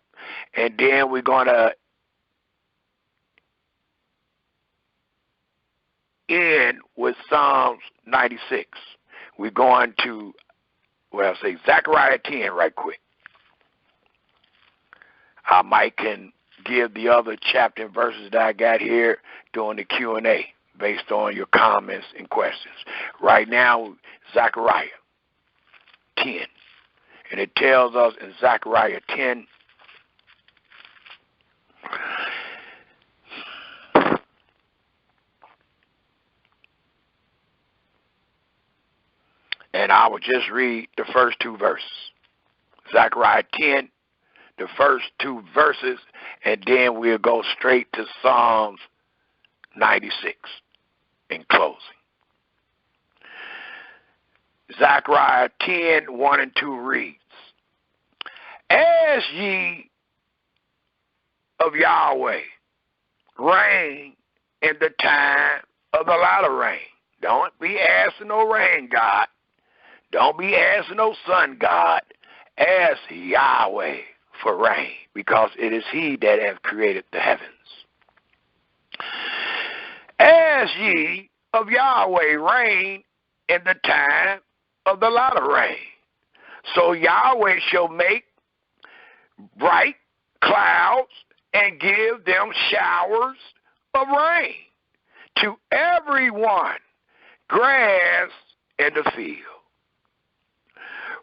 and then we're going to end with Psalms 96. We're going to, well, say Zechariah 10 right quick. I might can give the other chapter and verses that I got here during the Q&A based on your comments and questions. Right now, Zechariah 10. And it tells us in Zechariah 10, and I will just read the first two verses. Zechariah 10, the first two verses, and then we'll go straight to Psalms 96 in closing. Zechariah 10, 1 and 2 reads, As ye of Yahweh rain in the time of the latter rain. Don't be asking no rain, God. Don't be asking no sun, God. Ask Yahweh for rain, because it is he that hath created the heavens. As ye of Yahweh rain in the time of the latter rain, so Yahweh shall make bright clouds and give them showers of rain to everyone grass in the field.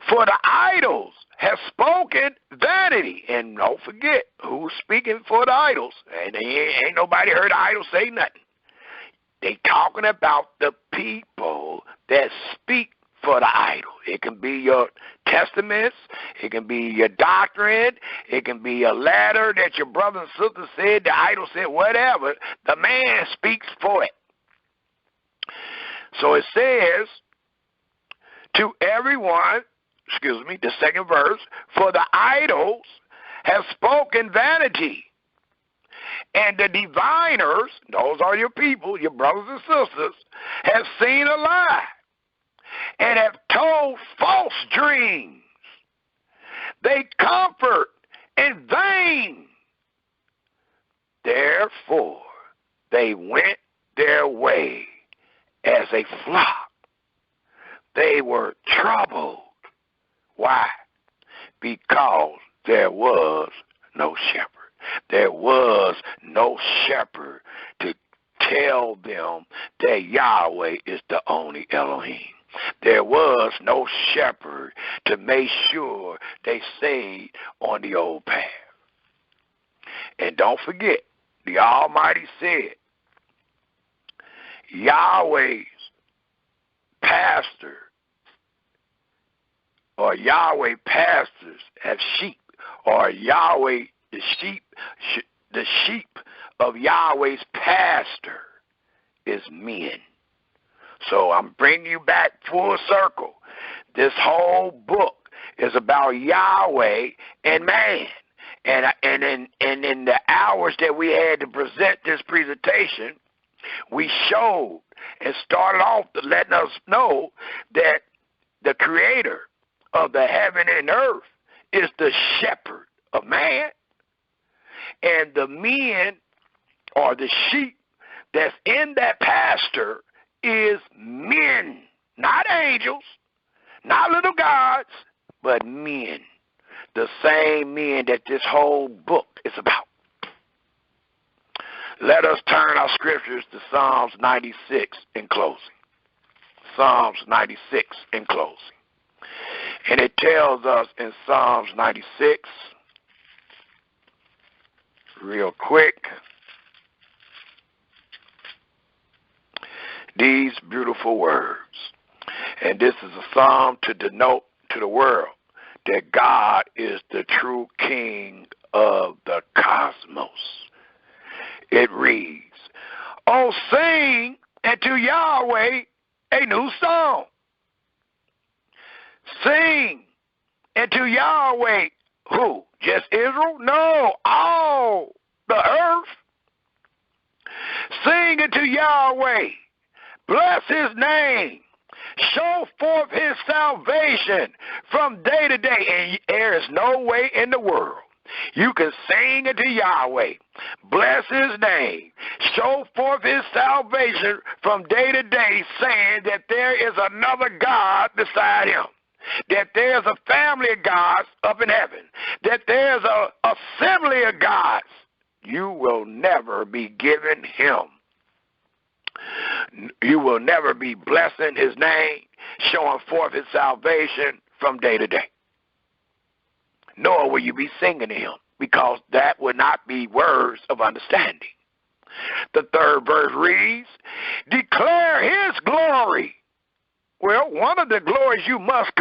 For the idols have spoken vanity. And don't forget who's speaking for the idols. And ain't nobody heard the idols say nothing. They talking about the people that speak for the idol. It can be your testaments. It can be your doctrine. It can be a letter that your brother and sister said, the idol said, whatever. The man speaks for it. So it says, to everyone, the second verse, for the idols have spoken vanity, and the diviners, those are your people, your brothers and sisters, have seen a lie, and have told false dreams. They comfort in vain. Therefore, they went their way as a flock. They were troubled. Why? Because there was no shepherd. There was no shepherd to tell them that Yahweh is the only Elohim. There was no shepherd to make sure they stayed on the old path. And don't forget, the Almighty said, Yahweh's pastor, or Yahweh pastors have sheep, or Yahweh, the sheep of Yahweh's pastor is men. So I'm bringing you back full circle. This whole book is about Yahweh and man. And in the hours that we had to present this presentation, we showed and started off to letting us know that the creator of the heaven and earth is the shepherd of man, and the men or the sheep that's in that pasture is men, not angels, not little gods, but men, the same men that this whole book is about. Let us turn our scriptures to Psalms 96 in closing. Psalms 96 in closing. And it tells us in Psalms 96, real quick, these beautiful words. And this is a psalm to denote to the world that God is the true king of the cosmos. It reads, Oh, sing unto Yahweh a new song. Sing unto Yahweh, who? Just Israel? No, all the earth. Sing unto Yahweh. Bless his name. Show forth his salvation from day to day. And there is no way in the world you can sing unto Yahweh. Bless his name. Show forth his salvation from day to day, saying that there is another God beside him, that there's a family of gods up in heaven, that there's a assembly of gods. You will never be given him. You will never be blessing his name, showing forth his salvation from day to day. Nor will you be singing to him, because that would not be words of understanding. The third verse reads, declare his glory. Well, one of the glories you must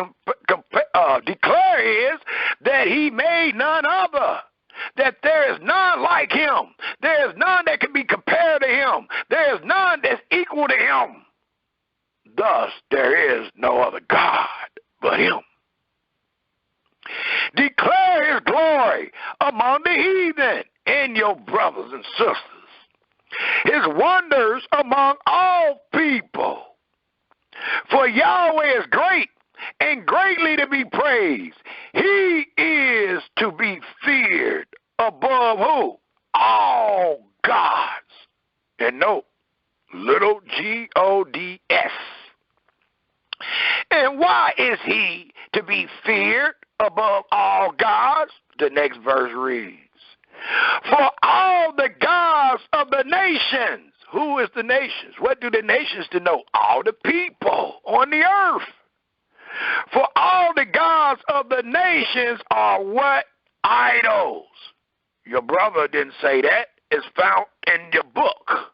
declare is that he made none other, that there is none like him. There is none that can be compared to him. There is none that's equal to him. Thus, there is no other God but him. Declare his glory among the heathen and your brothers and sisters, his wonders among all people. For Yahweh is great and greatly to be praised. He is to be feared above who? All gods. And note, little G-O-D-S. And why is he to be feared above all gods? The next verse reads, for all the gods of the nations. Who is the nations? What do the nations denote? All the people on the earth. For all the gods of the nations are what? Idols. Your brother didn't say that. It's found in your book.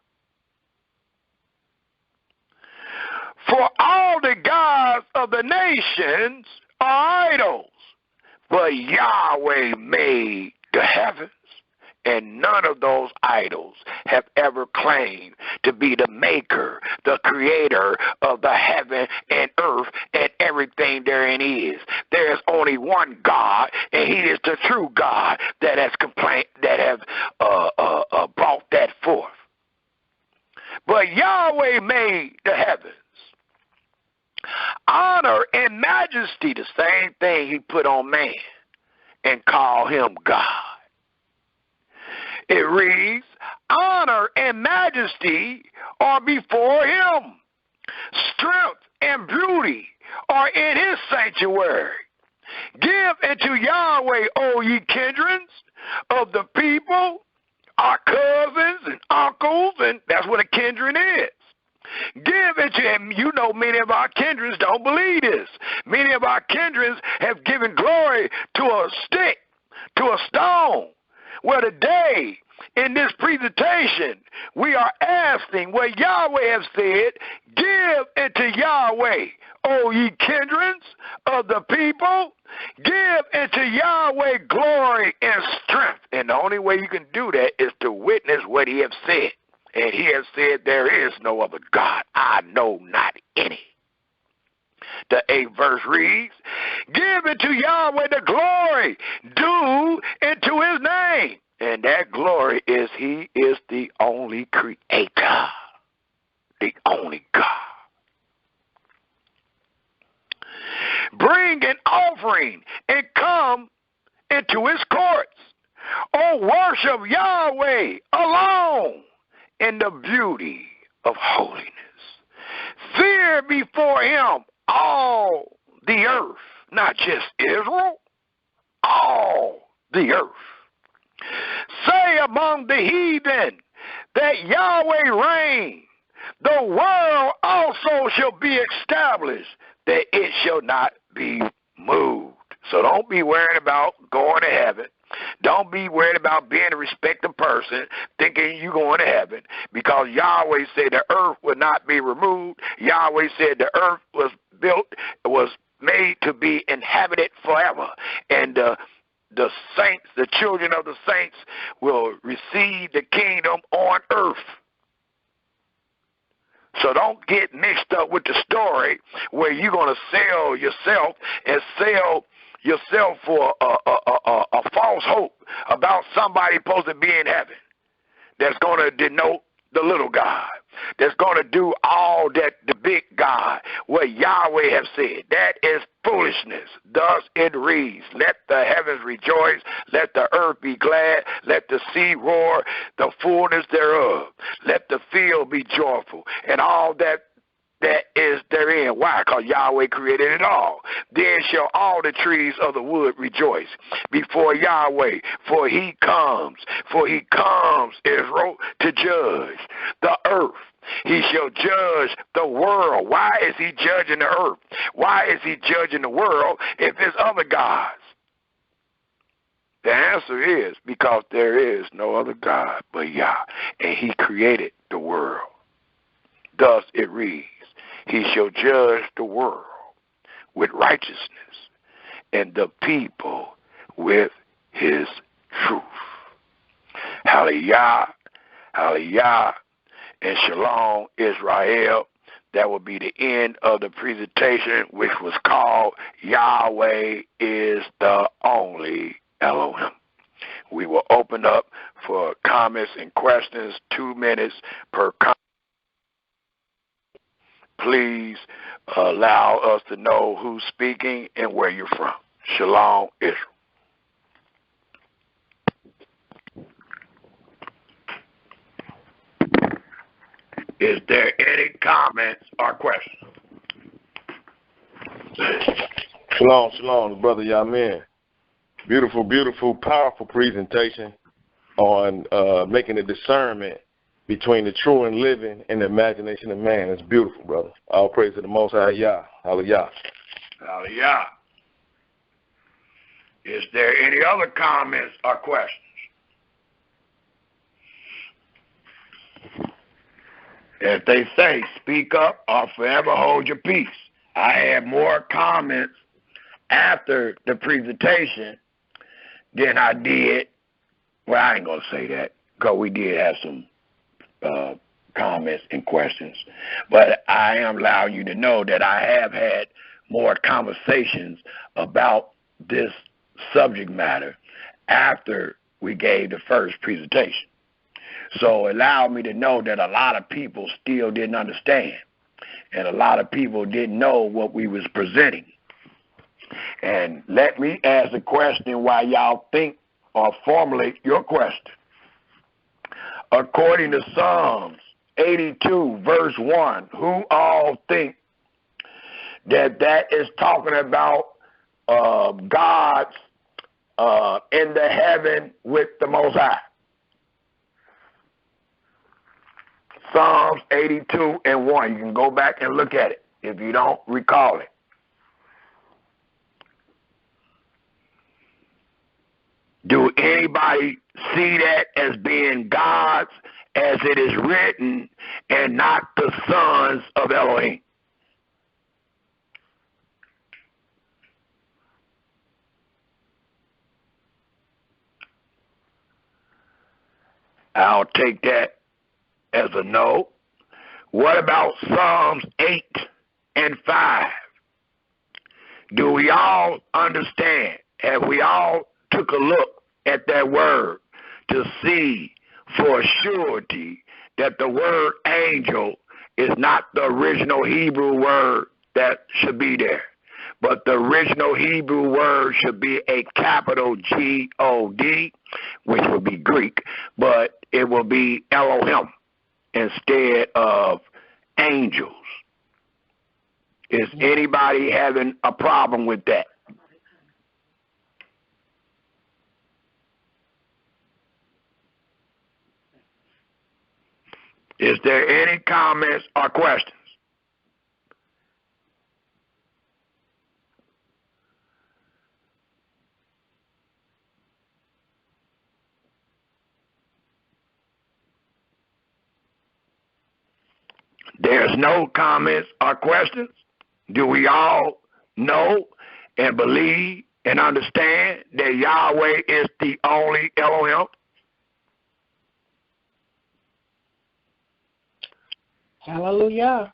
For all the gods of the nations are idols, but Yahweh made the heavens, and none of those idols have ever claimed to be the maker, the creator of the heaven and earth and everything therein is. There is only one God, and he is the true God that has brought that forth. But Yahweh made the heavens. Honor and majesty, the same thing he put on man and call him God. It reads, honor and majesty are before him. Strength and beauty are in his sanctuary. Give unto Yahweh, O ye kindreds of the people, our cousins and uncles, and that's what a kindred is. Give unto him. You know, many of our kindreds don't believe this. Many of our kindreds have given glory to a stick, to a stone. Well, today, in this presentation, we are asking what Yahweh has said, give unto Yahweh, O ye kindreds of the people, give unto Yahweh glory and strength. And the only way you can do that is to witness what he has said. And he has said, there is no other God. I know not any. The 8th verse reads, give unto Yahweh the glory due into his name. And that glory is he is the only creator, the only God. Bring an offering and come into his courts. O worship Yahweh alone in the beauty of holiness. Fear before him all the earth, not just Israel, all the earth. Say among the heathen that Yahweh reign. The world also shall be established, that it shall not be moved. So don't be worried about going to heaven. Don't be worried about being a respected person, thinking you're going to heaven, because Yahweh said the earth would not be removed. Yahweh said the earth was made to be inhabited forever. And the saints, the children of the saints, will receive the kingdom on earth. So don't get mixed up with the story where you're going to sell yourself and sell yourself for a false hope about somebody supposed to be in heaven. that's going to denote the little God, that's going to do all that the big God, what Yahweh have said. That is foolishness. Thus it reads, let the heavens rejoice, let the earth be glad, let the sea roar, the fullness thereof. Let the field be joyful, and all that is therein. Why? Because Yahweh created it all. Then shall all the trees of the wood rejoice before Yahweh, for he comes, Israel, to judge the earth. He shall judge the world. Why is he judging the earth? Why is he judging the world if there's other gods? The answer is because there is no other God but Yah, and he created the world. Thus it reads, he shall judge the world with righteousness and the people with his truth. Hallelujah, hallelujah, and shalom, Israel. That will be the end of the presentation, which was called Yahweh is the only Elohim. We will open up for comments and questions, 2 minutes per comment. Please allow us to know who's speaking and where you're from. Shalom, Israel. Is there any comments or questions? Shalom, shalom, brother Yamin. Beautiful, beautiful, powerful presentation on making a discernment between the true and living and the imagination of man. It's beautiful, brother. All praise to the Most High Yah. Hallelujah. Hallelujah. Is there any other comments or questions? As they say, speak up or forever hold your peace. I had more comments after the presentation than I did. Well, I ain't going to say that because we did have some comments and questions. But I am allowing you to know that I have had more conversations about this subject matter after we gave the first presentation. So it allowed me to know that a lot of people still didn't understand, and a lot of people didn't know what we was presenting. And let me ask a question while y'all think or formulate your question. According to Psalms 82, verse 1, who all think that is talking about God's in the heaven with the Most High? Psalms 82 and 1. You can go back and look at it if you don't recall it. Do anybody see that as being God's as it is written and not the sons of Elohim? I'll take that as a no. What about Psalms 8 and 5? Do we all understand? Have we all took a look at that word to see for surety that the word angel is not the original Hebrew word that should be there, but the original Hebrew word should be a capital G-O-D, which would be Greek, but it will be Elohim instead of angels. Is anybody having a problem with that? Is there any comments or questions? There's no comments or questions. Do we all know and believe and understand that Yahweh is the only Elohim? Hallelujah.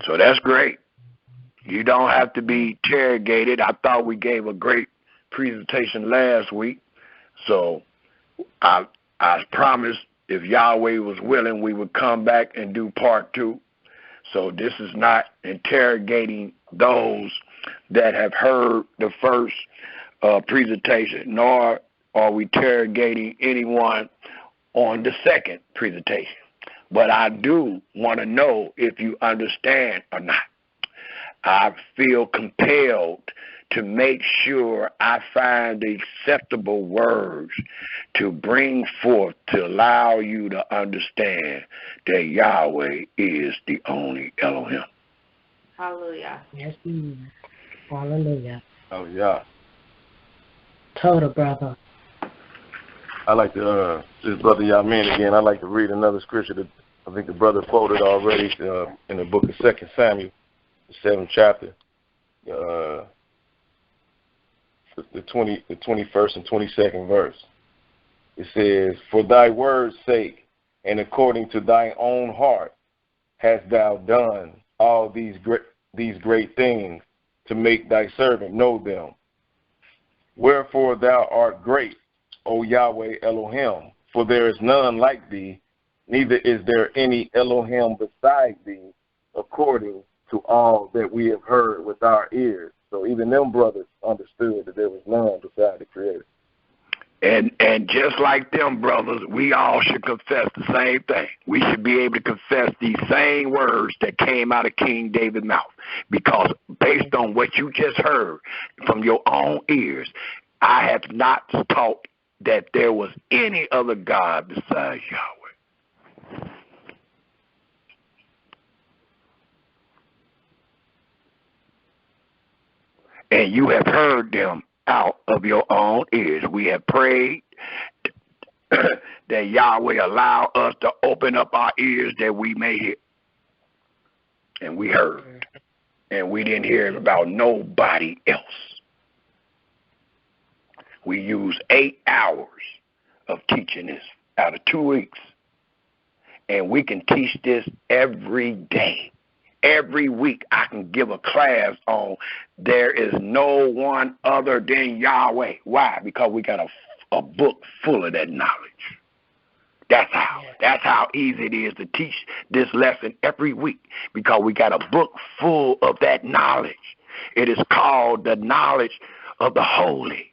So that's great. You don't have to be interrogated. I thought we gave a great presentation last week. So I promised if Yahweh was willing, we would come back and do part 2. So this is not interrogating those that have heard the first presentation, nor are we interrogating anyone on the second presentation. But I do want to know if you understand or not. I feel compelled to make sure I find the acceptable words to bring forth to allow you to understand that Yahweh is the only Elohim. Hallelujah. Yes, he is. Hallelujah. Oh, yeah. Total, brother. I like to, this brother Yamin again, I like to read another scripture that I think the brother quoted already in the book of 2 Samuel, the 7th chapter, the 21st and 22nd verse. It says, "For thy word's sake, and according to thine own heart, hast thou done all these great things to make thy servant know them. Wherefore thou art great, O Yahweh Elohim, for there is none like thee, neither is there any Elohim beside thee, according to all that we have heard with our ears." So even them brothers understood that there was none beside the Creator. And just like them brothers, we all should confess the same thing. We should be able to confess these same words that came out of King David's mouth. Because based on what you just heard from your own ears, I have not taught that there was any other God besides Yahweh. And you have heard them out of your own ears. We have prayed that Yahweh allow us to open up our ears that we may hear. And we heard. And we didn't hear about nobody else. We used 8 hours of teaching this out of 2 weeks. And we can teach this every day. Every week I can give a class on there is no one other than Yahweh. Why? Because we got a book full of that knowledge. That's how easy it is to teach this lesson every week, because we got a book full of that knowledge. It is called the knowledge of the holy.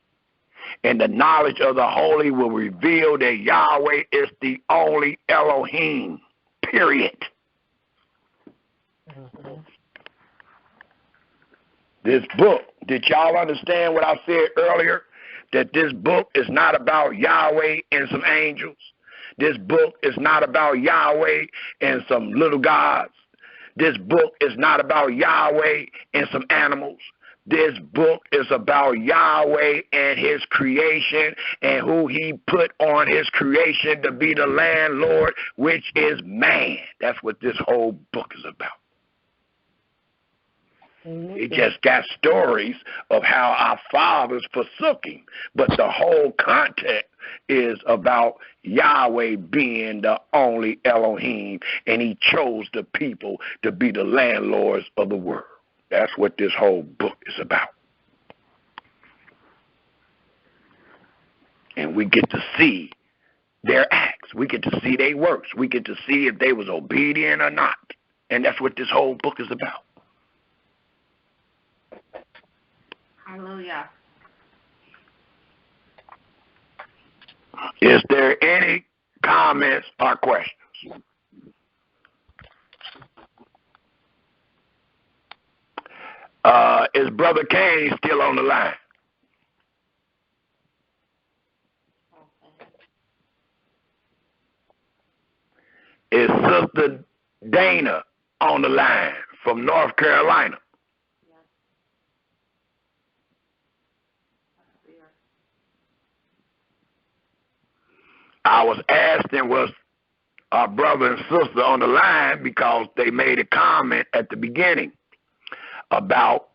And the knowledge of the holy will reveal that Yahweh is the only Elohim, period. This book, did y'all understand what I said earlier? That this book is not about Yahweh and some angels. This book is not about Yahweh and some little gods. This book is not about Yahweh and some animals. This book is about Yahweh and his creation and who he put on his creation to be the landlord, which is man. That's what this whole book is about. It just got stories of how our fathers forsook him. But the whole content is about Yahweh being the only Elohim, and he chose the people to be the landlords of the world. That's what this whole book is about. And we get to see their acts. We get to see their works. We get to see if they was obedient or not. And that's what this whole book is about. Hallelujah. Is there any comments or questions? Is Brother Kane still on the line? Is Sister Dana on the line from North Carolina? I was asking, was our brother and sister on the line, because they made a comment at the beginning about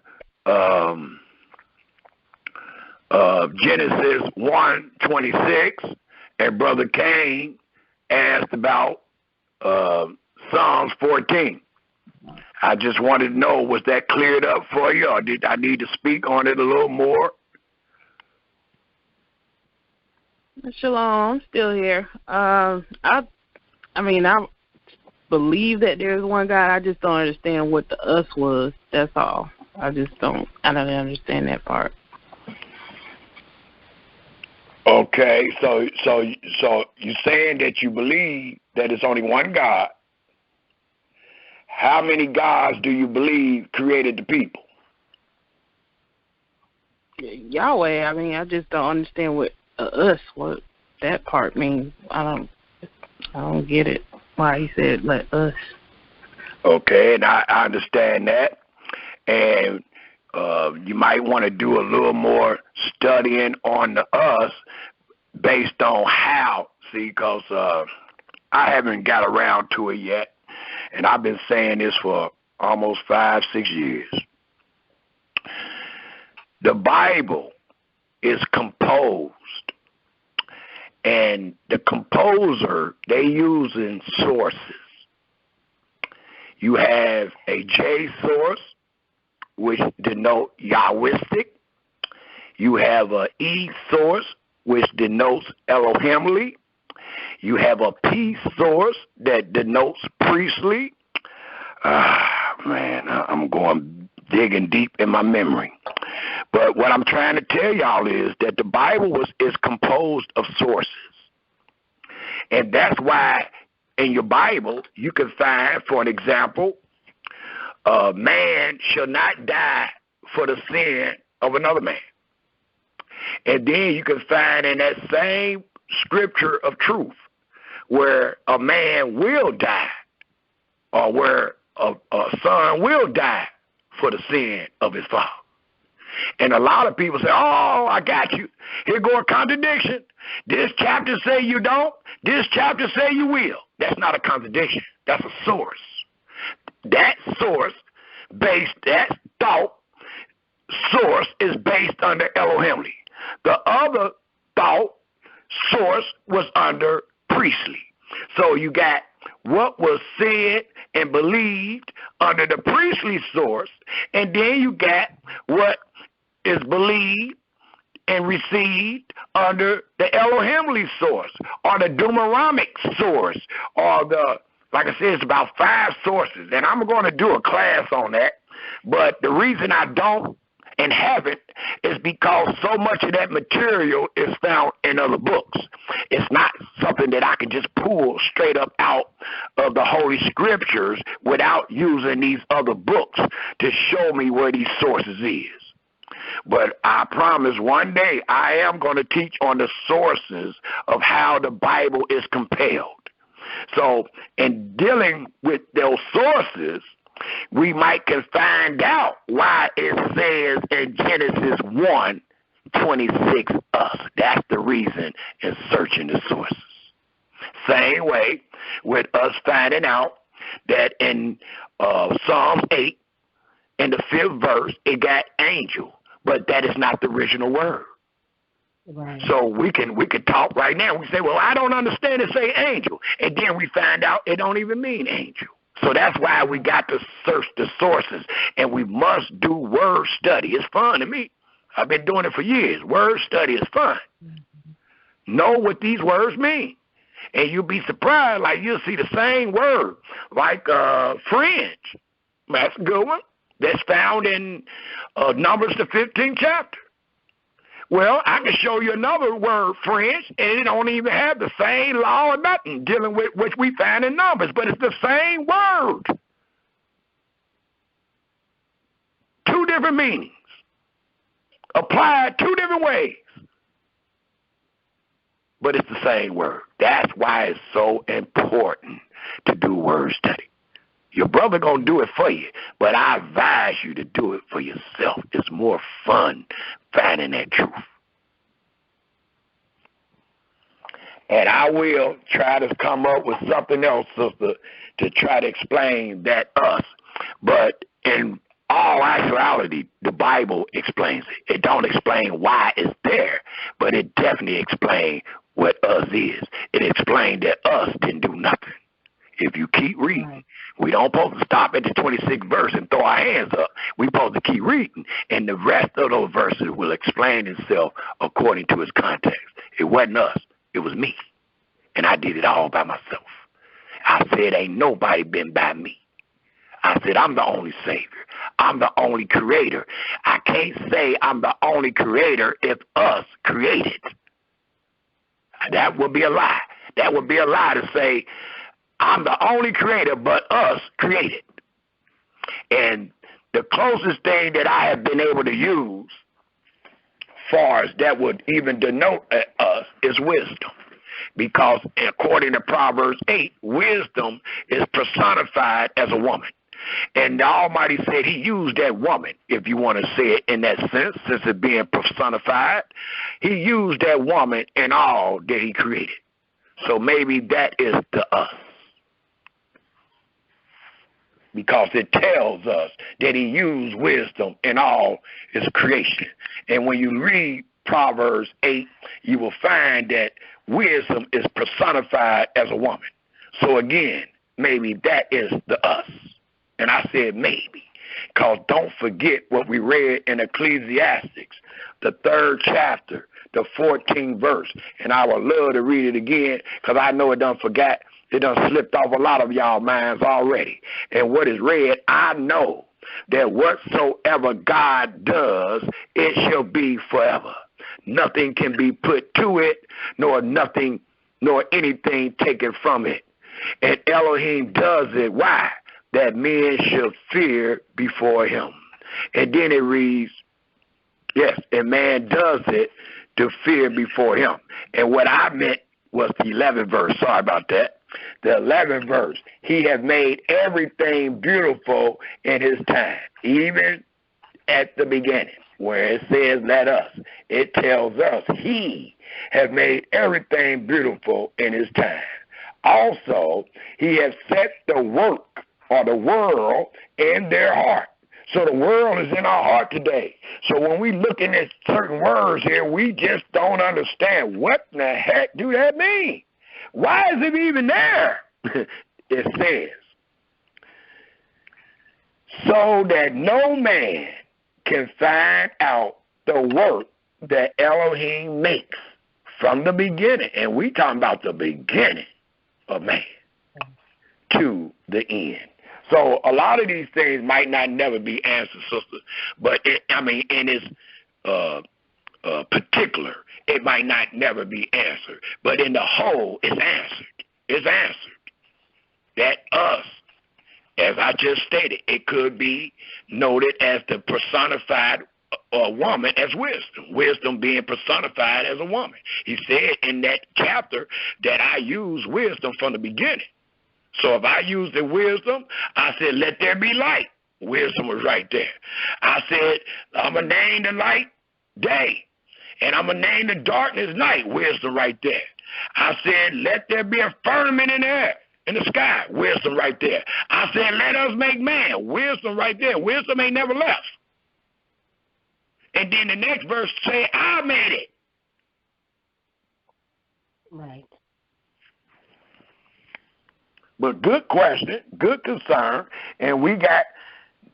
Genesis 1:26, and Brother Cain asked about Psalms 14. I just wanted to know, was that cleared up for you, or did I need to speak on it a little more? Shalom, I'm still here. I believe that there's one God. I just don't understand what the us was. That's all. I don't understand that part. Okay, so you're saying that you believe that it's only one God. How many gods do you believe created the people? Yahweh. I just don't understand what what that part means. I don't get it. Why he said let us. Okay, and I understand that, and you might want to do a little more studying on the us based on how. See, because I haven't got around to it yet, and I've been saying this for almost 5-6 years. The Bible is composed, and the composer, they using sources. You have a J source, which denote Yahwistic. You have a E source, which denotes Elohimly. You have a P source that denotes priestly. Man, I'm digging deep in my memory. But what I'm trying to tell y'all is that the Bible is composed of sources. And that's why in your Bible you can find, for an example, man shall not die for the sin of another man. And then you can find in that same scripture of truth where a man will die, or where a son will die for the sin of his father. And a lot of people say, oh, I got you. Here go a contradiction. This chapter say you don't. This chapter say you will. That's not a contradiction. That's a source. That source that thought source is based under Elohimly. The other thought source was under priestly. So you got what was said and believed under the priestly source, and then you got what is believed and received under the Elohimly source, or the Deuteronomic source, or like I said, it's about 5 sources, and I'm going to do a class on that. But the reason I don't and haven't is because so much of that material is found in other books. It's not something that I can just pull straight up out of the Holy Scriptures without using these other books to show me where these sources is. But I promise one day I am going to teach on the sources of how the Bible is compelled. So in dealing with those sources, we might can find out why it says in Genesis 1:26 us. That's the reason in searching the sources. Same way with us finding out that in Psalms 8, in the 5th verse, it got angel, but that is not the original word. Right. So we can talk right now. We say, well, I don't understand it say angel, and then we find out it don't even mean angel. So that's why we got to search the sources, and we must do word study. It's fun to me. I've been doing it for years. Word study is fun. Mm-hmm. Know what these words mean, and you'll be surprised. Like you'll see the same word, like fringe. That's a good one. That's found in Numbers the 15th chapter. Well, I can show you another word, fringe, and it don't even have the same law or nothing dealing with which we find in Numbers, but it's the same word. 2 different meanings, applied 2 different ways, but it's the same word. That's why it's so important to do word study. Your brother going to do it for you, but I advise you to do it for yourself. It's more fun finding that truth. And I will try to come up with something else, sister, to try to explain that us. But in all actuality, the Bible explains it. It don't explain why it's there, but it definitely explains what us is. It explained that us didn't do nothing. If you keep reading, right. We don't supposed to stop at the 26th verse and throw our hands up. We're supposed to keep reading, and the rest of those verses will explain itself according to its context. It wasn't us. It was me. And I did it all by myself. I said, ain't nobody been by me. I said, I'm the only Savior. I'm the only creator. I can't say I'm the only creator if us created. That would be a lie. That would be a lie to say I'm the only creator but us created. And the closest thing that I have been able to use far as that would even denote us is wisdom. Because according to Proverbs 8, wisdom is personified as a woman. And the Almighty said he used that woman, if you want to say it in that sense, since it being personified. He used that woman in all that he created. So maybe that is the us. Because it tells us that he used wisdom in all his creation. And when you read Proverbs 8, you will find that wisdom is personified as a woman. So again, maybe that is the us. And I said maybe, because don't forget what we read in Ecclesiastes, the 3rd chapter, the 14th verse. And I would love to read it again, because I know it done forgot. It done slipped off a lot of y'all minds already. And what is read, I know that whatsoever God does, it shall be forever. Nothing can be put to it, nor anything taken from it. And Elohim does it. Why? That men should fear before him. And then it reads, yes, and man does it to fear before him. And what I meant was the 11th verse. Sorry about that. The 11th verse. He has made everything beautiful in his time, even at the beginning, where it says, let us. It tells us he has made everything beautiful in his time. Also, he has set the work or the world in their heart. So the world is in our heart today. So when we looking at certain words here, we just don't understand what in the heck do that mean? Why is it even there? It says, so that no man can find out the work that Elohim makes from the beginning. And we talking about the beginning of man to the end. So a lot of these things might not never be answered, sister. But, in its particular, it might not never be answered. But in the whole, it's answered. It's answered. That us, as I just stated, it could be noted as the personified woman as wisdom. Wisdom being personified as a woman. He said in that chapter that I use wisdom from the beginning. So if I use the wisdom, I said, let there be light. Wisdom was right there. I said, I'm going to name the light day. And I'm going to name the darkness night. Wisdom right there. I said, let there be a firmament in the air, in the sky. Wisdom right there. I said, let us make man. Wisdom right there. Wisdom ain't never left. And then the next verse say, I made it. Right. But good question, good concern, and we got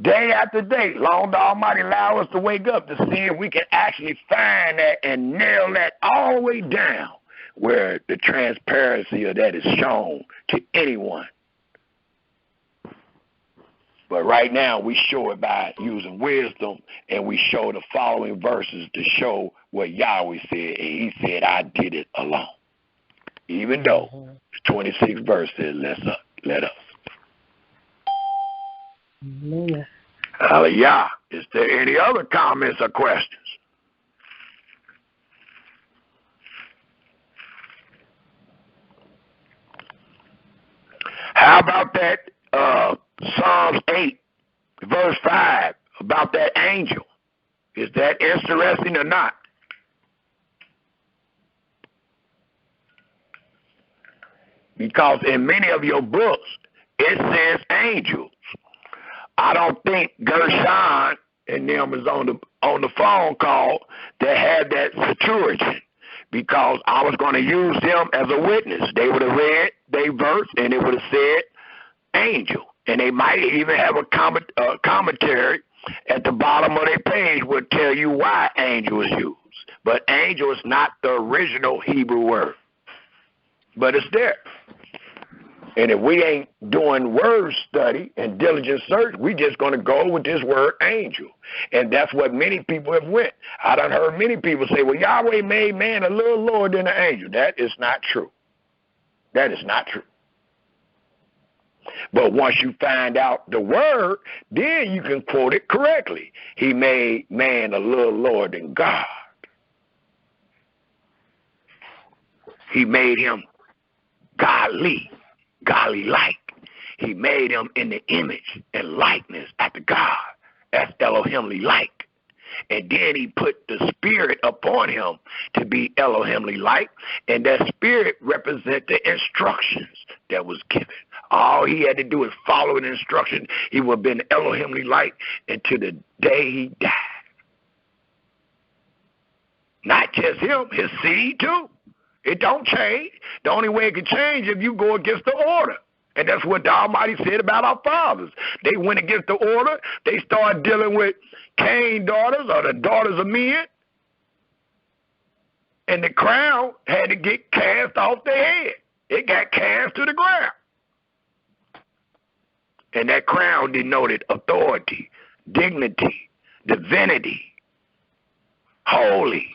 day after day, long the Almighty allow us to wake up to see if we can actually find that and nail that all the way down where the transparency of that is shown to anyone. But right now we show it by using wisdom, and we show the following verses to show what Yahweh said, and he said, I did it alone. Even though the 26th verse says, let us. Hallelujah. Hallelujah. Is there any other comments or questions? How about that Psalms 8, verse 5, about that angel? Is that interesting or not? Because in many of your books, it says angels. I don't think Gershon and them is on the phone call that had that Septuagint, because I was going to use them as a witness. They would have read their verse and it would have said angel. And they might even have a commentary at the bottom of their page would tell you why angel is used. But angel is not the original Hebrew word. but it's there. And if we ain't doing word study and diligent search, we just going to go with this word angel. And that's what many people have went. I done heard many people say, well, Yahweh made man a little lower than an angel. That is not true. That is not true. But once you find out the word, then you can quote it correctly. He made man a little lower than God. He made him godly-like. He made him in the image and likeness after God. That's Elohimly-like. And then he put the spirit upon him to be Elohimly-like, and that spirit represents the instructions that was given. All he had to do is follow the instruction. He would have been Elohimly-like until the day he died. Not just him, his seed too. It don't change. The only way it can change if you go against the order. And that's what the Almighty said about our fathers. They went against the order. They started dealing with Cain's daughters or the daughters of men. And the crown had to get cast off their head. It got cast to the ground. And that crown denoted authority, dignity, divinity, holy.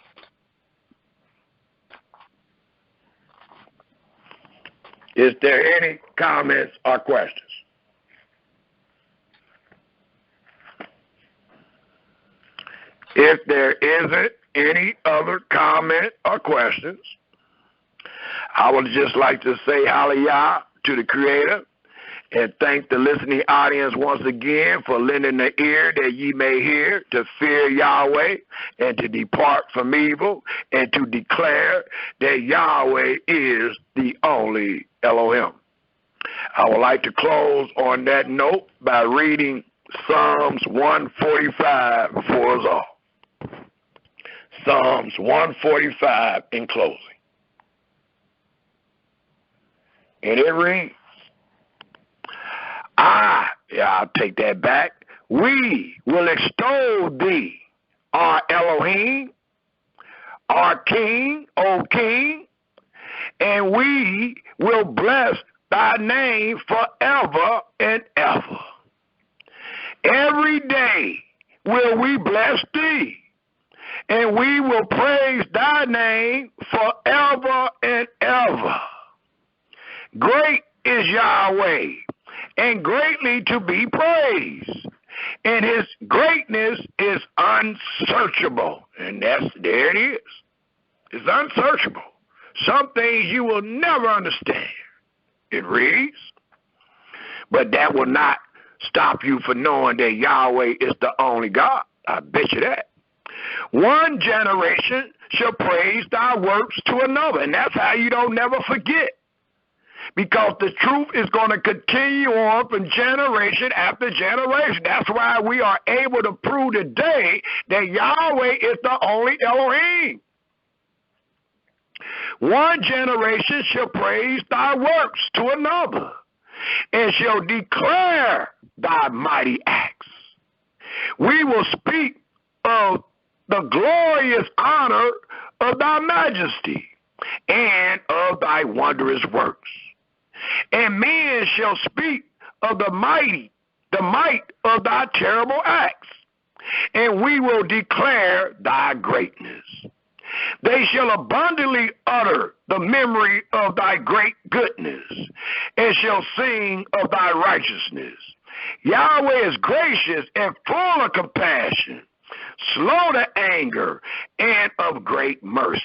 Is there any comments or questions? If there isn't any other comment or questions, I would just like to say hallelujah to the Creator and thank the listening audience once again for lending the ear that ye may hear to fear Yahweh and to depart from evil and to declare that Yahweh is the only Elohim. I would like to close on that note by reading Psalms 145 for us all. Psalms 145 in closing. And it reads, I'll take that back. We will extol thee, our Elohim, our King, O King, and we will bless thy name forever and ever. Every day will we bless thee, and we will praise thy name forever and ever. Great is Yahweh, and greatly to be praised, and his greatness is unsearchable. And there it is. It's unsearchable. Some things you will never understand. It reads, but that will not stop you from knowing that Yahweh is the only God. I bet you that. One generation shall praise thy works to another, and that's how you don't never forget. Because the truth is going to continue on from generation after generation. That's why we are able to prove today that Yahweh is the only Elohim. One generation shall praise thy works to another, and shall declare thy mighty acts. We will speak of the glorious honor of thy majesty, and of thy wondrous works. And men shall speak of the might of thy terrible acts, and we will declare thy greatness. They shall abundantly utter the memory of thy great goodness, and shall sing of thy righteousness. Yahweh is gracious and full of compassion, slow to anger, and of great mercy.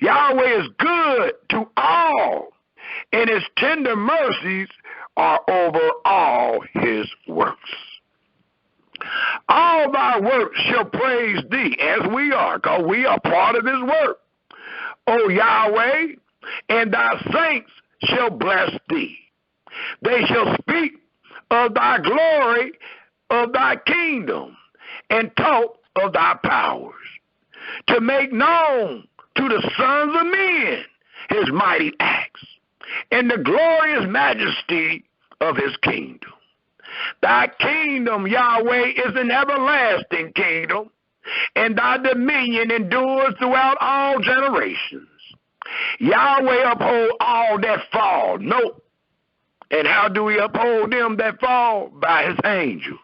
Yahweh is good to all, and his tender mercies are over all his works. All thy works shall praise thee, as we are, because we are part of his work, O Yahweh, and thy saints shall bless thee. They shall speak of thy glory, of thy kingdom, and talk of thy powers, to make known to the sons of men his mighty acts, and the glorious majesty of his kingdom. Thy kingdom, Yahweh, is an everlasting kingdom, and thy dominion endures throughout all generations. Yahweh uphold all that fall. Nope. And how do we uphold them that fall? By his angels.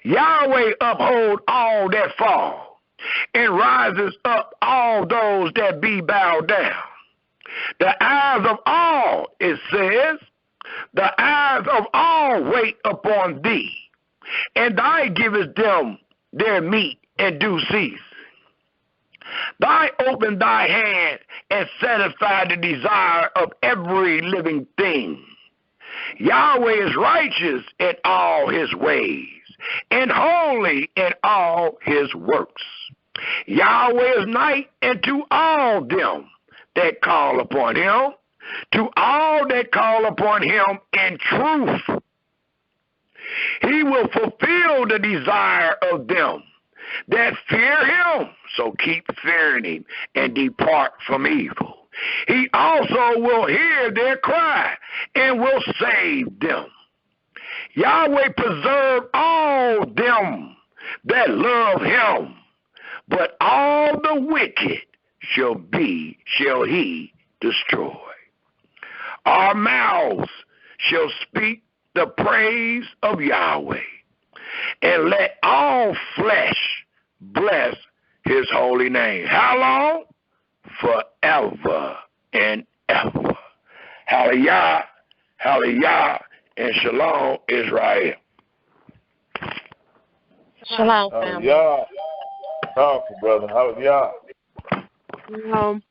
Yahweh uphold all that fall and rises up all those that be bowed down. The eyes of all, it says, the eyes of all wait upon thee, and thou givest them their meat in due season. Thou open thy hand and satisfy the desire of every living thing. Yahweh is righteous in all his ways and holy in all his works. Yahweh is nigh unto all them that call upon him, to all that call upon him in truth. He will fulfill the desire of them that fear him. So keep fearing him and depart from evil. He also will hear their cry and will save them. Yahweh preserve all them that love him, but all the wicked shall he destroy. Our mouths shall speak the praise of Yahweh, and let all flesh bless his holy name. How long? Forever and ever. Hallelujah, hallelujah, and shalom, Israel. Shalom, family. Hallelujah. Powerful, brother. Hallelujah. Shalom.